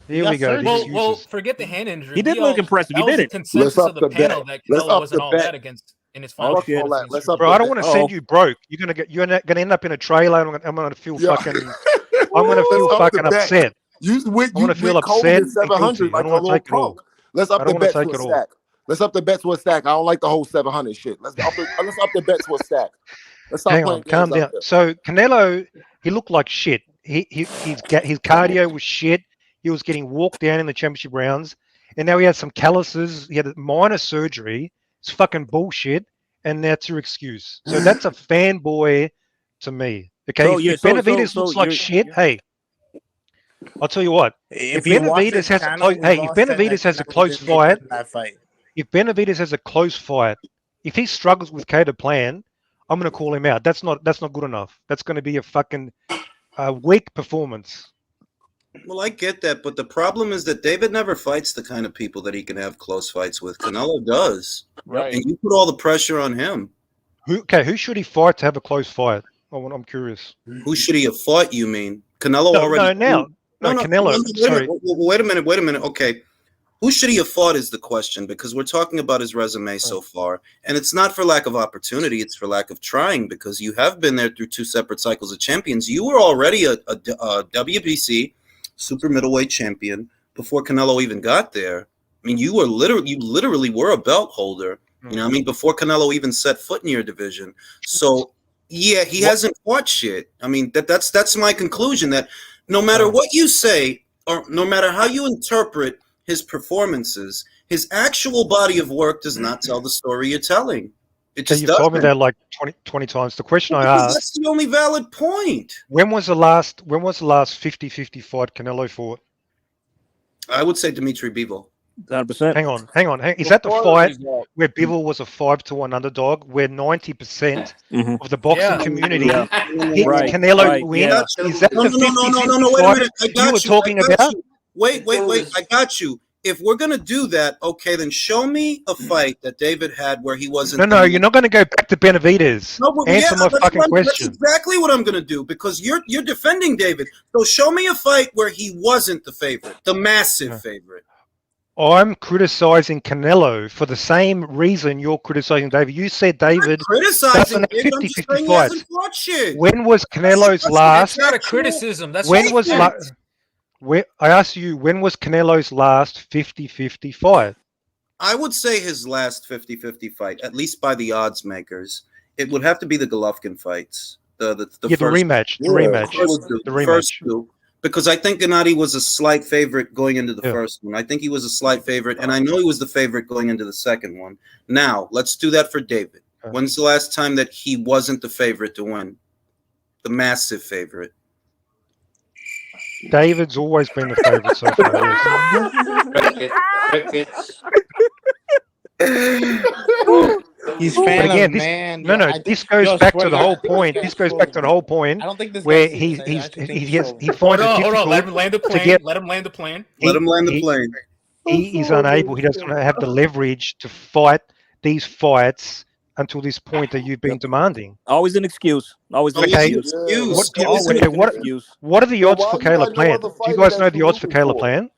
Speaker 14: Here we go.
Speaker 5: Well, forget the hand injury.
Speaker 4: He did look impressive. He did it.
Speaker 5: Consensus of the panel that Canelo wasn't all that against. in his final.
Speaker 4: shit.
Speaker 14: Bro, I don't want to send you broke. You're gonna end up in a trailer. I'm gonna feel fucking. I'm gonna feel fucking upset.
Speaker 15: You
Speaker 14: I want to feel
Speaker 15: Kobe
Speaker 14: upset.
Speaker 15: to 700 like a little punk. Let's up the bet to a stack. Let's up the bet to a stack. I don't like the whole 700 shit. Let's up the bet to a stack. Let's stop
Speaker 14: Hang
Speaker 15: playing
Speaker 14: on, calm down. So Canelo, he looked like shit. His cardio was shit. He was getting walked down in the championship rounds, and now he had some calluses. He had a minor surgery. It's fucking bullshit, and that's your excuse. So that's a fanboy to me. Okay, if Benavidez looks like shit, hey, I'll tell you what. If Benavidez has a close fight, if Benavidez has a close fight, if he struggles with K to plan, I'm going to call him out. That's not good enough. That's going to be a fucking weak performance.
Speaker 1: Well, I get that, but the problem is that David never fights the kind of people that he can have close fights with. Canelo does,
Speaker 2: right?
Speaker 1: And you put all the pressure on him.
Speaker 14: Who should he fight to have a close fight? I'm curious.
Speaker 1: Who should he have fought? You mean Canelo already?
Speaker 14: No, Canelo. Sorry.
Speaker 1: Wait a minute. Okay, who should he have fought is the question, because we're talking about his resume so far, and it's not for lack of opportunity; it's for lack of trying. Because you have been there through 2 separate cycles of champions. You were already a WBC super middleweight champion before Canelo even got there. I mean, you literally were a belt holder. You know what I mean? Before Canelo even set foot in your division. So yeah, he hasn't fought shit. I mean, that's my conclusion, that no matter what you say, or no matter how you interpret his performances, his actual body of work does not tell the story you're telling. It just
Speaker 14: you've told me that like 20 times. The question I asked,
Speaker 1: that's the only valid point.
Speaker 14: When was the last 50-50 fight Canelo fought?
Speaker 1: I would say Dimitri Bivol.
Speaker 4: 100%.
Speaker 14: Hang on. Is that the fight where Bivol was a 5-1 underdog, where 90% of the boxing community hit Canelo win?
Speaker 1: Yeah.
Speaker 14: Is that
Speaker 1: No, wait a minute. I got
Speaker 14: you were talking about?
Speaker 1: Wait. I got you. If we're gonna do that, okay, then show me a fight that David had where he wasn't.
Speaker 14: No, you're not going to go back to Benavidez.
Speaker 1: No, but
Speaker 14: Answer my fucking question.
Speaker 1: That's exactly what I'm gonna do, because you're defending David. So show me a fight where he wasn't the favorite, the massive favorite.
Speaker 14: I'm criticizing Canelo for the same reason you're criticizing David. You said David doesn't have 50-50 fights. When was Canelo's last?
Speaker 5: That's not a criticism. That's
Speaker 14: when was I asked you, when was Canelo's last 50-50 fight?
Speaker 1: I would say his last 50-50 fight, at least by the odds makers, it would have to be the Golovkin fights. The
Speaker 14: rematch. The
Speaker 1: first two. Because I think Gennady was a slight favorite going into the first one. I think he was a slight favorite, and I know he was the favorite going into the second one. Now, let's do that for David. When's the last time that he wasn't the favorite to win? The massive favorite.
Speaker 14: David's always been the favorite so far.
Speaker 3: He's fan of man.
Speaker 14: This goes back to the whole point. This goes back to the whole point.
Speaker 3: I don't think this
Speaker 14: where
Speaker 3: he
Speaker 14: finds it difficult.
Speaker 5: Hold on. Let him land the plane. Let him land the plane.
Speaker 1: Let him land the plane.
Speaker 14: He is unable. He doesn't have the leverage to fight these fights until this point that you've been demanding.
Speaker 4: Always an excuse. Always an excuse.
Speaker 14: What are the odds for Caleb Plant? Do you guys know the odds for Caleb Plant?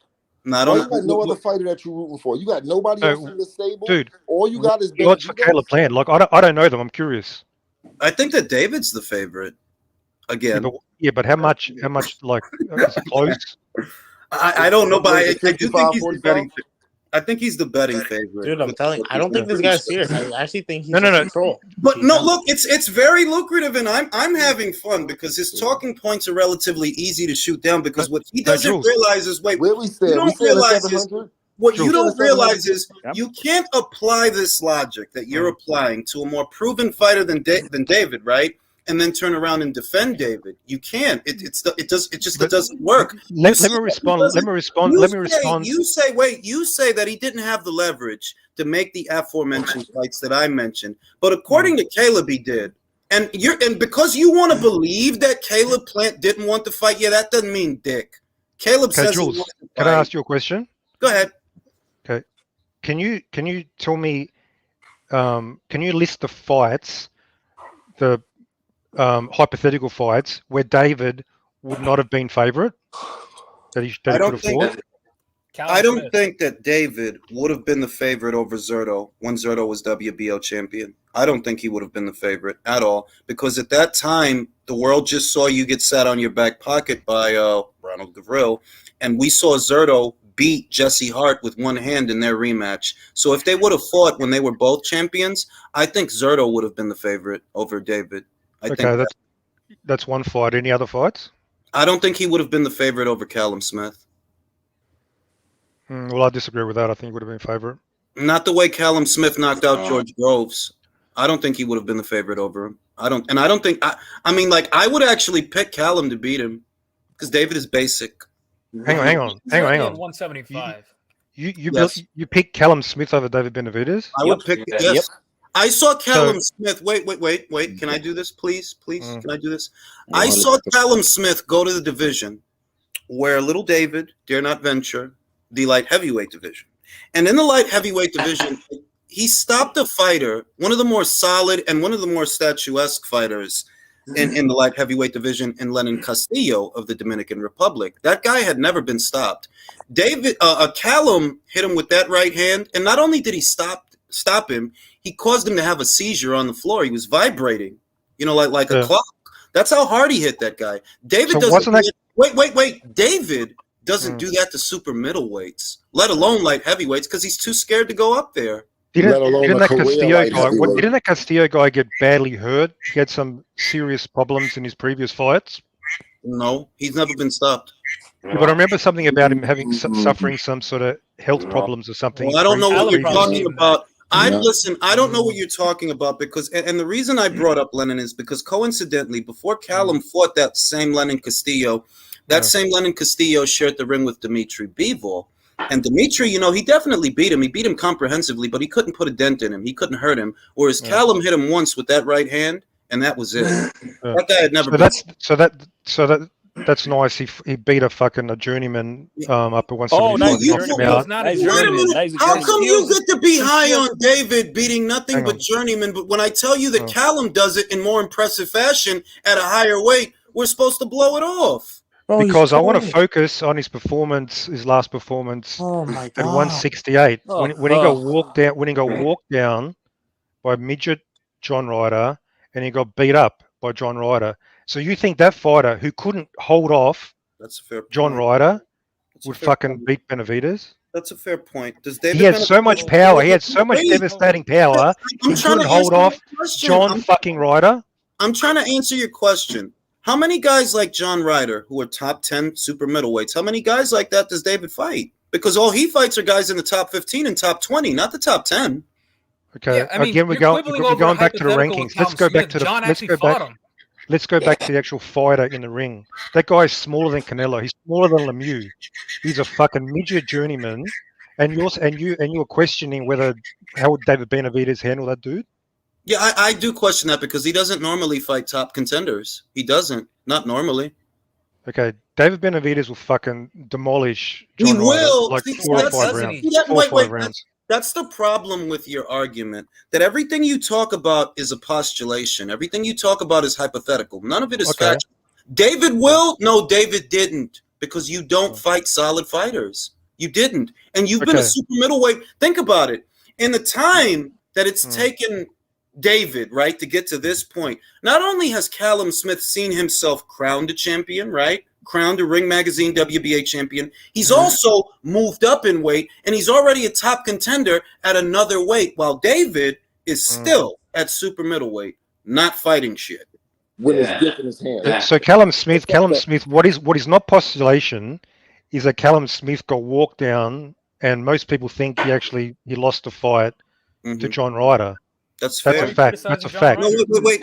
Speaker 15: You got no other fighter that you're rooting for. You got nobody else in the stable.
Speaker 14: Dude,
Speaker 15: all you got is
Speaker 14: the odds for Caleb Plant. Like I don't know them. I'm curious.
Speaker 1: I think that David's the favorite. Again.
Speaker 14: But how much? Like is it close?
Speaker 1: I don't know, but I do think he's the betting. I think he's the betting favorite.
Speaker 3: Dude, I'm telling you, I don't think this guy's serious. I actually think he's
Speaker 1: no.
Speaker 3: control.
Speaker 1: But no, look, it's very lucrative, and I'm having fun because his talking points are relatively easy to shoot down. Because what he doesn't realize is, what you don't realize is you can't apply this logic that you're applying to a more proven fighter than David, right? And then turn around and defend David. You can't. It doesn't work.
Speaker 14: Let me respond.
Speaker 1: You say that he didn't have the leverage to make the aforementioned fights that I mentioned, but according to Caleb, he did. And because you want to believe that Caleb Plant didn't want to fight, that doesn't mean dick. Caleb says.
Speaker 14: Jules,
Speaker 1: he wants to fight.
Speaker 14: Can I ask you a question?
Speaker 1: Go ahead.
Speaker 14: Okay. Can you tell me? Can you list the fights? The hypothetical fights where David would not have been favorite that he could afford.
Speaker 1: I don't think that David would have been the favorite over Zurdo when Zurdo was WBO champion. I don't think he would have been the favorite at all because at that time, the world just saw you get sat on your back pocket by Ronald Gavril, and we saw Zurdo beat Jesse Hart with one hand in their rematch. So if they would have fought when they were both champions, I think Zurdo would have been the favorite over David. I think
Speaker 14: that's one fight. Any other fights?
Speaker 1: I don't think he would have been the favorite over Callum Smith.
Speaker 14: Well, I disagree with that. I think he would have been favorite.
Speaker 1: Not the way Callum Smith knocked out George Groves. I don't think he would have been the favorite over him. I don't think. I mean, like, I would actually pick Callum to beat him because David is basic.
Speaker 14: Hang on.
Speaker 5: 175.
Speaker 14: You picked Callum Smith over David Benavidez?
Speaker 1: I would pick. Yes. Yep. I saw Callum Smith. Wait. Can I do this, please? Can I do this? I saw Callum Smith go to the division where little David dare not venture, the light heavyweight division. And in the light heavyweight division, he stopped a fighter, one of the more solid and one of the more statuesque fighters in the light heavyweight division, in Lenin Castillo of the Dominican Republic. That guy had never been stopped. Callum hit him with that right hand, and not only did he stop him, he caused him to have a seizure on the floor. He was vibrating, like a clock. That's how hard he hit that guy. David doesn't. Wait. David doesn't do that to super middleweights, let alone light heavyweights, because he's too scared to go up there.
Speaker 14: Didn't that Castillo guy get badly hurt? He had some serious problems in his previous fights.
Speaker 1: No, he's never been stopped.
Speaker 14: Yeah, but I remember something about him suffering some sort of health problems or something.
Speaker 1: Well, I don't know what you're talking about. I don't know what you're talking about because, and the reason I brought up Lenin is because coincidentally, before Callum fought that same Lenin Castillo, same Lenin Castillo shared the ring with Dmitry Bivol. And Dmitry, he definitely beat him. He beat him comprehensively, but he couldn't put a dent in him. He couldn't hurt him. Whereas Callum hit him once with that right hand, and that was it. That guy had never.
Speaker 14: That's nice. He beat a journeyman up at 175.
Speaker 1: Oh, no, how come you get to be high on David beating nothing but journeyman? But when I tell you that Callum does it in more impressive fashion at a higher weight, we're supposed to blow it off.
Speaker 14: Because I want to focus on his last performance at 168 when he got walked down by midget John Ryder and he got beat up by John Ryder. So you think that fighter who couldn't hold off John Ryder would fucking beat Benavidez?
Speaker 1: That's a fair point.
Speaker 14: He had so much power. He had so much devastating power. He couldn't hold off John fucking Ryder.
Speaker 1: I'm trying to answer your question. How many guys like John Ryder, who are top 10 super middleweights, how many guys like that does David fight? Because all he fights are guys in the top 15 and top 20, not the top 10.
Speaker 14: Okay, again, we're going back to the rankings. Let's go back to the actual fighter in the ring. That guy is smaller than Canelo. He's smaller than Lemieux. He's a fucking midget journeyman. And you were questioning how would David Benavidez handle that dude?
Speaker 1: Yeah, I do question that because he doesn't normally fight top contenders. He doesn't. Not normally.
Speaker 14: Okay, David Benavidez will fucking demolish John Ryder like 4 or 5 rounds.
Speaker 1: That's the problem with your argument, that everything you talk about is a postulation. Everything you talk about is hypothetical. None of it is factual. David will? No, David didn't, because you don't fight solid fighters. You didn't. And you've been a super middleweight. Think about it. In the time that it's taken David, right, to get to this point, not only has Callum Smith seen himself crowned a champion, right? Crowned a Ring Magazine WBA champion. He's also moved up in weight, and he's already a top contender at another weight, while David is still at super middleweight, not fighting shit.
Speaker 15: With his gift in his hand.
Speaker 14: So Callum Smith, what is not postulation is that Callum Smith got walked down, and most people think he lost the fight to John Ryder.
Speaker 1: That's fair.
Speaker 14: A fact. That's a fact.
Speaker 1: No, wait.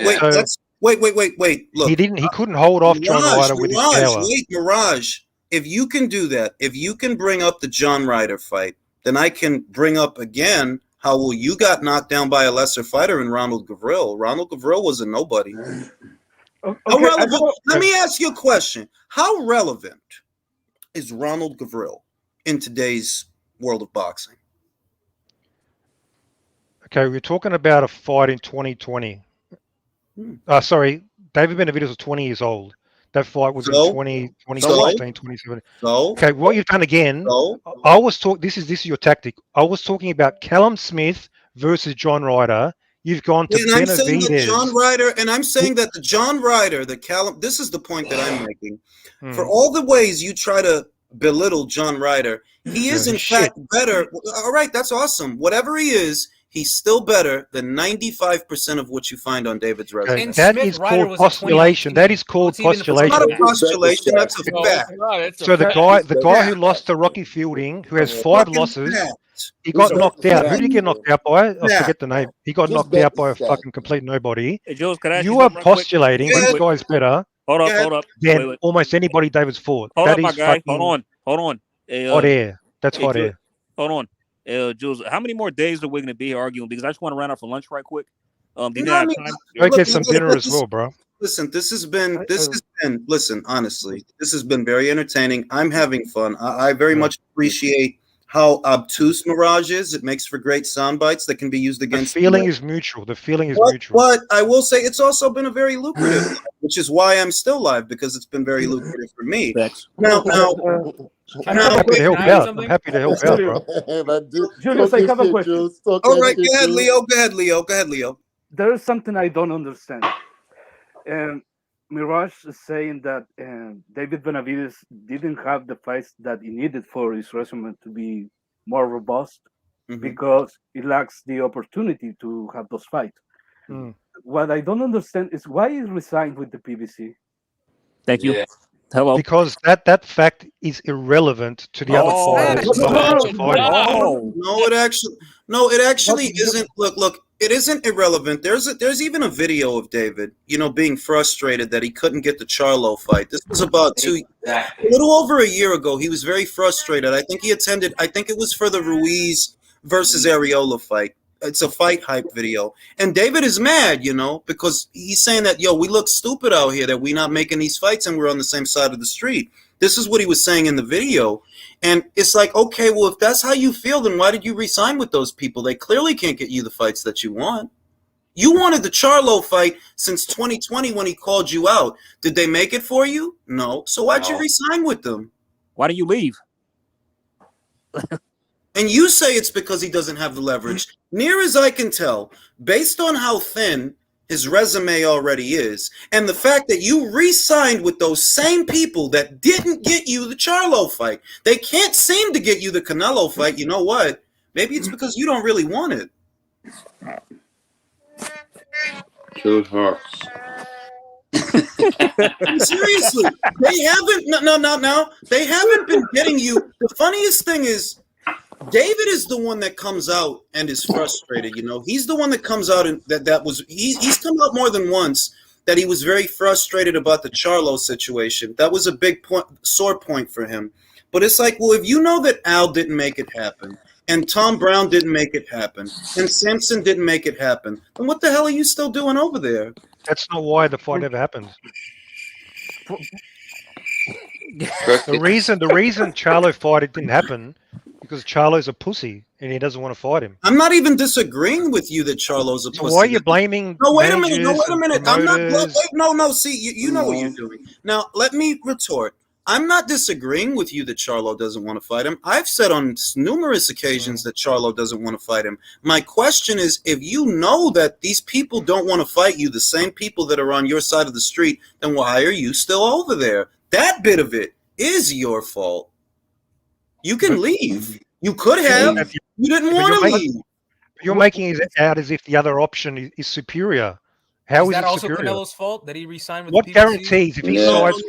Speaker 1: Look,
Speaker 14: he couldn't hold off John Ryder with his power.
Speaker 1: Mirage, if you can do that, if you can bring up the John Ryder fight, then I can bring up again how you got knocked down by a lesser fighter in Ronald Gavril. Ronald Gavril was a nobody. Let me ask you a question. How relevant is Ronald Gavril in today's world of boxing?
Speaker 14: Okay, we're talking about a fight in 2020. Sorry, David Benavidez was 20 years old. That fight was in 2016, 2017.
Speaker 1: So
Speaker 14: Okay, what you've done again? I was talking. This is your tactic. I was talking about Callum Smith versus John Ryder. You've gone to
Speaker 1: and I'm saying that
Speaker 14: Benavidez.
Speaker 1: John Ryder, and I'm saying that the John Ryder, the Callum. This is the point that I'm making. For all the ways you try to belittle John Ryder, he is in fact better. All right, that's awesome. Whatever he is, he's still better than 95% of what you find on David's resume.
Speaker 14: Okay, that is called postulation. That is called postulation.
Speaker 1: It's not a postulation. That's a fact.
Speaker 14: So the guy who lost to Rocky Fielding, who has 5 losses, he got knocked out. Who did he get knocked out by? I forget the name. He got knocked out by a fucking complete nobody.
Speaker 4: Hey, Jules, can I ask
Speaker 14: You are
Speaker 4: something real quick?
Speaker 14: postulating this guy's better
Speaker 4: Hold up.
Speaker 14: than
Speaker 4: Wait.
Speaker 14: almost anybody David's fought.
Speaker 4: Hold
Speaker 14: That
Speaker 4: up, my
Speaker 14: is
Speaker 4: guy.
Speaker 14: fucking
Speaker 4: Hold on. Hey,
Speaker 14: hot air. That's
Speaker 4: hey,
Speaker 14: hot
Speaker 4: Jules,
Speaker 14: air.
Speaker 4: Hold on. Jules, how many more days are we going to be here arguing? Because I just want to run out for lunch right quick. Do you have time?
Speaker 14: Go get some dinner as well, bro.
Speaker 1: Listen, this has been. Listen, honestly, this has been very entertaining. I'm having fun. I very much appreciate how obtuse Mirage is. It makes for great sound bites that can be used against.
Speaker 14: The feeling is mutual.
Speaker 1: But I will say it's also been a very lucrative, which is why I'm still live, because it's been very lucrative for me. Now,
Speaker 14: I'm happy to help out. I'm happy to help out, bro.
Speaker 13: Julius, I have a question.
Speaker 1: All right, go ahead, Leo.
Speaker 13: There is something I don't understand. Mirage is saying that David Benavidez didn't have the fights that he needed for his resume to be more robust because he lacks the opportunity to have those fights. What I don't understand is why he resigned with the PBC.
Speaker 4: Thank you. Hello.
Speaker 14: Because that fact is irrelevant to the other fighters.
Speaker 1: No, it actually isn't. Look, it isn't irrelevant. There's even a video of David, being frustrated that he couldn't get the Charlo fight. This was about a little over a year ago. He was very frustrated. I think it was for the Ruiz versus Areola fight. It's a fight hype video. And David is mad, because he's saying that, we look stupid out here that we're not making these fights and we're on the same side of the street. This is what he was saying in the video. And it's like, okay, well, if that's how you feel, then why did you resign with those people? They clearly can't get you the fights that you want. You wanted the Charlo fight since 2020 when he called you out. Did they make it for you? No. So why'd you resign with them?
Speaker 4: Why do you leave?
Speaker 1: And you say it's because he doesn't have the leverage. Near as I can tell, based on how thin his resume already is, and the fact that you re-signed with those same people that didn't get you the Charlo fight. They can't seem to get you the Canelo fight. You know what? Maybe it's because you don't really want it.
Speaker 8: Truth hurts.
Speaker 1: Seriously, they haven't. No. They haven't been getting you. The funniest thing is, David is the one that comes out and is frustrated. He's the one that comes out and he's come out more than once that he was very frustrated about the Charlo situation. That was a big sore point for him. But it's like, well, if you know that Al didn't make it happen, and Tom Brown didn't make it happen, and Samson didn't make it happen, then what the hell are you still doing over there?
Speaker 14: That's not why the fight ever happened. The reason Charlo fight it didn't happen because Charlo's a pussy and he doesn't want to fight him.
Speaker 1: I'm not even disagreeing with you that Charlo's a pussy.
Speaker 14: Why are you blaming?
Speaker 1: No, wait a minute. I'm not. No. See, you know what you're doing. Now, let me retort. I'm not disagreeing with you that Charlo doesn't want to fight him. I've said on numerous occasions that Charlo doesn't want to fight him. My question is, if you know that these people don't want to fight you, the same people that are on your side of the street, then why are you still over there? That bit of it is your fault. You can leave. You could have. You didn't want to leave.
Speaker 14: You're making it out as if the other option is superior. How is
Speaker 5: that
Speaker 14: it
Speaker 5: also
Speaker 14: superior?
Speaker 5: Canelo's fault that he re-signed with
Speaker 14: What
Speaker 5: the PBC?
Speaker 14: guarantees if he sides?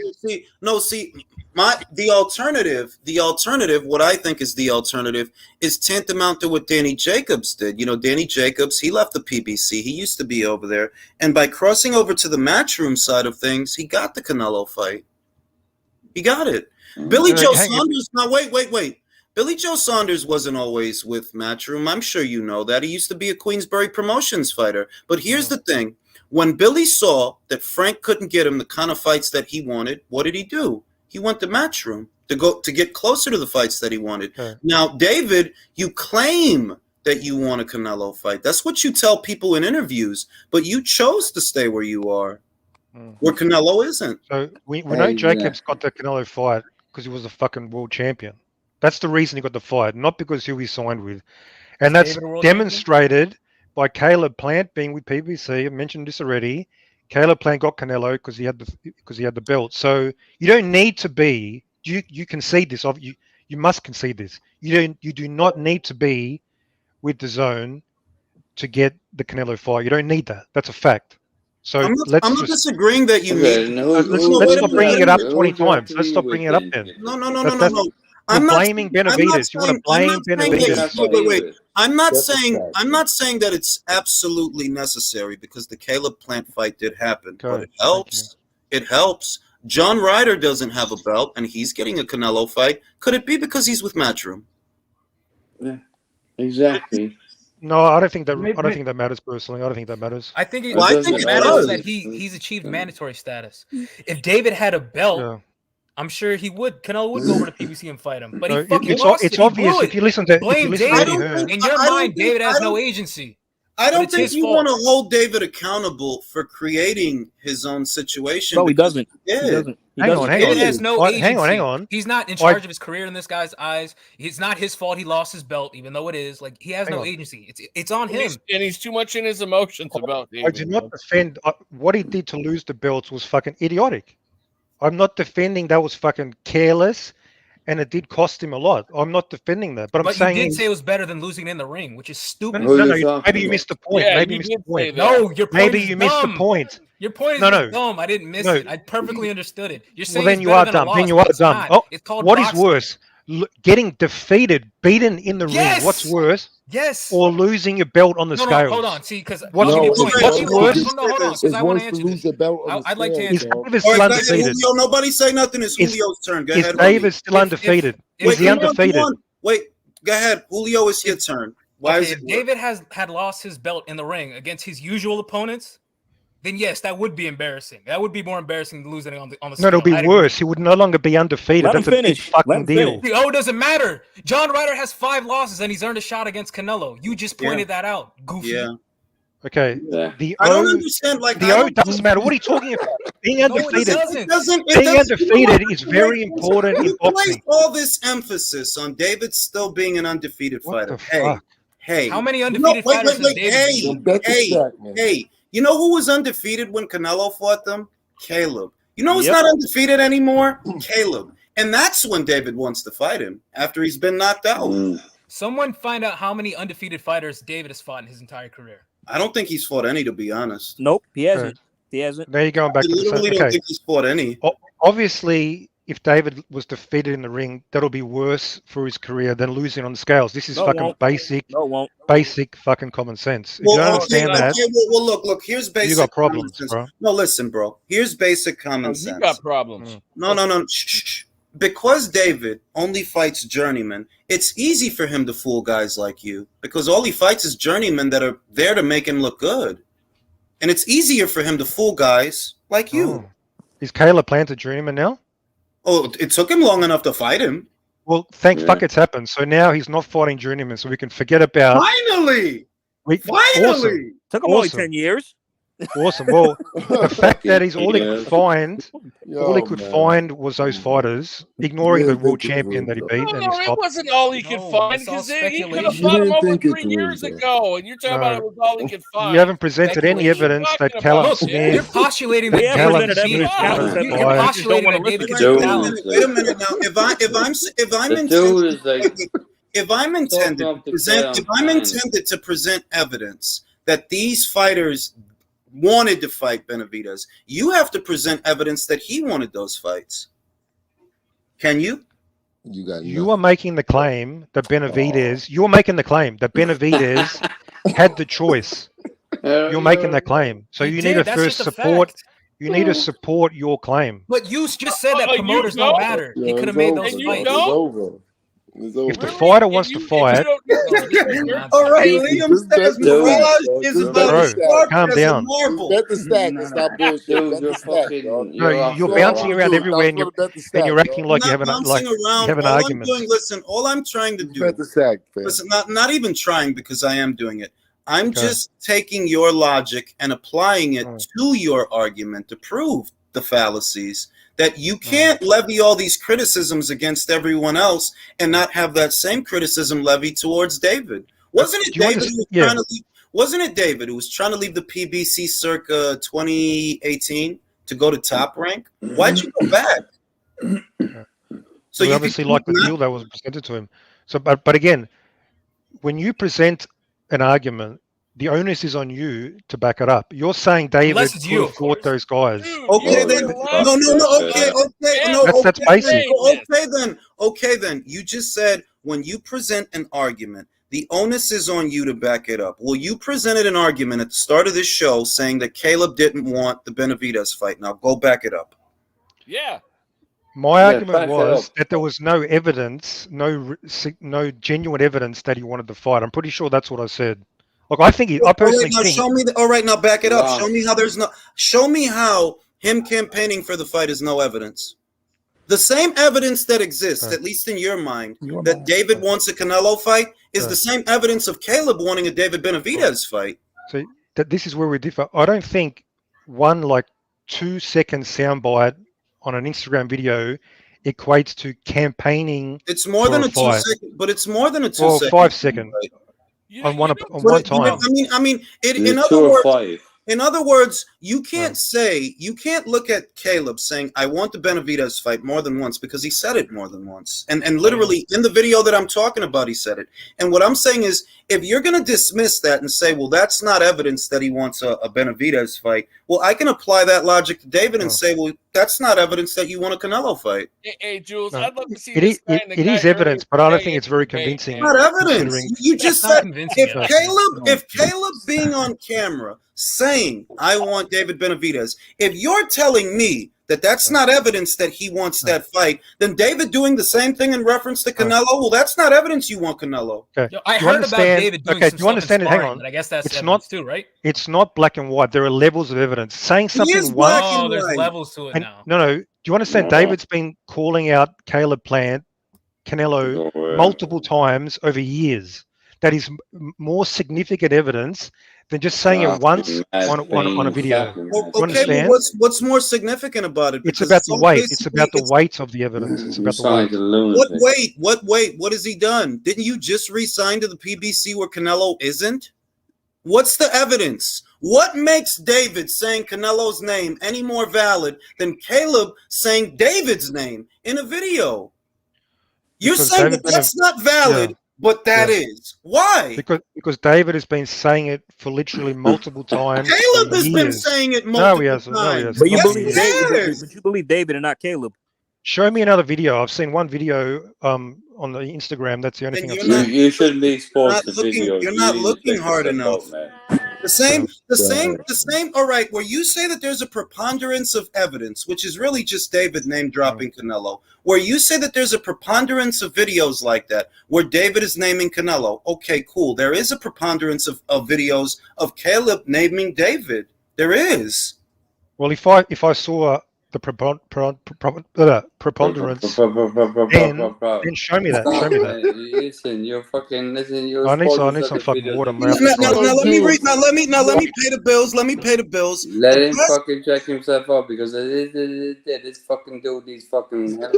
Speaker 1: The alternative, what I think is the alternative, is tantamount to what Danny Jacobs did. Danny Jacobs, he left the PBC. He used to be over there. And by crossing over to the Matchroom side of things, he got the Canelo fight. He got it. Billy Joe Saunders, now wait. Billy Joe Saunders wasn't always with Matchroom. I'm sure you know that. He used to be a Queensberry Promotions fighter. But here's the thing. When Billy saw that Frank couldn't get him the kind of fights that he wanted, what did he do? He went to Matchroom to get closer to the fights that he wanted. Now, David, you claim that you want a Canelo fight. That's what you tell people in interviews. But you chose to stay where you are. where Canelo isn't.
Speaker 14: So we know Jacobs got the Canelo fight because he was a fucking world champion. That's the reason he got the fight, not because who he signed with. And that's demonstrated by Caleb Plant being with PBC. I mentioned this already. Caleb Plant got Canelo because he had the belt. So you don't need to be. You concede this. You must concede this. You do not need to be with the zone to get the Canelo fight. You don't need that. That's a fact. So
Speaker 1: I'm not disagreeing that you need.
Speaker 14: Let's stop bringing it up 20 times. Let's stop bringing it up then.
Speaker 1: No.
Speaker 14: I'm blaming Benavidez. You want to blame Benavidez?
Speaker 1: Wait. I'm not saying that it's absolutely necessary because the Caleb Plant fight did happen, but it helps. It helps. John Ryder doesn't have a belt, and he's getting a Canelo fight. Could it be because he's with Matchroom?
Speaker 8: Yeah, exactly.
Speaker 14: No, I don't think that. I don't think that matters personally. I don't think that matters.
Speaker 5: I think it matters that he's achieved mandatory status. If David had a belt, I'm sure he would. Canelo would go over to PBC and fight him. But he fucking lost it.
Speaker 14: It's obvious if you listen to
Speaker 5: David. In your mind, David has no agency.
Speaker 1: I don't think you want to hold David accountable for creating his own situation.
Speaker 4: No, he doesn't.
Speaker 1: He doesn't.
Speaker 5: David has no agency.
Speaker 14: Hang on.
Speaker 5: He's not in charge of his career in this guy's eyes. It's not his fault he lost his belt, even though it is. Like, he has no agency. It's on him.
Speaker 2: And he's too much in his emotions about David.
Speaker 14: I do not defend what he did to lose the belts was fucking idiotic. I'm not defending that was fucking careless, and it did cost him a lot. I'm not defending that, but I'm saying
Speaker 5: you did say it was better than losing in the ring, which is stupid.
Speaker 14: No, maybe you missed the point.
Speaker 5: Yeah,
Speaker 14: maybe you missed the point.
Speaker 5: No, your point
Speaker 14: maybe
Speaker 5: is
Speaker 14: you missed the
Speaker 5: dumb.
Speaker 14: point.
Speaker 5: Your point is dumb. I didn't miss it. I perfectly understood it. You're saying
Speaker 14: well, then you are dumb. Then you are dumb. Oh,
Speaker 5: it's called
Speaker 14: what is
Speaker 5: boxing.
Speaker 14: worse? Getting defeated, beaten in the ring. What's worse?
Speaker 5: Yes.
Speaker 14: Or losing your belt on the scales.
Speaker 5: Hold on. See, because
Speaker 14: what's worse?
Speaker 5: Hold on, because I want to answer this. I'd like to answer.
Speaker 14: David still undefeated?
Speaker 1: Julio, nobody say nothing. It's Julio's turn. Go ahead.
Speaker 14: Is David still undefeated? Is he undefeated?
Speaker 1: Wait, go ahead. Julio, it's your turn. Why is it?
Speaker 5: If David had lost his belt in the ring against his usual opponents, then yes, that would be embarrassing. That would be more embarrassing than losing on the
Speaker 14: No, it'll be worse. He would no longer be undefeated. That's a big fucking deal.
Speaker 5: Oh, it doesn't matter. John Ryder has 5 losses and he's earned a shot against Canelo. You just pointed that out. Goofy.
Speaker 1: Yeah.
Speaker 14: Okay.
Speaker 1: I don't understand. Like
Speaker 14: the O doesn't matter. What are you talking about? Being undefeated.
Speaker 1: It doesn't.
Speaker 14: Being undefeated is very important in
Speaker 1: You
Speaker 14: boxing.
Speaker 1: place all this emphasis on David still being an undefeated fighter. Hey.
Speaker 5: How many undefeated fighters has David?
Speaker 1: Hey. You know who was undefeated when Canelo fought them? Caleb. You know who's not undefeated anymore? Caleb. And that's when David wants to fight him, after he's been knocked out.
Speaker 5: Someone find out how many undefeated fighters David has fought in his entire career.
Speaker 1: I don't think he's fought any, to be honest.
Speaker 4: Nope, he hasn't. He hasn't.
Speaker 14: There you're going back
Speaker 1: I
Speaker 14: to the
Speaker 1: literally don't think he's fought any.
Speaker 14: Obviously, if David was defeated in the ring, that'll be worse for his career than losing on the scales. This is basic fucking common sense. If you don't understand that,
Speaker 1: well, look. Here's basic.
Speaker 14: You got problems,
Speaker 1: common sense.
Speaker 14: bro.
Speaker 1: No, listen, bro. Here's basic common sense.
Speaker 2: You got problems.
Speaker 1: No. Shh. Because David only fights journeymen, it's easy for him to fool guys like you because all he fights is journeymen that are there to make him look good, and it's easier for him to fool guys like you.
Speaker 14: Is Caleb Plant a journeyman now?
Speaker 1: Oh, it took him long enough to fight him.
Speaker 14: Well, thank fuck it's happened. So now he's not fighting journeyman, so we can forget about.
Speaker 1: Finally!
Speaker 14: Awesome.
Speaker 4: Took him only 10 years.
Speaker 14: Awesome. Well, the fact that all he could find was those fighters, ignoring the world champion that he beat.
Speaker 2: No, it wasn't all he could find because he could have fought him over 3 years ago, and you're talking about it was all he could find.
Speaker 14: You haven't presented any evidence that Callum Smith.
Speaker 5: You're postulating that You're postulating that David can do balance.
Speaker 1: Wait a minute now. If I'm intended to present evidence that these fighters wanted to fight Benavidez, you have to present evidence that he wanted those fights. Can you?
Speaker 14: You are making the claim that Benavidez. You're making the claim that Benavidez had the choice. You're making that claim, so you need to first support. You need to support your claim.
Speaker 5: But you just said that promoters don't matter. He could have made those fights.
Speaker 14: If the fighter wants to fight,
Speaker 1: all right, Liam says Mirage is about to
Speaker 14: calm down.
Speaker 15: Bet the stack. Stop bullshit. Bet the stack.
Speaker 14: No, you're bouncing around everywhere, and you're acting like you have an argument.
Speaker 1: Listen, all I'm trying to do.
Speaker 15: Bet the stack.
Speaker 1: Listen, not even trying because I am doing it. I'm just taking your logic and applying it to your argument to prove the fallacies. That you can't levy all these criticisms against everyone else and not have that same criticism levied towards David. Wasn't it David who was trying to leave? Wasn't it David who was trying to leave the PBC circa 2018 to go to Top Rank? Why'd you go back?
Speaker 14: So you obviously like the deal that was presented to him. So, but again, when you present an argument, the onus is on you to back it up. You're saying David could have fought those guys.
Speaker 1: Okay, then. That's basic. Okay, then. You just said when you present an argument, the onus is on you to back it up. Well, you presented an argument at the start of this show saying that Caleb didn't want the Benavidez fight. Now go back it up.
Speaker 2: Yeah.
Speaker 14: My argument was that there was no evidence, no genuine evidence that he wanted to fight. I'm pretty sure that's what I said. Look, I think I personally think.
Speaker 1: Show me. All right, now back it up. Show me how there's no. Show me how him campaigning for the fight is no evidence. The same evidence that exists, at least in your mind, that David wants a Canelo fight is the same evidence of Caleb wanting a David Benavidez fight.
Speaker 14: So this is where we differ. I don't think one 2-second soundbite on an Instagram video equates to campaigning.
Speaker 1: It's more than a 2-second, but it's more than a 2-second.
Speaker 14: 5 second. On one time.
Speaker 1: In other words, you can't look at Caleb saying, I want the Benavidez fight more than once, because he said it more than once. And literally in the video that I'm talking about, he said it. And what I'm saying is, if you're going to dismiss that and say, well, that's not evidence that he wants a Benavidez fight, well, I can apply that logic to David and say, well, that's not evidence that you want a Canelo fight.
Speaker 2: Hey, Jules, I'd love to see
Speaker 14: it is evidence, but I don't think it's very convincing.
Speaker 1: Not evidence. You just said, if Caleb being on camera saying, I want David Benavidez, if you're telling me that that's not evidence that he wants that fight, then David doing the same thing in reference to Canelo, well, that's not evidence you want Canelo.
Speaker 5: Okay. I heard about David doing some stuff in Sparring, but I guess that's evidence too, right?
Speaker 14: It's not black and white. There are levels of evidence. Saying something once.
Speaker 5: Oh, there's levels to it now.
Speaker 14: No. Do you understand? David's been calling out Caleb Plant, Canelo multiple times over years. That is more significant evidence than just saying it once on a video.
Speaker 1: Okay, but what's more significant about it?
Speaker 14: It's about the weight. It's about the weight of the evidence. It's about the weight.
Speaker 1: What weight? What has he done? Didn't you just re-sign to the PBC where Canelo isn't? What's the evidence? What makes David saying Canelo's name any more valid than Caleb saying David's name in a video? You're saying that that's not valid. Yeah. But that is why.
Speaker 14: Because David has been saying it for literally multiple times.
Speaker 1: Caleb has been saying it multiple times.
Speaker 14: No, he hasn't.
Speaker 4: But you believe David and not Caleb.
Speaker 14: Show me another video. I've seen one video on the Instagram. That's the only thing I've seen.
Speaker 8: You shouldn't be exposed to videos.
Speaker 1: You're not looking hard enough. The same. All right, where you say that there's a preponderance of evidence, which is really just David name dropping Canelo, where you say that there's a preponderance of videos like that, where David is naming Canelo. Okay, cool. There is a preponderance of videos of Caleb naming David. There is.
Speaker 14: Well, if I saw the preponderance, then show me that. Show me that.
Speaker 8: Listen, you're fucking. Listen, you're.
Speaker 14: I need some fucking water.
Speaker 1: Now let me read. Now let me pay the bills. Let me pay the bills.
Speaker 8: Let him fucking check himself out, because this fucking dude, these fucking.
Speaker 1: Let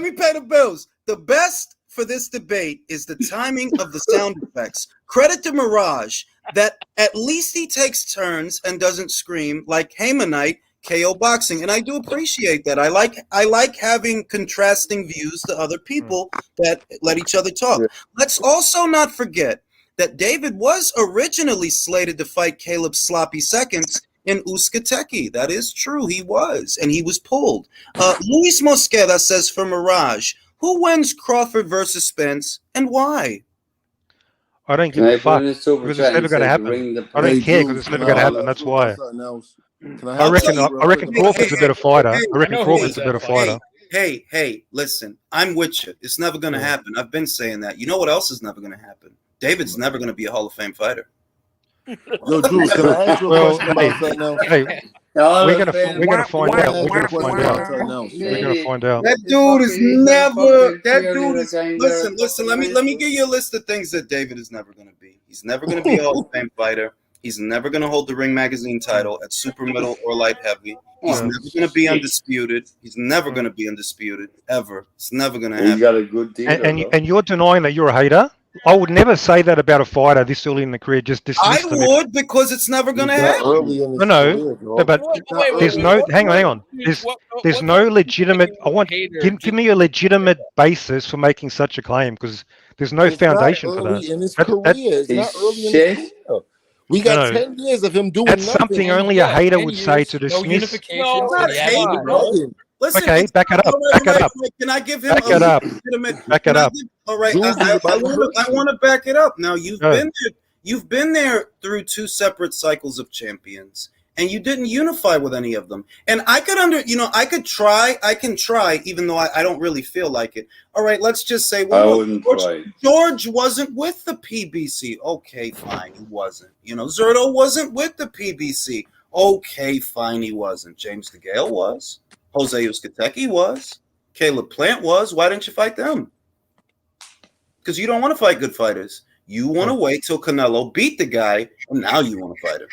Speaker 1: me pay the bills. The best for this debate is the timing of the sound effects. Credit to Mirage that at least he takes turns and doesn't scream like Haymanite KO boxing, and I do appreciate that. I like having contrasting views to other people that let each other talk. Let's also not forget that David was originally slated to fight Caleb Sloppy Seconds in Uzcateque. That is true. He was, and he was pulled. Luis Mosqueda says for Mirage, who wins Crawford versus Spence and why?
Speaker 14: I don't give a fuck because it's never going to happen. I don't care because it's never going to happen. That's why. I reckon Crawford's a better fighter. I reckon Crawford's a better fighter.
Speaker 1: Hey, listen. I'm with you. It's never going to happen. I've been saying that. You know what else is never going to happen? David's never going to be a Hall of Fame fighter.
Speaker 15: Yo, Jules, can I ask you a question about that now?
Speaker 14: We're gonna find out. We're gonna find out. We're gonna find out.
Speaker 1: That dude is never. That dude is. Listen. Let me give you a list of things that David is never going to be. He's never going to be a Hall of Fame fighter. He's never going to hold the Ring Magazine title at super middle or light heavy. He's never going to be undisputed. He's never going to be undisputed ever. It's never going to happen.
Speaker 8: He got a good deal.
Speaker 14: And you're denying that you're a hater. I would never say that about a fighter this early in the career. Just dismiss them.
Speaker 1: I would, because it's never going to happen.
Speaker 14: No, but there's no. Hang on. There's no legitimate. Give me a legitimate basis for making such a claim, because there's no foundation for that.
Speaker 15: In his career, it's not early in his career. We got 10 years of him doing
Speaker 14: that's
Speaker 15: nothing.
Speaker 14: Something only a hater would say to dismiss.
Speaker 1: Listen,
Speaker 14: okay, back it up. Back it up.
Speaker 1: Can I give him
Speaker 14: back it up? Back it up.
Speaker 1: All right, I want to back it up. Now you've been there through 2 separate cycles of champions, and you didn't unify with any of them. And I can try, even though I don't really feel like it. All right, let's just say, George wasn't with the PBC. Okay, fine, he wasn't. Zurdo wasn't with the PBC. Okay, fine, he wasn't. James DeGale was. Jose Uzcategui was. Caleb Plant was. Why didn't you fight them? Because you don't want to fight good fighters. You want to wait till Canelo beat the guy, and now you want to fight him.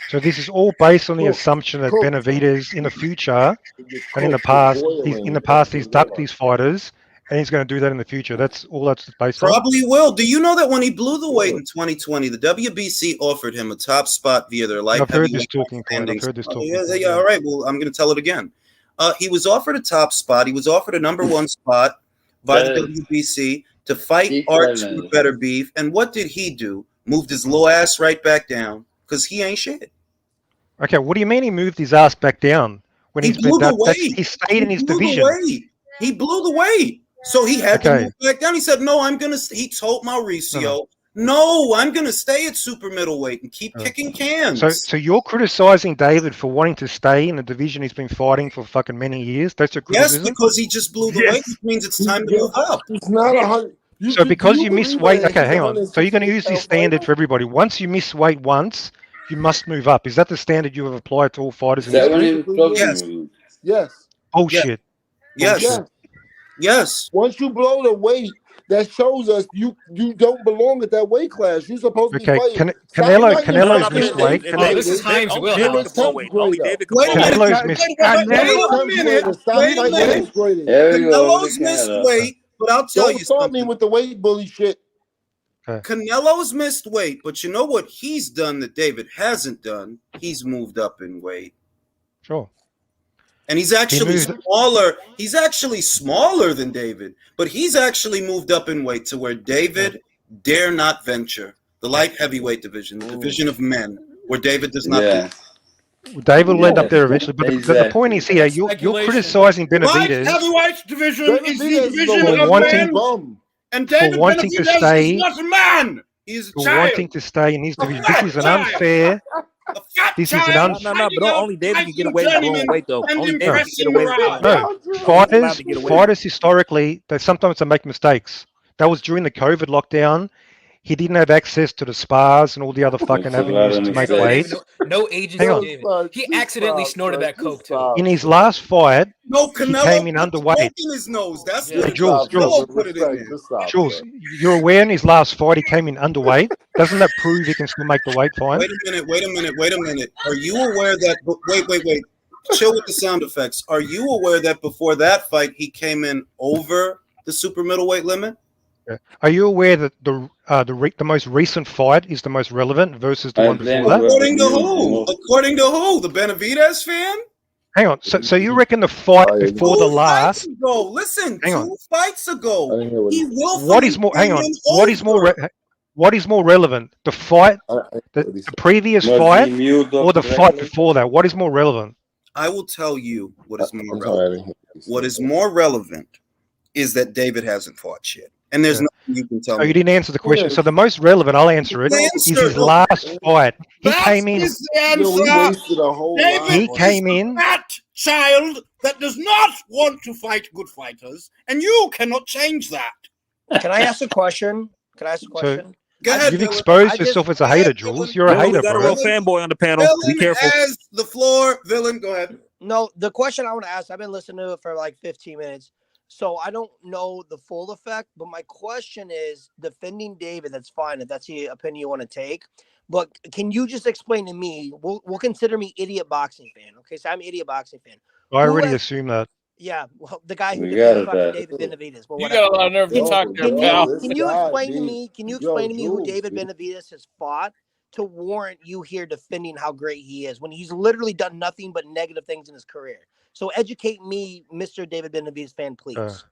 Speaker 14: So this is all based on the assumption that Benavidez in the future and in the past he's ducked these fighters, and he's going to do that in the future. That's all that's based on.
Speaker 1: Probably will. Do you know that when he blew the weight in 2020, the WBC offered him a top spot via their light
Speaker 14: heavyweight standings? I've heard this talking.
Speaker 1: Yeah, all right. Well, I'm going to tell it again. He was offered a top spot. He was offered a number 1 spot by the WBC to fight Arch with better beef. And what did he do? Moved his little ass right back down, because he ain't shit.
Speaker 14: Okay, what do you mean he moved his ass back down? When he stayed in his division.
Speaker 1: He blew the weight. So he had to move back down. He said, no, he told Mauricio, no, I'm going to stay at super middleweight and keep kicking cans.
Speaker 14: So you're criticizing David for wanting to stay in the division he's been fighting for fucking many years? That's your criticism?
Speaker 1: Yes, because he just blew the weight, which means it's time to move up.
Speaker 15: It's not 100.
Speaker 14: So because you miss weight, okay, hang on. So you're going to use this standard for everybody. Once you miss weight once, you must move up. Is that the standard you have applied to all fighters in this
Speaker 15: Yes. Yes.
Speaker 14: Bullshit.
Speaker 1: Yes.
Speaker 15: Once you blow the weight, that shows us you don't belong at that weight class. You're supposed to be fighting.
Speaker 14: Canelo's missed weight.
Speaker 5: This is Hines will have to blow weight. Only David can
Speaker 14: Canelo's missed.
Speaker 1: Canelo's missed weight, but I'll tell you something.
Speaker 15: Don't me with the weight bully shit.
Speaker 1: Canelo's missed weight, but you know what he's done that David hasn't done? He's moved up in weight.
Speaker 14: Sure.
Speaker 1: And he's actually smaller. He's actually smaller than David, but he's actually moved up in weight to where David dare not venture. The light heavyweight division, the division of men, where David does not.
Speaker 14: David will end up there eventually. But the point is here, you're criticizing Benavidez.
Speaker 1: Light heavyweight division is the division of men. And David Benavidez is not a man. He's a child.
Speaker 14: Wanting to stay in his division. This is an unfair. This is an unfair.
Speaker 4: No, but only David can get away with blowing weight, though. Only David can get away with
Speaker 14: No, fighters historically, sometimes they make mistakes. That was during the COVID lockdown. He didn't have access to the spas and all the other fucking avenues to make weight.
Speaker 5: No agency, David. He accidentally snorted that coke too.
Speaker 14: In his last fight,
Speaker 1: he
Speaker 14: came in underweight.
Speaker 1: In his nose. That's
Speaker 14: Jules, you're aware in his last fight he came in underweight? Doesn't that prove he can still make the weight fine?
Speaker 1: Wait a minute. Are you aware that? Wait. Chill with the sound effects. Are you aware that before that fight he came in over the super middleweight limit?
Speaker 14: Are you aware that the most recent fight is the most relevant versus the one before that?
Speaker 1: According to who? According to who? The Benavidez fan?
Speaker 14: Hang on. So you reckon the fight before the last?
Speaker 1: Listen, 2 fights ago. He will.
Speaker 14: What is more? Hang on. What is more? What is more relevant? The fight, the previous fight, or the fight before that? What is more relevant?
Speaker 1: I will tell you what is more relevant. What is more relevant is that David hasn't fought shit. And there's nothing you can tell me.
Speaker 14: You didn't answer the question. So the most relevant, I'll answer it, is his last fight. He came in.
Speaker 1: He came in. That child that does not want to fight good fighters, and you cannot change that.
Speaker 18: Can I ask a question?
Speaker 1: ahead,
Speaker 14: You've exposed yourself as a hater, Jules. You're a hater,
Speaker 4: We got a
Speaker 14: bro.
Speaker 4: real fanboy on the panel. Be
Speaker 1: Villain
Speaker 4: careful.
Speaker 1: has the floor. Villain, go ahead.
Speaker 18: No, the question I want to ask, I've been listening to it for like 15 minutes. So I don't know the full effect, but my question is defending David. That's fine if that's the opinion you want to take. But can you just explain to me? We'll consider me idiot boxing fan. Okay, so I'm an idiot boxing fan.
Speaker 14: I already assume that.
Speaker 18: Yeah, well, the guy who
Speaker 8: We
Speaker 18: defended
Speaker 8: got
Speaker 18: fucking
Speaker 8: that.
Speaker 18: David Benavidez. But
Speaker 2: You
Speaker 18: whatever.
Speaker 2: got a lot of nerve to talk there, pal.
Speaker 18: Can you explain to me? Can you explain to me who David Benavidez has fought to warrant you here defending how great he is when he's literally done nothing but negative things in his career? So educate me, Mr. David Benavidez fan, please.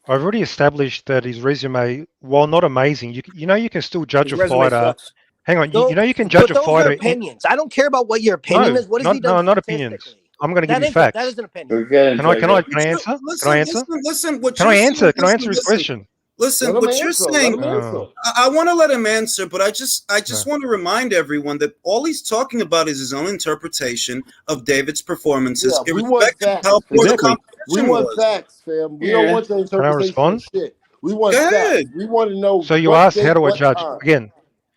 Speaker 14: I've already established that his resume, while not amazing, you know you can still judge a fighter. Hang on, you know you can judge a fighter.
Speaker 18: Opinions. I don't care about what your opinion is. What has he done?
Speaker 14: No, not opinions. I'm going to give you facts.
Speaker 18: That is an opinion.
Speaker 14: Can I answer? Can I answer?
Speaker 1: Listen, what
Speaker 14: can I answer? Can I answer his
Speaker 1: listen.
Speaker 14: question?
Speaker 1: Listen, what you're saying, I want to let him answer, but I just want to remind everyone that all he's talking about is his own interpretation of David's performances, irrespective of how poor the competition
Speaker 15: we want facts, fam. We don't want your interpretation.
Speaker 14: Can I respond?
Speaker 15: Of shit. We want facts. We want to know.
Speaker 14: So you asked, how do I judge? Again,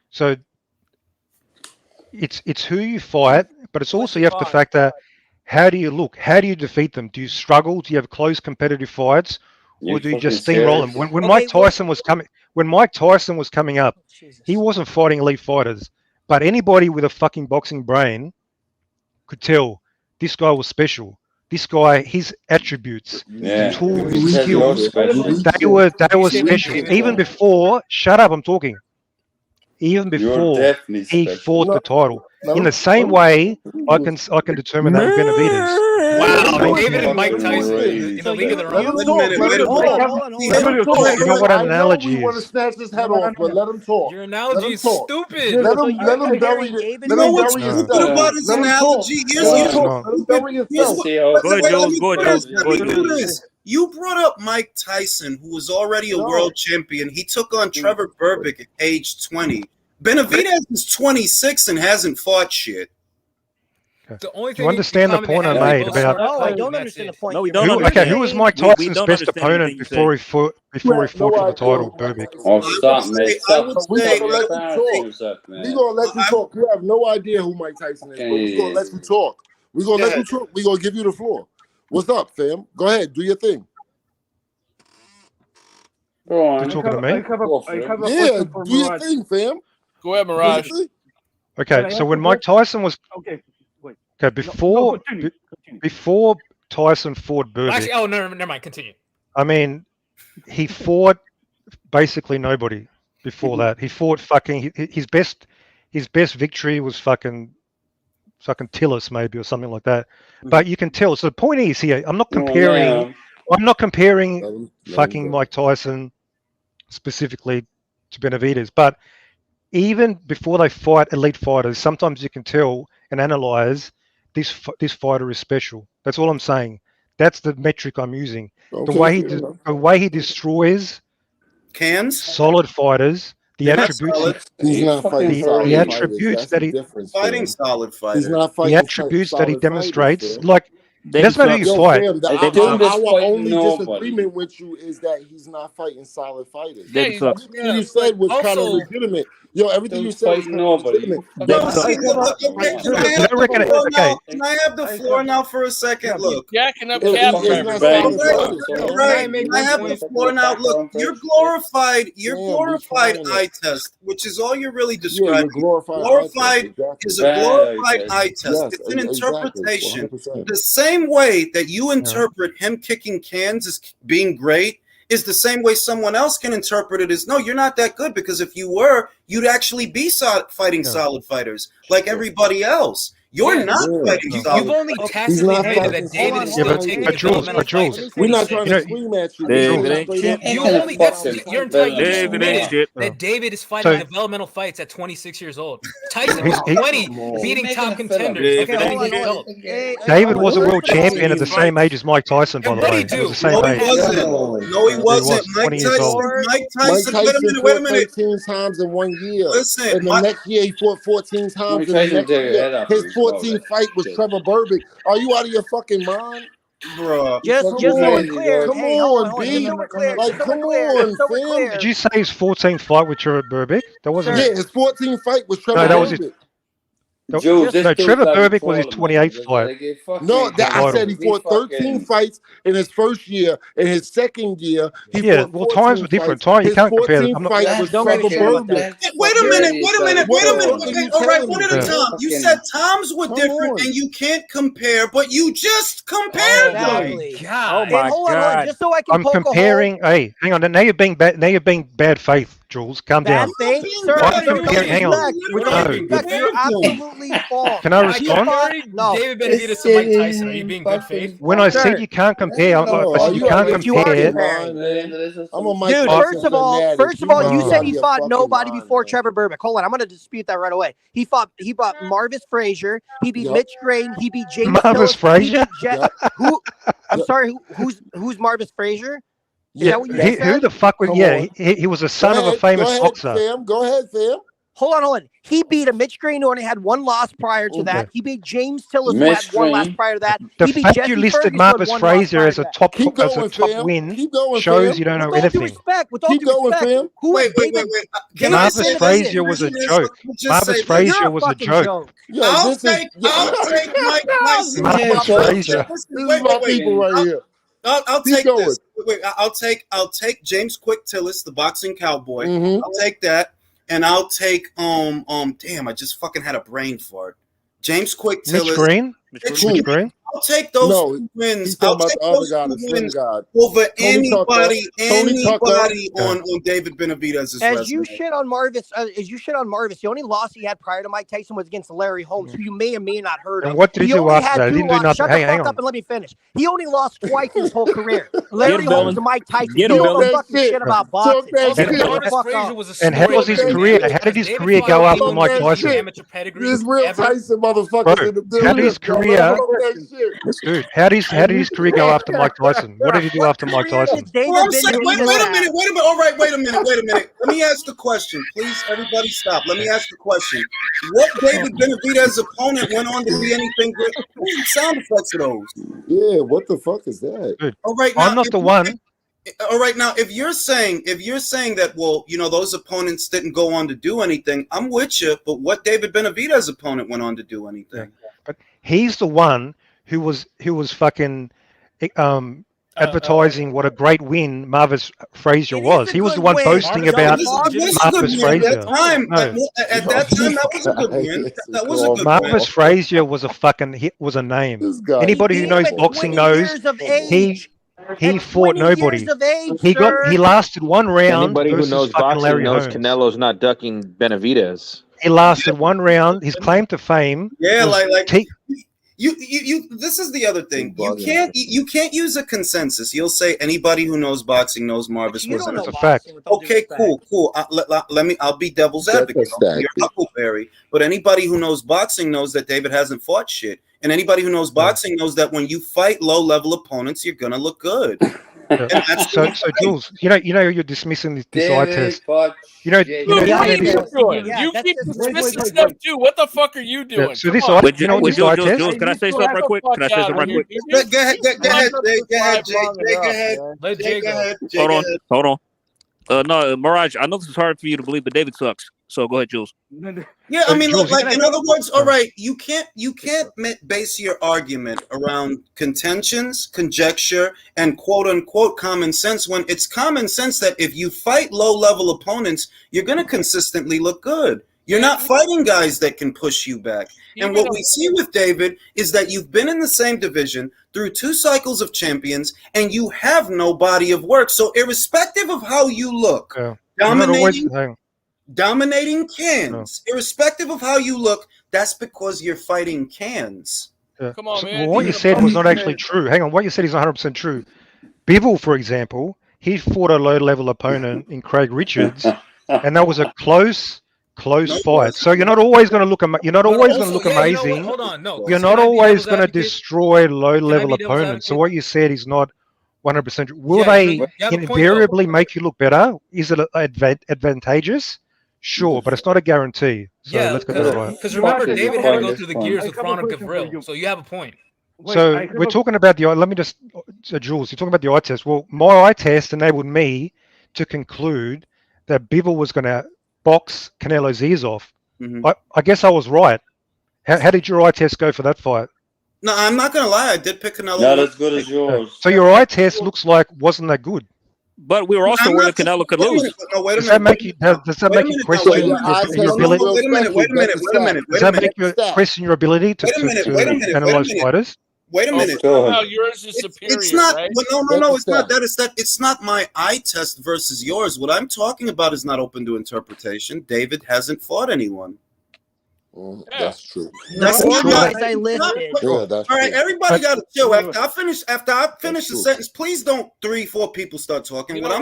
Speaker 14: so it's who you fight, but it's also you have to factor how do you look? How do you defeat them? Do you struggle? Do you have close competitive fights? Or do you just steamroll them? When Mike Tyson was coming up, he wasn't fighting elite fighters. But anybody with a fucking boxing brain could tell this guy was special. This guy, his attributes, tools, skills, they were special. Even before, shut up, I'm talking. Even before he fought the title. In the same way, I can determine that with Benavidez.
Speaker 5: Wow, David and Mike Tyson in the League of their own.
Speaker 14: You know what an analogy
Speaker 15: is? Want to snatch his head off, but let him talk.
Speaker 5: Your analogy is stupid.
Speaker 15: Let him bury it.
Speaker 1: You know what's stupid about his analogy? You brought up Mike Tyson, who was already a world champion. He took on Trevor Berbick at age 20. Benavidez is 26 and hasn't fought shit.
Speaker 5: The only
Speaker 14: Do you understand the point I made about?
Speaker 18: No, I don't understand the point.
Speaker 14: No, we don't. Okay, who was Mike Tyson's best opponent before he fought for the title? Berbick.
Speaker 15: Oh, stop, man! We're gonna let you talk. We're gonna let you talk. You have no idea who Mike Tyson is, but we're gonna let you talk. We're gonna let you talk. We're gonna give you the floor. What's up, fam? Go ahead, do your thing.
Speaker 8: Go on.
Speaker 14: You talking to me?
Speaker 15: Yeah, do your thing, fam.
Speaker 2: Go ahead, Mirage.
Speaker 14: Okay, so when Mike Tyson was before Tyson fought Berbick.
Speaker 5: Actually, never mind. Continue.
Speaker 14: I mean, he fought basically nobody before that. He fought fucking his best victory was fucking Tillis maybe or something like that. But you can tell. So the point is here, I'm not comparing fucking Mike Tyson specifically to Benavidez, but even before they fight elite fighters, sometimes you can tell and analyze this fighter is special. That's all I'm saying. That's the metric I'm using.
Speaker 15: Okay,
Speaker 14: the way he destroys solid fighters, the attributes that he
Speaker 1: fighting solid fighters.
Speaker 15: He's not
Speaker 14: the attributes that he demonstrates, like. That's not who you fight.
Speaker 15: Our only disagreement with you is that he's not fighting solid fighters. Everything you said was kind of legitimate. Yo, everything you said was kind of legitimate.
Speaker 1: Can I have the floor now for a second? Look.
Speaker 2: Jacking up
Speaker 1: I have the floor now. Look, you're glorified eye test, which is all you're really describing. Glorified is a glorified eye test. It's an interpretation. The same way that you interpret him kicking cans as being great is the same way someone else can interpret it as, no, you're not that good, because if you were, you'd actually be fighting solid fighters like everybody else. You're not fighting solid.
Speaker 5: You've only tacitly admitted that David is still taking developmental fights.
Speaker 15: We're not trying to scream at you.
Speaker 5: You're admitted that David is fighting developmental fights at 26 years old. Tyson was 20, beating top contenders.
Speaker 14: David was a world champion at the same age as Mike Tyson, by the way. He was the same age.
Speaker 1: No, he wasn't. Mike Tyson. Wait a minute.
Speaker 15: 13 times in 1 year.
Speaker 1: Listen,
Speaker 15: and the next year he fought 14 times. And the next year, his 14th fight was Trevor Berbick. Are you out of your fucking mind?
Speaker 1: Bro.
Speaker 18: Just so we're clear.
Speaker 15: Come
Speaker 18: Hey,
Speaker 15: on,
Speaker 18: hold on.
Speaker 15: B.
Speaker 18: Just so we're clear.
Speaker 15: Like,
Speaker 18: Just so
Speaker 15: come
Speaker 18: we're clear.
Speaker 15: on,
Speaker 18: Just so we're
Speaker 15: fam.
Speaker 18: clear.
Speaker 14: Did you say his 14th fight with Trevor Berbick? That wasn't.
Speaker 15: Yeah, his 14th fight was Trevor
Speaker 14: No, that was his.
Speaker 15: Berbick.
Speaker 8: Jules,
Speaker 14: No, Trevor Berbick was his 28th fight.
Speaker 15: No, I said he fought 13 fights in his first year. In his second year, he fought 14
Speaker 14: times were different.
Speaker 15: fights.
Speaker 14: You can't compare them.
Speaker 15: His 14th fight was Trevor Berbick.
Speaker 1: Wait a minute. All right, one at a
Speaker 14: Yeah.
Speaker 1: time. You said times were different and you can't compare, but you just compared them.
Speaker 4: Oh my
Speaker 18: Hold on, just so I can
Speaker 14: I'm
Speaker 18: poke
Speaker 14: comparing. Hey, hang on. Now you're being bad. Now you're being bad faith, Jules. Calm
Speaker 18: Bad
Speaker 14: down.
Speaker 18: faith, sir.
Speaker 14: I'm comparing. Hang on.
Speaker 18: With all due respect, you're absolutely false.
Speaker 14: Can I respond?
Speaker 18: No.
Speaker 5: David Benavidez to Mike Tyson. Are you being good faith?
Speaker 14: When I said you can't compare, I said you can't compare.
Speaker 15: I'm a Mike
Speaker 18: Dude,
Speaker 15: Tyson
Speaker 18: first of all, you said he
Speaker 15: out of
Speaker 18: fought
Speaker 15: your
Speaker 18: nobody
Speaker 15: fucking
Speaker 18: before Trevor Berbick. Hold on, I'm gonna dispute that right away. He fought Marvis Frazier. He beat Mitch Grain. He beat James
Speaker 14: Marvis Frazier?
Speaker 18: Who? I'm sorry. Who's Marvis Frazier? Is that what you said?
Speaker 14: Who the fuck was? Yeah, he was a son of a famous boxer.
Speaker 15: Go ahead, Sam.
Speaker 18: Hold on. He beat a Mitch Grain who only had one loss prior to that. He beat James Tillis who had one loss prior to that.
Speaker 14: The
Speaker 18: He beat
Speaker 14: fact
Speaker 18: Jesse
Speaker 14: you listed
Speaker 18: Ferguson,
Speaker 14: Marvis
Speaker 18: who had one loss
Speaker 14: Frazier
Speaker 18: prior
Speaker 14: as
Speaker 18: to
Speaker 14: a
Speaker 18: that.
Speaker 14: top
Speaker 15: Fam.
Speaker 14: win
Speaker 15: Keep going,
Speaker 14: shows
Speaker 15: fam.
Speaker 14: you don't know
Speaker 18: With all due
Speaker 14: anything.
Speaker 18: respect, with all
Speaker 15: Keep
Speaker 18: due
Speaker 15: going,
Speaker 18: respect,
Speaker 15: fam.
Speaker 18: who is
Speaker 1: Wait.
Speaker 18: David?
Speaker 1: Can I
Speaker 14: Marvis
Speaker 1: say
Speaker 14: Frazier was a joke. Marvis Frazier
Speaker 18: You're a
Speaker 14: was a
Speaker 18: fucking
Speaker 14: joke.
Speaker 15: Yo,
Speaker 1: I'll take Mike Tyson.
Speaker 14: Marvis Frazier.
Speaker 15: This is my people right here.
Speaker 1: I'll
Speaker 15: Keep
Speaker 1: take
Speaker 15: going.
Speaker 1: this. Wait, I'll take James Quick Tillis, the boxing cowboy.
Speaker 15: Mhm.
Speaker 1: I'll take that, and I'll take damn, I just fucking had a brain fart. James Quick Tillis.
Speaker 14: Mitch Green. Mitch Green.
Speaker 1: I'll take those
Speaker 15: No,
Speaker 1: two wins.
Speaker 15: he's talking
Speaker 1: I'll
Speaker 15: about
Speaker 1: take
Speaker 15: the other
Speaker 1: those
Speaker 15: guy,
Speaker 1: two
Speaker 15: the slim
Speaker 1: wins
Speaker 15: guy.
Speaker 1: over
Speaker 15: Tony Tucker.
Speaker 1: anybody on David Benavidez's
Speaker 18: As
Speaker 1: resume.
Speaker 18: you shit on Marvis, the only loss he had prior to Mike Tyson was against Larry Holmes, who you may or may not heard of.
Speaker 14: And what did he do
Speaker 18: only
Speaker 14: after
Speaker 18: had
Speaker 14: that? He
Speaker 18: two
Speaker 14: didn't do
Speaker 18: losses.
Speaker 14: nothing.
Speaker 18: Shut
Speaker 14: Hang
Speaker 18: the fuck
Speaker 14: on.
Speaker 18: up and let me finish. He only lost twice in his whole career. Larry
Speaker 4: him,
Speaker 18: Holmes
Speaker 4: Dylan.
Speaker 18: and Mike Tyson.
Speaker 4: Get
Speaker 18: You
Speaker 4: him,
Speaker 18: don't know
Speaker 4: Dylan.
Speaker 18: fucking shit about boxing.
Speaker 15: that
Speaker 18: Shut
Speaker 15: shit.
Speaker 18: the
Speaker 5: Marvis
Speaker 18: fuck
Speaker 5: Frazier
Speaker 18: up.
Speaker 5: was a
Speaker 14: And
Speaker 5: story.
Speaker 14: how was his career? How did his
Speaker 5: David
Speaker 14: career
Speaker 5: fought
Speaker 14: go after
Speaker 5: Eubank
Speaker 14: Mike
Speaker 5: Jr.
Speaker 14: Tyson?
Speaker 5: Amateur pedigree.
Speaker 15: These real
Speaker 5: ever.
Speaker 15: Tyson motherfuckers
Speaker 14: Bro,
Speaker 15: in the building.
Speaker 14: how did his career?
Speaker 15: That shit.
Speaker 14: Dude, how did his career go after Mike Tyson? What did he do after Mike
Speaker 18: Career
Speaker 14: Tyson?
Speaker 18: did David
Speaker 1: Well, I'm saying, wait
Speaker 18: Benavidez
Speaker 1: a
Speaker 18: have?
Speaker 1: minute. All right, wait a minute. Let me ask the question, please. Everybody, stop. Let me ask the question. What David Benavidez's opponent went on to be anything good? What's the sound effects of those?
Speaker 15: Yeah, what the fuck is that?
Speaker 14: Dude,
Speaker 1: All right, now,
Speaker 14: I'm not the one.
Speaker 1: All right, now, if you're saying that, well, those opponents didn't go on to do anything, I'm with you. But what David Benavidez's opponent went on to do anything?
Speaker 14: But he's the one who was fucking advertising what a great win Marvis Frazier was. He was the one boasting about Marvis Frazier.
Speaker 1: At that time, that was a good win. That was a good
Speaker 14: Marvis
Speaker 1: win.
Speaker 14: Frazier was a fucking hit. Was a name. Anybody who knows boxing knows he fought nobody. He lasted one round.
Speaker 17: Anybody who
Speaker 14: versus
Speaker 17: knows
Speaker 14: fucking
Speaker 17: boxing
Speaker 14: Larry
Speaker 17: knows
Speaker 14: Holmes.
Speaker 17: Canelo's not ducking Benavidez.
Speaker 14: He lasted one round. His claim to fame.
Speaker 1: Yeah,
Speaker 14: was
Speaker 1: like you. This is the other thing. You can't use a consensus. You'll say anybody who knows boxing knows Marvis was.
Speaker 14: It's a fact.
Speaker 1: Okay, cool. Let me. I'll be devil's advocate. You're Huckleberry, but anybody who knows boxing knows that David hasn't fought shit, and anybody who knows boxing knows that when you fight low-level opponents, you're gonna look good.
Speaker 14: So Jules, you're dismissing this eye test. You
Speaker 2: keep dismissing stuff too. What the fuck are you doing?
Speaker 14: So this eye, this eye test.
Speaker 4: Jules, can I say something right quick? Can I say something right quick?
Speaker 1: Go ahead, Jay. Go ahead.
Speaker 4: Hold on. No, Mirage, I know this is hard for you to believe, but David sucks. So go ahead, Jules.
Speaker 1: Yeah, I mean, like in other words, all right, you can't base your argument around contentions, conjecture, and quote unquote common sense when it's common sense that if you fight low level opponents, you're going to consistently look good. You're not fighting guys that can push you back. And what we see with David is that you've been in the same division through 2 cycles of champions, and you have no body of work. So irrespective of how you look, dominating cans, irrespective of how you look, that's because you're fighting cans.
Speaker 2: Come on, man.
Speaker 14: Well, what you said was not actually true. Hang on, what you said is 100% true. Bivol, for example, he fought a low-level opponent in Craig Richards, and that was a close fight. So you're not always going to look. You're not always going to look amazing.
Speaker 5: Hold on, no.
Speaker 14: You're not always going to destroy low-level opponents. So what you said is not 100%. Will they invariably make you look better? Is it advantageous? Sure, but it's not a guarantee. So let's get that right.
Speaker 5: Because remember, David had to go through the gears with Conor Gavril, so you have a point.
Speaker 14: So we're talking about the. Let me just, Jules. You're talking about the eye test. Well, my eye test enabled me to conclude that Bivol was going to box Canelo's ears off.
Speaker 1: Mm-hmm.
Speaker 14: I guess I was right. How did your eye test go for that fight?
Speaker 1: No, I'm not gonna lie. I did pick Canelo.
Speaker 8: Not as good as yours.
Speaker 14: So your eye test looks like wasn't that good.
Speaker 4: But we were also aware that Canelo could lose.
Speaker 1: No, wait a
Speaker 14: Does that
Speaker 1: minute.
Speaker 14: make you? Does that make you question your ability?
Speaker 1: Wait a minute.
Speaker 14: Does that make you question your ability to analyze fighters?
Speaker 1: Wait a minute.
Speaker 2: Somehow yours is superior.
Speaker 1: It's not.
Speaker 2: Right?
Speaker 1: No. It's not that. It's that. It's not my eye test versus yours. What I'm talking about is not open to interpretation. David hasn't fought anyone.
Speaker 15: That's true.
Speaker 18: That's
Speaker 1: not
Speaker 18: right. I listed.
Speaker 15: Yeah, that's
Speaker 1: all right,
Speaker 15: true.
Speaker 1: everybody got to chill. After I finish the sentence, please don't 3-4 people start talking. What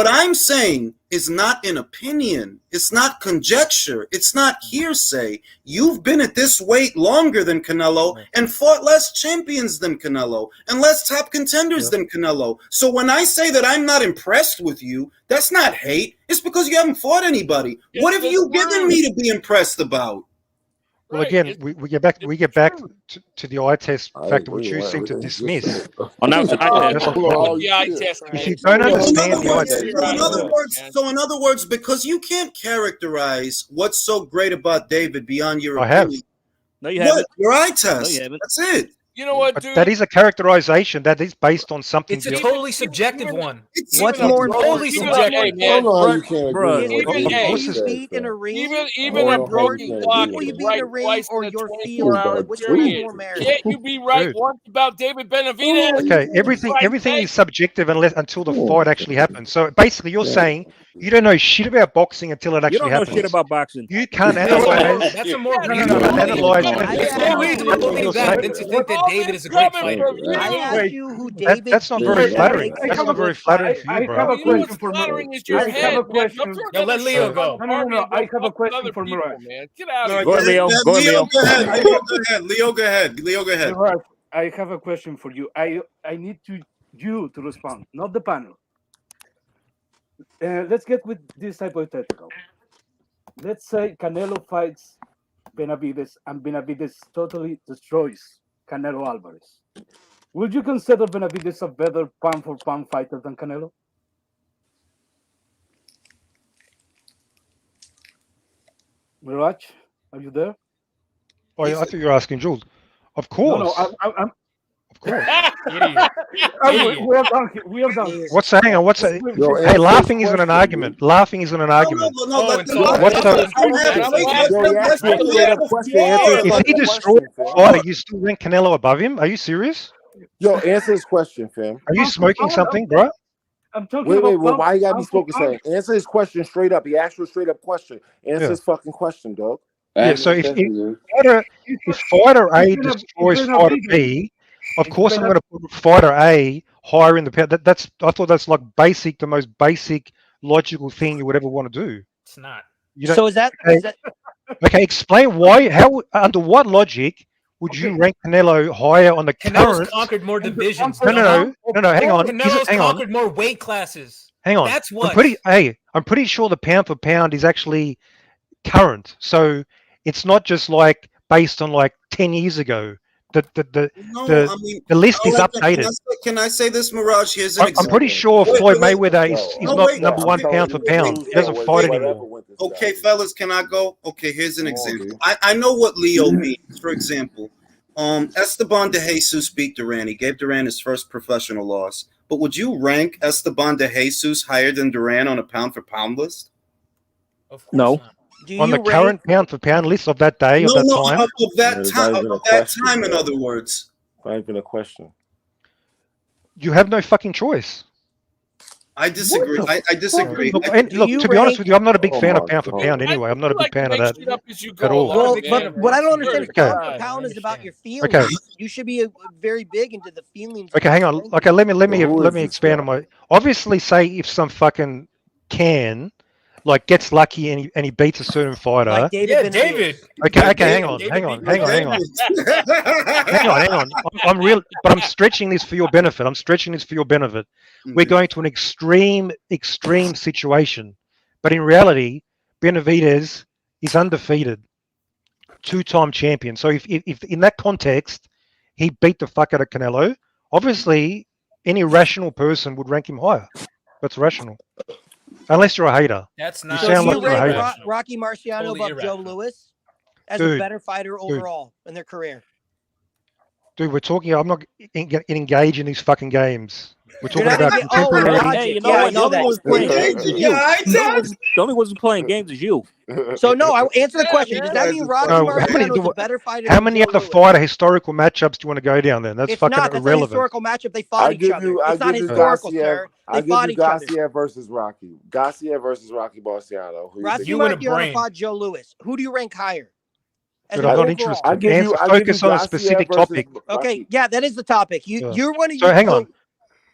Speaker 1: I'm saying is not an opinion. It's not conjecture. It's not hearsay. You've been at this weight longer than Canelo and fought less champions than Canelo and less top contenders than Canelo. So when I say that I'm not impressed with you, that's not hate. It's because you haven't fought anybody. What have you given me to be impressed about?
Speaker 14: Well, again, we get back to the eye test factor, which you seem to dismiss.
Speaker 4: Oh, now it's an eye test.
Speaker 2: The eye test.
Speaker 14: If you don't understand the eye test,
Speaker 1: So in other words, because you can't characterize what's so great about David beyond your
Speaker 14: I have.
Speaker 1: opinion.
Speaker 4: No, you haven't.
Speaker 1: Your eye
Speaker 4: No,
Speaker 1: test.
Speaker 4: you haven't.
Speaker 1: That's it.
Speaker 2: You know what,
Speaker 14: but
Speaker 2: dude?
Speaker 14: that is a characterization that is based on something.
Speaker 5: It's a totally subjective one.
Speaker 18: What's more
Speaker 5: totally subjective?
Speaker 15: I don't know how you can't
Speaker 14: Bro,
Speaker 15: agree with what
Speaker 18: you beat in a ring,
Speaker 2: Even a broken clock
Speaker 18: people you
Speaker 2: is
Speaker 18: beat in
Speaker 2: right
Speaker 18: a ring,
Speaker 2: twice
Speaker 18: or
Speaker 2: in a
Speaker 18: your
Speaker 2: 24
Speaker 18: feelings?
Speaker 2: hour
Speaker 18: Which one
Speaker 2: period.
Speaker 18: is more merit?
Speaker 2: Can't you be right
Speaker 14: Dude.
Speaker 2: once about David Benavidez?
Speaker 14: Okay, everything is subjective until the fight actually happens. So basically, you're saying you don't know shit about boxing until it
Speaker 4: You
Speaker 14: actually
Speaker 4: don't know
Speaker 14: happens.
Speaker 4: shit about boxing.
Speaker 14: You can't analyze.
Speaker 5: That's a more
Speaker 14: analyze.
Speaker 5: It's more reasonable to believe that than to think that David is a great fighter.
Speaker 18: I asked you who David.
Speaker 14: That's not very flattering. That's not very flattering for you,
Speaker 13: I have
Speaker 14: bro.
Speaker 13: a question for
Speaker 2: Flattering is
Speaker 13: I
Speaker 2: your
Speaker 13: have
Speaker 2: head.
Speaker 13: a question.
Speaker 5: Yo, let Leo go.
Speaker 13: No. I have a question for Mirage.
Speaker 2: Man. Get out
Speaker 1: All
Speaker 2: of
Speaker 1: right,
Speaker 2: here.
Speaker 4: Go ahead, Leo.
Speaker 1: Go ahead. Leo, go ahead.
Speaker 13: Mirage, I have a question for you. I need you to respond, not the panel. Let's get with this hypothetical. Let's say Canelo fights Benavidez and Benavidez totally destroys Canelo Alvarez. Would you consider Benavidez a better pound-for-pound fighter than Canelo? Mirage, are you there?
Speaker 14: Oh, I thought you were asking Jules. Of course.
Speaker 13: No, I'm
Speaker 14: of course.
Speaker 13: we are done.
Speaker 14: Hang on. Hey, laughing isn't an argument. Laughing isn't an argument. If he destroyed the fighter, you still rank Canelo above him? Are you serious?
Speaker 15: Yo, answer his question, fam.
Speaker 14: Are you smoking something, bro?
Speaker 13: I'm talking
Speaker 15: Wait,
Speaker 13: about
Speaker 15: why you gotta be smoking something? Answer his question straight up. He asked you a straight up question. Answer his fucking question, dog.
Speaker 14: Yeah, so if fighter A destroys fighter B, of course I'm going to put fighter A higher in the pound. I thought that's like the most basic logical thing you would ever want to do.
Speaker 5: It's not.
Speaker 18: So is that?
Speaker 14: Okay, explain why. How under what logic would you rank Canelo higher on the
Speaker 5: Canelo's
Speaker 14: current?
Speaker 5: conquered more divisions.
Speaker 14: No. Hang on.
Speaker 5: Canelo's
Speaker 14: Hang on.
Speaker 5: conquered more weight classes.
Speaker 14: Hang on.
Speaker 5: That's what.
Speaker 14: I'm pretty sure the pound for pound is actually current. So it's not just like based on like 10 years ago. The list is updated.
Speaker 1: Can I say this, Mirage? Here's an example.
Speaker 14: I'm pretty sure Floyd Mayweather is not number one pound for pound. He doesn't fight anymore.
Speaker 1: Okay, fellas, can I go? Okay, here's an example. I know what Leo means. For example, Esteban de Jesus beat Duran. He gave Duran his first professional loss. But would you rank Esteban de Jesus higher than Duran on a pound for pound list?
Speaker 4: No.
Speaker 14: On the current pound for pound list of that day, of that time,
Speaker 1: in other words.
Speaker 15: Not even a question.
Speaker 14: You have no fucking choice.
Speaker 1: I disagree. I disagree.
Speaker 14: Look, to be honest with you, I'm not a big fan of pound for pound anyway. I'm not a big fan of that at all.
Speaker 18: Well, but what I don't understand is pound for pound is about your feelings.
Speaker 14: Okay.
Speaker 18: You should be very big into the feelings.
Speaker 14: Okay, hang on. Okay, let me expand on my. Obviously, say if some fucking like gets lucky and he beats a certain fighter.
Speaker 18: Like David.
Speaker 14: Okay, hang on. I'm stretching this for your benefit. We're going to an extreme situation. But in reality, Benavidez is undefeated, 2-time champion. So if in that context, he beat the fuck out of Canelo. Obviously, any rational person would rank him higher. That's rational. Unless you're a hater.
Speaker 5: That's
Speaker 14: You
Speaker 5: not.
Speaker 14: sound like
Speaker 18: you
Speaker 14: you're a
Speaker 18: rank
Speaker 14: hater.
Speaker 18: Rocky Marciano
Speaker 5: Totally
Speaker 18: above Joe
Speaker 5: irrational.
Speaker 18: Louis as
Speaker 14: Dude,
Speaker 18: a better fighter overall in their career?
Speaker 14: Dude, we're talking. I'm not engaged in these fucking games. We're
Speaker 18: You're
Speaker 14: talking
Speaker 18: not
Speaker 14: about contemporary.
Speaker 18: logic.
Speaker 4: Hey, you know
Speaker 18: Yeah, I
Speaker 4: what?
Speaker 18: know
Speaker 4: The only
Speaker 18: that.
Speaker 4: one's playing
Speaker 1: Okay.
Speaker 4: games is you.
Speaker 1: Yeah,
Speaker 4: The only one's playing games is you.
Speaker 18: So no, I answer the question. Does that
Speaker 1: Guys
Speaker 18: mean
Speaker 1: are
Speaker 18: Rocky
Speaker 14: No,
Speaker 18: Marciano is a better fighter
Speaker 14: how
Speaker 18: than
Speaker 14: many
Speaker 18: Joe
Speaker 14: other
Speaker 18: Louis?
Speaker 14: fighter historical matchups do you want to go down then? That's
Speaker 18: It's
Speaker 14: fucking
Speaker 18: not. That's not a
Speaker 14: irrelevant.
Speaker 18: historical matchup. They fought each other. It's not historical, sir. They fought each other.
Speaker 19: Garcia versus Rocky. Garcia versus Rocky Marciano.
Speaker 18: Rocky Marciano fought Joe Louis. Who do you rank higher? As
Speaker 14: Dude,
Speaker 18: an
Speaker 14: I'm not
Speaker 18: overall?
Speaker 14: interested. Focus on a specific topic.
Speaker 18: Okay, yeah, that is the topic. You're one of
Speaker 14: So hang on.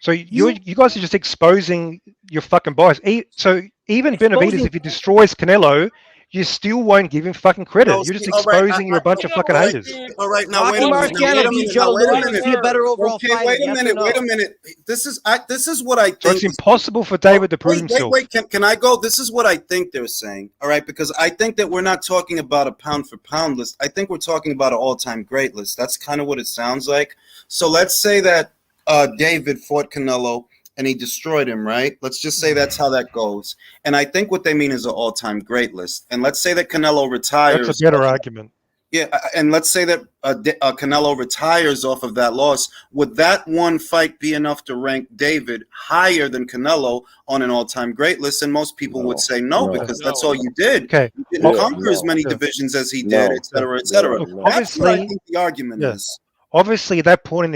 Speaker 14: So you guys are just exposing your fucking bias. So even Benavidez, if he destroys Canelo, you still won't give him fucking credit.
Speaker 1: No,
Speaker 14: You're just
Speaker 1: see, all right,
Speaker 14: exposing you're a bunch of fucking haters.
Speaker 1: All right, now
Speaker 18: Rocky
Speaker 1: wait a minute.
Speaker 18: Marciano beat Joe Louis. Is he a better overall
Speaker 1: Okay,
Speaker 18: fighter?
Speaker 1: wait a
Speaker 18: Yes or
Speaker 1: minute.
Speaker 18: no?
Speaker 1: Wait a minute. This is what I think.
Speaker 14: So it's impossible for David to prove
Speaker 1: Wait,
Speaker 14: himself.
Speaker 1: wait. Can I go? This is what I think they're saying. All right, because I think that we're not talking about a pound for pound list. I think we're talking about an all-time great list. That's kind of what it sounds like. So let's say that David fought Canelo and he destroyed him, right? Let's just say that's how that goes. And I think what they mean is an all-time great list. And let's say that Canelo retires.
Speaker 14: That's a better argument.
Speaker 1: Yeah, and let's say that Canelo retires off of that loss. Would that one fight be enough to rank David higher than Canelo on an all-time great list? And most people would say no, because that's all you did.
Speaker 14: Okay.
Speaker 1: You didn't conquer as many divisions as he did, et cetera, et cetera. That's what I think the argument is.
Speaker 14: Obviously, at that point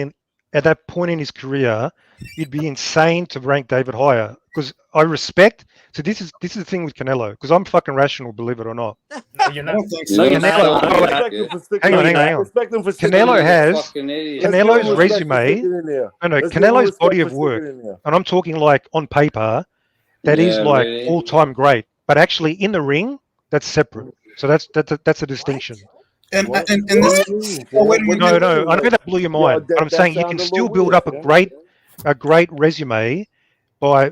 Speaker 14: in his career, you'd be insane to rank David higher. Because I respect. So this is the thing with Canelo. Because I'm fucking rational, believe it or not.
Speaker 5: No, you're not.
Speaker 1: I don't think so.
Speaker 14: Hang on.
Speaker 19: Respect him for
Speaker 14: Canelo has
Speaker 8: Fucking idiot.
Speaker 14: Canelo's resume. Canelo's body of work,
Speaker 19: and
Speaker 14: and I'm talking like on paper, that is like
Speaker 8: really.
Speaker 14: all-time great. But actually, in the ring, that's separate. So that's a distinction.
Speaker 1: And this. Oh, wait a minute.
Speaker 14: No. I know that blew your mind, but I'm saying you can still build up a great resume by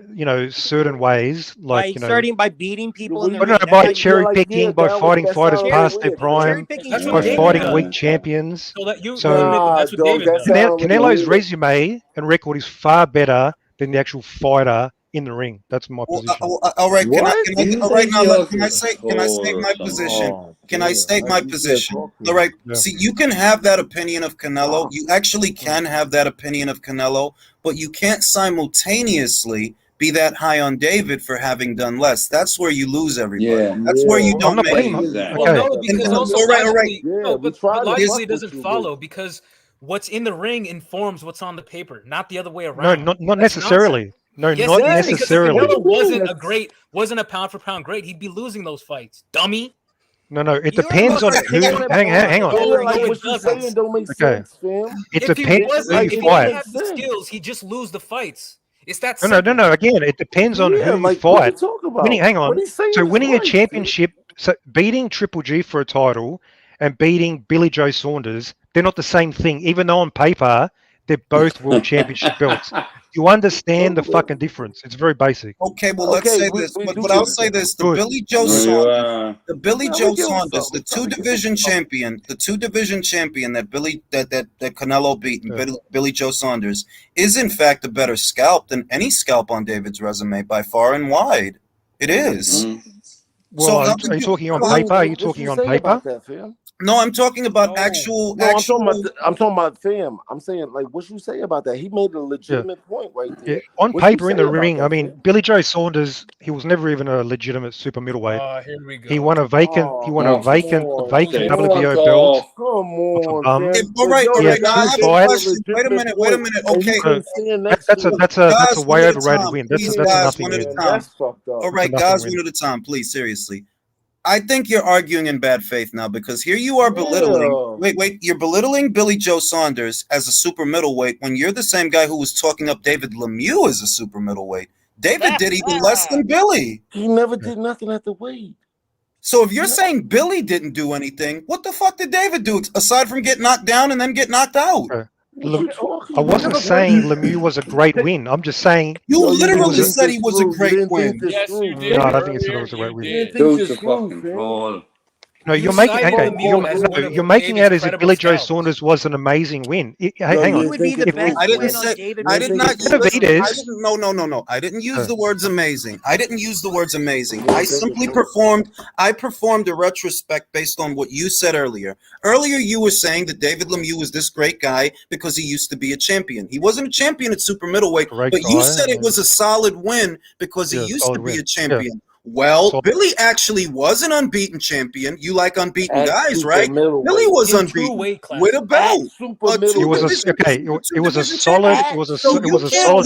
Speaker 14: certain ways, like
Speaker 18: by beating people in the
Speaker 14: ring. By cherry picking, by fighting fighters past their prime, by fighting weak champions. Canelo's resume and record is far better than the actual fighter in the ring. That's my position.
Speaker 1: All right, can I state my position? Can I state my position? All right. See, you can have that opinion of Canelo. You actually can have that opinion of Canelo, but you can't simultaneously be that high on David for having done less. That's where you lose everybody. That's where you don't make it.
Speaker 5: Well, no, because also logically,
Speaker 1: Yeah,
Speaker 5: but logically it doesn't follow because what's in the ring informs what's on the paper, not the other way around.
Speaker 14: No, not necessarily. No,
Speaker 5: Yes,
Speaker 14: not
Speaker 5: it is, because if
Speaker 14: necessarily.
Speaker 5: Canelo wasn't a pound for pound great, he'd be losing those fights, dummy.
Speaker 14: No, it depends on who. Hang on. Okay. It depends who you fight.
Speaker 5: Have the skills, he just lose the fights. It's that
Speaker 14: No. Again, it depends on who you fight. Hang on. So winning a championship, beating Triple G for a title, and beating Billy Joe Saunders, they're not the same thing. Even though on paper they're both world championship belts. You understand the fucking difference. It's very basic.
Speaker 1: Okay, well, let's say this, but I'll say this: the Billy Joe Saunders, the two division champion that Canelo beat, and Billy Joe Saunders, is in fact a better scalp than any scalp on David's resume by far and wide. It is.
Speaker 14: Well, are you talking on paper? Are you talking on paper?
Speaker 1: No, I'm talking about actual.
Speaker 19: I'm talking about fam. I'm saying, like, what you say about that? He made a legitimate point right there.
Speaker 14: Yeah. On paper in the ring, I mean, Billy Joe Saunders, he was never even a legitimate super middleweight.
Speaker 5: Here we go.
Speaker 14: He won a vacant WBO belt.
Speaker 19: Come on,
Speaker 1: all right. Now I have a question. Wait a minute. Okay,
Speaker 14: that's a way overrated win. That's a nothing
Speaker 1: one
Speaker 14: win.
Speaker 1: at a time. All right, guys, one at a time, please. Seriously. I think you're arguing in bad faith now because here you are belittling. Wait, you're belittling Billy Joe Saunders as a super middleweight when you're the same guy who was talking up David Lemieux as a super middleweight. David did even less than Billy.
Speaker 19: He never did nothing at the weight.
Speaker 1: So if you're saying Billy didn't do anything, what the fuck did David do aside from get knocked down and then get knocked out?
Speaker 14: I wasn't saying Lemieux was a great win. I'm just saying
Speaker 1: you literally said he was a great win.
Speaker 2: Yes, you did.
Speaker 14: No, I don't think it was a great win.
Speaker 8: Dude's a fucking troll.
Speaker 14: No, you're making out as if Billy Joe Saunders was an amazing win. Hang on.
Speaker 18: Would be the best
Speaker 1: I didn't
Speaker 18: win
Speaker 1: say.
Speaker 18: on David.
Speaker 1: I did not.
Speaker 14: Benavidez.
Speaker 1: No. I didn't use the words amazing. I didn't use the words amazing. I simply performed. I performed a retrospect based on what you said earlier. Earlier, you were saying that David Lemieux was this great guy because he used to be a champion. He wasn't a champion at super middleweight, but you said it was a solid win because he used to be a champion. Yeah. Well, Billy actually was an unbeaten champion. You like unbeaten guys, right? Billy was unbeaten with a belt.
Speaker 14: It was a solid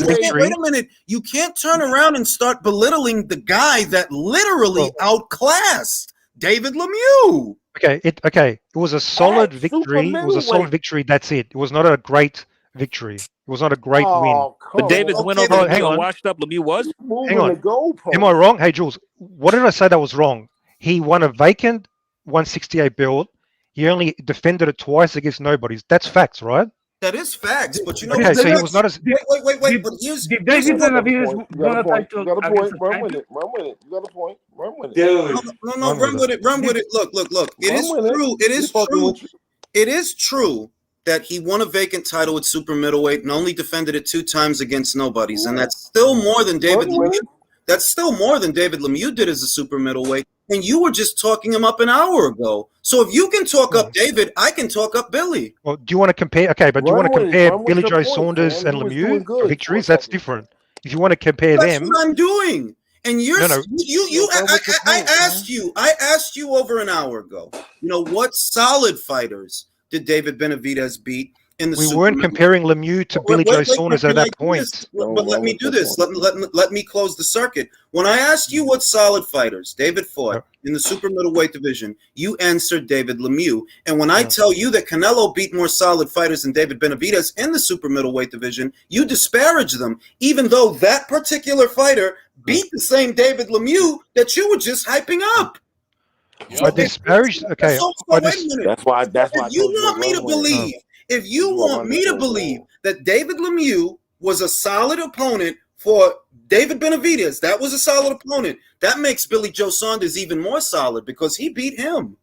Speaker 14: victory.
Speaker 1: Wait a minute. You can't turn around and start belittling the guy that literally outclassed David Lemieux.
Speaker 14: It was a solid victory. It was a solid victory. That's it. It was not a great victory. It was not a great win.
Speaker 4: But David's win over washed up Lemieux was?
Speaker 14: Hang on. Am I wrong? Hey, Jules, what did I say that was wrong? He won a vacant 168 belt. He only defended it twice against nobodies. That's facts, right?
Speaker 1: That is facts, but you know.
Speaker 14: Okay, so he was not as.
Speaker 1: Wait. But here's.
Speaker 15: Did David Benavidez win a title? You got a point. Run with it. You got a point. Run with it.
Speaker 1: No. Run with it. Look. It is true. It is true. It is true that he won a vacant title at super middleweight and only defended it 2 times against nobodies, and that's still more than David Lemieux. That's still more than David Lemieux did as a super middleweight. And you were just talking him up an hour ago. So if you can talk up David, I can talk up Billy.
Speaker 14: Well, do you want to compare? Okay, but do you want to compare Billy Joe Saunders and Lemieux victories? That's different. If you want to compare them,
Speaker 1: that's what I'm doing. And you're I asked you over an hour ago. You know what solid fighters did David Benavidez beat?
Speaker 14: We weren't comparing Lemieux to Billy Joe Saunders at that point.
Speaker 1: But let me do this. Let me close the circuit. When I asked you what solid fighters David fought in the super middleweight division, you answered David Lemieux. And when I tell you that Canelo beat more solid fighters than David Benavidez in the super middleweight division, you disparage them, even though that particular fighter beat the same David Lemieux that you were just hyping up.
Speaker 14: I disparaged. Okay,
Speaker 19: that's why.
Speaker 1: If you want me to believe. If you want me to believe that David Lemieux was a solid opponent for David Benavidez, that was a solid opponent. That makes Billy Joe Saunders even more solid because he beat him.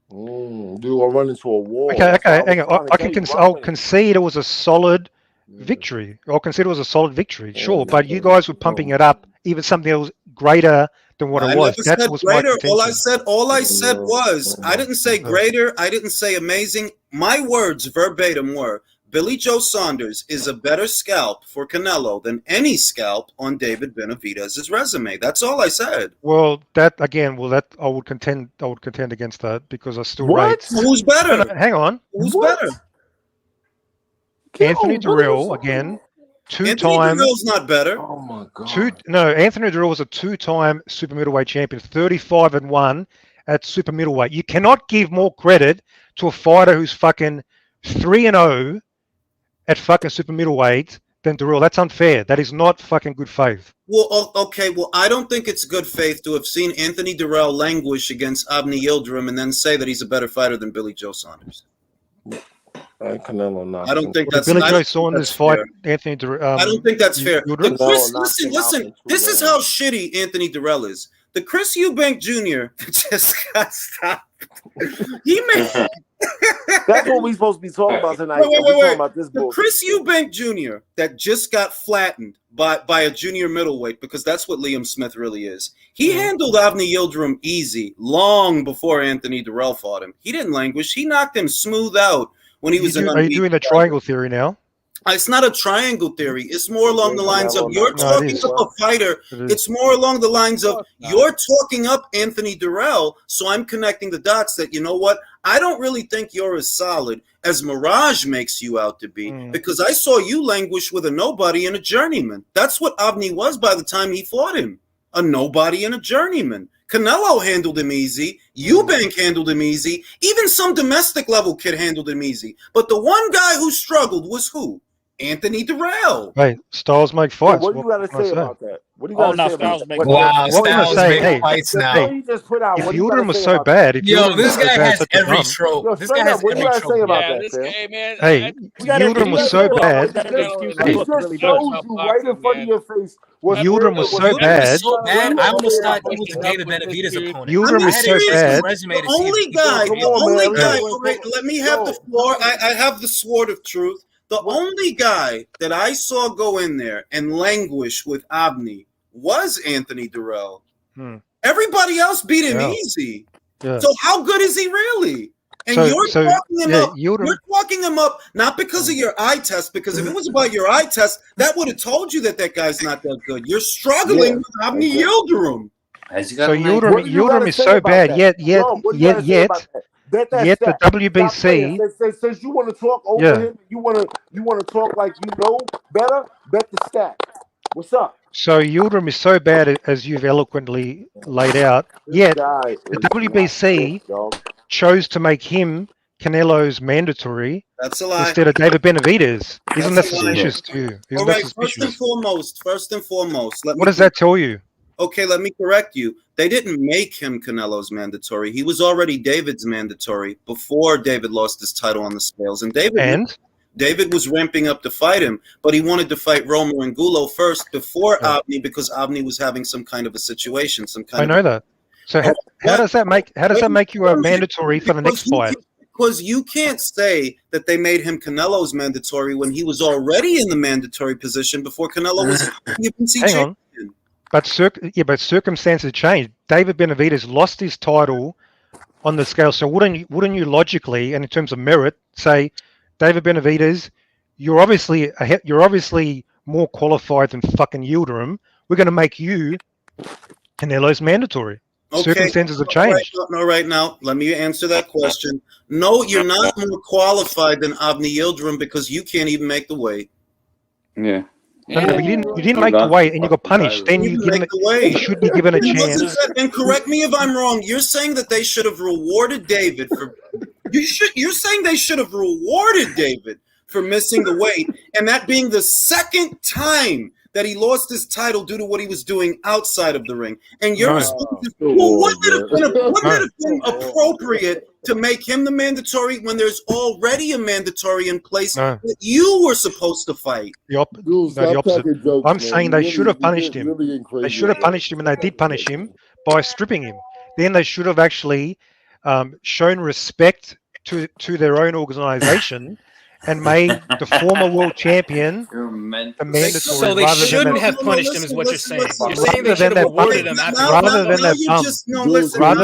Speaker 19: Dude, I'll run into a wall.
Speaker 14: Okay, hang on. I'll concede it was a solid victory. I'll concede it was a solid victory, sure. But you guys were pumping it up, even something that was greater than what it was. That was my contention.
Speaker 1: All I said was, I didn't say greater. I didn't say amazing. My words verbatim were, Billy Joe Saunders is a better scalp for Canelo than any scalp on David Benavidez's resume. That's all I said.
Speaker 14: Well, I would contend against that because I still rate.
Speaker 1: Who's better?
Speaker 14: No, hang on.
Speaker 1: Who's better?
Speaker 14: Anthony Dirrell again.
Speaker 1: Anthony Dirrell's not better.
Speaker 19: Oh my god.
Speaker 14: Anthony Dirrell was a 2-time super middleweight champion, 35-1 at super middleweight. You cannot give more credit to a fighter who's fucking 3-0 at fucking super middleweight than Dirrell. That's unfair. That is not fucking good faith.
Speaker 1: Well, okay. Well, I don't think it's good faith to have seen Anthony Dirrell languish against Avni Yildirim and then say that he's a better fighter than Billy Joe Saunders.
Speaker 19: Canelo not.
Speaker 1: I don't think that's
Speaker 14: Billy Joe Saunders fight Anthony Dirrell.
Speaker 1: I don't think that's fair. Listen. This is how shitty Anthony Dirrell is. The Chris Eubank Jr. just got stopped. He made.
Speaker 19: That's what we're supposed to be talking about tonight.
Speaker 1: Wait. About this the Chris Eubank Jr. that just got flattened by a junior middleweight, because that's what Liam Smith really is. He handled Avni Yildirim easy long before Anthony Dirrell fought him. He didn't languish. He knocked him smooth out when he was in.
Speaker 14: Are you doing the triangle theory now?
Speaker 1: It's not a triangle theory. It's more along the lines of you're talking up a fighter. It's more along the lines of you're talking up Anthony Dirrell. So I'm connecting the dots that, you know what? I don't really think you're as solid as Mirage makes you out to be, because I saw you languish with a nobody and a journeyman. That's what Avni was by the time he fought him. A nobody and a journeyman. Canelo handled him easy. Eubank handled him easy. Even some domestic level kid handled him easy. But the one guy who struggled was who? Anthony Durrell.
Speaker 14: Hey, styles make
Speaker 19: Well,
Speaker 14: fights.
Speaker 19: what do you got to
Speaker 14: can I
Speaker 19: say about that? What do you
Speaker 2: Oh,
Speaker 19: got
Speaker 2: now
Speaker 19: to say about
Speaker 2: Styles
Speaker 19: that?
Speaker 2: make
Speaker 20: Wow,
Speaker 14: What can I
Speaker 20: Styles
Speaker 14: say?
Speaker 20: make
Speaker 14: Hey,
Speaker 20: fights now.
Speaker 19: What he just put out.
Speaker 14: if
Speaker 19: What do you got
Speaker 14: Yildirim
Speaker 19: to
Speaker 14: was
Speaker 19: say
Speaker 14: so
Speaker 19: about
Speaker 14: bad, if
Speaker 20: Yo,
Speaker 14: Yildirim was
Speaker 20: this
Speaker 14: so
Speaker 20: guy
Speaker 14: bad,
Speaker 20: has
Speaker 14: such a
Speaker 20: every
Speaker 14: bum.
Speaker 20: trope.
Speaker 19: Yo,
Speaker 20: This
Speaker 19: straight
Speaker 20: guy
Speaker 19: up,
Speaker 20: has
Speaker 19: what do you
Speaker 20: every
Speaker 19: got to say
Speaker 20: trope.
Speaker 19: about
Speaker 2: Yeah,
Speaker 19: that,
Speaker 2: this
Speaker 19: Sam?
Speaker 2: man.
Speaker 14: Hey,
Speaker 19: You got any
Speaker 14: Yildirim was
Speaker 19: excuse
Speaker 14: so
Speaker 19: for
Speaker 14: bad.
Speaker 19: that?
Speaker 2: Canelo
Speaker 19: He
Speaker 14: Hey,
Speaker 2: knows what
Speaker 19: just
Speaker 2: he
Speaker 19: showed
Speaker 2: knows about
Speaker 19: you right in
Speaker 2: boxing,
Speaker 19: front of
Speaker 2: man.
Speaker 19: your face what
Speaker 14: Yildirim was so
Speaker 20: Yildirim is
Speaker 14: bad.
Speaker 20: so bad. I almost thought he was the
Speaker 2: Catching up
Speaker 20: David
Speaker 2: with this
Speaker 20: Benavidez
Speaker 2: dude.
Speaker 20: opponent.
Speaker 1: I
Speaker 14: Yildirim
Speaker 1: mean,
Speaker 20: I
Speaker 14: is
Speaker 20: had
Speaker 14: so
Speaker 20: to check his
Speaker 14: bad.
Speaker 20: resume
Speaker 1: the
Speaker 20: to see if
Speaker 1: only
Speaker 20: he fought
Speaker 1: guy,
Speaker 20: with
Speaker 19: Come on, man.
Speaker 1: all right, let me have the floor. I have the sword of truth. The only guy that I saw go in there and languish with Avni was Anthony Durrell. Everybody else beat him easy.
Speaker 14: Yeah.
Speaker 1: So how good is he really? And
Speaker 14: So
Speaker 1: you're talking him up.
Speaker 14: Yildirim.
Speaker 1: You're talking him up not because of your eye test, because if it was about your eye test, that would have told you that guy's not that good. You're struggling with Avni Yildirim.
Speaker 14: So Yildirim is so bad. Yet the WBC.
Speaker 19: Since you want to talk over him, you want to talk like you know better. Bet the stat. What's up?
Speaker 14: So Yildirim is so bad, as you've eloquently laid out. Yet the WBC chose to make him Canelo's mandatory
Speaker 1: That's a lie.
Speaker 14: instead of David Benavidez. Isn't that
Speaker 1: That's a lie.
Speaker 14: suspicious to you? Isn't
Speaker 1: All
Speaker 14: that
Speaker 1: right,
Speaker 14: suspicious?
Speaker 1: first and foremost,
Speaker 14: What does that tell you?
Speaker 1: Okay, let me correct you. They didn't make him Canelo's mandatory. He was already David's mandatory before David lost his title on the scales. And David was ramping up to fight him, but he wanted to fight Romer and Gulo first before Avni because Avni was having some kind of a situation, some kind
Speaker 14: I know that. So how does that make you a mandatory for the next fight?
Speaker 1: Because you can't say that they made him Canelo's mandatory when he was already in the mandatory position before Canelo was UFC
Speaker 14: Hang
Speaker 1: champion.
Speaker 14: on. But circumstances changed. David Benavidez lost his title on the scale. So wouldn't you logically, and in terms of merit, say, David Benavidez, you're obviously more qualified than fucking Yildirim. We're going to make you Canelo's mandatory.
Speaker 1: Okay.
Speaker 14: Circumstances have changed.
Speaker 1: All right, now let me answer that question. No, you're not more qualified than Avni Yildirim because you can't even make the weight.
Speaker 8: Yeah.
Speaker 14: No, but you didn't make the weight and you got punished. Then you should be given a chance.
Speaker 1: And correct me if I'm wrong. You're saying that they should have rewarded David for. You're saying they should have rewarded David for missing the weight, and that being the second time that he lost his title due to what he was doing outside of the ring. And your response is, well, wouldn't it have been appropriate to make him the mandatory when there's already a mandatory in place that you were supposed to fight?
Speaker 14: The opposite. I'm saying they should have punished him. They should have punished him, and they did punish him by stripping him. Then they should have actually shown respect to their own organization and made the former world champion the mandatory.
Speaker 5: So they shouldn't have punished him, is what you're saying. You're saying they should have rewarded him after.
Speaker 14: Rather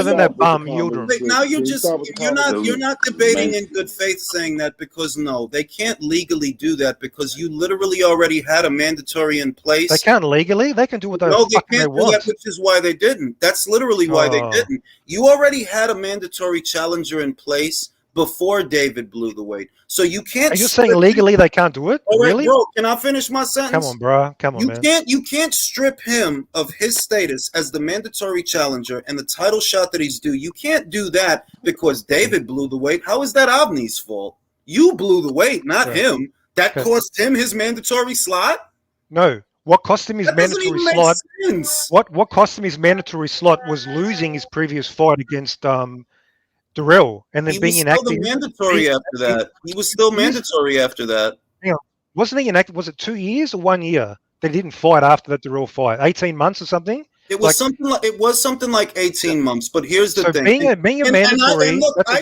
Speaker 14: than that bum, Yildirim.
Speaker 1: Now you're not debating in good faith saying that because no, they can't legally do that because you literally already had a mandatory in place.
Speaker 14: They can't legally. They can do what they
Speaker 1: No, they
Speaker 14: fucking
Speaker 1: can't do
Speaker 14: want.
Speaker 1: that, which is why they didn't. That's literally why they didn't. You already had a mandatory challenger in place before David blew the weight. So you can't.
Speaker 14: Are you saying legally they can't do it?
Speaker 1: All right,
Speaker 14: really?
Speaker 1: bro, can I finish my sentence?
Speaker 14: Come on, bro. Come on, man.
Speaker 1: You can't strip him of his status as the mandatory challenger and the title shot that he's due. You can't do that because David blew the weight. How is that Avni's fault? You blew the weight, not him. That cost him his mandatory slot?
Speaker 14: No. What cost him his mandatory slot?
Speaker 1: Sense.
Speaker 14: What cost him his mandatory slot was losing his previous fight against Durrell and then being inactive.
Speaker 1: He was still mandatory after that. He was still mandatory after that.
Speaker 14: Hang on. Wasn't he inactive? Was it 2 years or 1 year? They didn't fight after that Durrell fight. 18 months or something?
Speaker 1: It was something like 18 months. But here's the thing:
Speaker 14: being a mandatory,
Speaker 1: I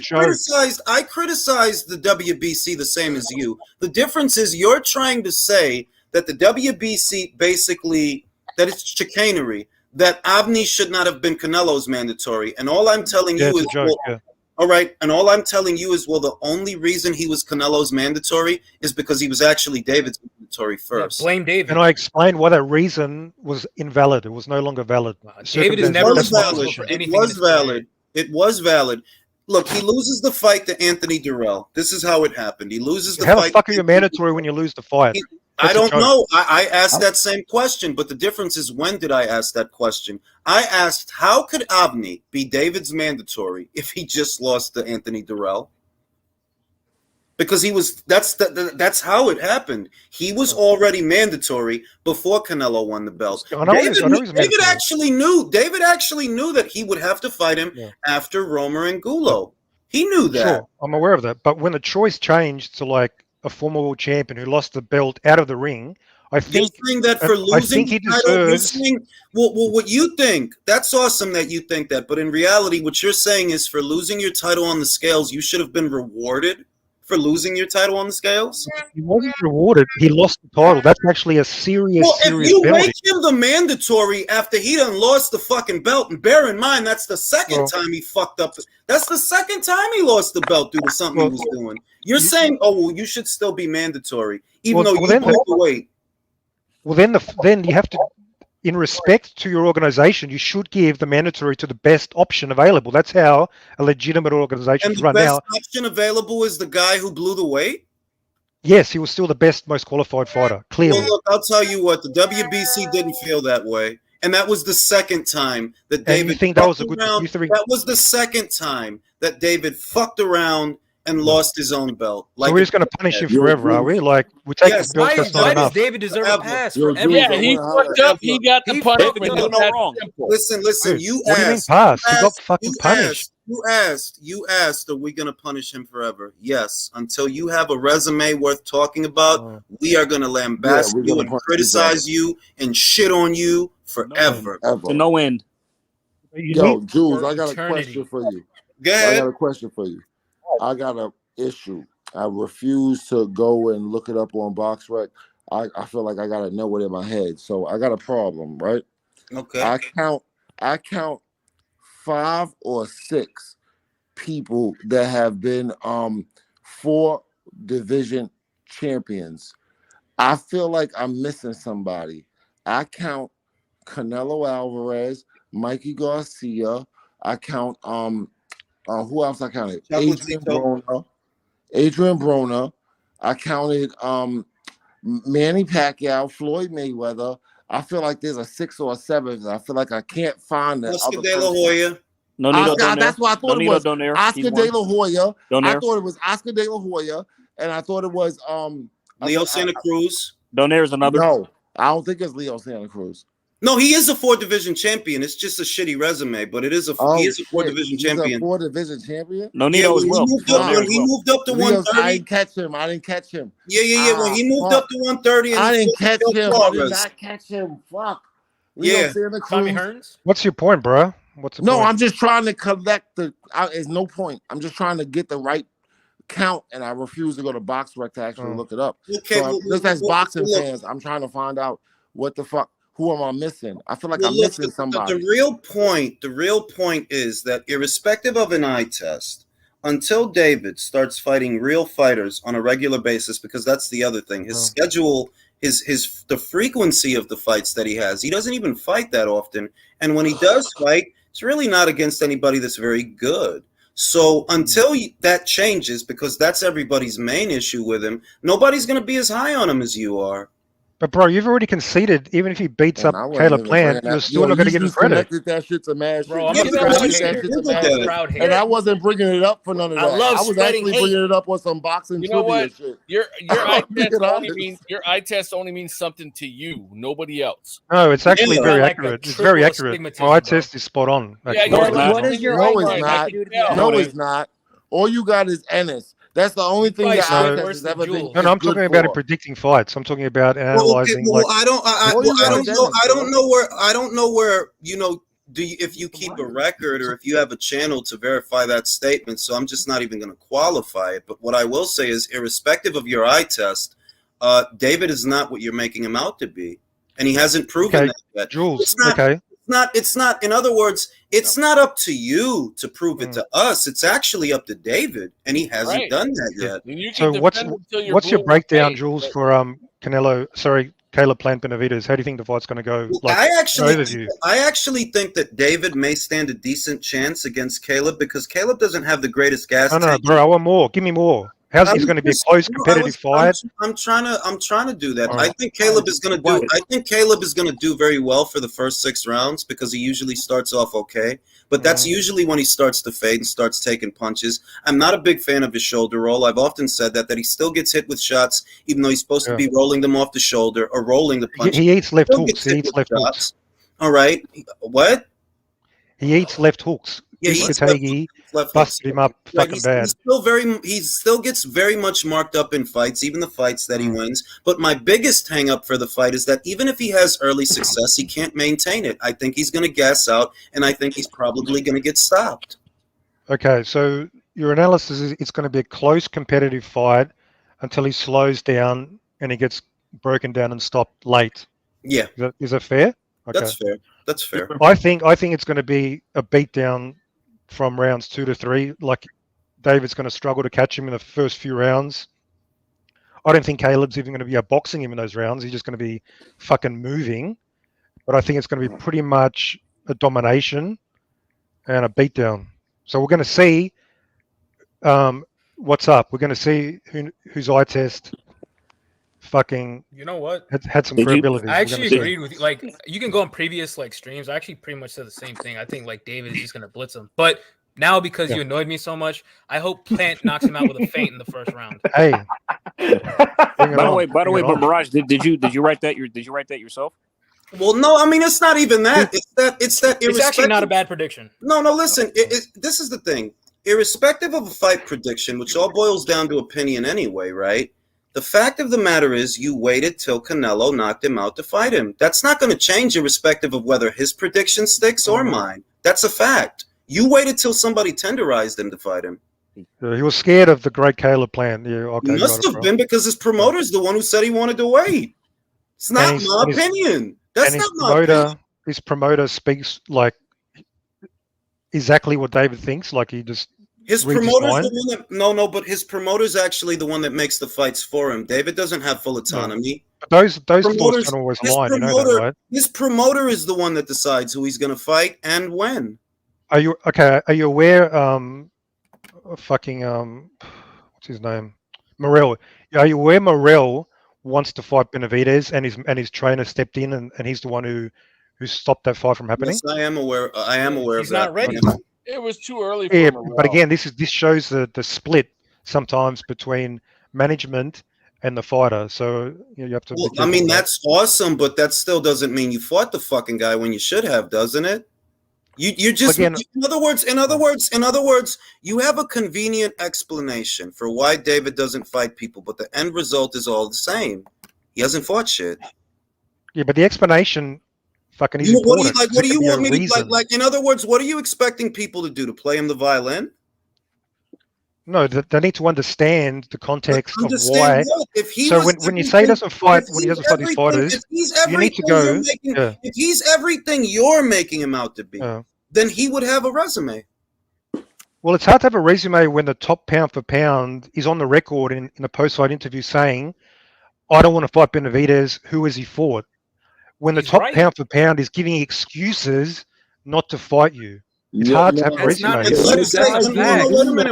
Speaker 1: criticized the WBC the same as you. The difference is you're trying to say that the WBC basically that it's chicanery, that Avni should not have been Canelo's mandatory, and all I'm telling you is all right, and all I'm telling you is, well, the only reason he was Canelo's mandatory is because he was actually David's mandatory first.
Speaker 5: Blame David.
Speaker 14: And I explained why that reason was invalid. It was no longer valid.
Speaker 5: David is never responsible for anything.
Speaker 1: It was valid. It was valid. Look, he loses the fight to Anthony Durrell. This is how it happened. He loses the fight.
Speaker 14: How the fuck are you mandatory when you lose the fight?
Speaker 1: I don't know. I asked that same question, but the difference is when did I ask that question? I asked, how could Avni be David's mandatory if he just lost to Anthony Durrell? because he was. That's how it happened. He was already mandatory before Canelo won the belt. David actually knew. David actually knew that he would have to fight him after Romer and Gulo. He knew that.
Speaker 14: Sure, I'm aware of that. But when the choice changed to like a former world champion who lost the belt out of the ring, I think
Speaker 1: you're saying that for losing the title, you're saying, well, what you think, that's awesome that you think that. But in reality, what you're saying is for losing your title on the scales, you should have been rewarded for losing your title on the scales?
Speaker 14: He wasn't rewarded. He lost the title. That's actually a serious
Speaker 1: if you
Speaker 14: penalty.
Speaker 1: make him the mandatory after he done lost the fucking belt, and bear in mind, that's the second time he fucked up. That's the second time he lost the belt due to something he was doing. You're saying, oh, well, you should still be mandatory, even though you broke the weight.
Speaker 14: Well, then you have to, in respect to your organization, you should give the mandatory to the best option available. That's how a legitimate organization is run.
Speaker 1: And the best option available is the guy who blew the weight?
Speaker 14: Yes, he was still the best, most qualified fighter, clearly.
Speaker 1: Well, look, I'll tell you what, the WBC didn't feel that way. And that was the second time that David
Speaker 14: you think that was a good
Speaker 1: around. That was the second time that David fucked around and lost his own belt.
Speaker 14: So we're just going to punish him forever, are we? Like, we take the belt, that's not
Speaker 5: Why
Speaker 14: enough.
Speaker 5: does David deserve a pass?
Speaker 2: Yeah, he fucked up. He got the punishment.
Speaker 14: no wrong.
Speaker 1: Listen, you
Speaker 14: what
Speaker 1: asked.
Speaker 14: do you mean pass? He got fucking punished.
Speaker 1: You asked, are we going to punish him forever? Yes. Until you have a resume worth talking about, we are going to lambast you and criticize you and shit on you forever.
Speaker 4: To no end.
Speaker 15: Yo, Jules, I got a question for you.
Speaker 1: Go ahead.
Speaker 15: I got a question for you. I got an issue. I refuse to go and look it up on BoxRec. I feel like I gotta know it in my head. So I got a problem, right?
Speaker 1: Okay.
Speaker 15: I count 5 or 6 people that have been 4 division champions. I feel like I'm missing somebody. I count Canelo Alvarez, Mikey Garcia. I count who else I counted? Adrian Broner. I counted Manny Pacquiao, Floyd Mayweather. I feel like there's a 6th or a 7th. I feel like I can't find the
Speaker 1: Oscar
Speaker 15: other
Speaker 1: De La Hoya.
Speaker 15: That's what I thought it was. Oscar De La Hoya. I thought it was Oscar De La Hoya, and I thought it was
Speaker 1: Leo Santa Cruz.
Speaker 4: Donaire's another.
Speaker 15: No, I don't think it's Leo Santa Cruz.
Speaker 1: No, he is a 4-division champion. It's just a shitty resume, but it is he is a 4-division champion.
Speaker 15: A 4-division champion?
Speaker 4: Nonito as well.
Speaker 1: When he moved up to 130.
Speaker 15: I didn't catch him.
Speaker 1: Yeah. When he moved up to 130,
Speaker 15: I didn't catch him. I did not catch him. Fuck.
Speaker 1: Yeah.
Speaker 5: Tommy Hearns?
Speaker 14: What's your point, bro? What's the point?
Speaker 15: I'm just trying to collect there's no point. I'm just trying to get the right count, and I refuse to go to BoxRec to actually look it up.
Speaker 1: Okay,
Speaker 15: so just as boxing fans, I'm trying to find out what the fuck. Who am I missing? I feel like I'm missing somebody.
Speaker 1: The real point is that irrespective of an eye test, until David starts fighting real fighters on a regular basis, because that's the other thing, his schedule, the frequency of the fights that he has, he doesn't even fight that often. And when he does fight, it's really not against anybody that's very good. So until that changes, because that's everybody's main issue with him, nobody's going to be as high on him as you are.
Speaker 14: But bro, you've already conceded. Even if he beats up Caleb Plant, you're still not going to give him credit.
Speaker 15: That shit to mad shit.
Speaker 5: Bro, I'm
Speaker 15: and I wasn't bringing it up for none of that. I was actually bringing it up on some boxing.
Speaker 2: You know what?
Speaker 15: Shit.
Speaker 2: Your eye test only means something to you, nobody else.
Speaker 14: No, it's actually very accurate. It's very accurate. My eye test is spot on.
Speaker 18: What is your
Speaker 15: eye test? No, it's not. All you got is Ennis. That's the only thing that has ever been.
Speaker 14: No, I'm talking about predicting fights. I'm talking about analyzing.
Speaker 1: I don't know where if you keep a record or if you have a channel to verify that statement. So I'm just not even going to qualify it. But what I will say is, irrespective of your eye test, David is not what you're making him out to be, and he hasn't proven that yet.
Speaker 14: Jules,
Speaker 1: It's not. In other words, it's not up to you to prove it to us. It's actually up to David, and he hasn't done that yet.
Speaker 14: So what's your breakdown, Jules, for Caleb Plant Benavidez? How do you think the fight's going to go?
Speaker 1: I actually think that David may stand a decent chance against Caleb, because Caleb doesn't have the greatest gas.
Speaker 14: No, bro, I want more. Give me more. How's it going to be a close competitive fight?
Speaker 1: I'm trying to do that. I think Caleb is going to do. I think Caleb is going to do very well for the first 6 rounds because he usually starts off okay. But that's usually when he starts to fade and starts taking punches. I'm not a big fan of his shoulder roll. I've often said that he still gets hit with shots, even though he's supposed to be rolling them off the shoulder or rolling the punch.
Speaker 14: He eats left hooks. He eats left hooks.
Speaker 1: All right. What?
Speaker 14: He eats left hooks.
Speaker 1: Yeah,
Speaker 14: he busted him up fucking bad.
Speaker 1: He still gets very much marked up in fights, even the fights that he wins. But my biggest hang up for the fight is that even if he has early success, he can't maintain it. I think he's going to gas out, and I think he's probably going to get stopped.
Speaker 14: Okay, so your analysis is it's going to be a close competitive fight until he slows down and he gets broken down and stopped late.
Speaker 1: Yeah.
Speaker 14: Is that fair? Okay.
Speaker 1: That's fair. That's fair.
Speaker 14: I think it's going to be a beatdown from rounds 2 to 3. Like David's going to struggle to catch him in the first few rounds. I don't think Caleb's even going to be boxing him in those rounds. He's just going to be fucking moving. But I think it's going to be pretty much a domination and a beatdown. So we're going to see what's up. We're going to see whose eye test fucking
Speaker 5: you know what
Speaker 14: had some credibility.
Speaker 5: I actually agreed with you. Like you can go on previous streams. I actually pretty much said the same thing. I think David is just gonna blitz him. But now because you annoyed me so much, I hope Plant knocks him out with a feint in the first round.
Speaker 14: Hey.
Speaker 4: By the way, but Mirage, did you write that? Did you write that yourself?
Speaker 1: Well, no, I mean it's not even that. It's
Speaker 5: actually not a bad prediction.
Speaker 1: No, listen. This is the thing. Irrespective of a fight prediction, which all boils down to opinion anyway, right? The fact of the matter is you waited till Canelo knocked him out to fight him. That's not going to change irrespective of whether his prediction sticks or mine. That's a fact. You waited till somebody tenderized him to fight him.
Speaker 14: He was scared of the great Caleb plan. Yeah, okay,
Speaker 1: he must have been because his promoter's the one who said he wanted to wait. It's not my opinion. That's not my opinion.
Speaker 14: His promoter speaks like exactly what David thinks. Like he just
Speaker 1: his promoter's the one that but his promoter's actually the one that makes the fights for him. David doesn't have full autonomy.
Speaker 14: No. Those thoughts don't always line, you know that, right?
Speaker 1: His promoter is the one that decides who he's going to fight and when.
Speaker 14: Are you okay? Are you aware? What's his name? Morel. Are you aware Morel wants to fight Benavidez and his trainer stepped in and he's the one who stopped that fight from happening?
Speaker 1: Yes, I am aware.
Speaker 5: He's not ready. It was too early.
Speaker 14: Yeah, but again, this shows the split sometimes between management and the fighter. So you have to.
Speaker 1: Well, I mean, that's awesome, but that still doesn't mean you fought the fucking guy when you should have, doesn't it? You just again, in other words, you have a convenient explanation for why David doesn't fight people, but the end result is all the same. He hasn't fought shit.
Speaker 14: Yeah, but the explanation. Fucking
Speaker 1: what do you want me to like? In other words, what are you expecting people to do? To play him the violin?
Speaker 14: No, they need to understand the context of why. So when you say he doesn't fight, when he doesn't fight these fighters, you need to go.
Speaker 1: If he's everything you're making him out to be, then he would have a resume.
Speaker 14: Well, it's hard to have a resume when the top pound for pound is on the record in a post-fight interview saying, "I don't want to fight Benavidez. Who has he fought?" When the top pound for pound is giving excuses not to fight you. It's hard to have a resume.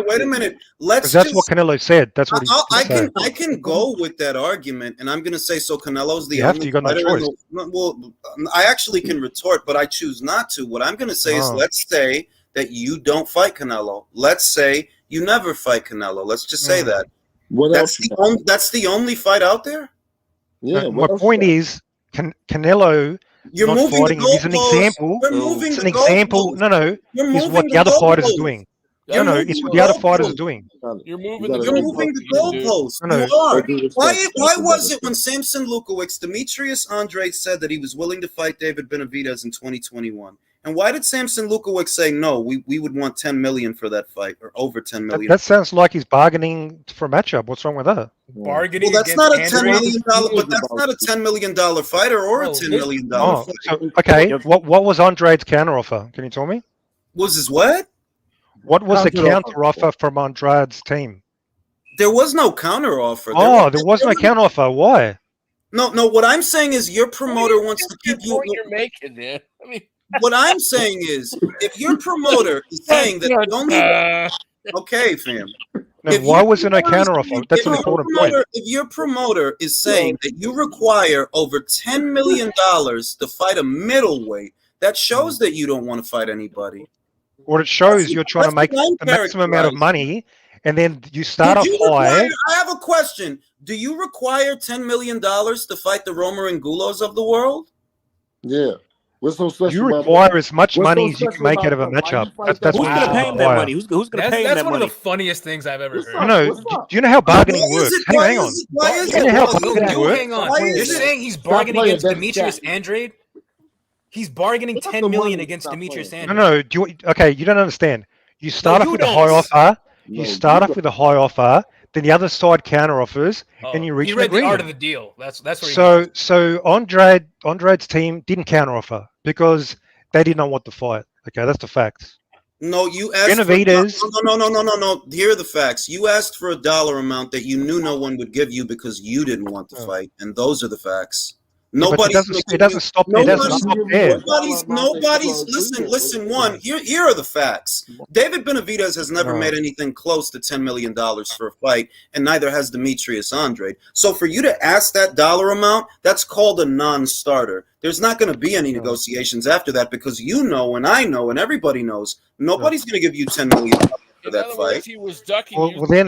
Speaker 1: Wait a minute.
Speaker 14: That's what Canelo said. That's what
Speaker 1: I can go with that argument, and I'm going to say so. Canelo's the
Speaker 14: only. You got no choice.
Speaker 1: Well, I actually can retort, but I choose not to. What I'm going to say is, let's say that you don't fight Canelo. Let's say you never fight Canelo. Let's just say that. That's the only fight out there.
Speaker 14: Yeah. My point is. Canelo not fighting is an example. It's an example. No. Is what the other fighters are doing. It's what the other fighters are doing.
Speaker 2: You're moving the
Speaker 1: goalposts. You are. Why was it when Samson Lukowicz, Demetrius Andrade said that he was willing to fight David Benavidez in 2021? And why did Samson Lukowicz say no? We would want $10 million for that fight, or over $10 million.
Speaker 14: That sounds like he's bargaining for a matchup. What's wrong with that?
Speaker 5: Bargaining.
Speaker 1: Well, that's not a $10 million, but that's not a $10 million fighter or a $10 million fighter.
Speaker 14: So, okay. What was Andrade's counteroffer? Can you tell me?
Speaker 1: Was his what?
Speaker 14: What was the counteroffer from Andrade's team?
Speaker 1: There was no counteroffer.
Speaker 14: There was no counteroffer. Why?
Speaker 1: No. What I'm saying is your promoter wants to keep you.
Speaker 2: You're making there. I mean.
Speaker 1: What I'm saying is, if your promoter is saying that the only okay, fam,
Speaker 14: No, why was there no counteroffer? That's an important point.
Speaker 1: If your promoter is saying that you require over $10 million to fight a middleweight, that shows that you don't want to fight anybody.
Speaker 14: What it shows, you're trying to make the maximum amount of money, and then you start off high.
Speaker 1: I have a question. Do you require $10 million to fight the Romer and Gulos of the world?
Speaker 15: Yeah. What's so special?
Speaker 14: You require as much money as you can make out of a matchup. That's
Speaker 4: who's going to pay him that money? Who's going to pay him that money?
Speaker 5: That's one of the funniest things I've ever heard.
Speaker 14: No, do you know how bargaining works? Hang on.
Speaker 5: You
Speaker 14: know how bargaining works?
Speaker 5: Hang on. You're saying he's bargaining against Demetrius Andrade? He's bargaining $10 million against Demetrius Andrade.
Speaker 14: No. Okay, you don't understand. You start off with a high offer. You start off with a high offer. Then the other side counter offers, and you reach an agreement.
Speaker 5: The art of the deal. That's where.
Speaker 14: So Andrade's team didn't counter offer because they did not want the fight. Okay, that's the facts.
Speaker 1: No, you asked.
Speaker 14: Benavidez.
Speaker 1: No. Here are the facts. You asked for a dollar amount that you knew no one would give you because you didn't want to fight, and those are the facts. Nobody's.
Speaker 14: It doesn't stop there.
Speaker 1: Nobody's. Listen. Here are the facts. David Benavidez has never made anything close to $10 million for a fight, and neither has Demetrius Andrade. So for you to ask that dollar amount, that's called a non-starter. There's not going to be any negotiations after that because you know, and I know, and everybody knows, nobody's going to give you $10 million for that fight.
Speaker 2: He was ducking.
Speaker 14: Well, then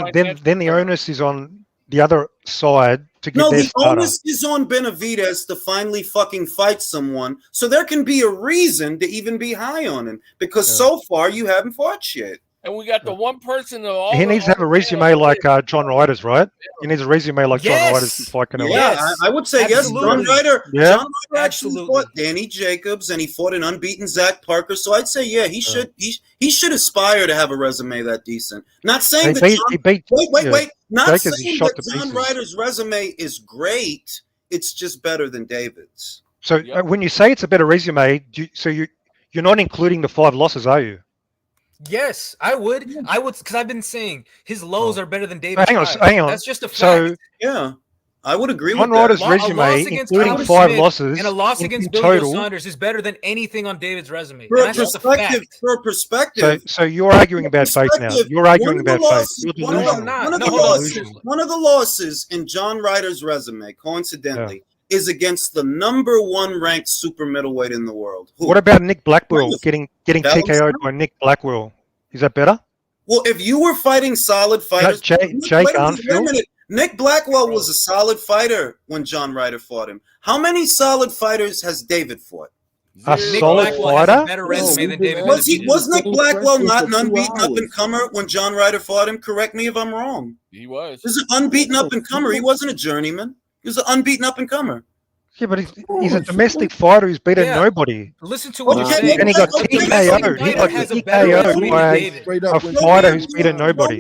Speaker 14: the onus is on the other side to get their starter.
Speaker 1: No, the onus is on Benavidez to finally fucking fight someone, so there can be a reason to even be high on him because so far you haven't fought shit.
Speaker 2: And we got the one person that
Speaker 14: he needs to have a resume like John Ryder's, right? He needs a resume like John Ryder's to fight Canelo.
Speaker 1: Yeah, I would say
Speaker 2: absolutely.
Speaker 1: Yes. John Ryder.
Speaker 14: Yeah.
Speaker 1: John Ryder actually fought Danny Jacobs, and he fought an unbeaten Zach Parker. So I'd say, yeah, he should. He should aspire to have a resume that decent. Not saying that. Wait. Not saying that John Ryder's resume is great. It's just better than David's.
Speaker 14: So when you say it's a better resume, you're not including the 5 losses, are you?
Speaker 5: Yes, I would. I would, because I've been saying his lows are better than David's.
Speaker 14: Hang on.
Speaker 5: That's just a fact.
Speaker 14: So
Speaker 1: yeah, I would agree with
Speaker 14: John Ryder's resume, including 5 losses,
Speaker 5: and a loss against Billy Joe Saunders is better than anything on David's resume.
Speaker 1: For a perspective.
Speaker 14: So you're arguing about faith now. You're arguing about faith.
Speaker 1: One of the losses in John Ryder's resume, coincidentally, is against the #1 ranked super middleweight in the world.
Speaker 14: What about Nick Blackwell getting TKO'd by Nick Blackwell? Is that better?
Speaker 1: Well, if you were fighting solid fighters,
Speaker 14: Jake Armfield.
Speaker 1: Nick Blackwell was a solid fighter when John Ryder fought him. How many solid fighters has David fought?
Speaker 14: A solid fighter?
Speaker 1: Was Nick Blackwell not an unbeaten up-and-comer when John Ryder fought him? Correct me if I'm wrong.
Speaker 2: He was.
Speaker 1: He was an unbeaten up-and-comer. He wasn't a journeyman. He was an unbeaten up-and-comer.
Speaker 14: Yeah, but he's a domestic fighter who's beaten nobody.
Speaker 5: Listen to what you're saying.
Speaker 14: And he got TKO'd. He got TKO'd by a fighter who's beaten nobody.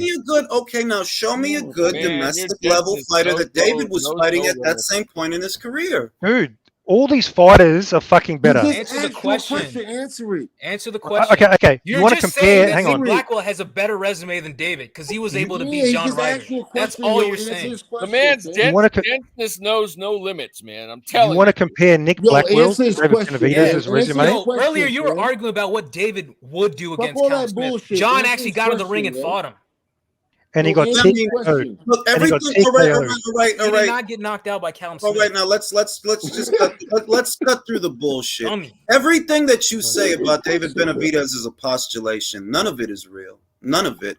Speaker 1: Show me a good domestic level fighter that David was fighting at that same point in his career.
Speaker 14: Dude, all these fighters are fucking better.
Speaker 5: Answer the question. Answer the question.
Speaker 14: Okay. You want to compare? Hang on.
Speaker 5: Blackwell has a better resume than David because he was able to beat John Ryder. That's all you're saying.
Speaker 2: The man's denseness knows no limits, man. I'm telling you.
Speaker 14: You want to compare Nick Blackwell to David Benavidez's resume?
Speaker 5: Earlier, you were arguing about what David would do against Cal Smith. John actually got in the ring and fought him.
Speaker 14: And he got TKO'd.
Speaker 1: Look, everything. All right.
Speaker 5: He did not get knocked out by Callum Smith.
Speaker 1: All right, now let's just cut through the bullshit. Everything that you say about David Benavidez is a postulation. None of it is real. None of it.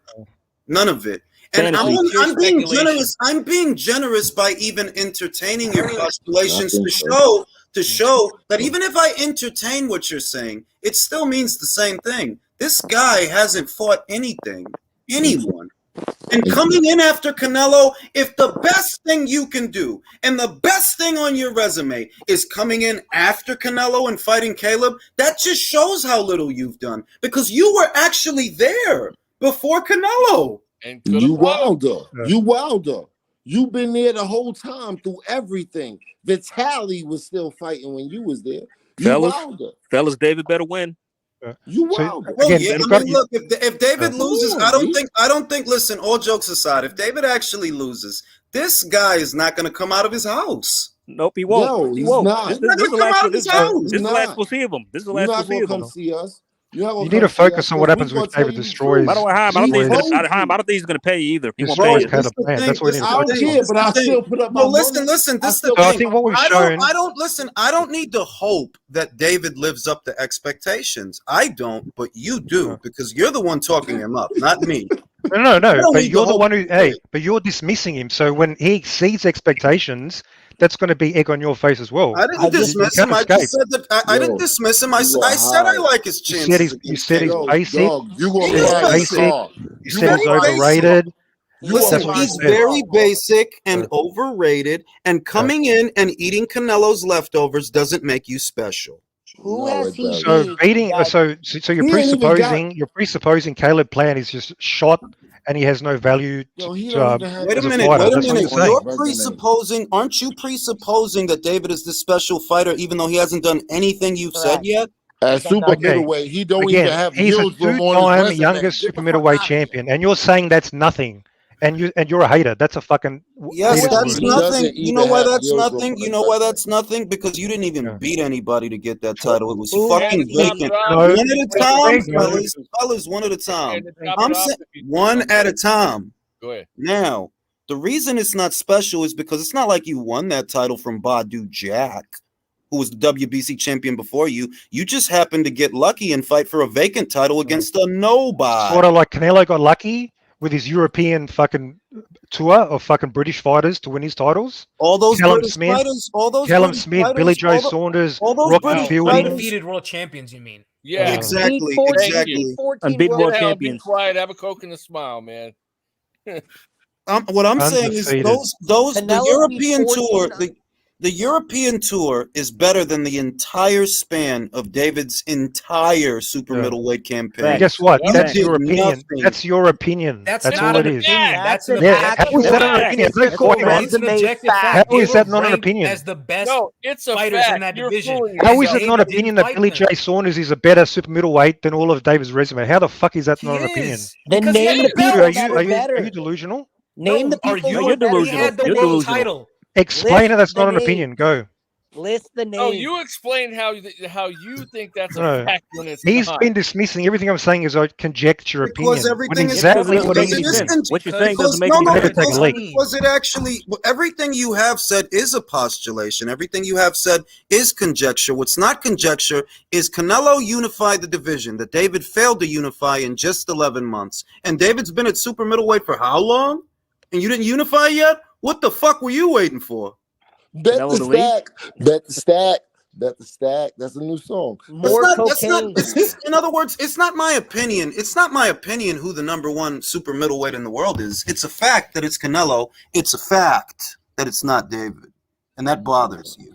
Speaker 1: And I'm being generous. I'm being generous by even entertaining your postulations to show that even if I entertain what you're saying, it still means the same thing. This guy hasn't fought anyone. And coming in after Canelo, if the best thing you can do and the best thing on your resume is coming in after Canelo and fighting Caleb, that just shows how little you've done because you were actually there before Canelo.
Speaker 2: And
Speaker 15: you Wilder. You've been there the whole time through everything. Vitaly was still fighting when you was there.
Speaker 4: Fellas, David better win.
Speaker 15: You Wilder.
Speaker 1: Look, if David loses, I don't think. Listen, all jokes aside, if David actually loses, this guy is not going to come out of his house.
Speaker 4: Nope, he won't.
Speaker 15: No, he's not.
Speaker 4: This is the last we'll see of him. This is the last we'll see of him.
Speaker 15: Come see us.
Speaker 14: You need to focus on what happens with David destroys.
Speaker 4: By the way, Haim, I don't think he's going to pay you either. He won't pay you.
Speaker 14: Caleb Plant. That's what we need to focus on.
Speaker 15: But I still put up my money.
Speaker 1: Listen. This is the
Speaker 14: So I
Speaker 1: thing.
Speaker 14: think what we've shown.
Speaker 1: I don't need to hope that David lives up to expectations. I don't, but you do because you're the one talking him up, not me.
Speaker 14: No. But you're the one who. Hey, but you're dismissing him. So when he exceeds expectations, that's going to be egg on your face as well.
Speaker 1: I didn't dismiss him. I just said that I didn't dismiss him. I said I like his chances.
Speaker 14: You said he's basic.
Speaker 1: You
Speaker 14: said he's overrated.
Speaker 1: Listen, he's very basic and overrated, and coming in and eating Canelo's leftovers doesn't make you special.
Speaker 18: Who has he
Speaker 14: So beating, so you're presupposing Caleb Plant is just shot and he has no value.
Speaker 1: Wait a minute. Aren't you presupposing that David is this special fighter, even though he hasn't done anything you've said yet?
Speaker 15: At super middleweight, he don't even have
Speaker 14: he's a
Speaker 15: Hillsborough on his
Speaker 14: two-time
Speaker 15: resume.
Speaker 14: youngest super middleweight champion, and you're saying that's nothing. And you're a hater. That's a fucking
Speaker 1: that's nothing. You know why that's nothing? You know why that's nothing? Because you didn't even beat anybody to get that title. It was fucking vacant. One at a time, fellas. One at a time. I'm saying one at a time.
Speaker 2: Go ahead.
Speaker 1: Now, the reason it's not special is because it's not like you won that title from Badu Jack, who was the WBC champion before you. You just happened to get lucky and fight for a vacant title against a nobody.
Speaker 14: Sort of like Canelo got lucky with his European fucking tour of fucking British fighters to win his titles.
Speaker 1: All those
Speaker 14: Callum
Speaker 1: British
Speaker 14: Smith,
Speaker 1: fighters, all those
Speaker 14: Callum
Speaker 1: British
Speaker 14: Smith,
Speaker 1: fighters,
Speaker 14: Billy Joe Saunders, Rocky Fielding.
Speaker 5: Undefeated world champions, you mean?
Speaker 2: Yeah,
Speaker 1: exactly.
Speaker 2: And
Speaker 4: big world
Speaker 2: Be
Speaker 4: champions.
Speaker 2: quiet, have a Coke and a smile, man.
Speaker 1: What I'm saying is the European tour, the European tour is better than the entire span of David's entire super middleweight campaign.
Speaker 14: Guess what?
Speaker 1: You
Speaker 14: That's
Speaker 1: did
Speaker 14: your opinion.
Speaker 1: nothing.
Speaker 14: That's your opinion. That's
Speaker 5: not
Speaker 14: all it
Speaker 5: an
Speaker 14: is.
Speaker 5: opinion. That's an
Speaker 14: How is that an opinion?
Speaker 5: It's an objective fact.
Speaker 14: How is that not an opinion?
Speaker 5: As the best
Speaker 2: it's a
Speaker 5: fighters
Speaker 2: fact.
Speaker 5: in that
Speaker 2: You're
Speaker 5: division.
Speaker 2: fooling
Speaker 14: How is
Speaker 2: yourself.
Speaker 14: it not an opinion that Billy J. Saunders is a better super middleweight than all of David's resume? How the fuck is that not an opinion?
Speaker 18: Then name the people that are better.
Speaker 14: Are you delusional?
Speaker 18: Name the people
Speaker 5: you're
Speaker 18: that
Speaker 5: He had the world title.
Speaker 14: Explain it. That's not an opinion. Go.
Speaker 18: List the names.
Speaker 2: No, you explain how you think that's a
Speaker 14: No.
Speaker 2: fact when it's
Speaker 14: He's
Speaker 2: not.
Speaker 14: been dismissing everything I'm saying is a conjecture
Speaker 1: Because
Speaker 14: opinion.
Speaker 1: everything
Speaker 14: When
Speaker 1: is
Speaker 14: exactly what
Speaker 1: because
Speaker 14: makes
Speaker 1: it is
Speaker 14: sense. What you're
Speaker 1: because-
Speaker 14: saying doesn't make
Speaker 1: no,
Speaker 14: any
Speaker 1: no,
Speaker 14: sense. Take a
Speaker 1: because-
Speaker 14: leak.
Speaker 1: because it actually everything you have said is a postulation. Everything you have said is conjecture. What's not conjecture is Canelo unified the division that David failed to unify in just 11 months. And David's been at super middleweight for how long? And you didn't unify yet? What the fuck were you waiting for?
Speaker 15: Bet the stack. Bet the stack. Bet the stack. That's a new song.
Speaker 1: In other words, it's not my opinion. It's not my opinion who the number one super middleweight in the world is. It's a fact that it's Canelo. It's a fact that it's not David. And that bothers you.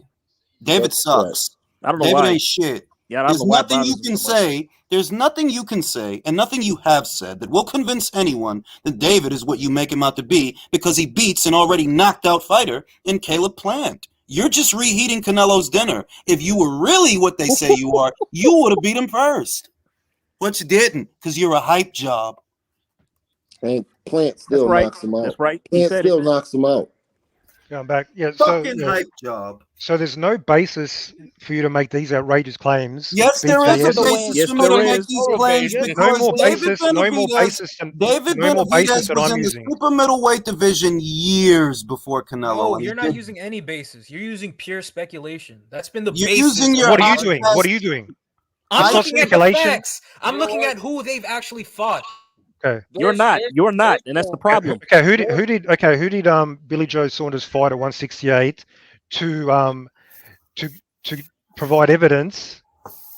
Speaker 1: David sucks.
Speaker 4: I don't know
Speaker 1: David
Speaker 4: why.
Speaker 1: ain't shit.
Speaker 4: Yeah, I don't
Speaker 1: There's
Speaker 4: know why it
Speaker 1: nothing you
Speaker 4: bothers me
Speaker 1: can
Speaker 4: so much.
Speaker 1: say. There's nothing you can say and nothing you have said that will convince anyone that David is what you make him out to be because he beats an already knocked out fighter in Caleb Plant. You're just reheating Canelo's dinner. If you were really what they say you are, you would have beat him first. But you didn't because you're a hype job.
Speaker 15: And Plant still knocks him out.
Speaker 14: That's right.
Speaker 15: Plant still knocks him out.
Speaker 14: Going back,
Speaker 1: Fucking hype job.
Speaker 14: So there's no basis for you to make these outrageous claims.
Speaker 1: Yes, there is a basis for me to make these claims
Speaker 14: No
Speaker 1: because
Speaker 14: more
Speaker 1: David
Speaker 14: basis. No more basis.
Speaker 1: David
Speaker 14: No more basis
Speaker 1: Benavidez
Speaker 14: that
Speaker 1: was
Speaker 14: I'm
Speaker 1: in the
Speaker 14: using.
Speaker 1: super middleweight division years before Canelo.
Speaker 5: No,
Speaker 1: and
Speaker 5: you're
Speaker 1: he
Speaker 5: not
Speaker 1: did-
Speaker 5: using any basis. You're using pure speculation. That's been the
Speaker 1: You're
Speaker 5: basis.
Speaker 1: using your
Speaker 14: What are you doing? What are you doing?
Speaker 5: I'm
Speaker 14: It's not
Speaker 5: looking at the
Speaker 14: speculation.
Speaker 5: facts. I'm looking at who they've actually fought.
Speaker 14: Okay.
Speaker 4: You're not, and that's the problem.
Speaker 14: Okay, who did Billy Joe Saunders fight at 168 to provide evidence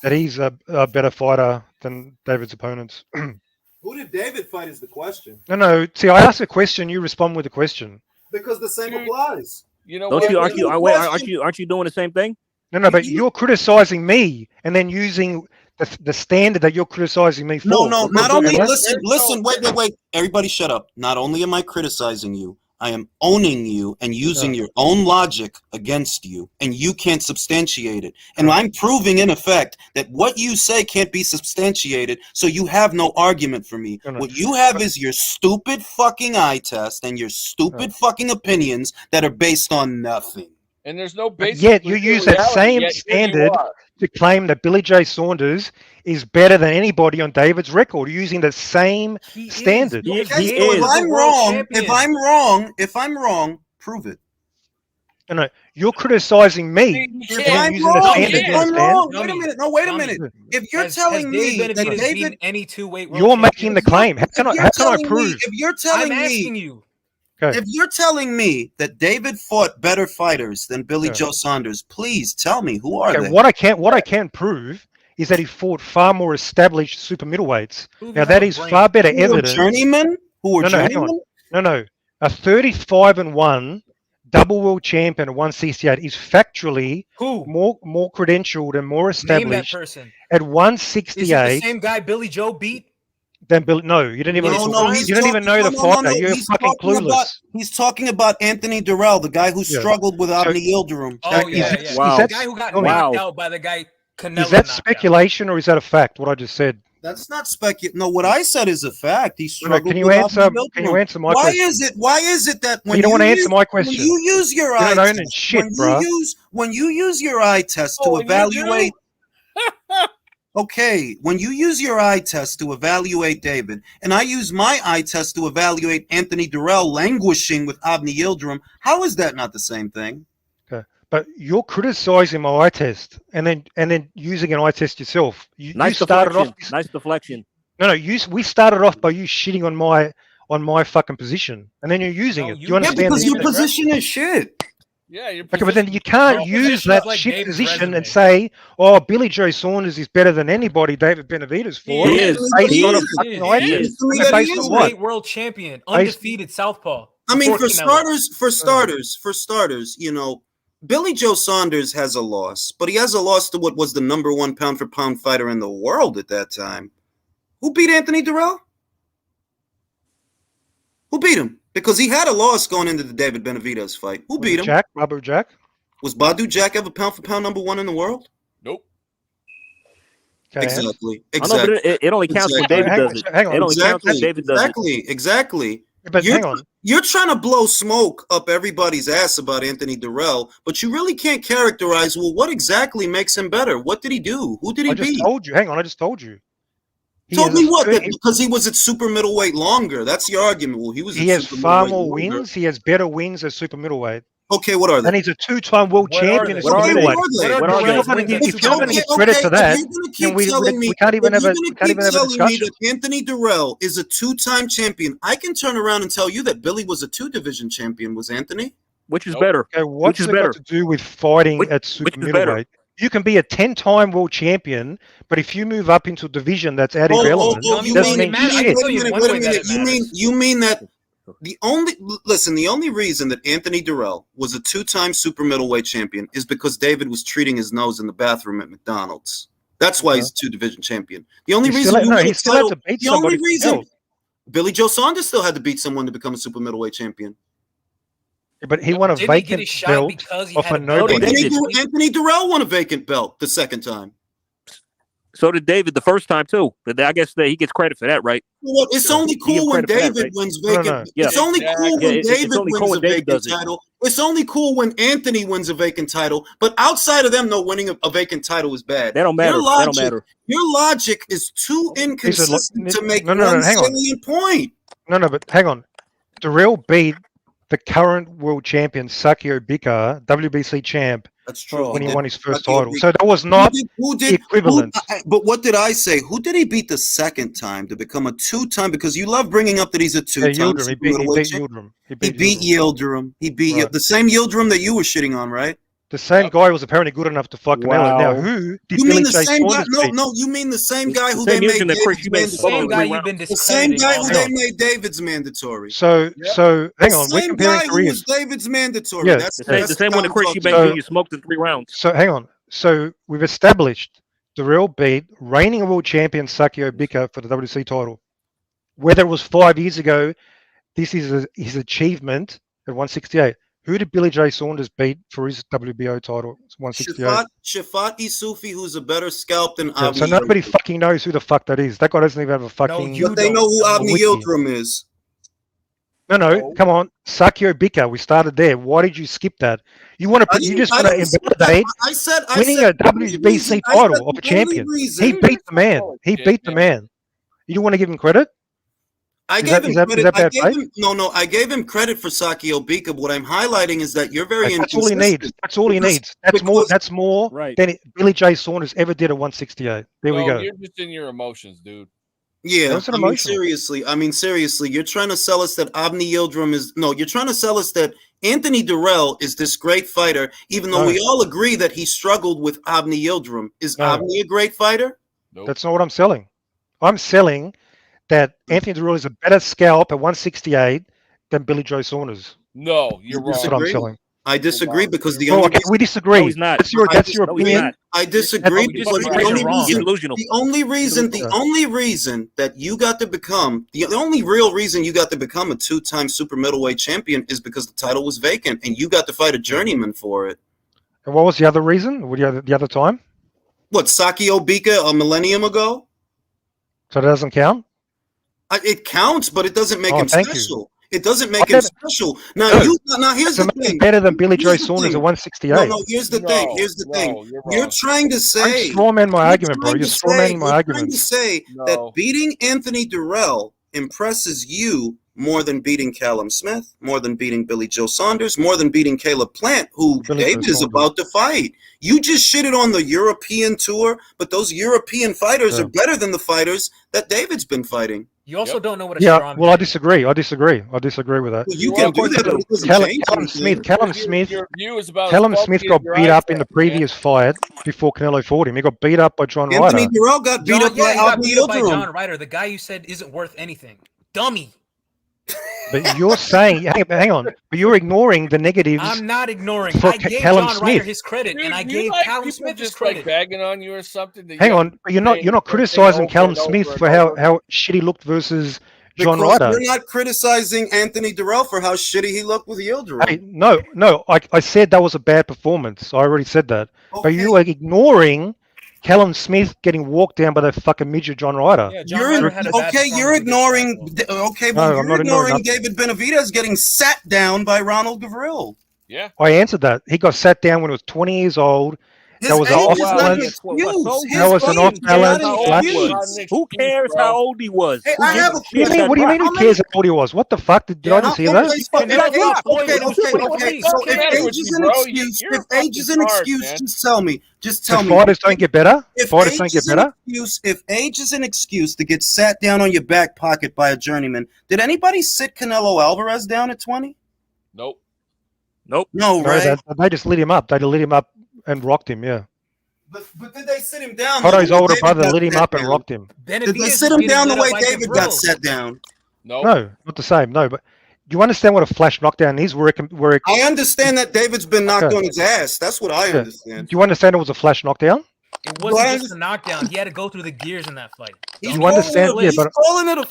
Speaker 14: that he's a better fighter than David's opponents?
Speaker 1: Who did David fight is the question.
Speaker 14: No. See, I ask a question, you respond with a question.
Speaker 1: Because the same applies.
Speaker 2: You know
Speaker 4: Don't
Speaker 2: what?
Speaker 4: you? Aren't you doing the same thing?
Speaker 14: No, but you're criticizing me and then using the standard that you're criticizing me for.
Speaker 1: No, not only
Speaker 14: And
Speaker 1: listen, wait. Everybody shut up. Not only am I criticizing you, I am owning you and using your own logic against you, and you can't substantiate it. And I'm proving in effect that what you say can't be substantiated, so you have no argument for me. What you have is your stupid fucking eye test and your stupid fucking opinions that are based on nothing.
Speaker 2: And there's no basis.
Speaker 14: Yet you use that same standard to claim that Billy Joe Saunders is better than anybody on David's record, using the same standard.
Speaker 1: If I'm wrong, prove it.
Speaker 14: No, you're criticizing me.
Speaker 1: If I'm wrong, wait a minute. No, wait a minute. If you're telling me that David,
Speaker 5: any two-weight,
Speaker 14: you're making the claim. How can I prove?
Speaker 1: If you're telling
Speaker 5: I'm
Speaker 1: me,
Speaker 5: asking you.
Speaker 1: if you're telling me that David fought better fighters than Billy Joe Saunders, please tell me who are they?
Speaker 14: What I can prove is that he fought far more established super middleweights. Now that is far better evidence.
Speaker 1: Journeyman? Who are journeymen?
Speaker 14: No. A 35-1 double world champion at 168 is factually more credentialed and more established.
Speaker 5: Name that person.
Speaker 14: At 168.
Speaker 5: Is it the same guy Billy Joe beat?
Speaker 14: Then Billy, no, you didn't even. You don't even know the fighter. You're fucking clueless.
Speaker 1: He's talking about Anthony Durrell, the guy who struggled with Avni Yildirim.
Speaker 5: Oh yeah. The guy who got knocked out by the guy Canelo.
Speaker 14: Is that speculation or is that a fact? What I just said.
Speaker 1: That's not speculation. No, what I said is a fact. He struggled.
Speaker 14: Can you answer my question?
Speaker 1: Why is it that when
Speaker 14: you don't want to answer my question?
Speaker 1: When you use your eye test, when you use your eye test to evaluate. Okay, when you use your eye test to evaluate David, and I use my eye test to evaluate Anthony Durrell languishing with Avni Yildirim, how is that not the same thing?
Speaker 14: Okay, but you're criticizing my eye test, and then using an eye test yourself.
Speaker 4: Nice deflection.
Speaker 14: No, we started off by you shitting on my fucking position, and then you're using it. Do you understand?
Speaker 1: Because your position is shit.
Speaker 2: Yeah,
Speaker 14: okay, but then you can't use that shit position and say, "Oh, Billy Joe Saunders is better than anybody David Benavidez for."
Speaker 5: He is. Weight world champion, undefeated southpaw.
Speaker 1: I mean, for starters, you know, Billy Joe Saunders has a loss, but he has a loss to what was the #1 pound-for-pound fighter in the world at that time. Who beat Anthony Durrell? Who beat him? Because he had a loss going into the David Benavidez fight. Who beat him?
Speaker 14: Badu Jack.
Speaker 1: Was Badu Jack ever pound-for-pound #1 in the world?
Speaker 2: Nope.
Speaker 14: Okay.
Speaker 1: Exactly.
Speaker 4: I know, but it only counts when David does it.
Speaker 14: Hang on.
Speaker 4: It only counts when David does it.
Speaker 1: Exactly.
Speaker 14: But hang on.
Speaker 1: You're trying to blow smoke up everybody's ass about Anthony Durrell, but you really can't characterize, well, what exactly makes him better? What did he do? Who did he beat?
Speaker 14: I just told you. Hang on, I just told you.
Speaker 1: Told me what? Because he was at super middleweight longer. That's the argument. Well,
Speaker 14: he has far more wins. He has better wins at super middleweight.
Speaker 1: Okay, what are they?
Speaker 14: And he's a 2-time world champion at super middleweight. If you're not going to give credit to that, then we can't even have a discussion.
Speaker 1: That Anthony Durrell is a 2-time champion. I can turn around and tell you that Billy was a 2-division champion. Was Anthony?
Speaker 4: Which is better?
Speaker 14: Okay, what's it got to do with fighting at super middleweight? You can be a 10-time world champion, but if you move up into a division that's adding relevance, doesn't mean shit.
Speaker 1: Wait a minute. You mean that the only reason that Anthony Durrell was a 2-time super middleweight champion is because David was treating his nose in the bathroom at McDonald's. That's why he's a 2-division champion. The only reason Billy Joe Saunders still had to beat someone to become a super middleweight champion.
Speaker 14: But he won a vacant belt off a nobody.
Speaker 1: Anthony Durrell won a vacant belt the second time.
Speaker 4: So did David the first time too. But I guess that he gets credit for that, right?
Speaker 1: Well, it's only cool when David wins vacant. It's only cool when David wins a vacant title. It's only cool when Anthony wins a vacant title. But outside of them, no, winning a vacant title is bad.
Speaker 4: That don't matter. That don't matter.
Speaker 1: Your logic is too inconsistent to make one salient point.
Speaker 14: No, but hang on. Durrell beat the current world champion Sakio Bika, WBC champ.
Speaker 1: That's true.
Speaker 14: When he won his first title. So that was not equivalent.
Speaker 1: But what did I say? Who did he beat the second time to become a 2-time? Because you love bringing up that he's a 2-time.
Speaker 14: He beat Yildirim.
Speaker 1: He beat Yildirim. He beat the same Yildirim that you were shitting on, right?
Speaker 14: The same guy was apparently good enough to fuck Canelo. Now, who did
Speaker 1: you
Speaker 14: Billy
Speaker 1: mean the
Speaker 14: Joe
Speaker 1: same guy?
Speaker 14: Saunders beat?
Speaker 1: No, you mean the same guy who they made David's mandatory. The same guy who they made David's mandatory.
Speaker 14: So hang on, we're comparing careers.
Speaker 1: David's mandatory.
Speaker 14: Yeah,
Speaker 4: that's the same one that Chris Eubank Jr. smoked in 3 rounds.
Speaker 14: So hang on. So we've established Durrell beat reigning world champion Sakio Bika for the WC title. Whether it was 5 years ago, this is his achievement at 168. Who did Billy Joe Saunders beat for his WBO title? 168.
Speaker 1: Shafat Isufi, who's a better scalp than Avni.
Speaker 14: So nobody fucking knows who the fuck that is. That guy doesn't even have a fucking.
Speaker 1: But they know who Avni Yildirim is.
Speaker 14: No, come on. Sakio Bika, we started there. Why did you skip that? You want to? You just want to invalidate winning a WBC title of a champion. He beat the man. He beat the man. You don't want to give him credit?
Speaker 1: I gave him credit. I gave him credit for Sakio Bika. What I'm highlighting is that you're very
Speaker 14: That's all he needs. That's all he needs. That's more than Billy J. Saunders ever did at 168. There we go.
Speaker 2: You're just in your emotions, dude.
Speaker 1: Yeah, I mean, seriously, you're trying to sell us that Avni Yildirim you're trying to sell us that Anthony Durrell is this great fighter, even though we all agree that he struggled with Avni Yildirim. Is Avni a great fighter?
Speaker 14: Nope. That's not what I'm selling. I'm selling that Anthony Durrell is a better scalp at 168 than Billy Joe Saunders.
Speaker 2: No, you're wrong.
Speaker 14: That's what I'm selling.
Speaker 1: I disagree because the
Speaker 14: we disagree.
Speaker 4: No, he's not.
Speaker 14: That's your opinion.
Speaker 1: I disagree because the only reason that you got to become the only real reason you got to become a 2-time super middleweight champion is because the title was vacant and you got to fight a journeyman for it.
Speaker 14: And what was the other reason? What the other time?
Speaker 1: What, Sakio Bika a millennium ago?
Speaker 14: So that doesn't count?
Speaker 1: It counts, but it doesn't make him special. It doesn't make him special. Now here's the thing.
Speaker 14: Better than Billy Joe Saunders at 168.
Speaker 1: No, here's the thing. You're trying to say.
Speaker 14: Don't strawman my argument, bro. You're strawmanning my argument.
Speaker 1: You're trying to say that beating Anthony Durrell impresses you more than beating Callum Smith, more than beating Billy Joe Saunders, more than beating Caleb Plant, who David is about to fight. You just shitted on the European tour, but those European fighters are better than the fighters that David's been fighting.
Speaker 5: You also don't know what a strong
Speaker 14: well, I disagree with that.
Speaker 1: Well, you can do that.
Speaker 14: Callum Smith got beat up in the previous fight before Canelo fought him. He got beat up by John Ryder.
Speaker 1: Anthony Durrell got beat up by
Speaker 5: John Ryder, the guy you said isn't worth anything. Dummy.
Speaker 14: But you're saying, hang on, but you're ignoring the negatives.
Speaker 5: I'm not ignoring.
Speaker 14: For
Speaker 5: I gave
Speaker 14: Callum
Speaker 5: John
Speaker 14: Smith.
Speaker 5: Ryder his credit, and I gave Callum Smith his credit.
Speaker 2: Bagging on you or something.
Speaker 14: Hang on, but you're not criticizing Callum Smith for how shit he looked versus John Ryder.
Speaker 1: You're not criticizing Anthony Durrell for how shitty he looked with Yildirim.
Speaker 14: Hey, no, I said that was a bad performance. I already said that. Okay. But you are ignoring Callum Smith getting walked down by the fucking midget John Ryder.
Speaker 1: Yeah, you're ignoring David Benavidez getting sat down by Ronald Gavril.
Speaker 2: Yeah,
Speaker 14: I answered that. He got sat down when he was 20 years old. That was an off balance. That was an off balance.
Speaker 4: Who cares how old he was?
Speaker 1: Hey,
Speaker 14: what do you mean? Who cares how old he was? What the fuck? Did I just hear that?
Speaker 1: Okay. So if age is an excuse, just tell me.
Speaker 14: Fighters don't get better. Fighters don't get better.
Speaker 1: If age is an excuse to get sat down on your back pocket by a journeyman, did anybody sit Canelo Alvarez down at 20?
Speaker 2: Nope.
Speaker 1: No, right?
Speaker 14: They just lit him up. They lit him up and rocked him. Yeah.
Speaker 1: But did they sit him down?
Speaker 14: Cotto's older brother lit him up and rocked him.
Speaker 1: Did they sit him down the way David got sat down?
Speaker 2: No,
Speaker 14: not the same. No, but do you understand what a flash knockdown is?
Speaker 1: I understand that David's been knocked on his ass. That's what I understand.
Speaker 14: Do you understand it was a flash knockdown?
Speaker 5: It wasn't just a knockdown. He had to go through the gears in that fight.
Speaker 14: You understand? Yeah, but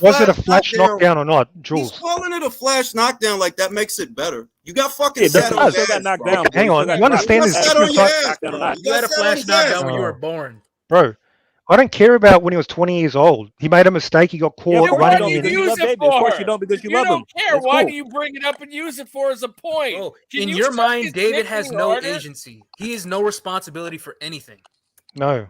Speaker 14: was it a flash knockdown or not, Jules?
Speaker 1: He's calling it a flash knockdown like that makes it better. You got fucking sat on your ass,
Speaker 4: knocked down.
Speaker 14: Hang on, you understand this?
Speaker 5: You had a flash knockdown when you were born,
Speaker 14: bro. I don't care about when he was 20 years old. He made a mistake. He got caught running in.
Speaker 4: Of course you don't, because you love him.
Speaker 2: You don't care. Why do you bring it up and use it for as a point?
Speaker 5: Oh, in your mind, David has no agency. He has no responsibility for anything.
Speaker 14: No,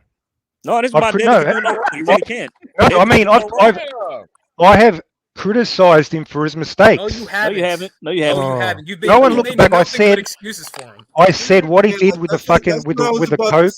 Speaker 4: this is my you really can't.
Speaker 14: No, I mean, I have criticized him for his mistakes.
Speaker 5: No, you haven't.
Speaker 4: No, you haven't.
Speaker 14: No one looked back. I said excuses for him. I said what he did with the fucking with the coke.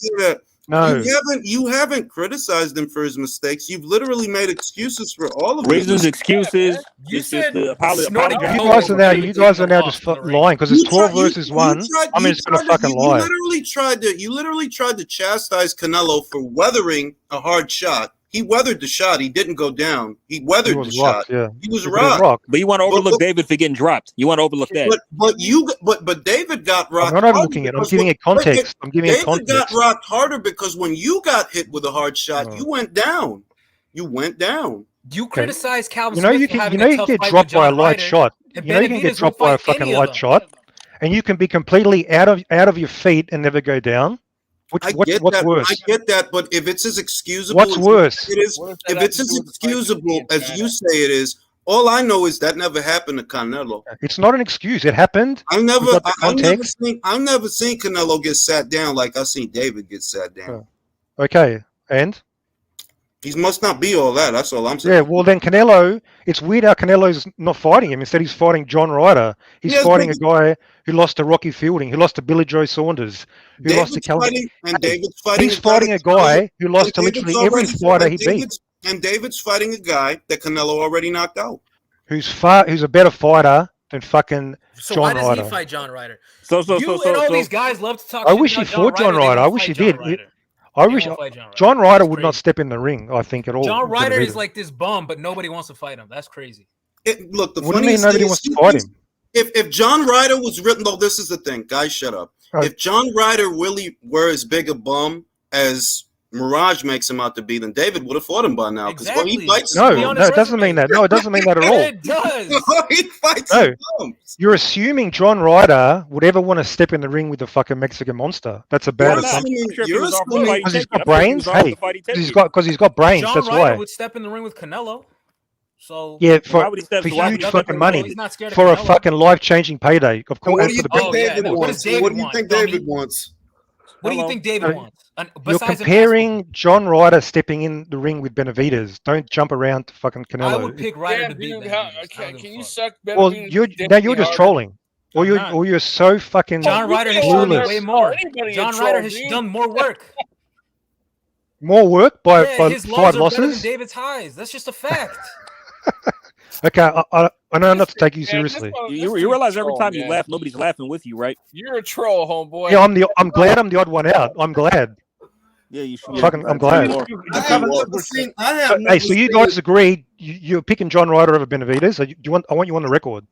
Speaker 14: No,
Speaker 1: you haven't criticized him for his mistakes. You've literally made excuses for all of
Speaker 4: reasons. Excuses.
Speaker 5: You said
Speaker 14: you guys are now just lying because it's 12 versus 1. I'm just gonna fucking lie.
Speaker 1: You literally tried to chastise Canelo for weathering a hard shot. He weathered the shot. He didn't go down. He weathered the shot.
Speaker 14: Yeah.
Speaker 1: He was rocked.
Speaker 4: But you want to overlook David for getting dropped. You want to overlook that.
Speaker 1: But David got rocked.
Speaker 14: I'm not overlooking it. I'm giving it context.
Speaker 1: David got rocked harder because when you got hit with a hard shot, you went down. You
Speaker 5: criticize Calvin.
Speaker 14: You can get dropped by a light shot. You can get dropped by a fucking light shot, and you can be completely out of your feet and never go down. What's worse?
Speaker 1: I get that, but if it's as excusable,
Speaker 14: what's worse?
Speaker 1: If it's as excusable as you say it is, All I know is that never happened to Canelo.
Speaker 14: It's not an excuse. It happened.
Speaker 1: I've never seen Canelo get sat down like I seen David get sat down.
Speaker 14: Okay, and
Speaker 1: he must not be all that. That's all I'm saying.
Speaker 14: Yeah, well then Canelo. It's weird how Canelo's not fighting him. Instead, he's fighting John Ryder. He's fighting a guy who lost to Rocky Fielding, who lost to Billy Joe Saunders, who lost to Kell.
Speaker 1: David's fighting.
Speaker 14: He's fighting a guy who lost to literally every fighter he beat.
Speaker 1: And David's fighting a guy that Canelo already knocked out.
Speaker 14: Who's a better fighter than fucking John
Speaker 5: why does
Speaker 14: Ryder.
Speaker 5: he fight John Ryder?
Speaker 14: So
Speaker 5: all these guys love to talk.
Speaker 14: I wish he fought John Ryder. I wish he did. I wish John Ryder would not step in the ring. I think at all.
Speaker 5: John Ryder is like this bum, but nobody wants to fight him. That's crazy.
Speaker 1: Look, the
Speaker 14: what do you mean nobody wants to fight him?
Speaker 1: If John Ryder was written, though, this is the thing, guys, shut up. If John Ryder really were as big a bum as Mirage makes him out to be, then David would have fought him by now. Because when he fights,
Speaker 14: no, it doesn't mean that. No, it doesn't mean that at all.
Speaker 5: It does.
Speaker 1: He fights bums.
Speaker 14: You're assuming John Ryder would ever want to step in the ring with the fucking Mexican monster. That's a bad assumption. Because he's got brains. Hey, because he's got brains.
Speaker 5: John
Speaker 14: That's
Speaker 5: Ryder
Speaker 14: why.
Speaker 5: would step in the ring with Canelo. So
Speaker 14: Yeah, for huge fucking money, for a fucking life-changing payday. Of course.
Speaker 1: What do you think David wants? What do you think David wants?
Speaker 5: What do you think David wants?
Speaker 14: You're comparing John Ryder stepping in the ring with Benavidez. Don't jump around to fucking Canelo.
Speaker 5: I would pick Ryder to beat Benavidez.
Speaker 2: Can you suck Benavidez?
Speaker 14: Well, you're just trolling. Or you're so fucking
Speaker 5: John Ryder has shown me
Speaker 14: clueless.
Speaker 5: way more. John Ryder has done more work.
Speaker 14: More work by
Speaker 5: his
Speaker 14: 5
Speaker 5: lows are better
Speaker 14: losses.
Speaker 5: than David's highs. That's just a fact.
Speaker 14: Okay, I know not to take you seriously.
Speaker 4: You realize every time you laugh, nobody's laughing with you, right?
Speaker 2: You're a troll, homeboy.
Speaker 14: Yeah, I'm glad I'm the odd one out. I'm glad.
Speaker 4: Yeah, you should.
Speaker 14: I'm glad. Hey, so you guys agreed you're picking John Ryder over Benavidez. I want you on the record.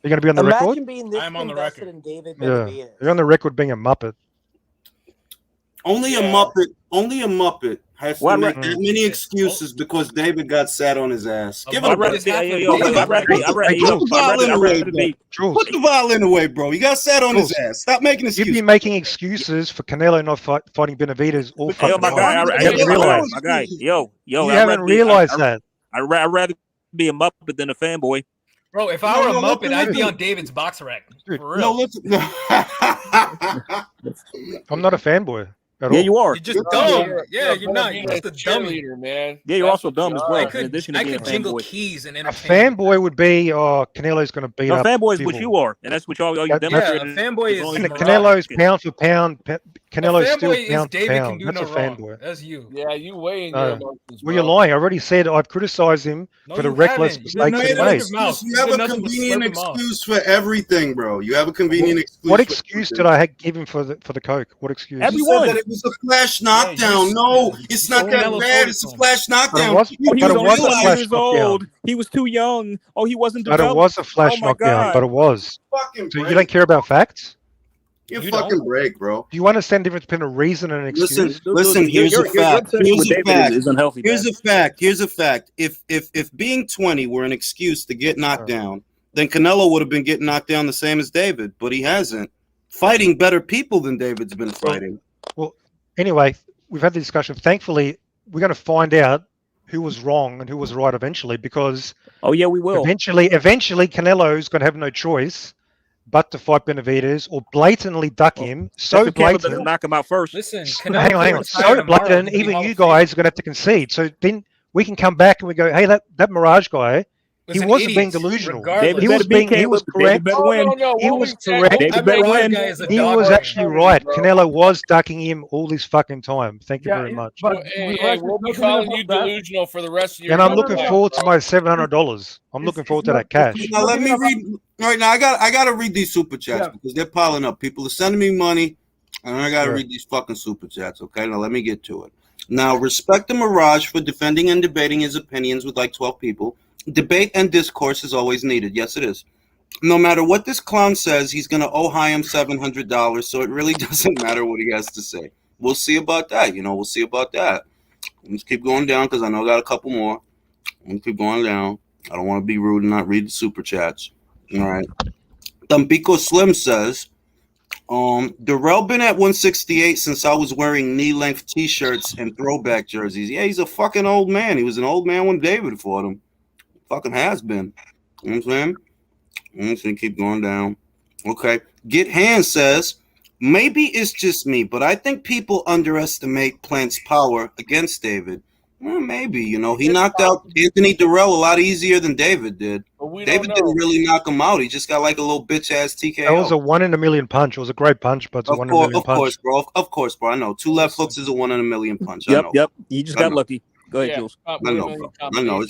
Speaker 14: You're going to be on the record?
Speaker 18: Being this
Speaker 5: I'm on the record.
Speaker 18: in David
Speaker 14: Yeah,
Speaker 18: Benavidez.
Speaker 14: you're on the record being a muppet.
Speaker 1: Only a Muppet has to make that many excuses because David got sat on his ass. Give him a break. Put the violin away, bro. You got sat on his ass. Stop making excuses.
Speaker 14: You've been making excuses for Canelo not fighting Benavidez all fucking
Speaker 4: Yo, my guy,
Speaker 14: time.
Speaker 4: I haven't realized. My guy, yo,
Speaker 14: You haven't realized that.
Speaker 4: I'd rather be a muppet than a fanboy.
Speaker 5: Bro, if I were a Muppet, I'd be on David's box rack. For real.
Speaker 1: No, listen.
Speaker 14: I'm not a fanboy.
Speaker 4: Yeah, you are.
Speaker 5: You're just dumb. Yeah, you're not. You're just a dummy.
Speaker 2: Man.
Speaker 4: Yeah, you're also dumb as well.
Speaker 5: I could jingle keys and
Speaker 14: A
Speaker 5: entertain.
Speaker 14: fanboy would be, Canelo's going to beat up.
Speaker 4: fanboy is
Speaker 14: people.
Speaker 4: what you are, and that's what y'all
Speaker 5: Yeah,
Speaker 4: demonstrated.
Speaker 5: a fanboy is
Speaker 14: Canelo's pound for pound. Canelo's still
Speaker 5: fanboy is
Speaker 14: pound for
Speaker 5: David can
Speaker 14: pound.
Speaker 5: do
Speaker 14: That's
Speaker 5: no
Speaker 14: a
Speaker 5: wrong.
Speaker 14: fanboy.
Speaker 5: That's you.
Speaker 2: Yeah, you weigh in
Speaker 14: No.
Speaker 2: your emotions.
Speaker 14: Well, you're lying. I already said I've criticized him for the reckless mistakes that he made.
Speaker 1: You have a convenient excuse for everything, bro. You have a convenient excuse.
Speaker 14: What excuse did I give him for the coke? What excuse?
Speaker 1: You said that it was a flash knockdown. No, it's not that bad. It's a flash knockdown.
Speaker 14: But it was a flash knockdown.
Speaker 4: He was too young. Oh, he wasn't
Speaker 14: But
Speaker 4: developed.
Speaker 14: it was a flash knockdown. But it was. So you don't care about facts?
Speaker 1: You fucking break, bro.
Speaker 14: Do you understand the difference between a reason and an excuse?
Speaker 1: Listen. Here's a fact. Here's a fact. If being 20 were an excuse to get knocked down, then Canelo would have been getting knocked down the same as David, but he hasn't. Fighting better people than David's been fighting.
Speaker 14: Well, anyway, we've had the discussion. Thankfully, we're going to find out who was wrong and who was right eventually, because
Speaker 4: we will.
Speaker 14: Eventually, Canelo's going to have no choice but to fight Benavidez or blatantly duck him. So blatant.
Speaker 4: Knock him out first.
Speaker 5: Listen,
Speaker 14: hang on. So blatant, even you guys are going to have to concede. So then we can come back and we go, hey, that Mirage guy, he wasn't being delusional. He was correct. He was correct. He was actually right. Canelo was ducking him all this fucking time. Thank you very much.
Speaker 2: Hey, we'll be calling you delusional for the rest of your
Speaker 14: And I'm
Speaker 2: life.
Speaker 14: looking forward to my $700. I'm looking forward to that cash.
Speaker 1: Now let me read. All right, now I got to read these super chats because they're piling up. People are sending me money, and I got to read these fucking super chats. Okay, now let me get to it. Now, respect the Mirage for defending and debating his opinions with like 12 people. Debate and discourse is always needed. Yes, it is. No matter what this clown says, he's going to owe Chaim $700, so it really doesn't matter what he has to say. We'll see about that. We'll see about that. Let's keep going down because I know I got a couple more. Let's keep going down. I don't want to be rude and not read the super chats. All right. Tampico Slim says, Darrell been at 168 since I was wearing knee-length T-shirts and throwback jerseys. Yeah, he's a fucking old man. He was an old man when David fought him. Fucking has been. You know what I'm saying? I'm just gonna keep going down. Okay. Get Hand says, maybe it's just me, but I think people underestimate Plant's power against David. Well, maybe, you know, he knocked out Anthony Durrell a lot easier than David did. David didn't really knock him out. He just got like a little bitch ass TKO.
Speaker 14: That was a 1 in a million punch. It was a great punch, but it's a 1 in a million punch.
Speaker 1: Of course, bro. I know. 2 left hooks is a 1 in a million punch.
Speaker 4: Yep. You just got lucky. Go ahead, Jules.
Speaker 1: I know, bro. I know.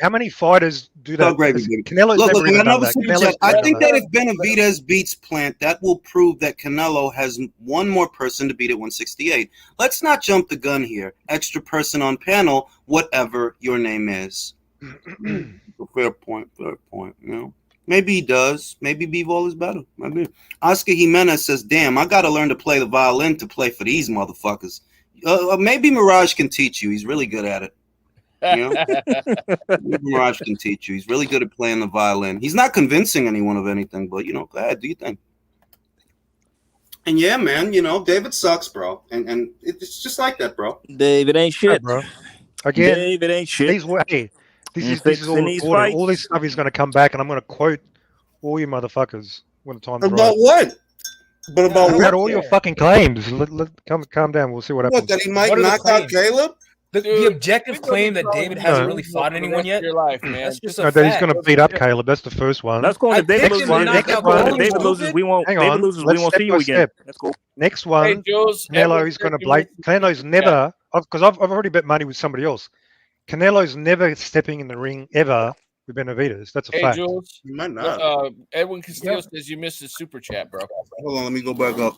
Speaker 14: How many fighters do that? Canelo's never even done that.
Speaker 1: I think that if Benavidez beats Plant, that will prove that Canelo has one more person to beat at 168. Let's not jump the gun here. Extra person on panel, whatever your name is. Fair point. You know, maybe he does. Maybe Bivol is better. Maybe. Oscar Jimenez says, "Damn, I got to learn to play the violin to play for these motherfuckers." Maybe Mirage can teach you. He's really good at it. You know? Maybe Mirage can teach you. He's really good at playing the violin. He's not convincing anyone of anything, but, you know, go ahead, do your thing. And yeah, man, you know, David sucks, bro. And it's just like that, bro.
Speaker 4: David ain't shit,
Speaker 14: bro. Again,
Speaker 4: David ain't shit.
Speaker 14: This is all recorded. All this stuff is going to come back, and I'm going to quote all you motherfuckers when the time's right.
Speaker 1: About what? But
Speaker 14: about all your fucking claims. Calm down. We'll see what happens.
Speaker 1: What, that he might knock out Caleb?
Speaker 5: The objective claim that David hasn't really fought anyone yet. That's just a fact.
Speaker 14: That he's going to beat up Caleb. That's the first one.
Speaker 4: That's cool. If David loses, we won't. David loses, we won't see you again. That's cool.
Speaker 14: Next one, Canelo is going to blame. Canelo's never, because I've already bet money with somebody else. Canelo's never stepping in the ring ever with Benavidez. That's a fact.
Speaker 2: Jules,
Speaker 1: you might not.
Speaker 2: Edwin Castillo says you missed his super chat, bro.
Speaker 1: Hold on, let me go back up.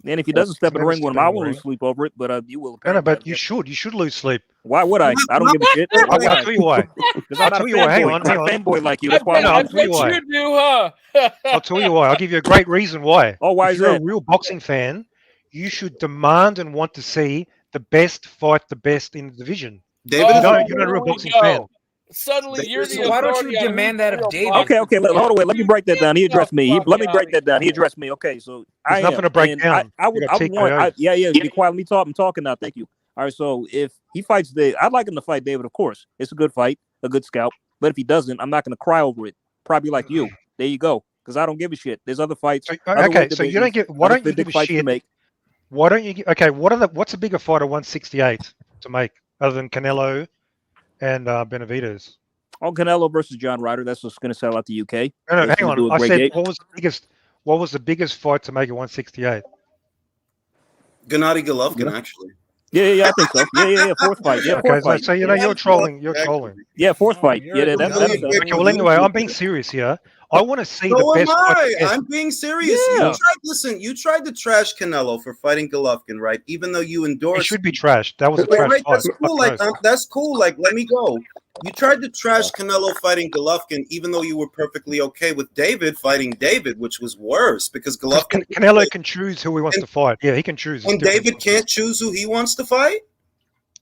Speaker 4: And if he doesn't step in the ring with him, I won't lose sleep over it. But you will.
Speaker 14: No, but you should. You should lose sleep.
Speaker 4: Why would I? I don't give a shit.
Speaker 14: I'll tell you why.
Speaker 4: I'll tell you why. Hang on. I'm a fanboy like you. That's why
Speaker 14: I'll tell you why. I'll tell you why. I'll give you a great reason why.
Speaker 4: Oh, why
Speaker 14: is that? If you're a real boxing fan, you should demand and want to see the best fight the best in the division.
Speaker 1: David,
Speaker 14: you're not a real boxing fan.
Speaker 2: Suddenly, you're the
Speaker 5: why don't you demand that of David?
Speaker 4: Okay. Hold on. Wait. Let me break that down. He addressed me. Let me break that down. He addressed me. Okay. So
Speaker 14: there's nothing to break down.
Speaker 4: I would want. Yeah. Be quiet. Let me talk. I'm talking now. Thank you. All right. So if he fights David, I'd like him to fight David. Of course, it's a good fight, a good scalp. But if he doesn't, I'm not going to cry over it. Probably like you. There you go. Because I don't give a shit. There's other fights.
Speaker 14: Okay. So you don't get. Why don't you give a shit? Why don't you? Okay. What's a bigger fight at 168 to make other than Canelo and Benavidez?
Speaker 4: Oh, Canelo versus John Ryder. That's what's going to sell out the UK.
Speaker 14: No, hang on. I said, what was the biggest fight to make it 168?
Speaker 1: Gennady Golovkin, actually.
Speaker 4: Yeah, I think so. Yeah. Fourth fight. Yeah, fourth fight.
Speaker 14: So you're trolling. You're trolling.
Speaker 4: Yeah, fourth fight. Yeah, that's
Speaker 14: okay. Well, anyway, I'm being serious here. I want to see the best fight.
Speaker 1: I'm being serious.
Speaker 4: Yeah.
Speaker 1: You tried to trash Canelo for fighting Golovkin, right? Even though you endorsed.
Speaker 14: It should be trashed. That was a trash fight.
Speaker 1: That's cool. That's cool. Like, let me go. You tried to trash Canelo fighting Golovkin, even though you were perfectly okay with David fighting David, which was worse because Golovkin.
Speaker 14: Canelo can choose who he wants to fight. Yeah, he can choose.
Speaker 1: And David can't choose who he wants to fight?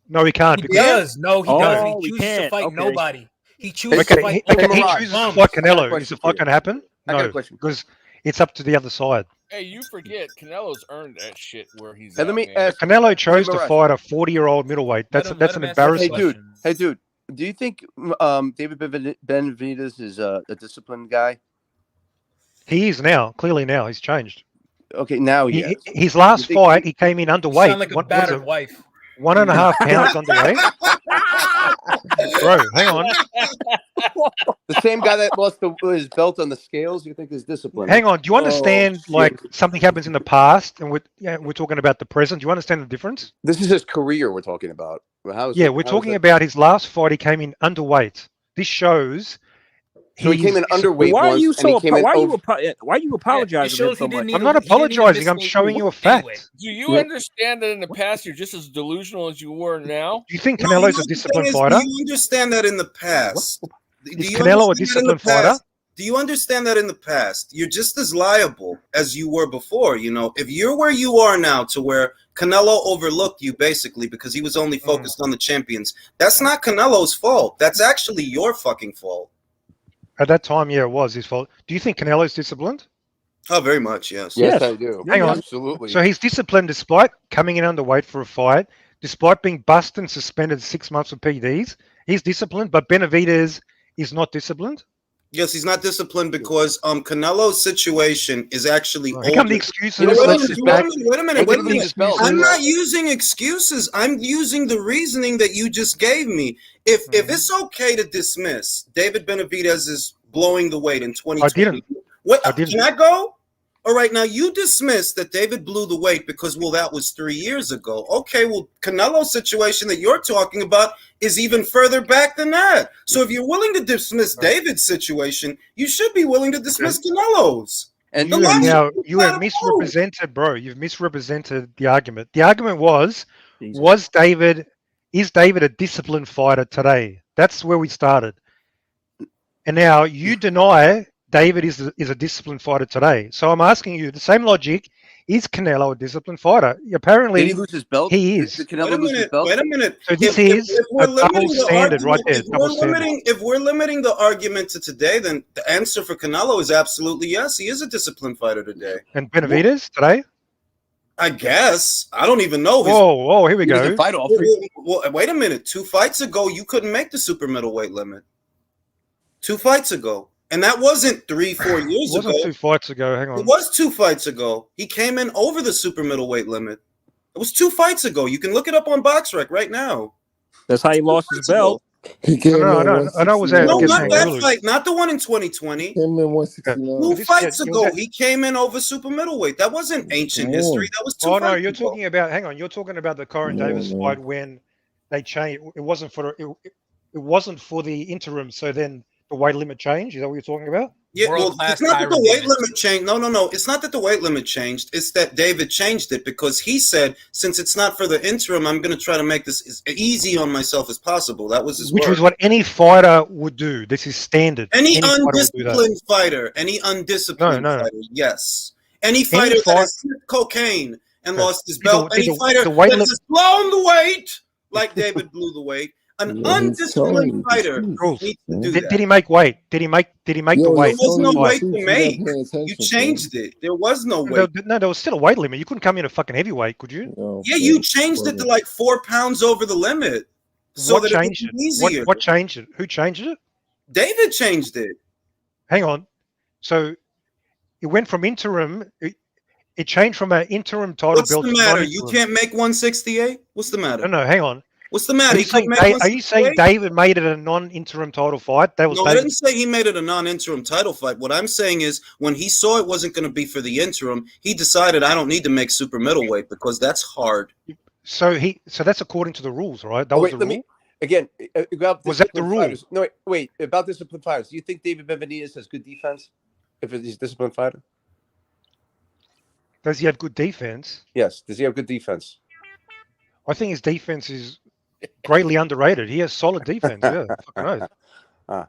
Speaker 14: No, he can't.
Speaker 5: He does. No, he doesn't. He chooses to fight nobody. He chooses to fight.
Speaker 14: He chooses to fight Canelo. Is the fight going to happen? No, because it's up to the other side.
Speaker 2: Hey, you forget Canelo's earned that shit where he's.
Speaker 21: Let me ask.
Speaker 14: Canelo chose to fight a 40-year-old middleweight. That's an embarrassment.
Speaker 21: Hey, dude. Do you think David Benavidez is a disciplined guy?
Speaker 14: He is now. Clearly now. He's changed.
Speaker 21: Okay, now he is.
Speaker 14: His last fight, he came in underweight.
Speaker 5: Sound like a battered wife.
Speaker 14: 1.5 pounds underweight. Bro, hang on.
Speaker 21: The same guy that lost his belt on the scales, you think is disciplined?
Speaker 14: Hang on. Do you understand, something happens in the past and we're talking about the present? Do you understand the difference?
Speaker 21: This is his career we're talking about.
Speaker 14: We're talking about his last fight. He came in underweight. This shows.
Speaker 21: So he came in underweight.
Speaker 4: Why are you
Speaker 21: so?
Speaker 4: Why are you apologizing?
Speaker 14: So much? I'm not apologizing. I'm showing you a fact.
Speaker 2: Anyway, do you understand that in the past you're just as delusional as you were now?
Speaker 14: Do you think Canelo's a disciplined fighter?
Speaker 1: Do you understand that in the past?
Speaker 14: Is Canelo a disciplined fighter?
Speaker 1: Do you understand that in the past you're just as liable as you were before? You know, if you're where you are now, to where Canelo overlooked you basically because he was only focused on the champions, that's not Canelo's fault. That's actually your fucking fault.
Speaker 14: At that time, yeah, it was his fault. Do you think Canelo's disciplined?
Speaker 1: Oh, very much, yes.
Speaker 21: Yes, I do.
Speaker 14: Hang on.
Speaker 21: Absolutely.
Speaker 14: So he's disciplined despite coming in underweight for a fight, despite being busted and suspended 6 months for PDs. He's disciplined, but Benavidez is not disciplined?
Speaker 1: Yes, he's not disciplined because Canelo's situation is actually
Speaker 14: Here come the excuses.
Speaker 1: Wait
Speaker 14: Let's just back.
Speaker 1: a minute. I'm not using excuses. I'm using the reasoning that you just gave me. If it's okay to dismiss David Benavidez is blowing the weight in 2020.
Speaker 14: I didn't.
Speaker 1: Wait, can I go? All right, now you dismiss that David blew the weight because, well, that was 3 years ago. Okay, well, Canelo's situation that you're talking about is even further back than that. So if you're willing to dismiss David's situation, you should be willing to dismiss Canelo's.
Speaker 14: And you have misrepresented, bro. You've misrepresented the argument. The argument is David a disciplined fighter today? That's where we started. And now you deny David is a disciplined fighter today. So I'm asking you the same logic. Is Canelo a disciplined fighter? Apparently,
Speaker 21: did he lose his belt?
Speaker 14: He is.
Speaker 21: Did Canelo lose his belt?
Speaker 1: Wait a minute.
Speaker 14: So this is a double standard right there.
Speaker 1: If we're limiting the argument to today, then the answer for Canelo is absolutely yes. He is a disciplined fighter today.
Speaker 14: And Benavidez today?
Speaker 1: I guess. I don't even know.
Speaker 14: Whoa, here we go.
Speaker 1: Well, wait a minute. 2 fights ago, you couldn't make the super middleweight limit. 2 fights ago. And that wasn't 3-4 years ago.
Speaker 14: It wasn't 2 fights ago. Hang on.
Speaker 1: It was 2 fights ago. He came in over the super middleweight limit. It was 2 fights ago. You can look it up on BoxRec right now.
Speaker 4: That's how he lost his belt.
Speaker 14: No, it was
Speaker 1: not that fight, not the one in 2020. 2 fights ago, he came in over super middleweight. That wasn't ancient history. That was 2 fights
Speaker 14: no, you're
Speaker 1: ago.
Speaker 14: talking about. Hang on, you're talking about the Conor Davis fight when they changed. It wasn't for the interim. So then the weight limit changed. Is that what you're talking about?
Speaker 1: Yeah, well, it's not that the weight limit changed. No. It's not that the weight limit changed. It's that David changed it because he said, since it's not for the interim, I'm going to try to make this as easy on myself as possible. That was his
Speaker 14: Which
Speaker 1: word.
Speaker 14: was what any fighter would do. This is standard.
Speaker 1: Any undisciplined fighter, fighter, yes. Any fighter that has sniffed cocaine and lost his belt, any fighter that has blown the weight, like David blew the weight. An undisciplined fighter needs to do that.
Speaker 14: Did he make weight? Did he make the weight?
Speaker 1: There was no weight to make. You changed it. There was no weight.
Speaker 14: No, there was still a weight limit. You couldn't come in a fucking heavyweight, could you?
Speaker 1: Yeah, you changed it to like 4 pounds over the limit. So
Speaker 14: what
Speaker 1: that
Speaker 14: changed
Speaker 1: it would be easier.
Speaker 14: What changed it? Who changed it?
Speaker 1: David changed it.
Speaker 14: Hang on. So it went from interim. It changed from an interim title belt.
Speaker 1: What's the matter? You can't make 168? What's the matter?
Speaker 14: No, hang on.
Speaker 1: What's the matter?
Speaker 14: Are you saying David made it a non-interim title fight? That was
Speaker 1: I didn't say he made it a non-interim title fight. What I'm saying is when he saw it wasn't going to be for the interim, he decided I don't need to make super middleweight because that's hard.
Speaker 14: So that's according to the rules, right? That was the rule?
Speaker 21: Again,
Speaker 14: was that the rule?
Speaker 21: Fighters. No, wait. About disciplined fighters. Do you think David Benavidez has good defense if he's a disciplined fighter?
Speaker 14: Does he have good defense?
Speaker 21: Yes. Does he have good defense?
Speaker 14: I think his defense is greatly underrated. He has solid defense. Yeah,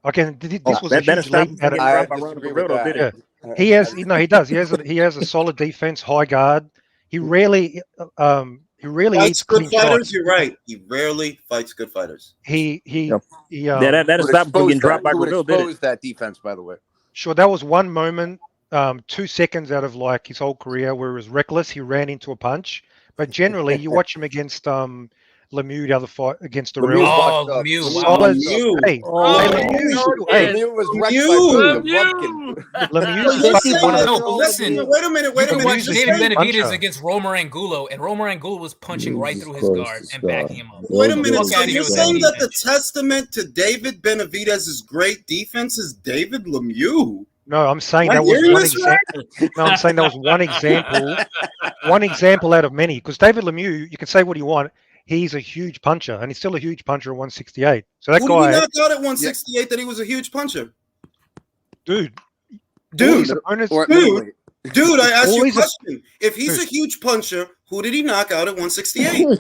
Speaker 14: fucking this was a huge leap out of. He has. No, he does. He has a solid defense, high guard. He rarely
Speaker 1: fights
Speaker 14: eats
Speaker 1: good
Speaker 14: clean
Speaker 1: fighters.
Speaker 14: shots.
Speaker 1: You're right. He rarely fights good fighters.
Speaker 21: That is not being dropped by Will. Expose that defense, by the way.
Speaker 14: Sure, that was one moment, 2 seconds out of like his whole career where he was reckless. He ran into a punch, but generally, you watch him against Lemieux, the other fight against the real.
Speaker 5: Lemieux.
Speaker 14: Hey,
Speaker 21: Lemieux was wrecked by
Speaker 5: Lemieux. Listen.
Speaker 1: Wait a minute.
Speaker 5: Watch David Benavidez against Romer Angulo, and Romer Angulo was punching right through his guard and backing him up.
Speaker 1: Wait a minute. So you're saying that the testament to David Benavidez's great defense is David Lemieux?
Speaker 14: No, I'm saying that was one example. No, I'm saying that was one example. One example out of many. Because David Lemieux, you can say what you want. He's a huge puncher, and he's still a huge puncher at 168. So that
Speaker 1: guy. Who did he knock out at 168 that he was a huge puncher?
Speaker 14: Dude.
Speaker 1: Dude, I asked you a question. If he's a huge puncher, who did he knock out at 168?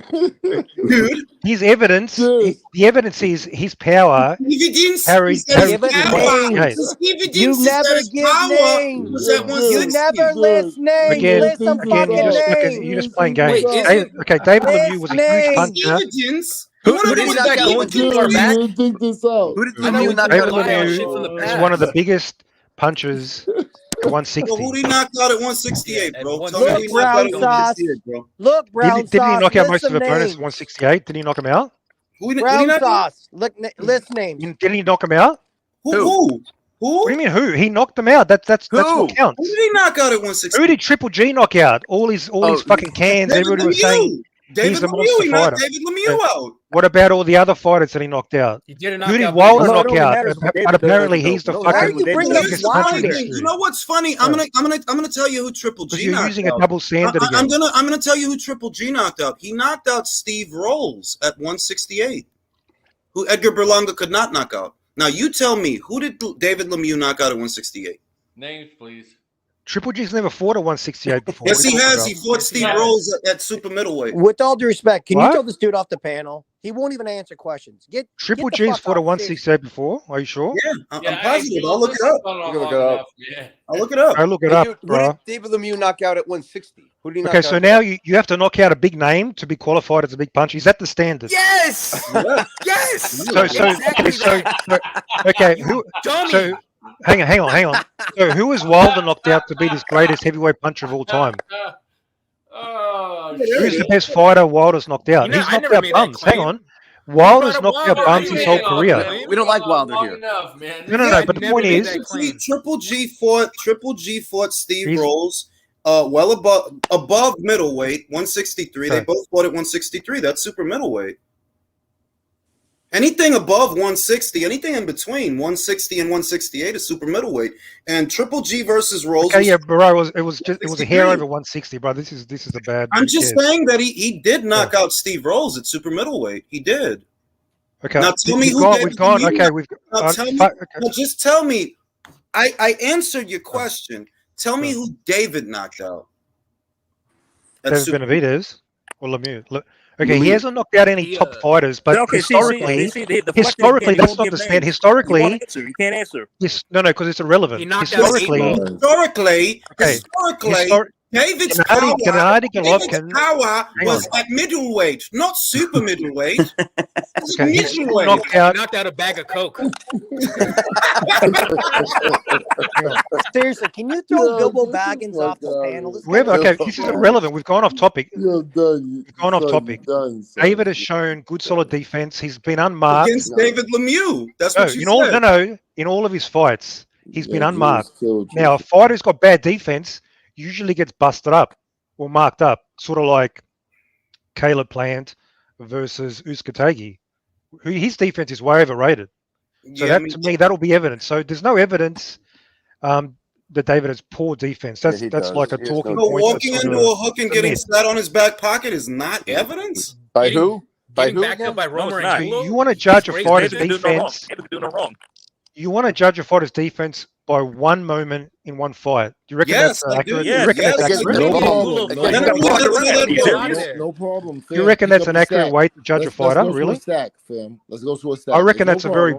Speaker 1: Dude.
Speaker 14: His evidence, the evidence is his power.
Speaker 18: You never give names. You never list names. List some fucking names.
Speaker 14: You're just playing games. Okay, David Lemieux was a huge puncher.
Speaker 21: Who did he knock out? Who
Speaker 15: think this out?
Speaker 21: Who did Lemieux knock
Speaker 14: David
Speaker 21: out?
Speaker 14: Lemieux is one of the biggest punchers at 160.
Speaker 1: Who did he knock out at 168, bro?
Speaker 18: Look, Brown Sauce. Look, Brown Sauce.
Speaker 14: Didn't he knock out most of the opponents at 168? Did he knock him out?
Speaker 18: Brown Sauce. List names.
Speaker 14: Didn't he knock him out?
Speaker 1: Who?
Speaker 14: What do you mean who? He knocked him out. That's what counts.
Speaker 1: Who did he knock out at 160?
Speaker 14: Who did Triple G knock out? All his fucking cans. Everybody was saying he's a monster
Speaker 1: He
Speaker 14: fighter.
Speaker 1: knocked David Lemieux out.
Speaker 14: What about all the other fighters that he knocked out?
Speaker 5: He didn't
Speaker 14: Who
Speaker 5: knock
Speaker 14: did
Speaker 5: out
Speaker 14: Wilder
Speaker 5: David.
Speaker 14: knock out? But apparently he's the fucking biggest puncher in history.
Speaker 1: You know what's funny? I'm gonna tell you who Triple G
Speaker 14: You're
Speaker 1: knocked
Speaker 14: using
Speaker 1: out.
Speaker 14: a double standard again.
Speaker 1: I'm gonna tell you who Triple G knocked out. He knocked out Steve Rolls at 168, who Edgar Berlanga could not knock out. Now you tell me, who did David Lemieux knock out at 168?
Speaker 2: Names, please.
Speaker 14: Triple G's never fought at 168 before.
Speaker 1: Yes, he has. He fought Steve Rolls at super middleweight.
Speaker 18: With all due respect, can you
Speaker 14: What?
Speaker 18: tell this dude off the panel? He won't even answer questions.
Speaker 14: Triple
Speaker 18: the
Speaker 14: G's
Speaker 18: fuck
Speaker 14: fought at
Speaker 18: out.
Speaker 14: 168 before. Are you sure?
Speaker 1: Yeah, I'm positive. I'll look it up. I'll look it up.
Speaker 14: I look it
Speaker 21: Hey,
Speaker 14: up,
Speaker 21: dude, who
Speaker 14: bro.
Speaker 21: did David Lemieux knock out at 160? Who did he knock
Speaker 14: Okay,
Speaker 21: out?
Speaker 14: so now you have to knock out a big name to be qualified as a big puncher. Is that the standard?
Speaker 5: Yes. Yes.
Speaker 14: Okay, who? So hang on. So who is Wilder knocked out to be this greatest heavyweight puncher of all time? Who's the best fighter Wilder's knocked out? He's knocked out bums. Hang on. Wilder's knocked out bums his whole career.
Speaker 21: We don't like Wilder here.
Speaker 14: No. But the point is,
Speaker 1: Triple G fought Steve Rolls, well above middleweight, 163. They both fought at 163. That's super middleweight. Anything above 160, anything in between 160 and 168 is super middleweight. And Triple G versus Rolls.
Speaker 14: okay, yeah, bro, it was a hair over 160, bro. This is a bad.
Speaker 1: I'm just saying that he did knock out Steve Rolls at super middleweight. He did.
Speaker 14: Okay.
Speaker 1: Now tell me who
Speaker 14: we've gone. Okay, we've.
Speaker 1: Now tell me. Now just tell me. I answered your question. Tell me who David knocked out.
Speaker 14: David Benavidez or Lemieux. Okay, he hasn't knocked out any top fighters, but historically, that's not the standard. Historically,
Speaker 4: you can't answer.
Speaker 14: Yes, no, because it's irrelevant. Historically,
Speaker 1: David's
Speaker 14: Gennady Golovkin
Speaker 1: power was at middleweight, not super middleweight.
Speaker 14: Okay,
Speaker 1: middleweight.
Speaker 5: Knocked out a bag of Coke.
Speaker 18: Seriously, can you throw Bilbo Baggins off the panel?
Speaker 14: This is irrelevant. We've gone off topic. We've gone off topic. David has shown good, solid defense. He's been unmarked
Speaker 1: Against David Lemieux. That's what you said.
Speaker 14: In all of his fights, he's been unmarked. Now, a fighter who's got bad defense usually gets busted up or marked up, sort of like Caleb Plant versus Uzcategui. His defense is way overrated. So to me, that'll be evidence. So there's no evidence that David has poor defense. That's like a talking point.
Speaker 1: Walking into a hook and getting sat on his back pocket is not evidence.
Speaker 21: By who? By who?
Speaker 5: By Romer.
Speaker 14: You want to judge a fighter's defense. You want to judge a fighter's defense by one moment in one fight. Do you reckon that's accurate?
Speaker 15: No problem.
Speaker 14: You reckon that's an accurate way to judge a fighter? Really?
Speaker 15: Let's go to a stack.
Speaker 14: I reckon that's a very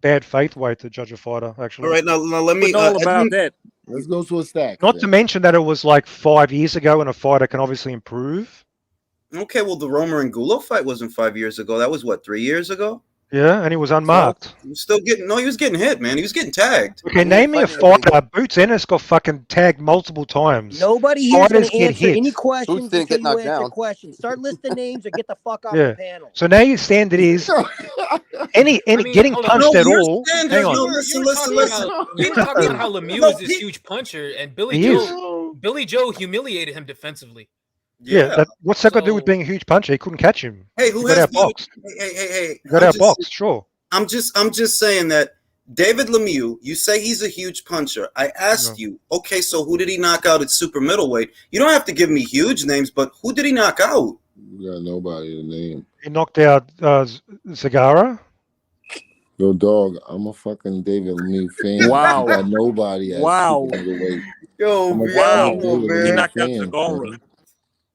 Speaker 14: bad faith way to judge a fighter. Actually.
Speaker 1: All right, now let me.
Speaker 15: Let's go to a stack.
Speaker 14: Not to mention that it was like 5 years ago, and a fighter can obviously improve.
Speaker 1: Okay, well, the Romer and Gulo fight wasn't 5 years ago. That was what, 3 years ago?
Speaker 14: Yeah, and he was unmarked.
Speaker 1: He was still getting he was getting hit, man. He was getting tagged.
Speaker 14: Okay, name me a fighter. Boots Ennis got fucking tagged multiple times.
Speaker 18: Nobody here's going to answer any questions.
Speaker 21: Boots didn't get knocked down.
Speaker 18: Questions. Start listing names or get the fuck off the panel.
Speaker 14: So now your standard is getting punched at all. Hang on.
Speaker 1: Listen.
Speaker 5: You're talking about how Lemieux is this huge puncher, and Billy Joe humiliated him defensively.
Speaker 14: Yeah, what's that got to do with being a huge puncher? He couldn't catch him.
Speaker 1: Hey, who
Speaker 14: got
Speaker 1: has
Speaker 14: outboxed?
Speaker 1: Hey,
Speaker 14: got outboxed, sure.
Speaker 1: I'm just saying that David Lemieux, you say he's a huge puncher. I asked you, okay, so who did he knock out at super middleweight? You don't have to give me huge names, but who did he knock out?
Speaker 15: You got nobody to name.
Speaker 14: He knocked out Zagara.
Speaker 15: Yo, dog, I'm a fucking David Lemieux fan.
Speaker 4: Wow.
Speaker 15: I got nobody at super middleweight.
Speaker 4: He knocked out Zagara.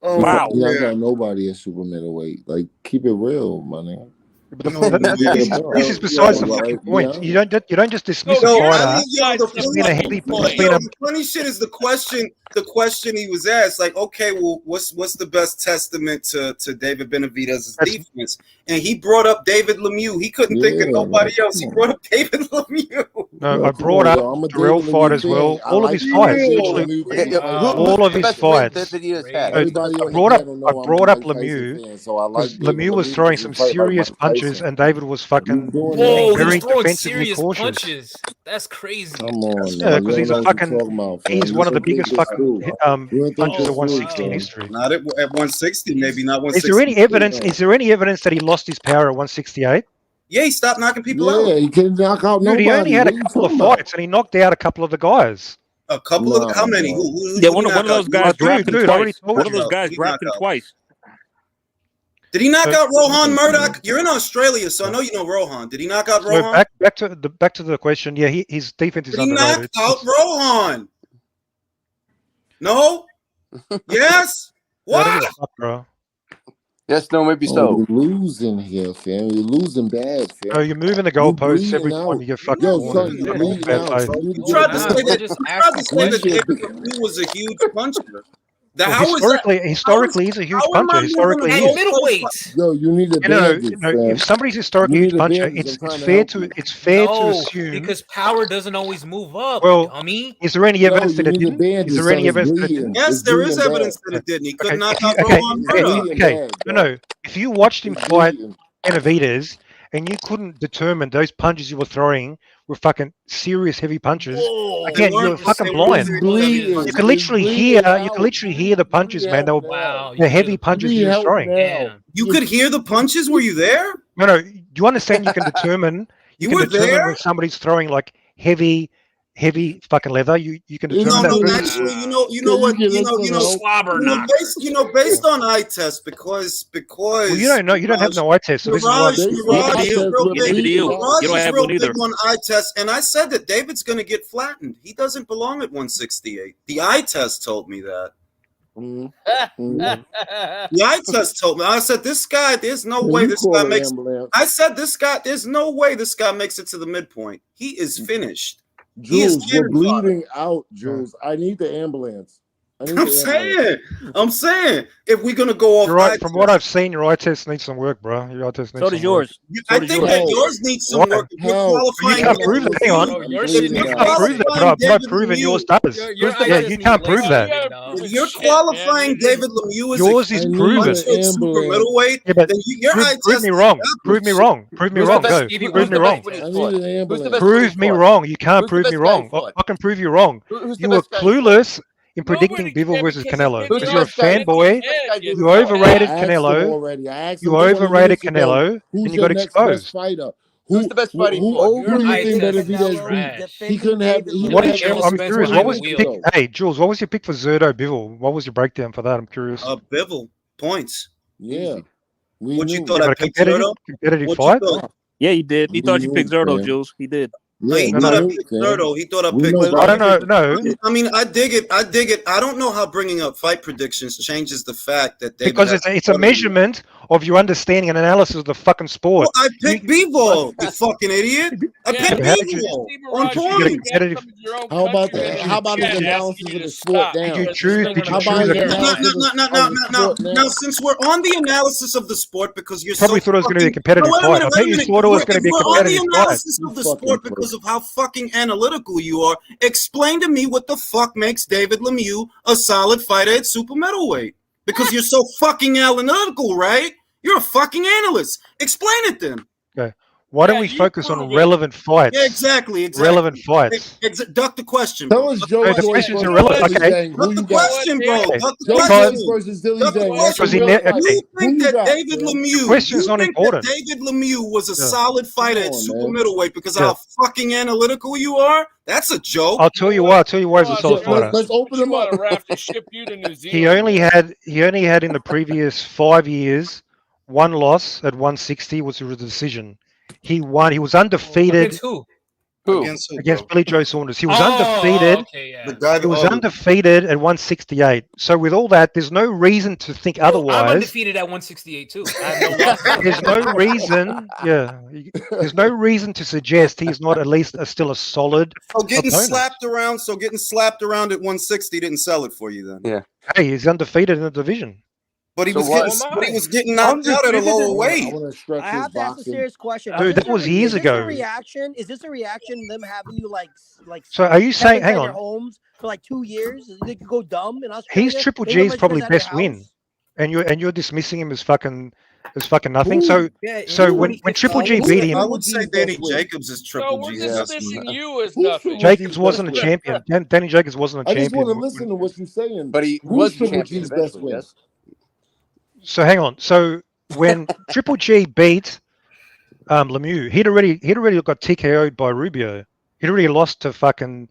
Speaker 15: Wow. I got nobody at super middleweight. Like, keep it real, my nigga.
Speaker 14: This is besides the fucking point. You don't just dismiss a fighter.
Speaker 1: The funny shit is the question. the question he was asked, like, okay, well, what's the best testament to David Benavidez's defense? And he brought up David Lemieux. He couldn't think of nobody else. He brought up David Lemieux.
Speaker 14: No, I brought up Jarrell fight as well. All of his fights, literally, all of his fights. I brought up Lemieux because Lemieux was throwing some serious punches, and David was fucking very defensively cautious.
Speaker 5: Punches. That's crazy.
Speaker 14: Yeah, because he's a fucking. He's one of the biggest fucking punches at 160 in history.
Speaker 1: Not at 160, maybe not 160.
Speaker 14: Is there any evidence? Is there any evidence that he lost his power at 168?
Speaker 1: Yeah, he stopped knocking people out.
Speaker 15: Yeah, he couldn't knock out nobody.
Speaker 14: He only had a couple of fights, and he knocked out a couple of the guys.
Speaker 1: A couple of how many?
Speaker 4: Yeah, one of those guys dropped him twice. One of those guys dropped him twice.
Speaker 1: Did he knock out Rohan Murdoch? You're in Australia, so I know you know Rohan. Did he knock out Rohan?
Speaker 14: Back to the question. Yeah, his defense is underrated.
Speaker 1: Did he knock out Rohan? No? Yes? What?
Speaker 14: Bro.
Speaker 21: Yes, no, maybe so.
Speaker 15: You're losing here, fam. You're losing bad, fam.
Speaker 14: No, you're moving the goalposts every time you get fucking.
Speaker 15: Yo, son, you're bleeding out.
Speaker 1: You tried to say that David Lemieux was a huge puncher.
Speaker 14: Historically, he's a huge puncher. Historically, he is.
Speaker 5: Middleweight.
Speaker 15: Yo, you need to
Speaker 14: if somebody's historically a huge puncher, it's fair to assume
Speaker 5: because power doesn't always move up.
Speaker 14: Well,
Speaker 5: dummy.
Speaker 14: Is there any evidence that it didn't? Is there any evidence that it didn't?
Speaker 1: Yes, there is evidence that it didn't. He could knock out Rohan Murdoch.
Speaker 14: Okay. No. If you watched him fight Benavidez and you couldn't determine those punches you were throwing were fucking serious heavy punches, again, you're fucking blind. You can literally hear the punches, man. They were the heavy punches he was throwing.
Speaker 1: You could hear the punches? Were you there?
Speaker 14: No. Do you understand? You can determine.
Speaker 1: You were there
Speaker 14: when somebody's throwing like heavy fucking leather. You can determine that.
Speaker 1: Actually, you know what? Based on eye test, because
Speaker 14: well, you don't know. You don't have no eye test. So this is why.
Speaker 1: You don't have one either. On eye test, and I said that David's going to get flattened. He doesn't belong at 168. The eye test told me that. The eye test told me. I said, this guy, there's no way this guy makes. I said, there's no way this guy makes it to the midpoint. He is finished.
Speaker 15: Jules, you're bleeding out, Jules. I need the ambulance.
Speaker 1: I'm saying, if we're gonna go off,
Speaker 14: you're right. From what I've seen, your eye test needs some work, bro. Your eye test needs
Speaker 4: so does yours.
Speaker 1: I think that yours needs some work.
Speaker 14: You can't prove that. Hang on. You can't prove that, but I've proven yours does. Yeah, you can't prove that.
Speaker 1: If you're qualifying David Lemieux as
Speaker 14: yours is proven.
Speaker 1: Super middleweight,
Speaker 14: yeah, but
Speaker 1: then your eye test.
Speaker 14: Prove me wrong. Prove me wrong. Prove me wrong. Go. Prove me wrong. Prove me wrong. You can't prove me wrong. I can prove you wrong. You were clueless in predicting Bivol versus Canelo because you're a fanboy. You overrated Canelo. You overrated Canelo, and you got exposed.
Speaker 15: Who's the best fighting? Who do you think Benavidez? He couldn't have.
Speaker 14: I'm curious. What was your pick? Hey, Jules, what was your pick for Zerto Bivol? What was your breakdown for that? I'm curious.
Speaker 1: Bivol points.
Speaker 15: Yeah.
Speaker 1: What you thought? I picked Zerto?
Speaker 14: Competitive fight?
Speaker 4: Yeah, he did. He thought you picked Zerto, Jules. He did.
Speaker 1: Yeah, he thought I picked Zerto. He thought I picked Zerto.
Speaker 14: I don't know.
Speaker 1: I mean, I dig it. I don't know how bringing up fight predictions changes the fact that
Speaker 14: because it's a measurement of your understanding and analysis of the fucking sport.
Speaker 1: Well, I picked Bivol, you fucking idiot. I picked Bivol on point.
Speaker 15: How about his analysis of the sport down?
Speaker 14: Did you choose
Speaker 1: Now, since we're on the analysis of the sport, because you're
Speaker 14: probably thought it was going to be a competitive fight. I bet you thought it was going to be a competitive fight.
Speaker 1: We're on the analysis of the sport because of how fucking analytical you are. Explain to me what the fuck makes David Lemieux a solid fighter at super middleweight. Because you're so fucking analytical, right? You're a fucking analyst. Explain it then.
Speaker 14: Okay. Why don't we focus on relevant fights?
Speaker 1: Yeah, exactly.
Speaker 14: Relevant fights.
Speaker 1: Duck the question.
Speaker 15: Tell us Joe.
Speaker 14: The question's irrelevant. Okay.
Speaker 1: Duck the question, bro. Duck the
Speaker 15: question.
Speaker 1: You think that David Lemieux?
Speaker 14: Question's not important.
Speaker 1: David Lemieux was a solid fighter at super middleweight because of how fucking analytical you are. That's a joke.
Speaker 14: I'll tell you why. He's a solid fighter.
Speaker 15: Let's open him up.
Speaker 14: He only had in the previous 5 years one loss at 160, which was a decision. He won. He was undefeated.
Speaker 5: Who?
Speaker 14: Against Billy Joe Saunders. He was undefeated.
Speaker 1: The guy
Speaker 14: He was undefeated at 168. So with all that, there's no reason to think
Speaker 5: I'm
Speaker 14: otherwise.
Speaker 5: undefeated at 168 too. I have no loss.
Speaker 14: There's no reason. Yeah, there's no reason to suggest he's not at least still a solid.
Speaker 1: So getting
Speaker 14: opponent.
Speaker 1: slapped around at 160 didn't sell it for you then.
Speaker 17: Yeah.
Speaker 14: Hey, he's undefeated in the division.
Speaker 1: But he was getting knocked out at a lower weight.
Speaker 18: I have to ask a serious question.
Speaker 14: Dude, that was years ago.
Speaker 18: Is this a reaction? Them having you like?
Speaker 14: So are you saying? Hang on.
Speaker 18: Homes for like 2 years? They could go dumb in Australia.
Speaker 14: He's Triple G's probably best win, and you're dismissing him as fucking nothing. So when Triple G beat him,
Speaker 1: I would say Danny Jacobs is Triple G's
Speaker 2: we're
Speaker 1: best
Speaker 2: dismissing
Speaker 1: win.
Speaker 2: you as nothing.
Speaker 14: Jacobs wasn't a champion. Danny Jacobs wasn't a
Speaker 15: I just
Speaker 14: champion.
Speaker 15: want to listen to what you're saying.
Speaker 21: But he
Speaker 15: Who's
Speaker 21: was
Speaker 15: Triple
Speaker 21: champion
Speaker 15: G's best
Speaker 21: eventually,
Speaker 15: win?
Speaker 21: yes?
Speaker 14: So hang on. So when Triple G beat Lemieux, he'd already got TKO'd by Rubio. He'd already lost to Outseen.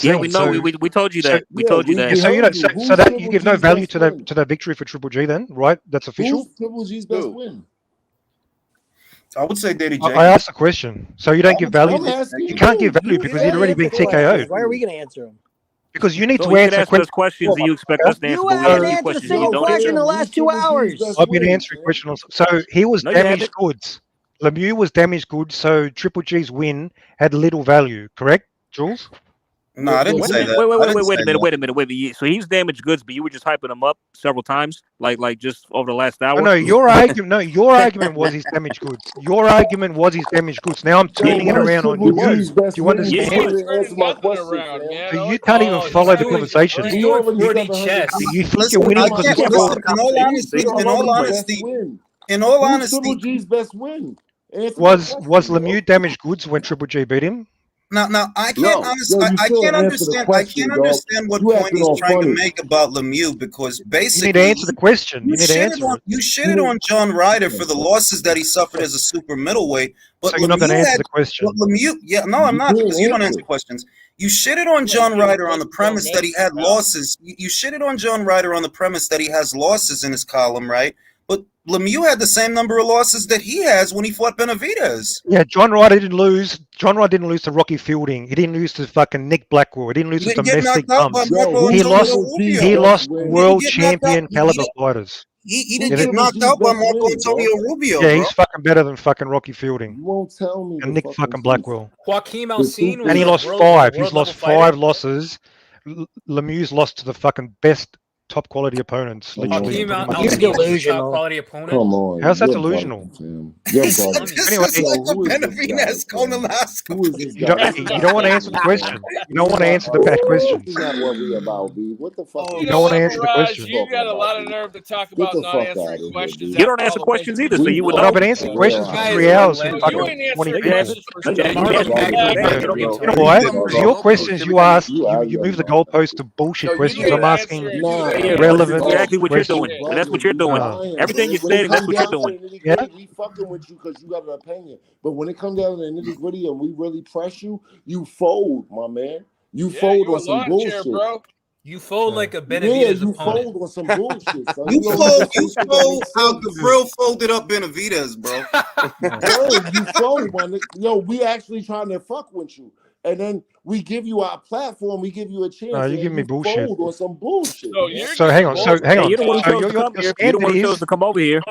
Speaker 4: Yeah, we know. We told you that. We told you that.
Speaker 14: So you know, so that you give no value to that victory for Triple G, then, right? That's official.
Speaker 15: Who's Triple G's best win?
Speaker 1: I would say Danny Jacobs.
Speaker 14: I asked the question. So you don't give value. You can't give value because he'd already been TKO'd.
Speaker 18: Why are we going to answer him?
Speaker 14: Because you need
Speaker 4: So
Speaker 14: to
Speaker 4: you
Speaker 14: answer
Speaker 4: can ask us questions and you expect us to answer.
Speaker 18: You
Speaker 4: but we
Speaker 18: haven't
Speaker 4: ask
Speaker 18: answered a
Speaker 4: questions and
Speaker 18: single
Speaker 4: you don't
Speaker 18: question
Speaker 4: answer.
Speaker 18: in the last 2 hours.
Speaker 14: I've been answering questions. So he was
Speaker 4: No, you
Speaker 14: damaged
Speaker 4: haven't.
Speaker 14: goods. Lemieux was damaged goods. So Triple G's win had little value. Correct, Jules?
Speaker 1: No, I didn't say that.
Speaker 4: Wait a minute. So he's damaged goods, but you were just hyping him up several times, like just over the last hour.
Speaker 14: Oh, no, your argument was his damaged goods. Your argument was his damaged goods. Now I'm turning it around on you. Do you understand? So you can't even follow the conversation.
Speaker 5: He's doing 40 chess.
Speaker 14: You think you're winning because you scored.
Speaker 1: In all
Speaker 15: Who's
Speaker 1: honesty,
Speaker 15: Triple G's best win?
Speaker 14: Was Lemieux damaged goods when Triple G beat him?
Speaker 1: Now, I can't understand what point he's trying to make about Lemieux because basically
Speaker 14: you need to answer the question. You need to answer it.
Speaker 1: You shitted on John Ryder for the losses that he suffered as a super middleweight, but
Speaker 14: So you're not going to answer the question.
Speaker 1: I'm not because you don't answer questions. You shitted on John Ryder on the premise that he had losses. You shitted on John Ryder on the premise that he has losses in his column, right? But Lemieux had the same number of losses that he has when he fought Benavidez.
Speaker 14: Yeah, John Ryder didn't lose. John Ryder didn't lose to Rocky Fielding. He didn't lose to fucking Nick Blackwell. He didn't lose to domestic bumps. He lost world champion caliber fighters.
Speaker 1: He didn't get knocked out by Marco Antonio Rubio.
Speaker 14: Yeah, he's fucking better than fucking Rocky Fielding.
Speaker 15: You won't tell me.
Speaker 14: And Nick fucking Blackwell.
Speaker 5: Joaquin Alcine
Speaker 14: And he lost five. He's lost five losses. Lemieux's lost to the fucking best top quality opponents. Literally.
Speaker 18: He's delusional.
Speaker 5: Quality opponent.
Speaker 15: Come on.
Speaker 14: How's that
Speaker 15: You're
Speaker 14: delusional?
Speaker 15: bugging, fam. You're bugging.
Speaker 1: Anyway, Benavidez colonoscopy.
Speaker 14: You don't want to answer the question. You don't want to answer the bad question.
Speaker 15: He's not worried about me. What the fuck?
Speaker 14: You don't want to answer the question.
Speaker 2: You got a lot of nerve to talk about not answering questions.
Speaker 4: You don't answer questions either, so you would.
Speaker 14: But I've been answering questions for 3 hours.
Speaker 2: You ain't
Speaker 14: 20
Speaker 2: answering
Speaker 14: minutes.
Speaker 2: questions.
Speaker 14: You know why? Because your questions you ask, you move the goalpost to bullshit questions. I'm asking relevant.
Speaker 4: Exactly what you're doing. And that's what you're doing. Everything you said, that's what you're doing.
Speaker 15: Yeah. We fucking with you because you got an opinion. But when it comes down to the nitty gritty and we really press you, you fold, my man. You fold on some bullshit.
Speaker 2: Bro.
Speaker 5: You fold like a Benavidez
Speaker 15: you
Speaker 5: opponent.
Speaker 15: fold on some bullshit. Son.
Speaker 1: You fold how Gabriel folded up Benavidez, bro.
Speaker 15: You fold, my nigga. Yo, we actually trying to fuck with you. And then we give you our platform, we give you a chance.
Speaker 14: No, you give me bullshit.
Speaker 15: Fold on some bullshit.
Speaker 14: So hang on.
Speaker 4: You're the one who chose to come over here.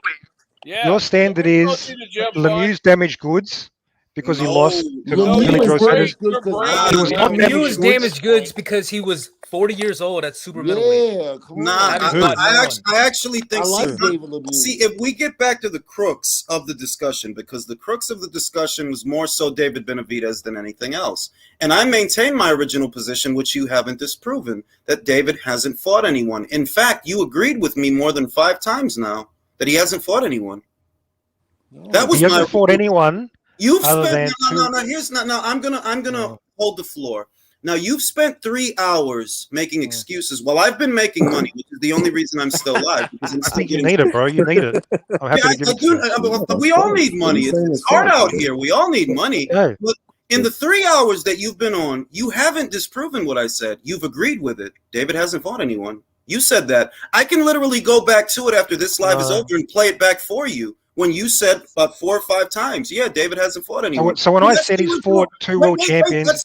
Speaker 14: Your standard is Lemieux's damaged goods because he lost to Billy Joe Saunders.
Speaker 5: Lemieux was damaged goods because he was 40 years old at super middleweight.
Speaker 1: I actually think.
Speaker 15: David
Speaker 1: See, if we get back to the crux of the discussion, because the crux of the discussion was more so David Benavidez than anything else, and I maintain my original position, which you haven't disproven, that David hasn't fought anyone. In fact, you agreed with me more than 5 times now that he hasn't fought anyone. That was
Speaker 14: he hasn't fought anyone.
Speaker 1: You've spent I'm gonna hold the floor. Now you've spent 3 hours making excuses while I've been making money, which is the only reason I'm still alive. Because
Speaker 14: I think you need it, bro. You need it. I'm happy to give it to you.
Speaker 1: We all need money. It's hard out here. We all need money.
Speaker 14: Yeah.
Speaker 1: But in the 3 hours that you've been on, you haven't disproven what I said. You've agreed with it. David hasn't fought anyone. You said that. I can literally go back to it after this live is over and play it back for you. when you said about 4 or 5 times, yeah, David hasn't fought anyone.
Speaker 14: So when I said he's fought 2 world champions,
Speaker 1: that's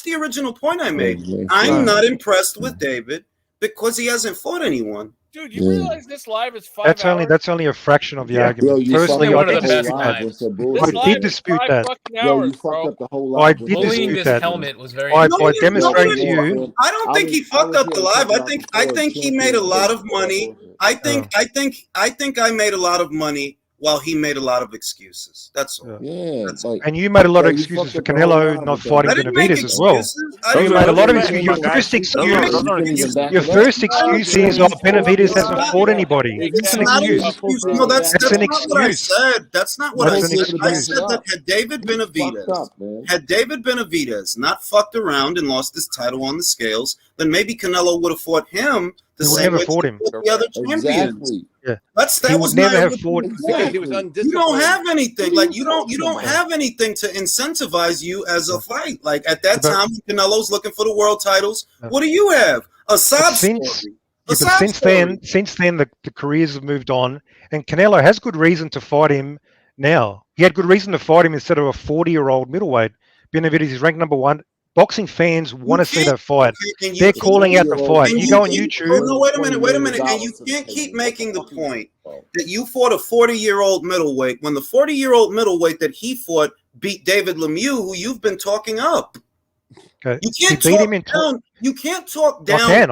Speaker 1: the original point I made. I'm not impressed with David because he hasn't fought anyone.
Speaker 2: Dude, you realize this live is 5 hours?
Speaker 14: that's only a fraction of the argument. Personally, I did dispute that. I did dispute that. I did dispute that. By demonstrating to you.
Speaker 1: I don't think he fucked up the live. I think he made a lot of money. I think I made a lot of money while he made a lot of excuses. That's all.
Speaker 14: And you made a lot of excuses for Canelo not fighting Benavidez as well. You made a lot of excuses. Your first excuse is, oh, Benavidez hasn't fought anybody. That's an excuse.
Speaker 1: No, that's
Speaker 14: an
Speaker 1: not what I
Speaker 14: excuse.
Speaker 1: said. That's not what I
Speaker 14: That's an
Speaker 1: said. I
Speaker 14: excuse.
Speaker 1: said that had David Benavidez not fucked around and lost his title on the scales, then maybe Canelo would have fought him the
Speaker 14: He would
Speaker 1: same
Speaker 14: never
Speaker 1: way
Speaker 14: fought
Speaker 1: he
Speaker 14: him.
Speaker 1: fought the other champions.
Speaker 14: Yeah.
Speaker 1: That
Speaker 14: He
Speaker 1: was
Speaker 14: would never
Speaker 1: my
Speaker 14: have
Speaker 1: original
Speaker 14: fought
Speaker 1: point.
Speaker 21: he was
Speaker 1: You
Speaker 21: undisciplined.
Speaker 1: don't have anything. Like you don't have anything to incentivize you as a fight. Like at that time, when Canelo's looking for the world titles. What do you have? A sob story.
Speaker 14: But since then, the careers have moved on, and Canelo has good reason to fight him now. He had good reason to fight him instead of a 40-year-old middleweight. Benavidez is ranked number 1. Boxing fans want to see that fight. They're calling out the fight. You go on YouTube.
Speaker 1: No, wait a minute. And you can't keep making the point that you fought a 40-year-old middleweight when the 40-year-old middleweight that he fought beat David Lemieux, who you've been talking up.
Speaker 14: Okay.
Speaker 1: You can't
Speaker 14: He beat
Speaker 1: talk
Speaker 14: him in
Speaker 1: down. You can't talk down.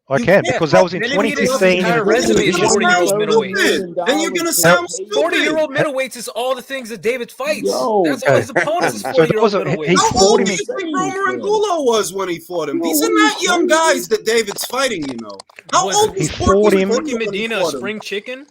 Speaker 14: I can because that was in 2015.
Speaker 5: Entire resume is 40-year-old middleweight.
Speaker 1: Then you're gonna sound stupid.
Speaker 5: 40-year-old middleweights is all the things that David fights. That's all his opponents is
Speaker 14: So
Speaker 5: 40-year-old
Speaker 14: he
Speaker 5: middleweights.
Speaker 1: How
Speaker 14: fought
Speaker 1: old
Speaker 14: him
Speaker 1: do
Speaker 14: in.
Speaker 1: you think Romer Angulo was when he fought him? These are not young guys that David's fighting, you know. How old
Speaker 14: He
Speaker 1: was
Speaker 14: fought him.
Speaker 5: Porky Medina, a spring chicken?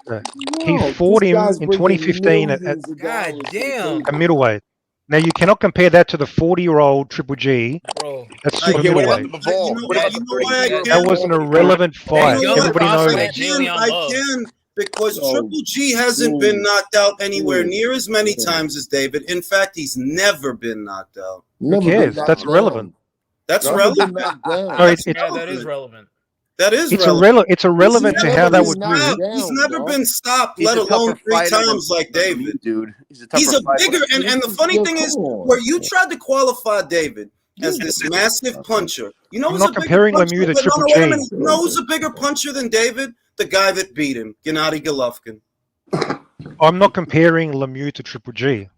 Speaker 14: He fought him in 2015 at
Speaker 5: God damn.
Speaker 14: a middleweight. Now you cannot compare that to the 40-year-old Triple G.
Speaker 5: Bro.
Speaker 14: That's super middleweight. That
Speaker 1: That
Speaker 14: was an irrelevant fight. Everybody knows
Speaker 1: I
Speaker 14: that.
Speaker 1: can because Triple G hasn't been knocked out anywhere near as many times as David. In fact, he's never been knocked out.
Speaker 14: Who cares? That's irrelevant.
Speaker 1: That's relevant.
Speaker 14: No, it's
Speaker 5: that is relevant.
Speaker 1: That is
Speaker 14: it's
Speaker 1: relevant.
Speaker 14: It's irrelevant to how that would move.
Speaker 1: He's never been stopped, let alone 3 times like David.
Speaker 21: Dude, he's
Speaker 1: a bigger, and the funny thing is, where you tried to qualify David as this massive puncher. You know,
Speaker 14: I'm
Speaker 1: who's
Speaker 14: not
Speaker 1: a bigger
Speaker 14: comparing
Speaker 1: puncher?
Speaker 14: Lemieux to
Speaker 1: Wait,
Speaker 14: Triple
Speaker 1: wait a
Speaker 14: G.
Speaker 1: minute. You know who's a bigger puncher than David? The guy that beat him, Gennady Golovkin.
Speaker 14: I'm not comparing Lemieux to Triple G.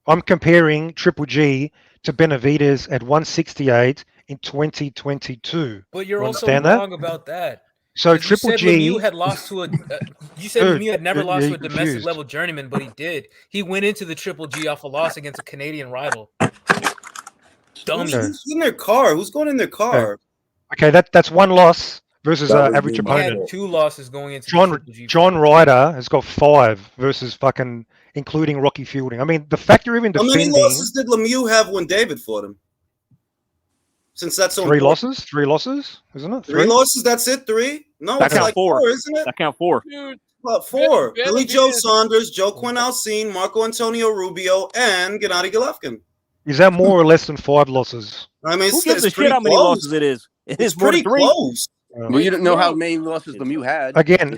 Speaker 14: I'm comparing Triple G to Benavidez at 168 in 2022.
Speaker 5: But you're also
Speaker 14: understand
Speaker 5: wrong
Speaker 14: that?
Speaker 5: about that.
Speaker 14: So
Speaker 5: 'Cause
Speaker 14: Triple
Speaker 5: you said
Speaker 14: G
Speaker 5: Lemieux had lost to a. You said
Speaker 14: Dude,
Speaker 5: Lemieux had never lost to a
Speaker 14: you're
Speaker 5: domestic
Speaker 14: confused.
Speaker 5: level journeyman, but he did. He went into the Triple G off a loss against a Canadian rival. Dummy.
Speaker 1: Who's in their car? Who's going in their car?
Speaker 14: Okay, that's one loss versus average
Speaker 5: He
Speaker 14: opponent.
Speaker 5: had 2 losses going into the
Speaker 14: John
Speaker 5: Triple G.
Speaker 14: John Ryder has got 5 versus fucking including Rocky Fielding. I mean, the fact you're even
Speaker 1: How many
Speaker 14: defending
Speaker 1: losses did Lemieux have when David fought him? Since that's so
Speaker 14: 3
Speaker 1: important.
Speaker 14: losses, isn't it?
Speaker 1: 3 losses, that's it? 3? No,
Speaker 4: That
Speaker 1: it's
Speaker 4: count
Speaker 1: like
Speaker 4: 4.
Speaker 1: 4, isn't it?
Speaker 4: That count 4.
Speaker 2: Dude,
Speaker 1: About 4.
Speaker 2: Ben-
Speaker 1: Billy Joe
Speaker 2: Benavidez-
Speaker 1: Saunders, Joe Quinn Alcine, Marco Antonio Rubio, and Gennady Golovkin.
Speaker 14: Is that more or less than 5 losses?
Speaker 1: I mean,
Speaker 4: Who
Speaker 1: it's,
Speaker 4: gives a
Speaker 1: it's
Speaker 4: shit
Speaker 1: pretty
Speaker 4: how many
Speaker 1: close.
Speaker 4: losses it is? It
Speaker 1: It's
Speaker 4: is more
Speaker 1: pretty
Speaker 4: than 3.
Speaker 1: close.
Speaker 21: Well, you don't know how many losses Lemieux had.
Speaker 14: Again,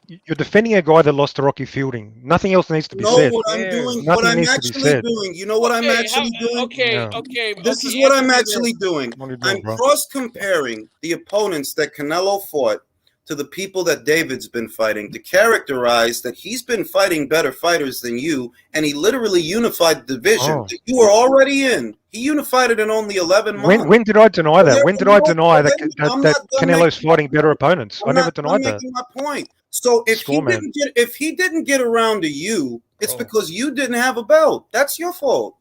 Speaker 14: you're defending a guy that lost to Rocky Fielding. Nothing else needs to be
Speaker 1: No,
Speaker 14: said.
Speaker 1: what I'm doing,
Speaker 14: Nothing
Speaker 1: what I'm
Speaker 14: needs to be
Speaker 1: actually
Speaker 14: said.
Speaker 1: doing. You know what I'm
Speaker 2: Okay,
Speaker 1: actually doing?
Speaker 2: Okay.
Speaker 1: This is
Speaker 2: okay,
Speaker 1: what I'm
Speaker 2: answer me
Speaker 1: actually
Speaker 2: this.
Speaker 1: doing.
Speaker 14: What are you doing,
Speaker 1: I'm
Speaker 14: bro?
Speaker 1: cross comparing the opponents that Canelo fought to the people that David's been fighting to characterize that he's been fighting better fighters than you, and he literally unified the division
Speaker 14: Oh.
Speaker 1: that you were already in. He unified it in only 11 months.
Speaker 14: When did I deny that? When did I deny that
Speaker 1: I'm
Speaker 14: that
Speaker 1: not done
Speaker 14: Canelo's
Speaker 1: making-
Speaker 14: fighting better opponents? I
Speaker 1: I'm
Speaker 14: never
Speaker 1: not done
Speaker 14: denied that.
Speaker 1: making my point. So if
Speaker 14: Scoreman.
Speaker 1: he didn't get around to you, it's because you didn't have a belt. That's your fault.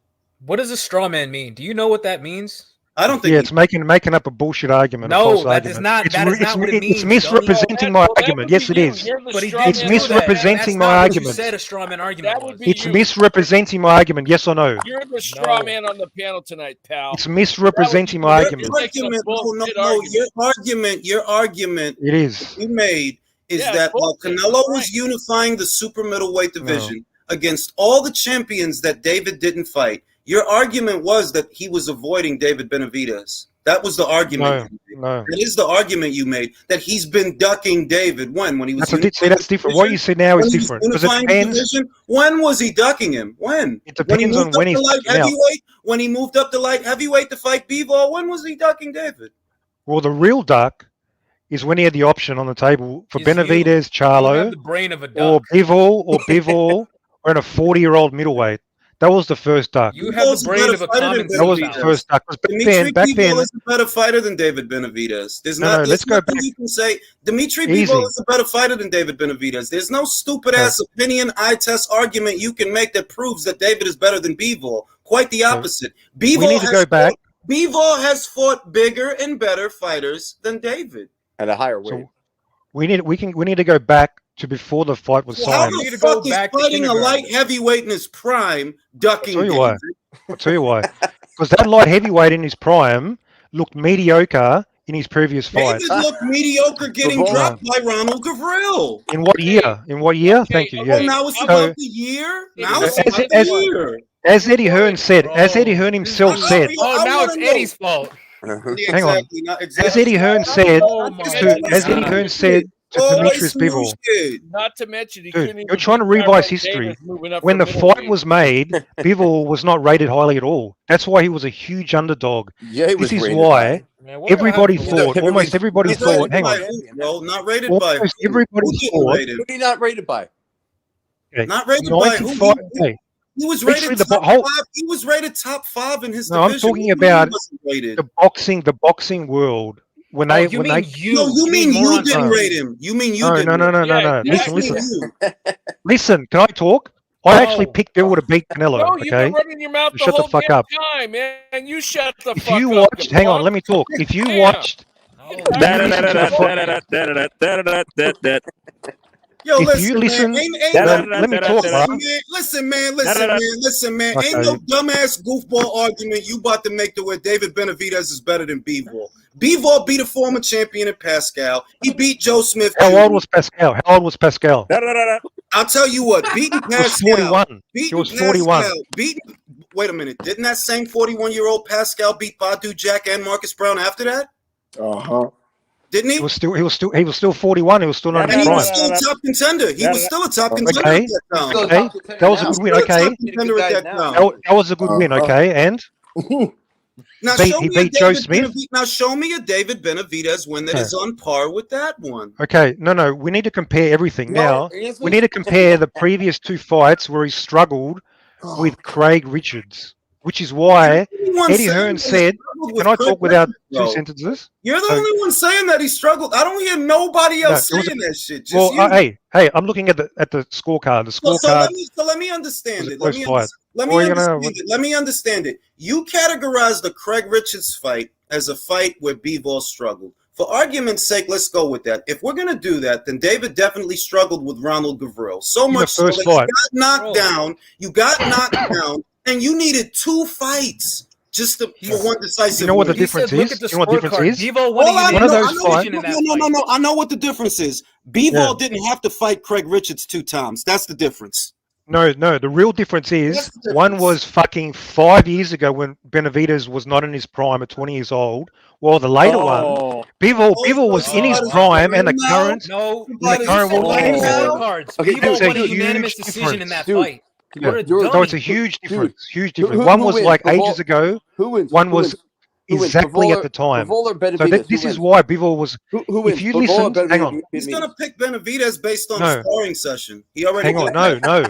Speaker 5: What does a straw man mean? Do you know what that means?
Speaker 1: I don't think.
Speaker 14: Yeah, it's making up a bullshit argument. a
Speaker 5: No,
Speaker 14: false
Speaker 5: that
Speaker 14: argument.
Speaker 5: is not- that is not what it means,
Speaker 14: It's misrepresenting my
Speaker 2: That
Speaker 14: argument.
Speaker 2: would
Speaker 14: Yes,
Speaker 2: be
Speaker 14: it
Speaker 2: you.
Speaker 14: is.
Speaker 2: You're the
Speaker 5: But he
Speaker 2: straw
Speaker 5: did
Speaker 14: It's
Speaker 2: man.
Speaker 5: do that.
Speaker 14: misrepresenting
Speaker 5: That's
Speaker 14: my
Speaker 5: not what
Speaker 14: argument.
Speaker 5: You said a straw man argument
Speaker 2: That would
Speaker 5: was.
Speaker 2: be
Speaker 14: It's
Speaker 2: you.
Speaker 14: misrepresenting my argument. Yes or no?
Speaker 2: You're the straw man on the panel tonight, pal.
Speaker 14: It's misrepresenting my
Speaker 1: Your
Speaker 14: argument.
Speaker 1: argument, your argument
Speaker 14: It is.
Speaker 1: you made is
Speaker 2: Yeah,
Speaker 1: that while
Speaker 2: bullshit.
Speaker 1: Canelo was
Speaker 2: Right.
Speaker 1: unifying the super middleweight division against all the champions that David didn't fight, your argument was that he was avoiding David Benavidez. That was the argument.
Speaker 14: No.
Speaker 1: That is the argument you made, that he's been ducking David. When he was
Speaker 14: that's different. What you see now is different. Because it depends.
Speaker 1: When was he ducking him? When?
Speaker 14: It depends on when he's
Speaker 1: light heavyweight. When he moved up to light heavyweight to fight Bivol, when was he ducking David?
Speaker 14: Well, the real duck is when he had the option on the table for Benavidez, Charlo,
Speaker 5: the brain of a
Speaker 14: or
Speaker 5: duck.
Speaker 14: Bivol, or in a 40-year-old middleweight. That was the first duck.
Speaker 5: You have the brain of a common
Speaker 14: That was the first duck. Back then,
Speaker 1: is a better fighter than David Benavidez. There's
Speaker 14: let's go back.
Speaker 1: You can say Dimitri Bivol is a better fighter than David Benavidez. There's no stupid ass opinion eye test argument you can make that proves that David is better than Bivol. Quite the opposite.
Speaker 14: We need to go back.
Speaker 1: Bivol has fought bigger and better fighters than David
Speaker 21: at a higher weight.
Speaker 14: So we need to go back to before the fight was signed.
Speaker 1: How the fuck is fighting a light heavyweight in his prime ducking David?
Speaker 14: I'll tell you why. Because that light heavyweight in his prime looked mediocre in his previous fights.
Speaker 1: David looked mediocre getting dropped by Ronald Gavril.
Speaker 14: In what year? Thank you. Yeah.
Speaker 1: Well, now it's about the year. Now it's about the year.
Speaker 14: As Eddie Hearn said, as Eddie Hearn himself said.
Speaker 5: Oh, now it's Eddie's fault.
Speaker 14: Hang on. As Eddie Hearn said, to Demetrius Bivol.
Speaker 2: Not to mention,
Speaker 14: Dude, you're trying to revise history. When the fight was made, Bivol was not rated highly at all. That's why he was a huge underdog.
Speaker 21: Yeah,
Speaker 14: this is why everybody thought, almost everybody thought, hang on.
Speaker 1: Well, not rated by
Speaker 14: almost everybody thought.
Speaker 21: Who he not rated by?
Speaker 1: Not rated by who? He was rated top 5. He was rated top 5 in his division.
Speaker 14: I'm talking about the boxing world. You mean
Speaker 1: you didn't rate him. You mean you didn't.
Speaker 14: No. Listen, can I talk? I actually picked Bill to beat Canelo.
Speaker 2: No,
Speaker 14: okay,
Speaker 2: you've been running your mouth
Speaker 14: shut the fuck up.
Speaker 2: Time, man. You shut the
Speaker 14: if
Speaker 2: fuck
Speaker 14: you
Speaker 2: up.
Speaker 14: watched, hang on, let me talk. If you watched,
Speaker 1: Yo,
Speaker 14: if
Speaker 1: listen,
Speaker 14: man, let me talk, bro.
Speaker 1: Listen, man. Okay. Ain't no dumbass goofball argument you about to make to where David Benavidez is better than Bivol. Bivol beat a former champion in Pascal. He beat Joe Smith.
Speaker 14: How old was Pascal?
Speaker 1: I'll tell you what, beating Pascal.
Speaker 14: He was 41.
Speaker 1: Wait a minute. Didn't that same 41-year-old Pascal beat Badu Jack and Marcus Brown after that? Didn't he?
Speaker 14: He was still 41. He was still not in his prime.
Speaker 1: He was still a top contender. He was still a top contender at that time.
Speaker 14: Okay, that was a good win. Okay, that was a good win. Okay, and
Speaker 1: now
Speaker 14: he beat Joe Smith.
Speaker 1: Now show me a David Benavidez win that is on par with that one.
Speaker 14: Okay, no. We need to compare everything now. We need to compare the previous 2 fights where he struggled with Craig Richards. Which is why Eddie Hearn said, can I talk without 2 sentences?
Speaker 1: You're the only one saying that he struggled. I don't hear nobody else saying that shit. Just
Speaker 14: well, hey, I'm looking at the scorecard. The scorecard.
Speaker 1: So let me understand it. Let me understand it. You categorize the Craig Richards fight as a fight where Bivol struggled. For argument's sake, let's go with that. If we're gonna do that, then David definitely struggled with Ronald Gavril. So much so that you got knocked down. You got knocked down. And you needed 2 fights just for one decisive.
Speaker 14: You know what the difference is? You know what the difference is?
Speaker 1: I know what the difference is. Bivol didn't have to fight Craig Richards 2 times. That's the difference.
Speaker 14: No. The real difference is one was fucking 5 years ago when Benavidez was not in his prime at 20 years old. Well, the later one, Bivol was in his prime, and the current world.
Speaker 5: Okay, Bivol won a unanimous decision in that fight.
Speaker 14: So it's a huge difference. One was like ages ago. One was exactly at the time. So this is why Bivol was. If you listen, hang on.
Speaker 1: He's gonna pick Benavidez based on sparring session. He already.
Speaker 14: Hang on, no.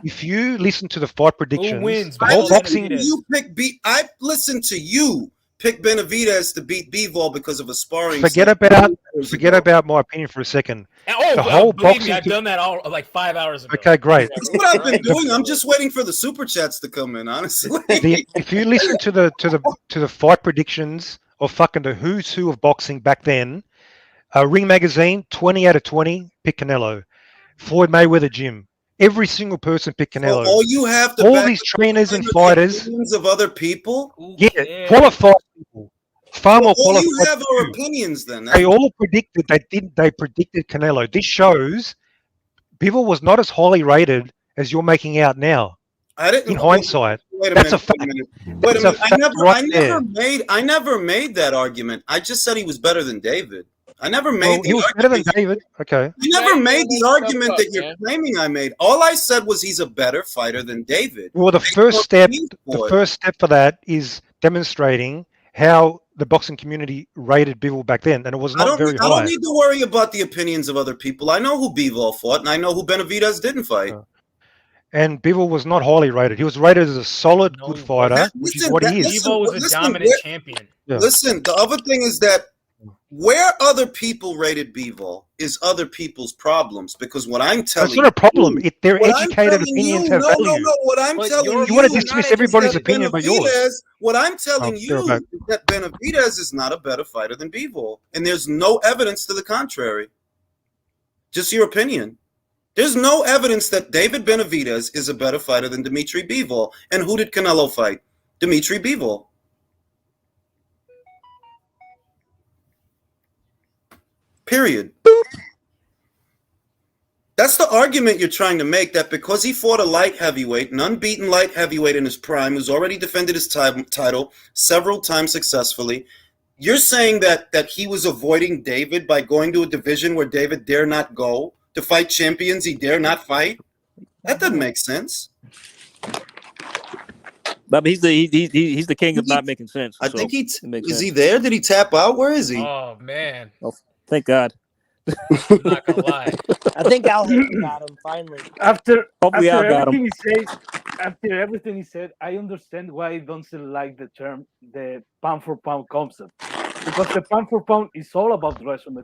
Speaker 14: If you listen to the fight predictions, the whole boxing.
Speaker 1: I listened to you pick Benavidez to beat Bivol because of a sparring.
Speaker 14: Forget about my opinion for a second.
Speaker 5: The whole boxing. I've done that all like 5 hours ago.
Speaker 14: Okay, great.
Speaker 1: That's what I've been doing. I'm just waiting for the super chats to come in. Honestly,
Speaker 14: if you listen to the fight predictions of fucking the who's who of boxing back then, Ring Magazine 20 out of 20 pick Canelo, Floyd Mayweather Jim. Every single person picked Canelo.
Speaker 1: All you have to
Speaker 14: all these trainers and fighters
Speaker 1: of other people.
Speaker 14: Qualified people. Far more qualified.
Speaker 1: All you have are opinions. Then
Speaker 14: they all predicted. They predicted Canelo. This shows Bivol was not as highly rated as you're making out now.
Speaker 1: In
Speaker 14: hindsight.
Speaker 1: Wait a
Speaker 14: That's
Speaker 1: minute.
Speaker 14: a fact.
Speaker 1: Wait a
Speaker 14: That's a
Speaker 1: minute.
Speaker 14: fact
Speaker 1: I never made that argument. I just said he was better than David. I never made
Speaker 14: Well,
Speaker 1: the
Speaker 14: he was
Speaker 1: argument.
Speaker 14: better than David. Okay.
Speaker 1: I never made the argument that you're claiming I made. All I said was he's a better fighter than David.
Speaker 14: Well, the first step for that is demonstrating how the boxing community rated Bivol back then, and it was not very high.
Speaker 1: I don't need to worry about the opinions of other people. I know who Bivol fought, and I know who Benavidez didn't fight.
Speaker 14: And Bivol was not highly rated. He was rated as a solid, good fighter, which is what he is.
Speaker 5: Bivol was a dominant champion.
Speaker 14: Yeah.
Speaker 1: Listen, the other thing is that where other people rated Bivol is other people's problems, because what I'm telling
Speaker 14: It's not a problem. Their educated opinions have value.
Speaker 1: No, what I'm telling you,
Speaker 14: you want to dismiss everybody's opinion but yours.
Speaker 1: What I'm telling you is that Benavidez is not a better fighter than Bivol, and there's no evidence to the contrary. Just your opinion. There's no evidence that David Benavidez is a better fighter than Dimitri Bivol. And who did Canelo fight? Dimitri Bivol. Period. That's the argument you're trying to make, that because he fought a light heavyweight, an unbeaten light heavyweight in his prime, who's already defended his title several times successfully, you're saying that he was avoiding David by going to a division where David dare not go, to fight champions he dare not fight? That doesn't make sense.
Speaker 4: But he's the king of not making sense.
Speaker 1: I think is he there? Did he tap out? Where is he?
Speaker 5: Oh man!
Speaker 4: Oh, thank God.
Speaker 5: I'm not gonna lie.
Speaker 18: I think Al got him finally.
Speaker 13: After
Speaker 4: everything
Speaker 13: he said, after everything he said, I understand why he doesn't like the term, the pound for pound concept, because the pound for pound is all about resume,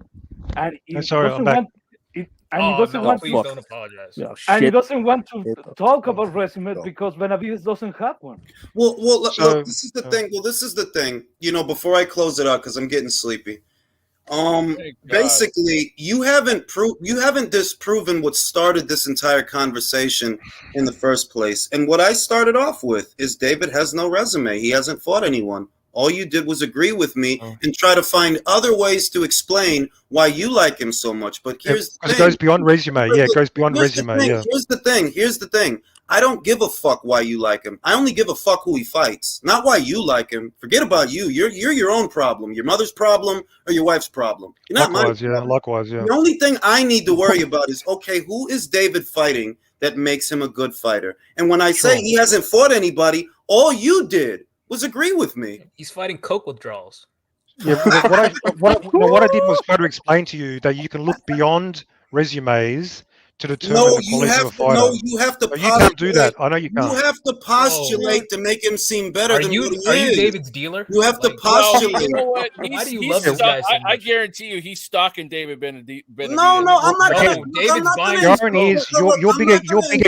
Speaker 13: and he doesn't want.
Speaker 5: Please don't apologize.
Speaker 13: And he doesn't want to talk about resume because Benavidez doesn't have one.
Speaker 1: Well, look, this is the thing. Well, this is the thing. You know, before I close it out, because I'm getting sleepy. Basically, you haven't disproven what started this entire conversation in the first place. And what I started off with is David has no resume. He hasn't fought anyone. All you did was agree with me and try to find other ways to explain why you like him so much. But here's the thing.
Speaker 14: It goes beyond resume. Yeah, it goes beyond resume. Yeah.
Speaker 1: Here's the thing. I don't give a fuck why you like him. I only give a fuck who he fights, not why you like him. Forget about you. You're your own problem. Your mother's problem or your wife's problem. You're not my problem.
Speaker 14: Likewise, yeah.
Speaker 1: The only thing I need to worry about is, okay, who is David fighting that makes him a good fighter? And when I say he hasn't fought anybody, all you did was agree with me.
Speaker 5: He's fighting coke withdrawals.
Speaker 14: Yeah, what I did was try to explain to you that you can look beyond resumes to determine the quality of a fighter.
Speaker 1: No, you have to.
Speaker 14: You can't do that. I know you can't.
Speaker 1: You have to postulate to make him seem better than what he is.
Speaker 5: Are you David's dealer?
Speaker 1: You have to postulate.
Speaker 2: You know what?
Speaker 5: Why do you love this guy so much?
Speaker 2: I guarantee you, he's stalking David Benavidez.
Speaker 1: No, I'm not.
Speaker 14: The irony is, you're bigger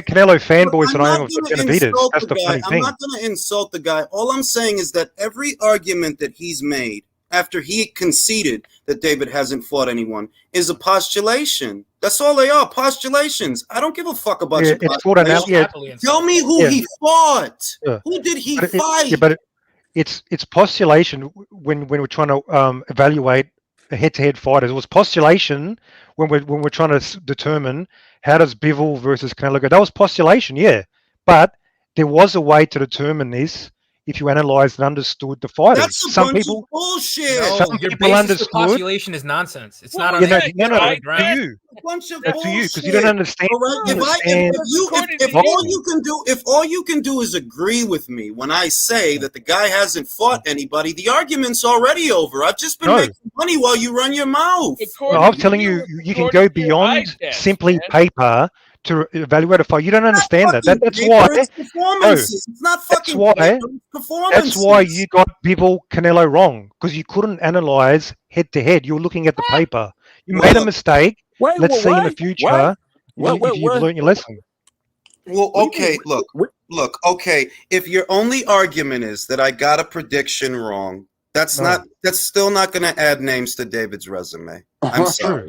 Speaker 14: Canelo fanboys than I am of Benavidez. That's the funny thing.
Speaker 1: I'm not going to insult the guy. All I'm saying is that every argument that he's made after he conceded that David hasn't fought anyone is a postulation. That's all they are, postulations. I don't give a fuck about your postulations. Tell me who he fought. Yeah. Who did he fight?
Speaker 14: Yeah, but it's postulation when we're trying to evaluate a head-to-head fighters. It was postulation when we're trying to determine how does Bivol versus Canelo go. That was postulation, yeah. But there was a way to determine this if you analyzed and understood the fighters.
Speaker 1: That's a bunch of bullshit.
Speaker 5: No,
Speaker 14: some
Speaker 5: your
Speaker 14: people
Speaker 5: basis
Speaker 14: understood.
Speaker 5: for postulation is nonsense. It's not on
Speaker 14: to you,
Speaker 1: a bunch of
Speaker 14: to you, because you don't understand.
Speaker 1: If all you can do is agree with me when I say that the guy hasn't fought anybody, the argument's already over. I've just been making money while you run your mouth.
Speaker 14: No, I'm telling you, you can go beyond simply paper to evaluate a fight. You don't understand that. That's why.
Speaker 1: It's not fucking
Speaker 14: That's why you got Bivol Canelo wrong, because you couldn't analyze head to head. You're looking at the paper. You made a mistake. Let's see in the future if you've learned your lesson.
Speaker 1: Well, okay, look, okay. If your only argument is that I got a prediction wrong, that's still not going to add names to David's resume. I'm sorry.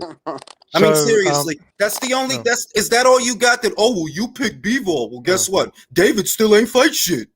Speaker 1: I mean, seriously, that's the only. Is that all you got? That you picked Bivol. Well, guess what? David still ain't fight shit.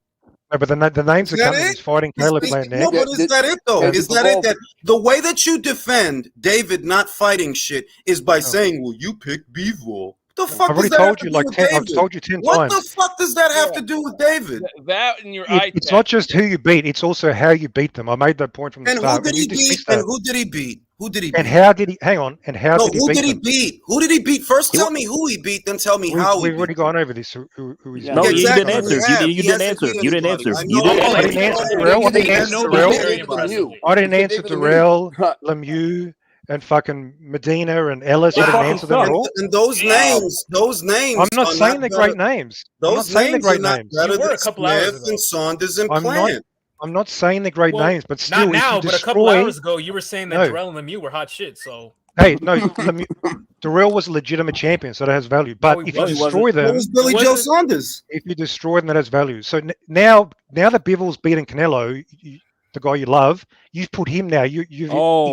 Speaker 14: No, but the names are coming. He's fighting Caleb playing
Speaker 1: there. No, but is that it though? Is that it? That the way that you defend David not fighting shit is by saying, "Well, you picked Bivol." The fuck
Speaker 14: I've already told you like 10. I've told you 10
Speaker 1: What
Speaker 14: times.
Speaker 1: the fuck does that have to do with David?
Speaker 2: That and your eye
Speaker 14: It's
Speaker 2: test.
Speaker 14: not just who you beat; it's also how you beat them. I made that point from the
Speaker 1: And
Speaker 14: start.
Speaker 1: who did he
Speaker 14: you
Speaker 1: beat?
Speaker 14: dismissed
Speaker 1: And
Speaker 14: that.
Speaker 1: who did he beat? Who did he beat?
Speaker 14: And how did he? Hang on. And how
Speaker 1: No,
Speaker 14: did he
Speaker 1: who
Speaker 14: beat
Speaker 1: did he
Speaker 14: them?
Speaker 1: beat? Who did he beat? First, tell me who he beat, then tell me how he
Speaker 14: We've
Speaker 1: beat.
Speaker 14: already gone over this. Who he's
Speaker 4: No,
Speaker 14: beat.
Speaker 4: you didn't
Speaker 1: Exactly.
Speaker 4: answer.
Speaker 1: We have.
Speaker 4: You
Speaker 1: He
Speaker 4: didn't
Speaker 1: hasn't
Speaker 4: answer.
Speaker 1: beat
Speaker 4: You didn't
Speaker 1: anybody.
Speaker 4: answer.
Speaker 1: I
Speaker 4: You
Speaker 1: know.
Speaker 4: didn't
Speaker 14: I didn't
Speaker 4: answer.
Speaker 14: answer Darrell. I didn't answer Darrell.
Speaker 5: Very impressively.
Speaker 14: I didn't
Speaker 19: You said
Speaker 14: answer
Speaker 19: David
Speaker 14: Darrell, Lemieux, and fucking Medina and Ellis. I didn't
Speaker 4: fucking
Speaker 14: answer them at
Speaker 4: suck.
Speaker 14: all.
Speaker 1: And those names
Speaker 14: I'm not
Speaker 1: are
Speaker 14: saying
Speaker 1: not
Speaker 14: they're
Speaker 1: better.
Speaker 14: great names. I'm not
Speaker 1: Those
Speaker 14: saying they're
Speaker 1: names are
Speaker 14: great
Speaker 1: not
Speaker 14: names.
Speaker 1: better
Speaker 5: You were
Speaker 1: than
Speaker 5: a couple hours
Speaker 1: Smith
Speaker 5: ago.
Speaker 1: and Saunders and
Speaker 14: I'm not.
Speaker 1: Plant.
Speaker 14: I'm not saying they're great names, but still,
Speaker 5: Not now,
Speaker 14: if you
Speaker 5: but a couple
Speaker 14: destroy,
Speaker 5: hours ago, you were saying that
Speaker 14: No.
Speaker 5: Darrell and Lemieux were hot shit. So
Speaker 14: hey, no, Darrell was a legitimate champion, so that has value. But if you destroy them,
Speaker 1: What was Billy Joe Saunders?
Speaker 14: if you destroy them, that has value. So now that Bivens beating Canelo, the guy you love, you've put him now. You've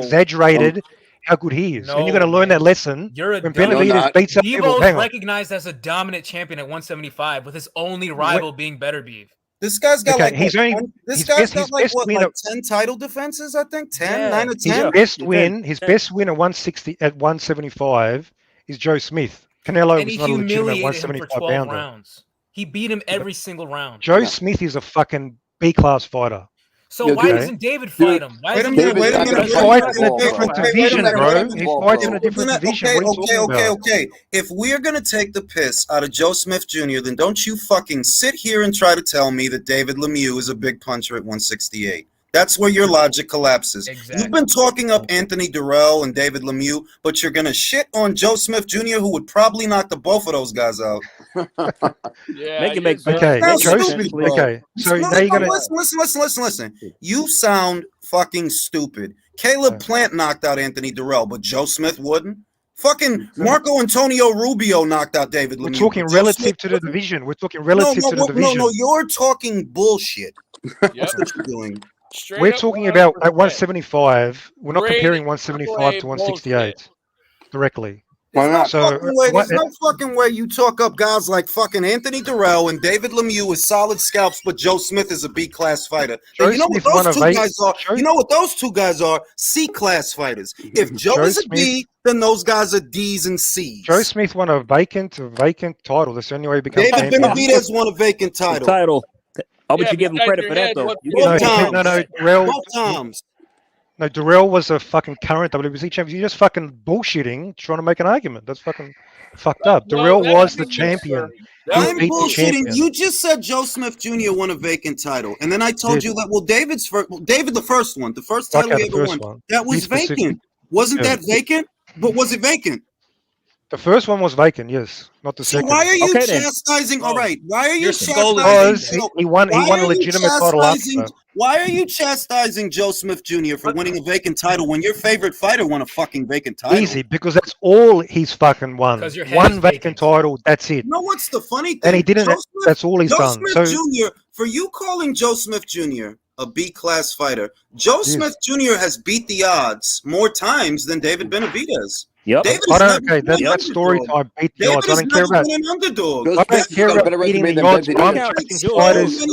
Speaker 14: exaggerated how good he is, and you're going to learn that lesson
Speaker 5: you're a
Speaker 14: when
Speaker 5: dumb-
Speaker 14: Benavidez beats up Bivens.
Speaker 5: Bevo's
Speaker 14: Hang on.
Speaker 5: recognized as a dominant champion at 175, with his only rival being Better Beef.
Speaker 1: This guy's got
Speaker 14: Okay,
Speaker 1: like
Speaker 14: he's
Speaker 1: what,
Speaker 14: only-
Speaker 1: 10 this
Speaker 14: his
Speaker 1: guy's
Speaker 14: best-
Speaker 1: got
Speaker 14: his
Speaker 1: like
Speaker 14: best
Speaker 1: what,
Speaker 14: win
Speaker 1: like
Speaker 14: of-
Speaker 1: 10 title defenses, I think. 10,
Speaker 5: Yeah.
Speaker 1: 9 or 10.
Speaker 14: His best win at 160 at 175 is Joe Smith. Canelo
Speaker 5: And
Speaker 14: was
Speaker 5: he
Speaker 14: not a legitimate
Speaker 5: humiliated him for
Speaker 14: 175
Speaker 5: 12
Speaker 14: pounder.
Speaker 5: rounds. He beat him every single round.
Speaker 14: Joe Smith is a fucking B class fighter.
Speaker 5: So why doesn't David fight him? Why
Speaker 1: Wait a
Speaker 5: isn't
Speaker 1: minute,
Speaker 5: David
Speaker 1: wait a
Speaker 5: fight
Speaker 1: minute.
Speaker 14: He
Speaker 5: him?
Speaker 14: fights in a different division, bro. He fights in a different division. What are you talking about?
Speaker 1: Okay. If we're gonna take the piss out of Joe Smith Jr., then don't you fucking sit here and try to tell me that David Lemieux is a big puncher at 168. That's where your logic collapses.
Speaker 5: Exactly.
Speaker 1: You've been talking up Anthony Durrell and David Lemieux, but you're gonna shit on Joe Smith Jr., who would probably knock the both of those guys out.
Speaker 2: Yeah,
Speaker 4: Make it make sense.
Speaker 14: Okay,
Speaker 1: Sounds
Speaker 14: Joe
Speaker 1: stupid,
Speaker 14: Smith.
Speaker 1: bro.
Speaker 14: Okay, so
Speaker 1: No,
Speaker 14: now you're
Speaker 1: no,
Speaker 14: gonna.
Speaker 1: listen. You sound fucking stupid. Caleb Plant knocked out Anthony Durrell, but Joe Smith wouldn't. Fucking Marco Antonio Rubio knocked out David Lemieux.
Speaker 14: We're talking
Speaker 1: but Joe
Speaker 14: relative
Speaker 1: Smith
Speaker 14: to the
Speaker 1: wouldn't.
Speaker 14: division. We're talking relative to the division.
Speaker 1: No, you're talking bullshit. That's what you're doing.
Speaker 14: We're talking about at 175. We're not
Speaker 1: Grade
Speaker 14: comparing 175 to 168 directly.
Speaker 1: There's no,
Speaker 14: So,
Speaker 1: fucking way, there's no fucking way you talk up guys like fucking Anthony Durrell and David Lemieux as solid scalps, but Joe Smith is a B-class fighter.
Speaker 14: Joe
Speaker 1: And you know
Speaker 14: Smith
Speaker 1: what
Speaker 14: won
Speaker 1: those
Speaker 14: a
Speaker 1: two
Speaker 14: vac-
Speaker 1: guys are? You know what those two guys are? C-class fighters. If Joe is a B, then those guys are D's and C's.
Speaker 14: Joe Smith won a vacant title. That's the only way he becomes
Speaker 1: David
Speaker 14: champion.
Speaker 1: Benavidez won a vacant title.
Speaker 4: Oh, but you give him credit for that, though.
Speaker 1: Both
Speaker 14: Darrell.
Speaker 1: Both times.
Speaker 14: No, Darrell was a fucking current WBC champion. You're just fucking bullshitting, trying to make an argument. That's fucking fucked up. Darrell was the champion.
Speaker 1: I'm
Speaker 14: He beat the
Speaker 1: bullshitting.
Speaker 14: champion.
Speaker 1: You just said Joe Smith Jr. won a vacant title, and then I told you that. Well, David, the first one, the first title
Speaker 14: Okay,
Speaker 1: he
Speaker 14: the
Speaker 1: ever
Speaker 14: first
Speaker 1: won,
Speaker 14: one.
Speaker 1: that was
Speaker 14: Be specific.
Speaker 1: vacant. Wasn't
Speaker 14: Yeah.
Speaker 1: that vacant? But was it vacant?
Speaker 14: The first one was vacant, yes, not the
Speaker 1: So
Speaker 14: second.
Speaker 1: why are you
Speaker 14: Okay, then.
Speaker 1: chastising? All right, why are you
Speaker 14: You're
Speaker 1: chastising?
Speaker 14: Because he won
Speaker 1: why
Speaker 14: a
Speaker 1: are you
Speaker 14: legitimate title after
Speaker 1: chastising-
Speaker 14: that.
Speaker 1: Why are you chastising Joe Smith Jr. for winning a vacant title when your favorite fighter won a fucking vacant title?
Speaker 14: Easy, because that's all he's fucking won.
Speaker 1: 'Cause your head
Speaker 14: One
Speaker 1: is
Speaker 14: vacant title, that's it.
Speaker 1: You know what's the funny thing?
Speaker 14: And he didn't.
Speaker 1: Joe Smith-
Speaker 14: That's all he's
Speaker 1: Joe
Speaker 14: done.
Speaker 1: Smith
Speaker 14: So
Speaker 1: Jr. For you calling Joe Smith Jr. a B-class fighter, Joe
Speaker 14: Yes.
Speaker 1: Smith Jr. has beat the odds more times than David Benavidez.
Speaker 4: Yep.
Speaker 1: David
Speaker 14: I
Speaker 1: has
Speaker 14: don't.
Speaker 1: never
Speaker 14: Okay,
Speaker 1: been an
Speaker 14: that story
Speaker 1: underdog.
Speaker 14: time beat the
Speaker 1: David
Speaker 14: odds. I
Speaker 1: has
Speaker 14: don't care
Speaker 1: never
Speaker 14: about.
Speaker 1: been an underdog.
Speaker 14: I don't care about beating the odds. I'm chasing fighters in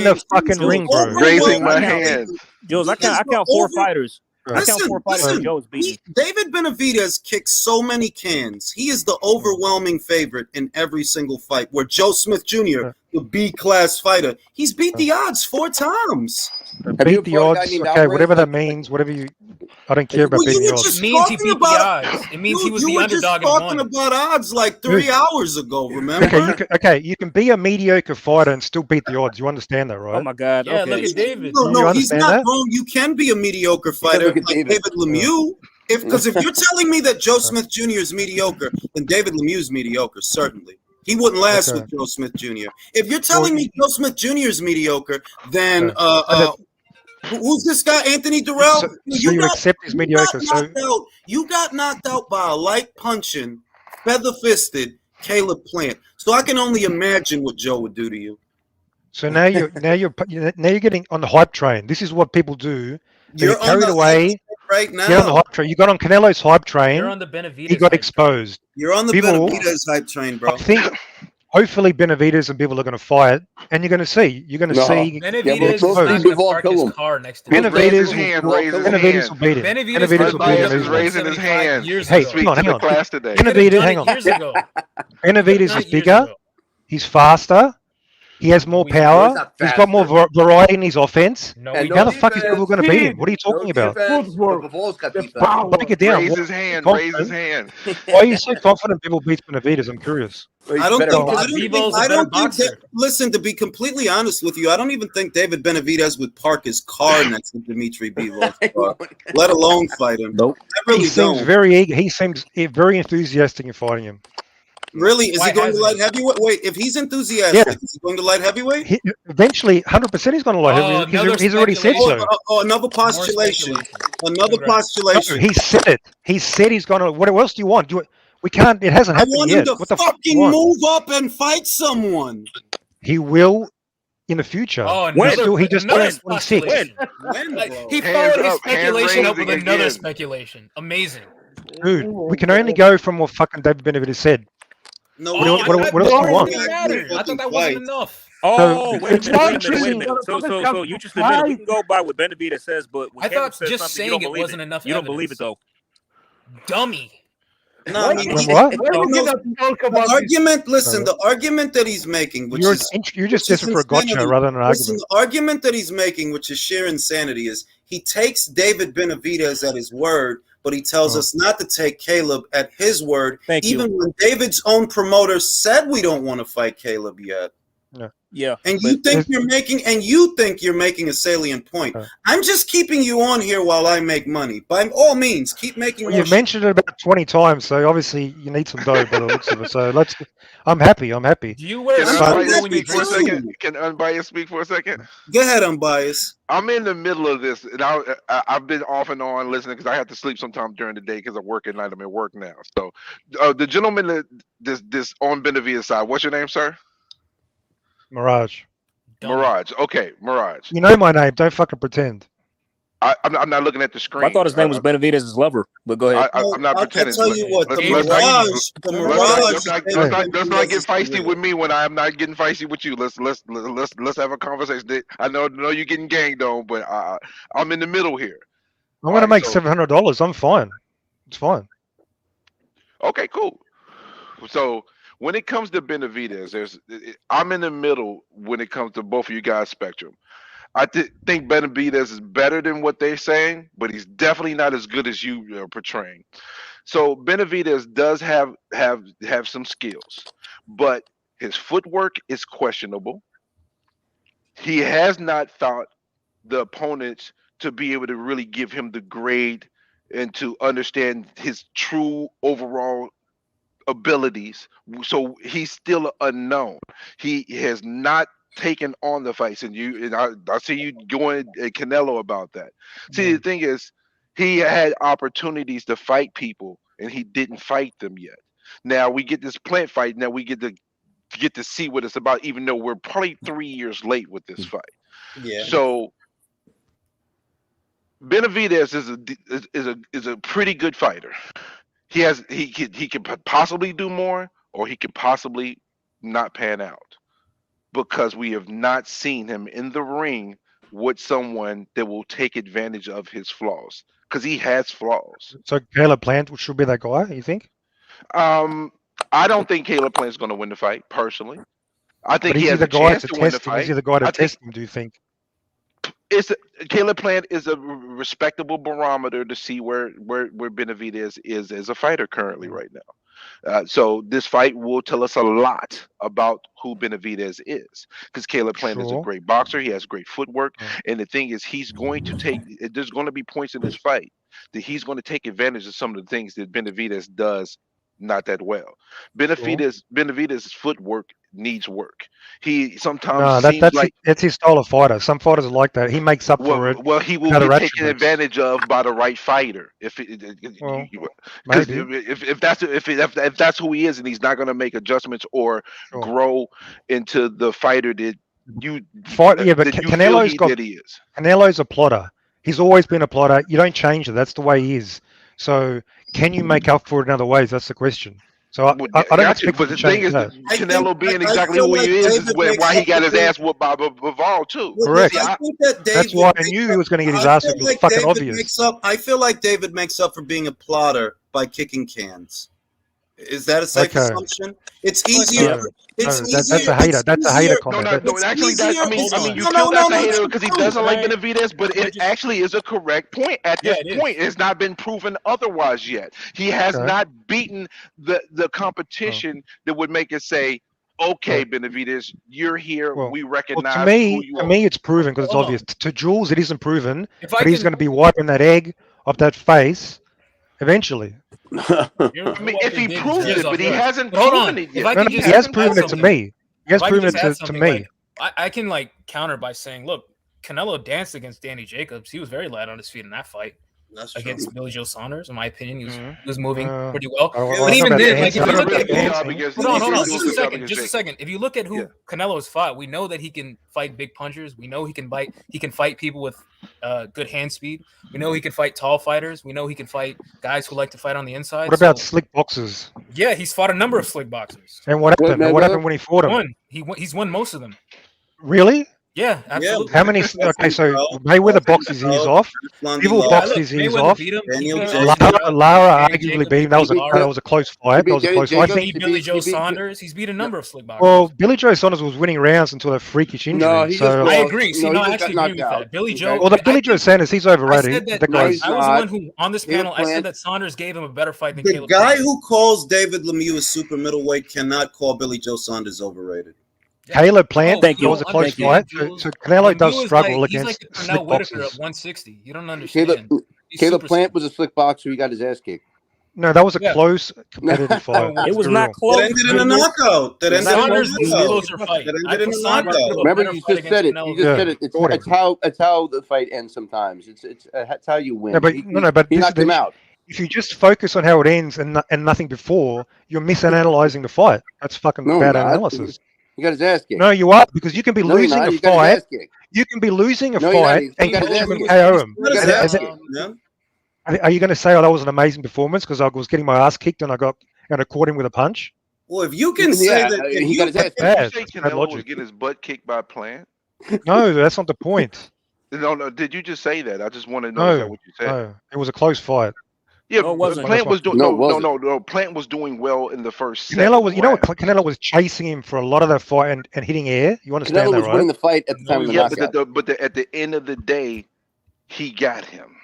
Speaker 14: the fucking ring, bro.
Speaker 1: Raising my
Speaker 4: hand. Jules, I count four fighters. I count four fighters Joe's beaten.
Speaker 1: David Benavidez kicks so many cans. He is the overwhelming favorite in every single fight. Where Joe Smith Jr., the B-class fighter, he's beat the odds 4 times.
Speaker 14: Beat the odds. Okay, whatever that means. Whatever you. I don't care about
Speaker 1: Well, you
Speaker 14: beating the
Speaker 1: were
Speaker 14: odds.
Speaker 1: just
Speaker 5: It means he
Speaker 1: talking
Speaker 5: beat the
Speaker 1: about-
Speaker 5: odds. It means he was
Speaker 1: you
Speaker 5: the
Speaker 1: were just
Speaker 5: underdog and
Speaker 1: talking
Speaker 5: won.
Speaker 1: about odds like 3 hours ago. Remember?
Speaker 14: Okay, you can be a mediocre fighter and still beat the odds. You understand that, right?
Speaker 4: Oh my God.
Speaker 5: Yeah,
Speaker 4: okay.
Speaker 5: look at David.
Speaker 1: No,
Speaker 14: You
Speaker 1: he's
Speaker 14: understand
Speaker 1: not
Speaker 14: that?
Speaker 1: wrong. You can be a mediocre fighter
Speaker 21: look
Speaker 1: like
Speaker 21: at
Speaker 1: David,
Speaker 21: David.
Speaker 1: Lemieux. Because if you're telling me that Joe Smith Jr. is mediocre, then David Lemieux is mediocre, certainly. He wouldn't last
Speaker 14: Okay.
Speaker 1: with Joe Smith Jr. If you're telling me Joe Smith Jr. is mediocre, then who's this guy, Anthony Durrell?
Speaker 14: So you accept he's mediocre. So
Speaker 1: You got knocked out by a light punching, feather-fisted Caleb Plant. So I can only imagine what Joe would do to you.
Speaker 14: So now you're getting on the hype train. This is what people do. They
Speaker 1: You're
Speaker 14: get
Speaker 1: on
Speaker 14: carried
Speaker 1: the
Speaker 14: away.
Speaker 1: hype right now.
Speaker 14: Get on the hype train. You got on Canelo's hype train.
Speaker 5: You're on the Benavidez.
Speaker 14: He got exposed.
Speaker 1: You're on the
Speaker 14: People-
Speaker 1: Benavidez hype train, bro.
Speaker 14: I think hopefully Benavidez and people are going to fight, and you're going to see. You're going to see.
Speaker 5: Benavidez is not going to park his car next to him.
Speaker 14: Benavidez
Speaker 11: Benavidez
Speaker 14: will beat him.
Speaker 5: Benavidez
Speaker 14: will beat him.
Speaker 11: is raising his hand.
Speaker 14: Hey, hang on.
Speaker 11: Class today.
Speaker 14: Benavidez, hang on.
Speaker 5: Years ago.
Speaker 14: Benavidez is bigger. He's faster. He has more power. He's got more variety in his offense. How the fuck is people going to beat him? What are you talking about? Break it down.
Speaker 11: Raise his hand. Raise his hand.
Speaker 14: Why are you so confident people beat Benavidez? I'm curious.
Speaker 1: I don't think that, listen, to be completely honest with you, I don't even think David Benavidez would park his car next to Dimitri Bivol's car, let alone fight him.
Speaker 14: Nope.
Speaker 1: I really
Speaker 14: he seems
Speaker 1: don't.
Speaker 14: very eager. He seems very enthusiastic in fighting him.
Speaker 1: Really? Is he going to light heavyweight? Wait, if he's enthusiastic, is he going to light heavyweight?
Speaker 14: Eventually, 100% he's going to light heavyweight. He's already said so.
Speaker 1: Another postulation. Another postulation.
Speaker 14: No, he said it. He said he's going to. What else do you want? We can't. It hasn't happened yet.
Speaker 1: I want him to fucking move up and fight someone.
Speaker 14: He will in the future.
Speaker 5: Oh,
Speaker 14: he just turned 26.
Speaker 5: He followed his speculation up with another speculation. Amazing.
Speaker 14: Dude, we can only go from what fucking David Benavidez said.
Speaker 1: No,
Speaker 14: what else do you want?
Speaker 5: I thought that wasn't enough.
Speaker 4: Oh, wait a minute. So you just admitted we can go by what Benavidez says, but when
Speaker 5: I thought
Speaker 4: says
Speaker 5: just saying it wasn't enough.
Speaker 4: You don't believe it though.
Speaker 5: Dummy.
Speaker 1: No, I mean,
Speaker 14: what?
Speaker 1: The argument. Listen, the argument that he's making, which
Speaker 14: you're just desperate for a gotcha rather than an
Speaker 1: listen,
Speaker 14: argument.
Speaker 1: the argument that he's making, which is sheer insanity, is he takes David Benavidez at his word, but he tells us not to take Caleb at his word, even when David's own promoter said we don't want to fight Caleb yet.
Speaker 4: Yeah.
Speaker 1: And you think you're making a salient point. I'm just keeping you on here while I make money. By all means, keep making
Speaker 14: You've mentioned it about 20 times, so obviously you need some dough by the looks of it. So I'm happy.
Speaker 5: Do you wear
Speaker 11: Unbiased speak for a second? Can Unbiased speak for a second?
Speaker 1: Go ahead, Unbiased.
Speaker 11: I'm in the middle of this, and I've been off and on listening because I have to sleep sometime during the day because I work at night. I'm at work now. So the gentleman that this on Benavidez side, what's your name, sir?
Speaker 14: Mirage.
Speaker 11: Mirage. Okay, Mirage.
Speaker 14: You know my name. Don't fucking pretend.
Speaker 11: I'm not looking at the screen.
Speaker 4: I thought his name was Benavidez's lover, but go ahead.
Speaker 11: I'm not pretending.
Speaker 1: I'll tell you what,
Speaker 11: Let's not get feisty with me when I'm not getting feisty with you. Let's have a conversation. I know you're getting ganged on, but I'm in the middle here.
Speaker 14: I'm going to make $700. I'm fine. It's fine.
Speaker 11: Okay, cool. So when it comes to Benavidez, I'm in the middle when it comes to both of you guys' spectrum. I think Benavidez is better than what they're saying, but he's definitely not as good as you are portraying. So Benavidez does have some skills, but his footwork is questionable. He has not thought the opponents to be able to really give him the grade and to understand his true overall abilities. So he's still unknown. He has not taken on the fights, and I see you going at Canelo about that. See, the thing is, he had opportunities to fight people, and he didn't fight them yet. Now we get this Plant fight. Now we get to see what it's about, even though we're probably 3 years late with this fight.
Speaker 1: Yeah.
Speaker 11: So Benavidez is a pretty good fighter. He could possibly do more, or he could possibly not pan out, because we have not seen him in the ring with someone that will take advantage of his flaws, because he has flaws.
Speaker 14: So Caleb Plant should be that guy, you think?
Speaker 11: I don't think Caleb Plant is going to win the fight, personally. I think he has
Speaker 14: the
Speaker 11: a
Speaker 14: guy
Speaker 11: chance
Speaker 14: to
Speaker 11: to win the
Speaker 14: test him.
Speaker 11: fight.
Speaker 14: Is he the guy to test him, do you think?
Speaker 11: Caleb Plant is a respectable barometer to see where Benavidez is as a fighter currently right now. So this fight will tell us a lot about who Benavidez is, because Caleb Plant is a great boxer. He has great footwork, and the thing is, he's going to take. There's going to be points in this fight that he's going to take advantage of some of the things that Benavidez does not that well. Benavidez's footwork needs work. He sometimes
Speaker 14: that's his style of fighter. Some fighters are like that. He makes up for it.
Speaker 11: Well, he will be taken advantage of by the right fighter. If that's who he is, and he's not going to make adjustments or grow into the fighter that you
Speaker 14: fight. Yeah, but Canelo's a plotter. He's always been a plotter. You don't change it. That's the way he is. So can you make up for it in other ways? That's the question. So I don't
Speaker 11: Gotcha.
Speaker 14: expect
Speaker 11: But
Speaker 14: him
Speaker 11: the
Speaker 14: to
Speaker 11: thing
Speaker 14: change
Speaker 11: is,
Speaker 14: that.
Speaker 11: Canelo being
Speaker 1: I
Speaker 11: exactly
Speaker 1: feel
Speaker 11: who
Speaker 1: like
Speaker 11: he is
Speaker 1: David
Speaker 11: why
Speaker 1: makes
Speaker 11: he got
Speaker 1: up
Speaker 11: his
Speaker 1: for
Speaker 11: ass whooped by Bivol too.
Speaker 14: Correct.
Speaker 1: I think that
Speaker 14: That's why I knew he was going to get his
Speaker 1: I
Speaker 14: ass.
Speaker 1: feel
Speaker 14: It was
Speaker 1: like
Speaker 14: fucking
Speaker 1: David
Speaker 14: obvious.
Speaker 1: makes up. I feel like David makes up for being a plotter by kicking cans. Is that a safe
Speaker 14: Okay.
Speaker 1: assumption? It's easier.
Speaker 14: No,
Speaker 1: It's
Speaker 14: no,
Speaker 1: easier.
Speaker 14: that's a hater.
Speaker 1: It's
Speaker 14: That's a
Speaker 1: easier.
Speaker 14: hater
Speaker 11: No,
Speaker 14: comment.
Speaker 11: no, actually, that I mean, you
Speaker 1: no,
Speaker 11: feel
Speaker 1: no,
Speaker 11: that's
Speaker 1: no,
Speaker 11: a
Speaker 1: no,
Speaker 11: hater
Speaker 1: no,
Speaker 11: because he
Speaker 1: no.
Speaker 11: doesn't like Benavidez, but it actually is a correct point. At this
Speaker 5: it
Speaker 11: point, it's not been proven otherwise yet. He has
Speaker 14: Okay.
Speaker 11: not beaten the competition that would make us say, "Okay, Benavidez, you're here.
Speaker 14: Well,
Speaker 11: We
Speaker 14: well,
Speaker 11: recognize
Speaker 14: to me,
Speaker 11: who you are."
Speaker 14: it's proven because it's
Speaker 5: Hold on.
Speaker 14: obvious. To Jules, it isn't proven,
Speaker 5: If
Speaker 14: but
Speaker 5: I
Speaker 14: he's
Speaker 5: can,
Speaker 14: going to be wiping that egg off that face eventually.
Speaker 11: I mean, if he proves it, but he hasn't
Speaker 5: But hold
Speaker 11: proven
Speaker 5: on.
Speaker 11: it
Speaker 5: If
Speaker 11: yet.
Speaker 5: I
Speaker 14: No,
Speaker 5: can
Speaker 14: no,
Speaker 5: just
Speaker 14: he has
Speaker 5: add
Speaker 14: proven it to
Speaker 5: something.
Speaker 14: me. He has
Speaker 5: If I can
Speaker 14: proven it
Speaker 5: just add
Speaker 14: to
Speaker 5: something,
Speaker 14: me.
Speaker 5: like, I can like counter by saying, look, Canelo danced against Danny Jacobs. He was very light on his feet in that fight.
Speaker 1: That's
Speaker 5: against
Speaker 1: true.
Speaker 5: Billy Joe Saunders, in my opinion, he was moving pretty
Speaker 14: I
Speaker 5: well.
Speaker 14: don't
Speaker 5: But
Speaker 14: know
Speaker 5: even
Speaker 14: about
Speaker 5: then,
Speaker 14: dancing.
Speaker 5: like if
Speaker 14: I
Speaker 5: you
Speaker 14: don't know
Speaker 5: look
Speaker 14: about
Speaker 5: at
Speaker 14: dancing.
Speaker 5: hold on,
Speaker 11: He did a
Speaker 5: just a
Speaker 11: good job
Speaker 5: second,
Speaker 11: against
Speaker 5: just a
Speaker 11: Jake.
Speaker 5: second. If you look at who Canelo's fought, we know that he can fight big punchers. We know he can fight. He can fight people with good hand speed. We know he can fight tall fighters. We know he can fight guys who like to fight on the inside.
Speaker 14: What about slick boxers?
Speaker 5: Yeah, he's fought a number of slick boxers.
Speaker 14: And what happened? And what happened when he fought him?
Speaker 5: He's won most of them.
Speaker 14: Really?
Speaker 5: Yeah, absolutely.
Speaker 14: How many? Okay, so Mayweather boxed his ears off. Bivol boxed his ears off. Lara arguably beat him. That was a close fight. That was a close fight. I think.
Speaker 5: Billy Joe Saunders. He's beat a number of slick boxers.
Speaker 14: Well, Billy Joe Saunders was winning rounds until a freakish injury.
Speaker 5: I agree. See, I actually agree with that. Billy Joe.
Speaker 14: Well, Billy Joe Saunders, he's overrated.
Speaker 5: I was the one who, on this panel, I said that Saunders gave him a better fight than
Speaker 1: The
Speaker 5: Caleb.
Speaker 1: guy who calls David Lemieux a super middleweight cannot call Billy Joe Saunders overrated.
Speaker 14: Caleb Plant, it was a close fight. So Canelo does struggle
Speaker 5: he's
Speaker 14: against
Speaker 5: like the
Speaker 14: slick
Speaker 5: Pernell Whitaker
Speaker 14: boxers.
Speaker 5: at 160. You don't understand.
Speaker 21: Caleb Plant was a slick boxer. He got his ass kicked.
Speaker 14: No, that was a close competitive fight.
Speaker 21: It was
Speaker 14: For
Speaker 21: not
Speaker 14: real.
Speaker 21: close.
Speaker 1: That ended in a knockout. That ended in a
Speaker 5: Saunders was a
Speaker 1: knockout.
Speaker 5: closer fight.
Speaker 1: That
Speaker 5: I
Speaker 1: ended
Speaker 5: think
Speaker 1: in a
Speaker 5: Saunders
Speaker 1: knockout.
Speaker 5: put up a
Speaker 21: Remember,
Speaker 5: better
Speaker 21: you
Speaker 5: fight
Speaker 21: just said it.
Speaker 5: against
Speaker 21: You
Speaker 5: Canelo.
Speaker 21: just said it. It's how the fight ends sometimes. It's how you win.
Speaker 14: No, but
Speaker 21: He
Speaker 14: he
Speaker 21: knocked
Speaker 14: this
Speaker 21: him
Speaker 14: is
Speaker 21: out.
Speaker 14: if you just focus on how it ends and nothing before, you're misanalyzing the fight. That's fucking
Speaker 21: No,
Speaker 14: bad
Speaker 21: not.
Speaker 14: analysis.
Speaker 21: He got his ass kicked.
Speaker 14: No, you are, because you can be
Speaker 21: No, you're
Speaker 14: losing
Speaker 21: not.
Speaker 14: a
Speaker 21: He got his
Speaker 14: fight.
Speaker 21: ass kicked.
Speaker 14: You can be losing a
Speaker 21: No, you're not.
Speaker 14: fight
Speaker 21: He
Speaker 14: and
Speaker 21: got his ass
Speaker 14: you
Speaker 21: kicked.
Speaker 14: KO him.
Speaker 21: He got his ass kicked.
Speaker 14: Are you going to say, "Oh, that was an amazing performance" because I was getting my ass kicked and I caught him with a punch?
Speaker 1: Well, if you can say that, if
Speaker 21: he
Speaker 1: you,
Speaker 21: got his ass
Speaker 11: Did
Speaker 21: kicked.
Speaker 11: you say
Speaker 14: That's bad
Speaker 11: Canelo was
Speaker 14: logic.
Speaker 11: getting his butt kicked by Plant?
Speaker 14: No, that's not the point.
Speaker 11: No. Did you just say that? I just want to know is that
Speaker 14: No,
Speaker 11: what you said.
Speaker 14: no, it was a close fight.
Speaker 11: Yeah,
Speaker 17: No, it wasn't.
Speaker 11: Plant was doing
Speaker 21: No, it
Speaker 11: no.
Speaker 21: wasn't.
Speaker 11: Plant was doing well in the first.
Speaker 14: Canelo was,
Speaker 11: round.
Speaker 14: Canelo was chasing him for a lot of that fight and hitting air. You understand
Speaker 21: Canelo
Speaker 14: that,
Speaker 21: was
Speaker 14: right?
Speaker 21: winning the fight at the time of the
Speaker 11: Yeah,
Speaker 21: knockout.
Speaker 11: but at the end of the day, he got him.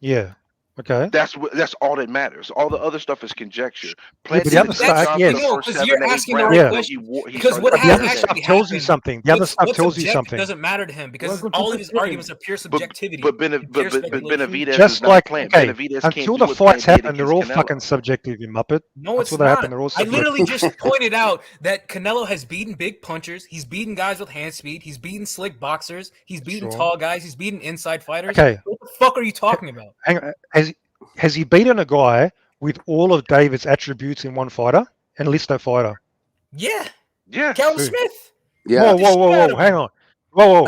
Speaker 14: Yeah. Okay.
Speaker 11: That's all that matters. All the other stuff is conjecture.
Speaker 14: Yeah, but the other stuff, yes.
Speaker 5: No, because you're asking the right
Speaker 14: Yeah.
Speaker 5: question.
Speaker 11: He
Speaker 5: Because
Speaker 11: started
Speaker 5: what
Speaker 14: But the
Speaker 5: has
Speaker 14: other stuff
Speaker 5: actually
Speaker 14: tells you
Speaker 5: happened.
Speaker 14: something. The other stuff
Speaker 5: What's
Speaker 14: tells you
Speaker 5: objective
Speaker 14: something.
Speaker 5: doesn't matter to him because
Speaker 13: Welcome to
Speaker 5: all
Speaker 13: the
Speaker 5: of his
Speaker 13: stream.
Speaker 5: arguments are pure subjectivity.
Speaker 11: But
Speaker 5: pure speculation.
Speaker 11: Benavidez
Speaker 14: Just
Speaker 11: is not
Speaker 14: like,
Speaker 11: Plant.
Speaker 14: okay,
Speaker 11: Benavidez
Speaker 14: until
Speaker 11: can't
Speaker 14: the
Speaker 11: do what
Speaker 14: fights
Speaker 11: Plant did
Speaker 14: happen, they're all
Speaker 11: against Canelo.
Speaker 14: fucking subjective, you muppet.
Speaker 5: No,
Speaker 14: That's
Speaker 5: it's
Speaker 14: what happened.
Speaker 5: not.
Speaker 14: They're all
Speaker 5: I
Speaker 14: subjective.
Speaker 5: literally just pointed out that Canelo has beaten big punchers. He's beaten guys with hand speed. He's beaten slick boxers. He's beaten
Speaker 14: Sure.
Speaker 5: tall guys. He's beaten inside fighters.
Speaker 14: Okay.
Speaker 5: What the fuck are you talking about?
Speaker 14: Hang on. Has he beaten a guy with all of David's attributes in one fighter and list that fighter?
Speaker 5: Yeah.
Speaker 11: Yeah.
Speaker 5: Callum
Speaker 14: Who?
Speaker 5: Smith.
Speaker 21: Yeah.
Speaker 14: Whoa. Hang on. Whoa.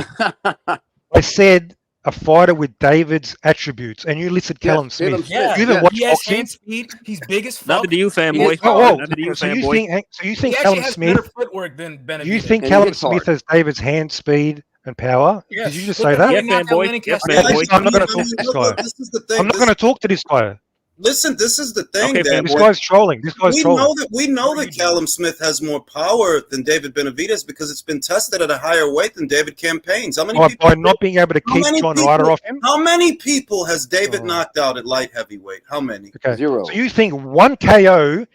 Speaker 14: I said a fighter with David's attributes, and you listed Callum
Speaker 21: Caleb
Speaker 14: Smith.
Speaker 21: Smith.
Speaker 5: Yeah.
Speaker 14: You even
Speaker 21: Yeah.
Speaker 14: watch
Speaker 5: He has
Speaker 14: boxing?
Speaker 5: hand speed. He's big as fuck.
Speaker 4: Nothing to you,
Speaker 5: He
Speaker 4: fanboy.
Speaker 5: is tall.
Speaker 4: Nothing to you,
Speaker 14: So you
Speaker 4: fanboy.
Speaker 14: think
Speaker 5: He actually
Speaker 14: Callum
Speaker 5: has
Speaker 14: Smith?
Speaker 5: better footwork than Benavidez.
Speaker 14: You think
Speaker 21: And he
Speaker 14: Callum
Speaker 21: hits hard.
Speaker 14: Smith has David's hand speed and power?
Speaker 5: Yes.
Speaker 14: Did you just
Speaker 5: Look
Speaker 14: say
Speaker 5: at how
Speaker 14: that?
Speaker 5: he
Speaker 4: Yeah,
Speaker 5: knocked out
Speaker 4: fanboy.
Speaker 5: Lenny
Speaker 4: Yeah,
Speaker 5: Castro.
Speaker 4: fanboy.
Speaker 14: I'm not going to talk to this guy.
Speaker 1: This is the thing.
Speaker 14: I'm not going to talk to this guy.
Speaker 1: Listen, this is the thing,
Speaker 4: Okay,
Speaker 1: Dan.
Speaker 14: This guy's trolling. This guy's
Speaker 1: We
Speaker 14: trolling.
Speaker 1: know that Callum Smith has more power than David Benavidez because it's been tested at a higher weight than David campaigns. How many people?
Speaker 14: By not being able to
Speaker 1: How
Speaker 14: keep
Speaker 1: many
Speaker 14: John
Speaker 1: people-
Speaker 14: Ryder off him?
Speaker 1: How many people has David
Speaker 14: Oh.
Speaker 1: knocked out at light heavyweight? How many?
Speaker 14: Okay.
Speaker 21: 0.
Speaker 14: So you think one KO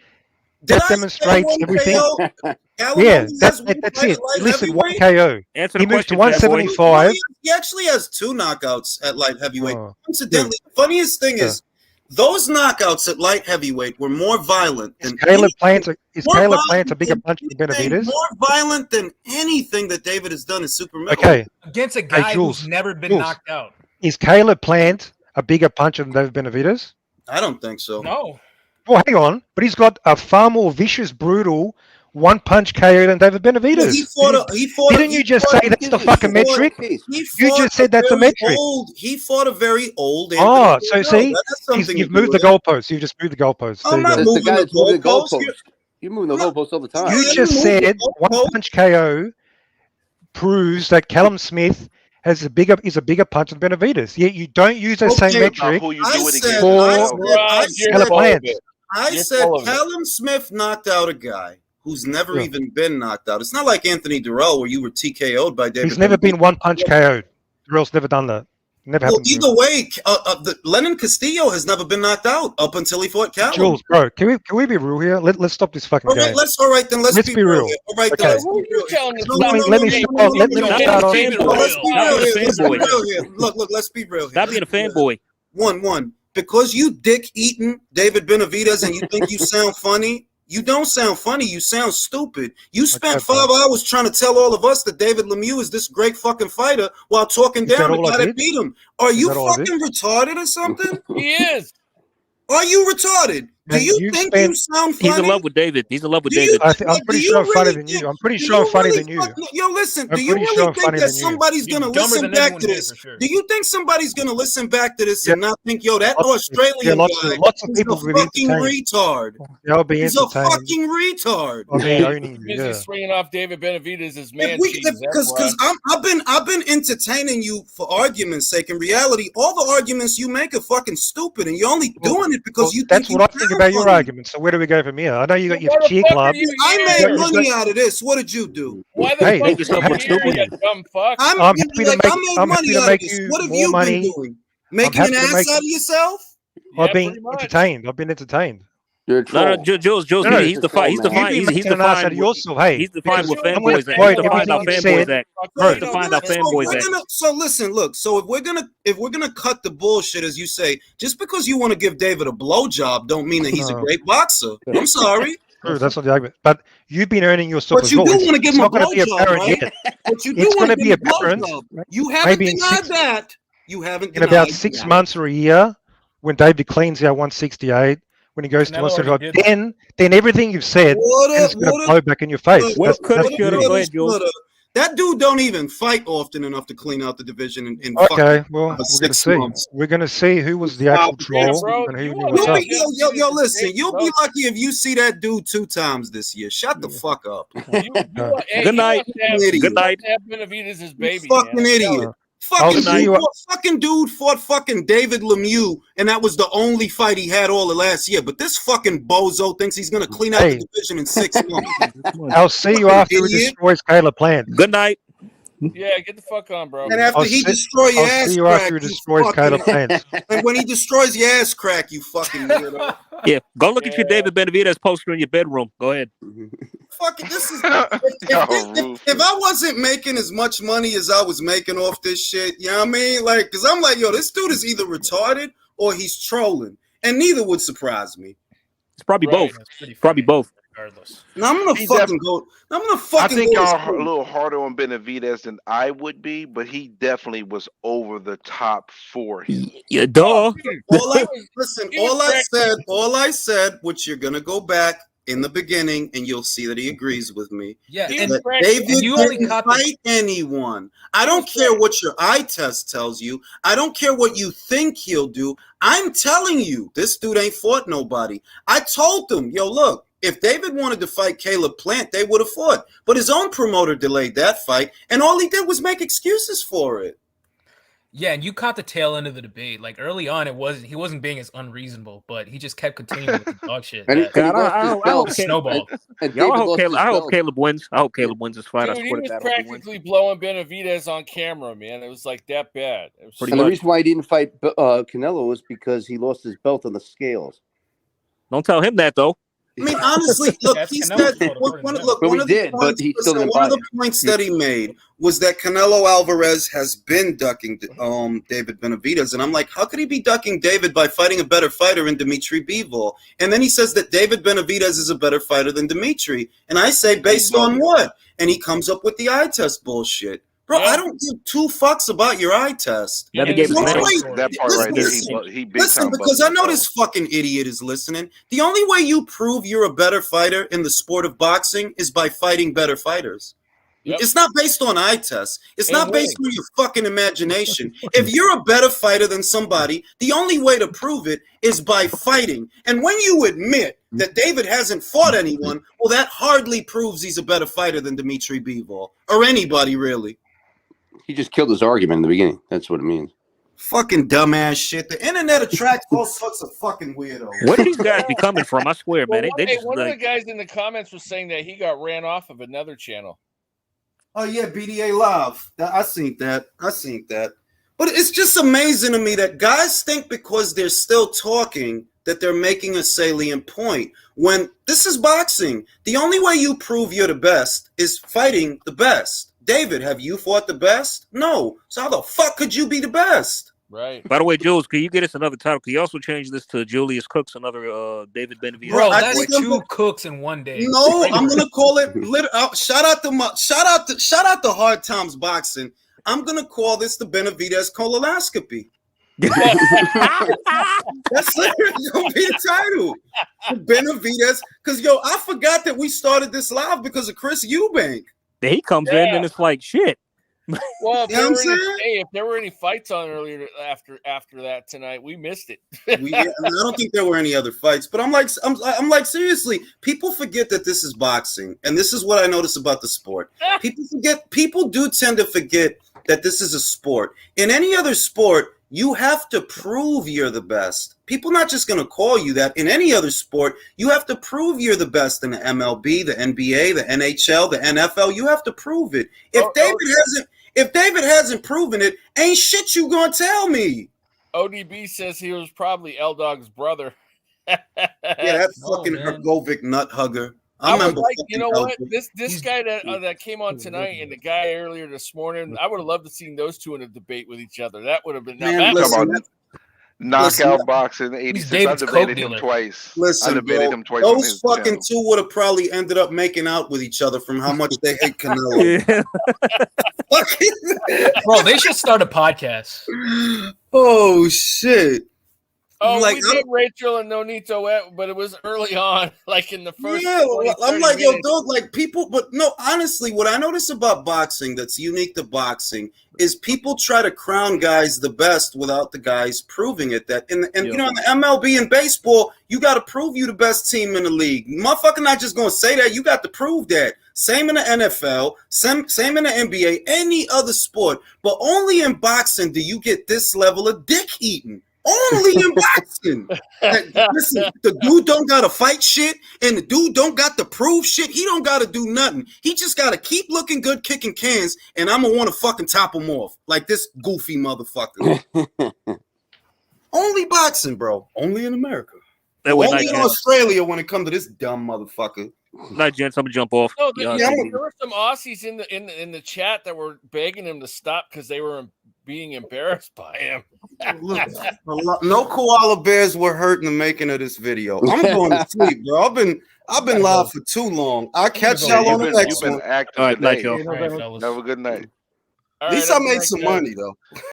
Speaker 1: Did I
Speaker 14: that
Speaker 1: say
Speaker 14: demonstrates
Speaker 1: one
Speaker 14: everything?
Speaker 1: KO? Callum
Speaker 14: Yeah,
Speaker 1: only has one
Speaker 14: that's
Speaker 1: fight
Speaker 14: it.
Speaker 1: at light
Speaker 14: You listed one
Speaker 1: heavyweight?
Speaker 14: KO.
Speaker 4: Answer
Speaker 14: He
Speaker 4: the
Speaker 14: moved to
Speaker 4: question, fanboy.
Speaker 14: 175.
Speaker 1: He actually has 2 knockouts at light heavyweight.
Speaker 14: Oh.
Speaker 1: Incidentally, the funniest thing is those knockouts at light heavyweight were more violent than
Speaker 14: Caleb Plant a
Speaker 1: violent
Speaker 14: bigger
Speaker 1: than
Speaker 14: punch than
Speaker 1: anything-
Speaker 14: Benavidez?
Speaker 1: More violent than anything that David has done in super middleweight.
Speaker 14: Okay.
Speaker 5: Against a guy
Speaker 14: Jules,
Speaker 5: who's never been
Speaker 14: Jules.
Speaker 5: knocked out.
Speaker 14: Is Caleb Plant a bigger puncher than David Benavidez?
Speaker 1: I don't think so.
Speaker 5: No.
Speaker 14: Well, hang on. But he's got a far more vicious, brutal one punch KO than David Benavidez.
Speaker 1: Well,
Speaker 14: Didn't you just say that's the fucking metric? You just said that's a metric.
Speaker 1: He fought a very old.
Speaker 14: Oh, so see, you've moved the goalposts. You've just moved the goalposts.
Speaker 1: I'm not moving the goalposts.
Speaker 21: You're moving the goalposts all the time.
Speaker 14: You just said one punch KO proves that Callum Smith is a bigger punch than Benavidez. Yet you don't use that same metric for Caleb Plant.
Speaker 1: I said Callum Smith knocked out a guy who's never even been knocked out. It's not like Anthony Durrell where you were TKO'd by David.
Speaker 14: He's never been one punch KO'd. Durrell's never done that. Never happened.
Speaker 1: Either way, Lennon Castillo has never been knocked out up until he fought Callum.
Speaker 14: Jules, bro, can we be real here? Let's stop this fucking game.
Speaker 1: Let's be real. All right,
Speaker 14: okay.
Speaker 1: let's be real.
Speaker 14: Let me start off.
Speaker 1: Look, let's be real here.
Speaker 4: Stop being a fanboy.
Speaker 1: One. Because you dick-eating David Benavidez and you think you sound funny, you don't sound funny. You sound stupid. You spent 5 hours trying to tell all of us that David Lemieux is this great fucking fighter while talking down the guy that beat him. Are you fucking retarded or something?
Speaker 2: He is.
Speaker 1: Are you retarded? Do you think you sound funny?
Speaker 4: He's in love with David. David.
Speaker 14: I'm pretty sure I'm funnier than you. I'm pretty sure I'm funnier than you.
Speaker 1: Yo, listen. Do you really think that somebody's gonna listen back to this? Do you think somebody's gonna listen back to this and not think, yo, that Australian guy is a fucking retard? He's a fucking retard.
Speaker 2: He's swinging off David Benavidez' man.
Speaker 1: Because I've been entertaining you for argument's sake. In reality, all the arguments you make are fucking stupid, and you're only doing it because you think
Speaker 14: what I think about your argument. So where do we go from here? I know you got your cheer club.
Speaker 1: I made money out of this. What did you do?
Speaker 2: Why the fuck you dumb fuck?
Speaker 1: I'm happy to make you what have you been doing? Making an ass out of yourself?
Speaker 14: I've been entertained.
Speaker 4: You're a troll. No, Jules, he's defined. He's defined. He's defined with fanboys. He's defined how fanboys act. He's defined how fanboys act.
Speaker 1: So listen, look. So if we're gonna cut the bullshit, as you say, just because you want to give David a blowjob, don't mean that he's a great boxer. I'm sorry.
Speaker 14: True, that's not the argument. But you've been earning your stuff.
Speaker 1: But you do want to give him a blowjob, right?
Speaker 14: But you do want to be apparent.
Speaker 1: You haven't denied that. You haven't.
Speaker 14: In about 6 months or a year, when David cleans out 168. When he goes to 175, then everything you've said is going to blow back in your face.
Speaker 1: That dude don't even fight often enough to clean out the division.
Speaker 14: Okay, well, we're going to see. We're going to see who was the actual troll and who was up.
Speaker 1: Yo, listen, you'll be lucky if you see that dude 2 times this year. Shut the fuck up.
Speaker 4: Good night.
Speaker 2: Good night. Benavidez is baby.
Speaker 1: Fucking idiot. Fucking dude fought fucking David Lemieux, and that was the only fight he had all the last year. But this fucking bozo thinks he's gonna clean out the division in 6 months.
Speaker 14: I'll see you after he destroys Caleb Plant.
Speaker 4: Good night.
Speaker 2: Yeah, get the fuck on, bro.
Speaker 1: And after he destroys your ass crack, and when he destroys your ass crack, you fucking weirdo.
Speaker 4: Yeah, go look at your David Benavidez poster in your bedroom. Go ahead.
Speaker 1: Fucking this is if I wasn't making as much money as I was making off this shit, you know what I mean? Like, because I'm like, yo, this dude is either retarded or he's trolling, and neither would surprise me.
Speaker 4: It's probably both. Probably both.
Speaker 2: Regardless.
Speaker 1: Now I'm gonna fucking go.
Speaker 11: I think y'all a little harder on Benavidez than I would be, but he definitely was over the top for him.
Speaker 4: Yeah, duh.
Speaker 1: All I said, which you're gonna go back in the beginning, and you'll see that he agrees with me.
Speaker 5: Yeah,
Speaker 1: and David didn't fight anyone. I don't care what your eye test tells you. I don't care what you think he'll do. I'm telling you, this dude ain't fought nobody. I told them, yo, look. If David wanted to fight Caleb Plant, they would have fought. But his own promoter delayed that fight, and all he did was make excuses for it.
Speaker 5: Yeah, and you caught the tail end of the debate. Like early on, he wasn't being as unreasonable, but he just kept continuing with the dog shit.
Speaker 4: I hope
Speaker 5: snowball.
Speaker 4: I hope Caleb wins. I hope Caleb wins this fight.
Speaker 2: Dude, he was practically blowing Benavidez on camera, man. It was like that bad.
Speaker 21: And the reason why he didn't fight Canelo was because he lost his belt on the scales.
Speaker 4: Don't tell him that, though.
Speaker 1: I mean, honestly, look, he said one of the points that he made was that Canelo Alvarez has been ducking David Benavidez, and I'm like, how could he be ducking David by fighting a better fighter in Dimitri Bivol? And then he says that David Benavidez is a better fighter than Dimitri, and I say, based on what? And he comes up with the eye test bullshit. Bro, I don't give 2 fucks about your eye test.
Speaker 11: That part right there, he big
Speaker 1: listen,
Speaker 11: time
Speaker 1: because I
Speaker 11: busted
Speaker 1: know
Speaker 11: his
Speaker 1: this fucking idiot is listening. The only way you prove you're a better fighter in the sport of boxing is by fighting better fighters.
Speaker 2: Yep.
Speaker 1: It's not based on eye tests. It's
Speaker 2: And
Speaker 1: not based on your fucking imagination. If you're a better fighter than somebody, the only way to prove it is by fighting. And when you admit that David hasn't fought anyone, well, that hardly proves he's a better fighter than Dimitri Bivol or anybody, really.
Speaker 21: He just killed his argument in the beginning. That's what it means.
Speaker 1: Fucking dumbass shit. The internet attracts all sorts of fucking weirdos.
Speaker 4: Where do these guys be coming from? I swear, man. They just
Speaker 2: one of the guys in the comments was saying that he got ran off of another channel.
Speaker 1: Oh yeah, BDA Live. I seen that. But it's just amazing to me that guys think because they're still talking that they're making a salient point. When this is boxing, the only way you prove you're the best is fighting the best. David, have you fought the best? No. So how the fuck could you be the best?
Speaker 2: Right.
Speaker 4: By the way, Jules, can you get us another title? Can you also change this to Julius Cooks, another David Benavidez?
Speaker 5: Bro, that's 2 cooks in one day.
Speaker 1: No, I'm gonna call it. Shout out to Hard Times Boxing. I'm gonna call this the Benavidez Colonoscopy. That's literally gonna be the title. Benavidez, because I forgot that we started this live because of Chris Eubank.
Speaker 4: He comes in and it's like shit.
Speaker 2: Well,
Speaker 1: You know what I'm
Speaker 2: if there were any fights on earlier after that tonight, we missed it.
Speaker 1: I don't think there were any other fights, but I'm like seriously, people forget that this is boxing, and this is what I notice about the sport. People do tend to forget that this is a sport. In any other sport, you have to prove you're the best. People not just going to call you that. In any other sport, you have to prove you're the best in the MLB, the NBA, the NHL, the NFL. You have to prove it. If David hasn't proven it, ain't shit you gonna tell me.
Speaker 2: ODB says he was probably L Dog's brother.
Speaker 1: Yeah, that fucking Hergovic nut hugger. I remember.
Speaker 2: You know what? This guy that came on tonight and the guy earlier this morning, I would have loved to seen those two in a debate with each other. That would have been
Speaker 11: knockout boxing 86. I debated him twice.
Speaker 1: Listen, those fucking two would have probably ended up making out with each other from how much they hate Canelo.
Speaker 5: Bro, they should start a podcast.
Speaker 1: Oh shit.
Speaker 2: Oh, we did Rachel and Nonito, but it was early on, like in the first.
Speaker 1: Yeah, I'm like, yo,
Speaker 2: minutes.
Speaker 1: dog, like people, but no, honestly, what I notice about boxing that's unique to boxing is people try to crown guys the best without the guys proving it. That in the MLB and baseball, you got to prove you the best team in the league. Motherfucker, not just gonna say that. You got to prove that. Same in the NFL, same in the NBA, any other sport, but only in boxing do you get this level of dick eating. Only in boxing. Listen, the dude don't gotta fight shit, and the dude don't got to prove shit. He don't gotta do nothing. He just gotta keep looking good, kicking cans, and I'm gonna want to fucking top him off like this goofy motherfucker. Only boxing, bro. Only in America. Only in Australia when it comes to this dumb motherfucker.
Speaker 4: Night, gents. I'm gonna jump off.
Speaker 2: No, there were some Aussies in the chat that were begging him to stop because they were being embarrassed by him.
Speaker 1: Look, no koala bears were hurt in the making of this video. I'm going to sleep, bro. I've been live for too long. I'll catch y'all on the next one.
Speaker 11: All right, night, y'all. Have a good night.
Speaker 1: At least I made some money though.